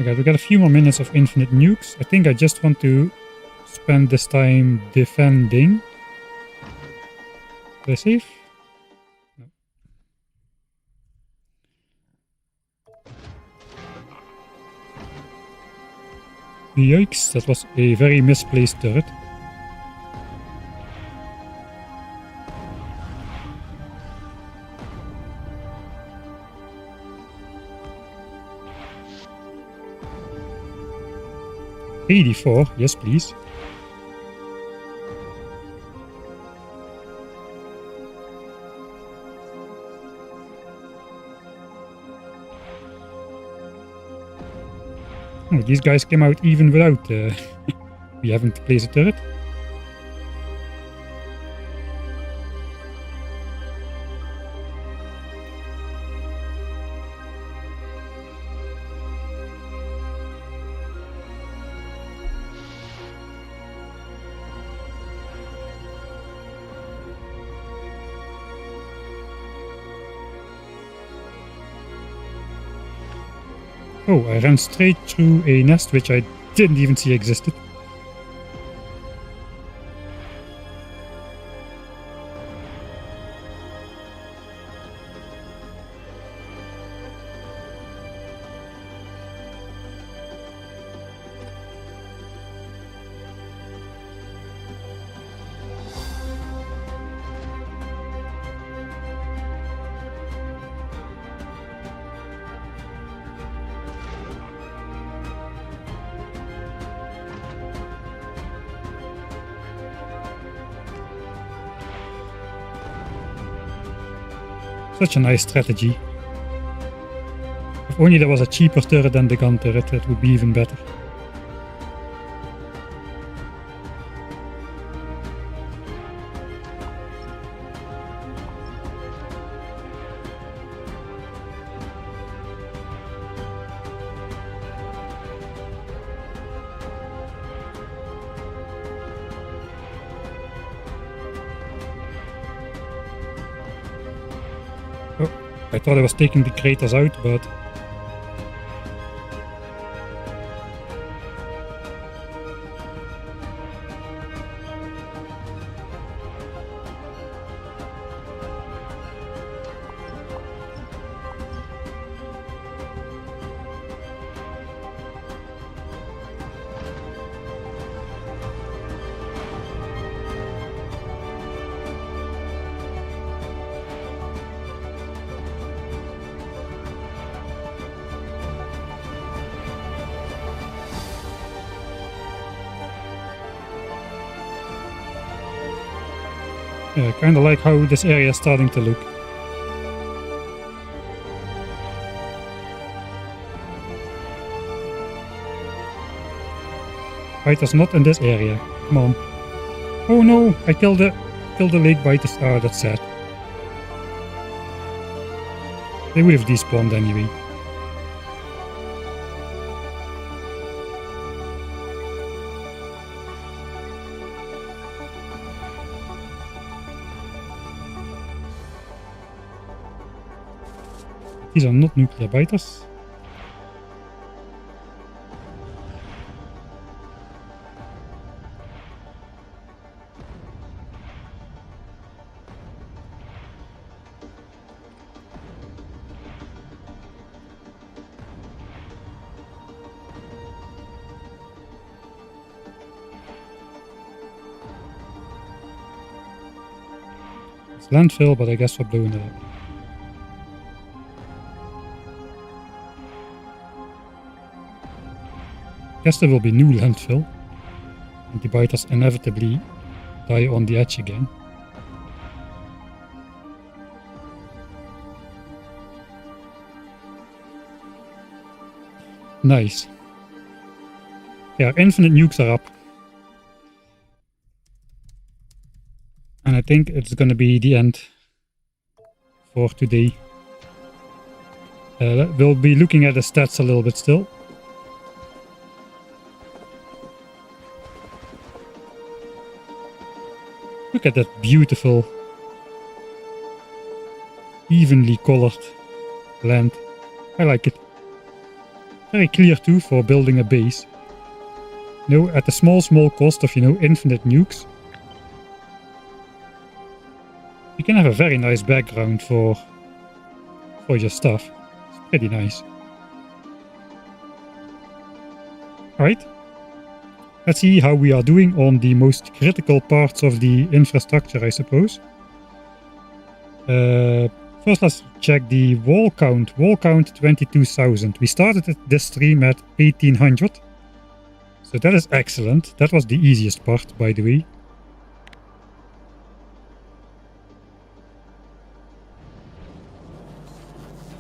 Okay, we got a few more minutes of infinite nukes. I think I just want to spend this time defending. Did I save? Yikes, that was a very misplaced turret. $84, yes please. Oh, these guys came out even without we having to place a turret. Oh, I ran straight through a nest which I didn't even see existed. Such a nice strategy. If only there was a cheaper turret than the gun turret, that would be even better. I thought I was taking the craters out, but I kinda like how this area is starting to look. Biters not in this area. Come on. Oh no, I killed the lake biters. Oh, that's sad. They would have despawned anyway. These are not nuclear biters. It's landfill, but I guess we're blowing it up. Guess there will be new landfill, and the biters inevitably die on the edge again. Nice. Yeah, infinite nukes are up. And I think it's gonna be the end for today. We'll be looking at the stats a little bit still. Look at that beautiful, evenly colored land. I like it. Very clear too for building a base. You know, at the small cost of, infinite nukes, you can have a very nice background for your stuff. It's pretty nice. Alright, Let's see how we are doing on the most critical parts of the infrastructure, I suppose. First, let's check the wall count. Wall count 22,000. We started this stream at 1800. So that is excellent. That was the easiest part, by the way.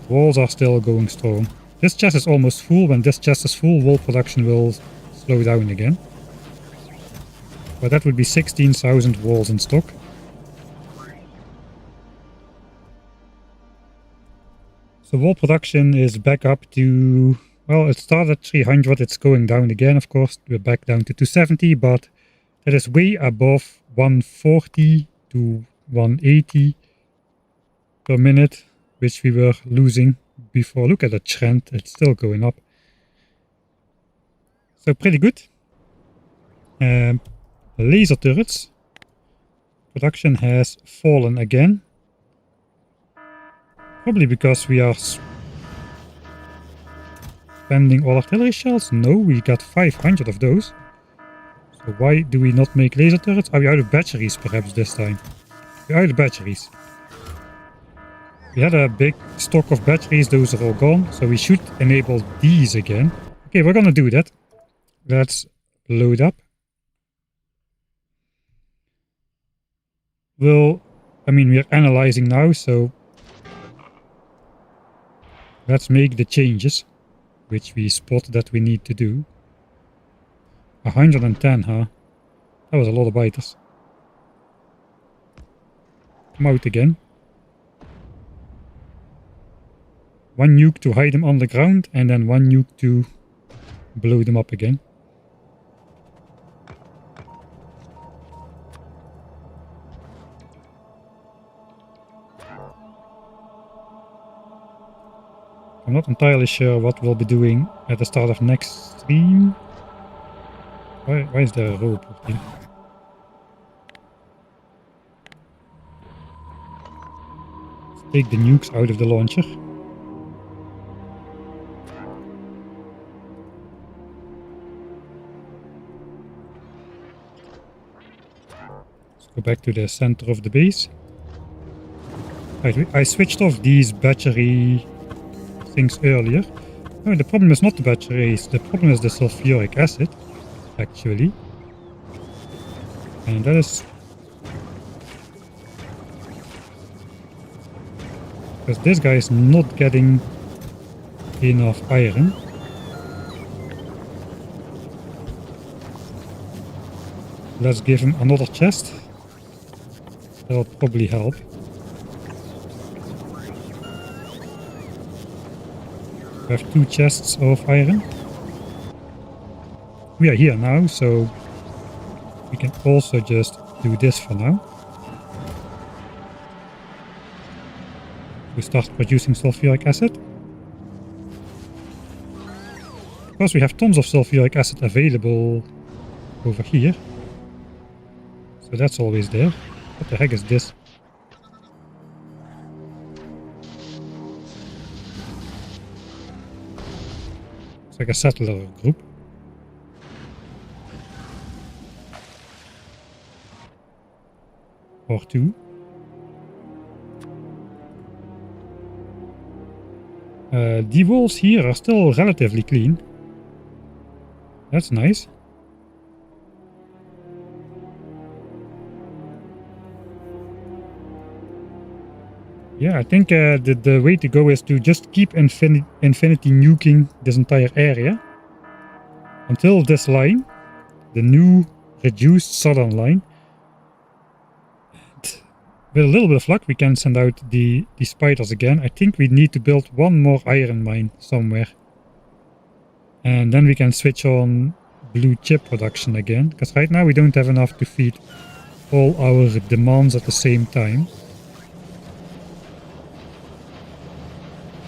Walls are still going strong. This chest is almost full. When this chest is full, wall production will slow down again. But that would be 16,000 walls in stock. So wall production is back up to, well, it started at 300, it's going down again, of course. We're back down to 270, but that is way above 140 to 180 per minute, which we were losing before. Look at the trend, it's still going up. So pretty good. Laser turrets. Production has fallen again. Probably because we are spending all artillery shells? No, we got 500 of those. So why do we not make laser turrets? Are we out of batteries perhaps this time? We're out of batteries. We had a big stock of batteries, those are all gone. So we should enable these again. Okay, we're gonna do that. Let's load up. We're analyzing now, so let's make the changes, which we spot that we need to do. 110, huh? That was a lot of biters. Come out again. One nuke to hide them on the ground, and then one nuke to blow them up again. I'm not entirely sure what we'll be doing at the start of next stream. Why is there a rope? Let's take the nukes out of the launcher. Let's go back to the center of the base. Right, I switched off these battery things earlier. Oh, the problem is not the batteries, the problem is the sulfuric acid, actually. And that is because this guy is not getting enough iron. Let's give him another chest. That'll probably help. We have 2 chests of iron. We are here now, so we can also just do this for now. We start producing sulfuric acid. Of course, we have tons of sulfuric acid available over here. So that's always there. What the heck is this? Like a settler group. Or 2. The walls here are still relatively clean. That's nice. Yeah, I think the way to go is to just keep infinity nuking this entire area until this line, the new reduced southern line. And with a little bit of luck, we can send out the spiders again. I think we need to build one more iron mine somewhere. And then we can switch on blue chip production again, because right now we don't have enough to feed all our demands at the same time.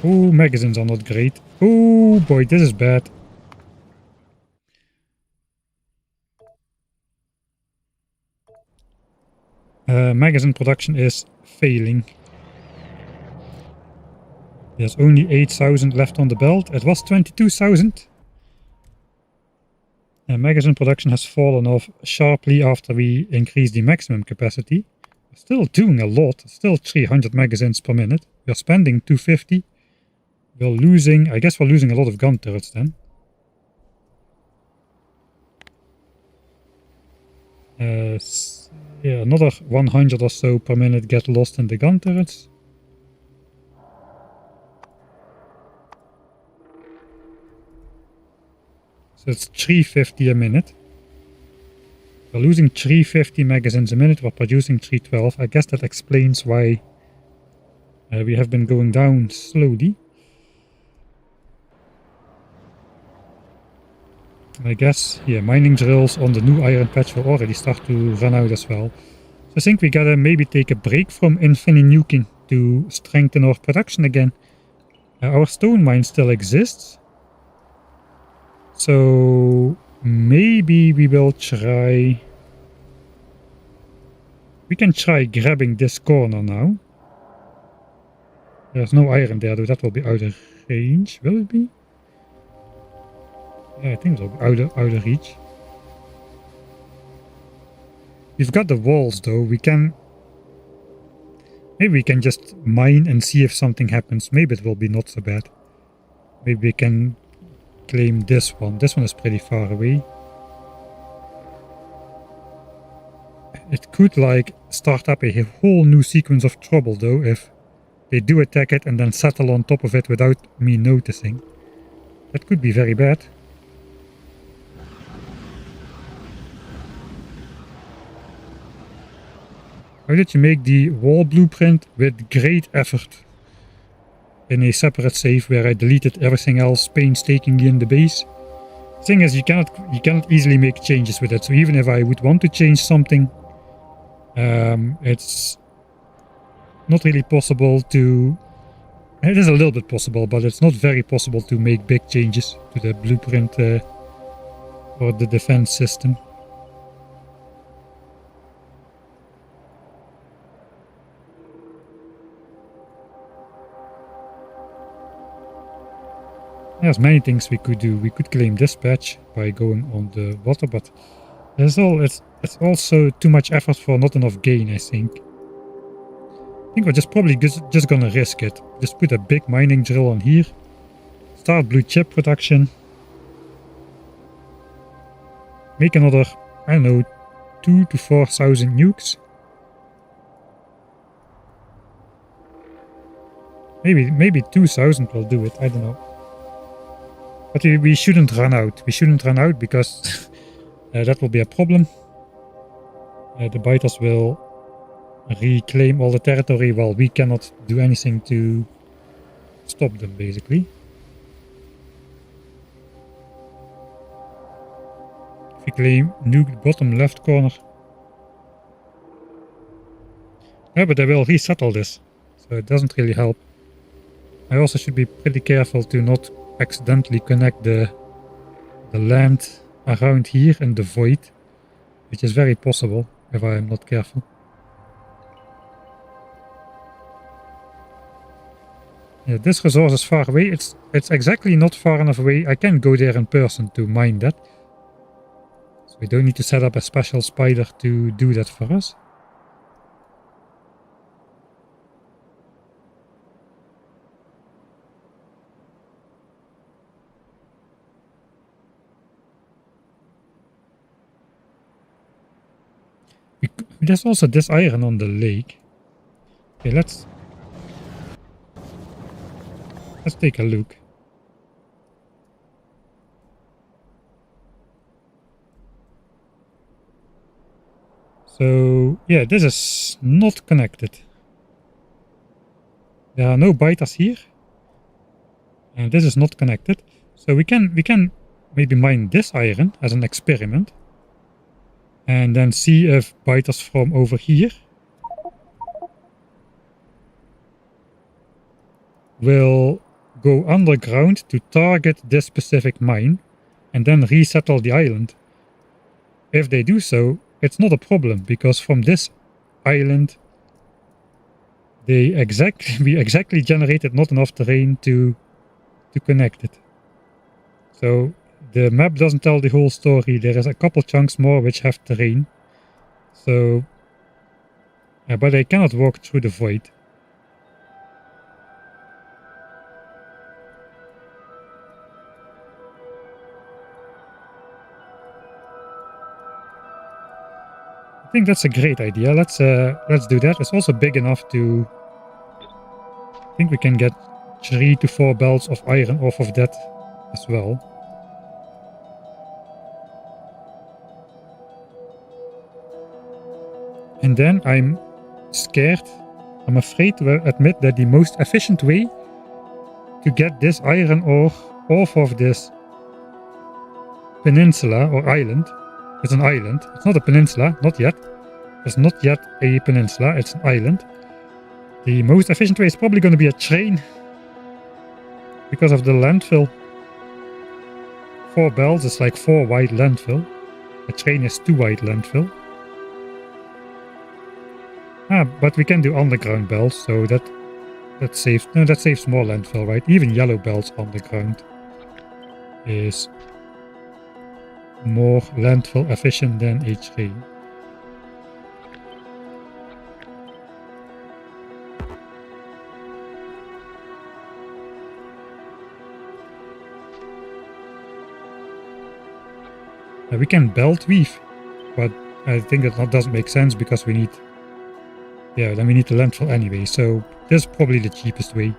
Oh, magazines are not great. Oh boy, this is bad. Magazine production is failing. There's only 8,000 left on the belt. It was 22,000. Magazine production has fallen off sharply after we increased the maximum capacity. We're still doing a lot, still 300 magazines per minute. We're spending 250. We're losing, I guess we're losing a lot of gun turrets then. Yeah, another 100 or so per minute get lost in the gun turrets. So it's 350 a minute. We're losing 350 magazines a minute, we're producing 312. I guess that explains why we have been going down slowly. I guess, yeah, mining drills on the new iron patch will already start to run out as well. So I think we gotta maybe take a break from infinite nuking to strengthen our production again. Our stone mine still exists. So maybe we will try... We can try grabbing this corner now. There's no iron there, though that will be out of range. Will it be? Yeah, I think it will be out of reach. We've got the walls, though. We can... Maybe we can just mine and see if something happens. Maybe it will be not so bad. Maybe we can claim this one. This one is pretty far away. It could, like, start up a whole new sequence of trouble, though, if they do attack it and then settle on top of it without me noticing. That could be very bad. How did you make the wall blueprint? With great effort. In a separate save where I deleted everything else painstakingly in the base. The thing is, you cannot easily make changes with it. So even if I would want to change something, it's not really possible to... It is a little bit possible, but it's not very possible to make big changes to the blueprint or the defense system. There's many things we could do. We could claim this patch by going on the water, but it's also too much effort for not enough gain, I think. I think we're just probably just gonna risk it. Just put a big mining drill on here. Start blue chip production. Make another, I don't know, 2,000 to 4,000 nukes. Maybe 2,000 will do it, I don't know. But we shouldn't run out. We shouldn't run out because that will be a problem. The biters will reclaim all the territory while we cannot do anything to stop them, basically. If we claim nuke bottom left corner. Yeah, but they will resettle this, so it doesn't really help. I also should be pretty careful to not accidentally connect the land around here in the void, which is very possible if I am not careful. Yeah, this resource is far away. It's exactly not far enough away. I can go there in person to mine that. So we don't need to set up a special spider to do that for us. There's also this iron on the lake. Okay, let's take a look. So yeah, this is not connected. There are no biters here, and this is not connected. So we can maybe mine this iron as an experiment. And then see if biters from over here will go underground to target this specific mine and then resettle the island. If they do so, it's not a problem, because from this island we exactly generated not enough terrain to connect it. So the map doesn't tell the whole story. There is a couple chunks more which have terrain. So, but I cannot walk through the void. I think that's a great idea. Let's do that. It's also big enough to. I think we can get 3 to 4 belts of iron off of that as well. And then I'm scared. I'm afraid to admit that the most efficient way to get this iron ore off of this peninsula or island. It's an island. It's not a peninsula, not yet. It's not yet a peninsula, it's an island. The most efficient way is probably going to be a train because of the landfill. 4 bells is like 4 wide landfill. A train is 2 wide landfill. But we can do underground bells, so that saves more landfill, right? Even yellow bells underground is more landfill efficient than a train. We can belt weave, but I think that doesn't make sense because we need. Yeah, then we need the landfill anyway. So this is probably the cheapest way to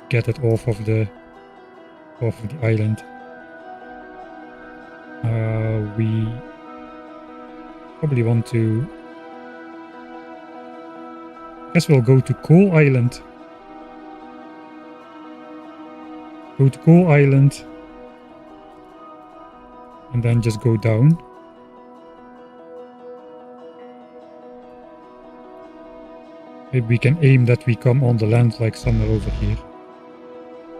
get it off of the island. We probably want to. I guess we'll go to Coal Island. Go to Coal Island. And then just go down. Maybe we can aim that we come on the land like somewhere over here.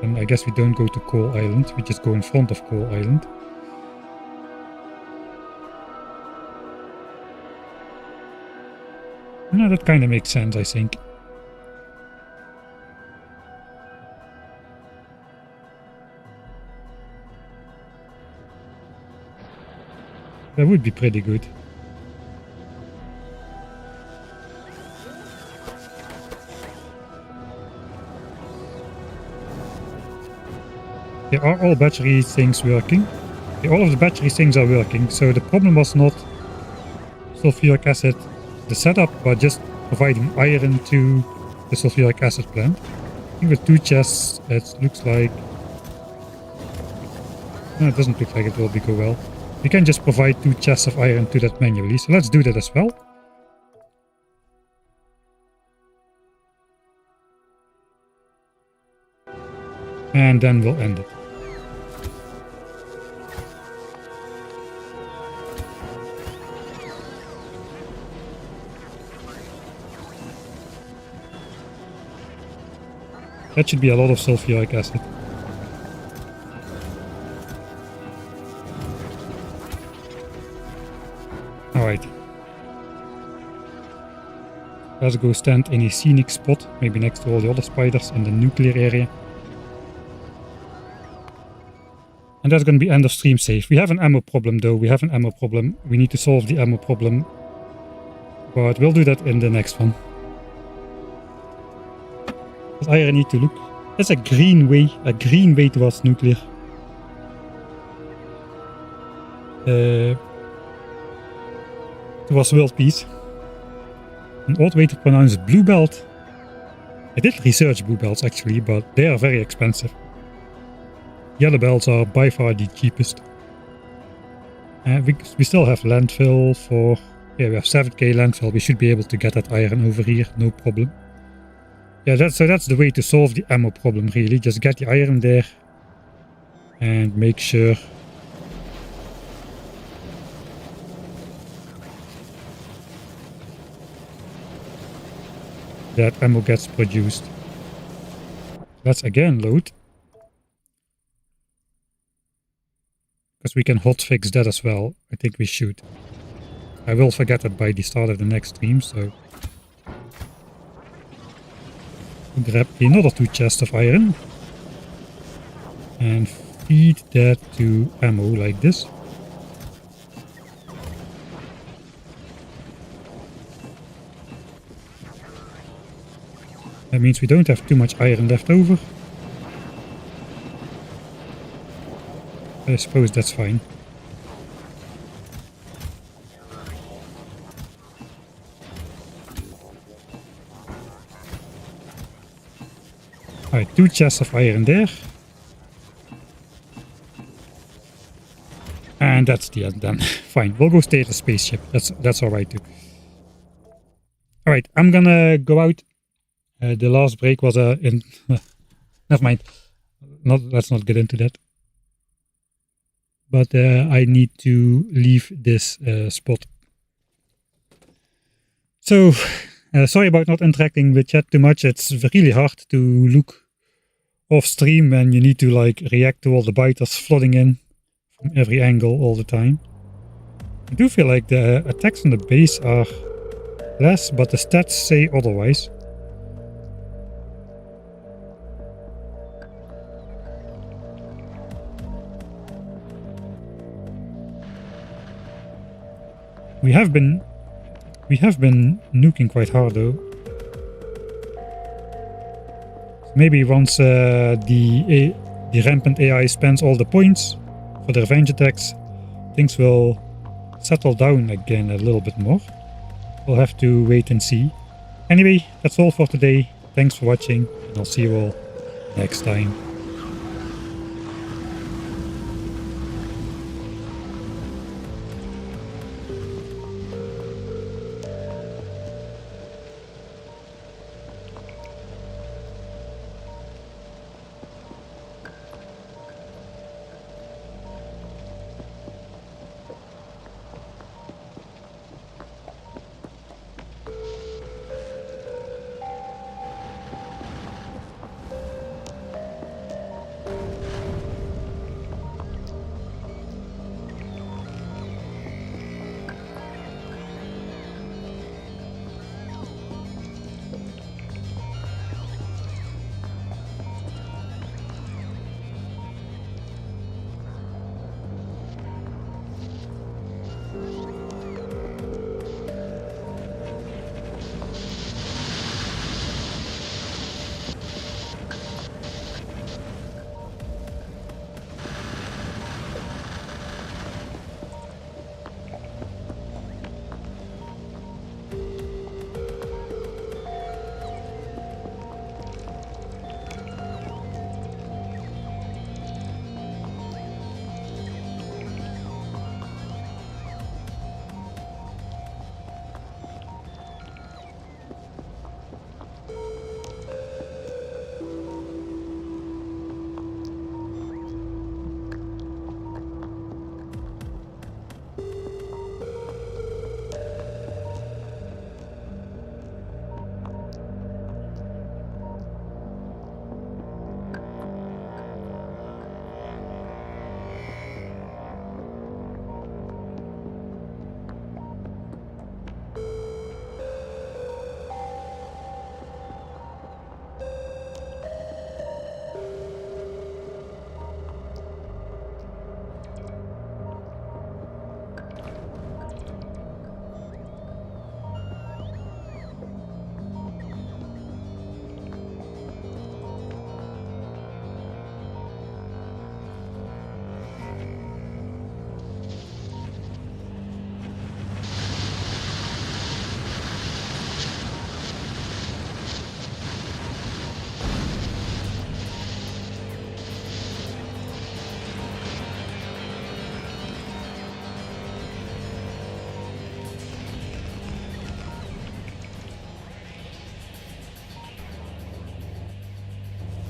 And I guess we don't go to Coal Island, we just go in front of Coal Island. No, that kind of makes sense, I think. That would be pretty good. Are all battery things working? All of the battery things are working, so the problem was not sulfuric acid, the setup, but just providing iron to the sulfuric acid plant. I think with 2 chests, it looks like. No, it doesn't look like it will go well. We can just provide 2 chests of iron to that manually, so let's do that as well. And then we'll end it. That should be a lot of sulfuric acid. Alright. Let's go stand in a scenic spot, maybe next to all the other spiders in the nuclear area. And that's going to be end of stream save. We have an ammo problem though, we need to solve the ammo problem. But we'll do that in the next one. Because I need to look. That's a green way towards nuclear. Towards world peace. An odd way to pronounce blue belt. I did research blue belts actually, but they are very expensive. Yellow belts are by far the cheapest. We still have landfill for. Yeah, we have 7k landfill. We should be able to get that iron over here, no problem. Yeah, that's the way to solve the ammo problem, really. Just get the iron there and make sure that ammo gets produced. Let's again load. Because we can hotfix that as well. I think we should. I will forget that by the start of the next stream, so grab another 2 chests of iron and feed that to ammo like this. That means we don't have too much iron left over. I suppose that's fine. Alright, 2 chests of iron there. And that's the end then. Fine, we'll go stay at the spaceship. That's alright too. Alright, I'm gonna go out. The last break was in... never mind. Let's not get into that. But I need to leave this spot. So, sorry about not interacting with chat too much. It's really hard to look off stream when you need to like react to all the biters flooding in from every angle all the time. I do feel like the attacks on the base are less, but the stats say otherwise. We have been nuking quite hard though. Maybe once the rampant AI spends all the points for the revenge attacks, things will settle down again a little bit more. We'll have to wait and see. Anyway, that's all for today. Thanks for watching, and I'll see you all next time.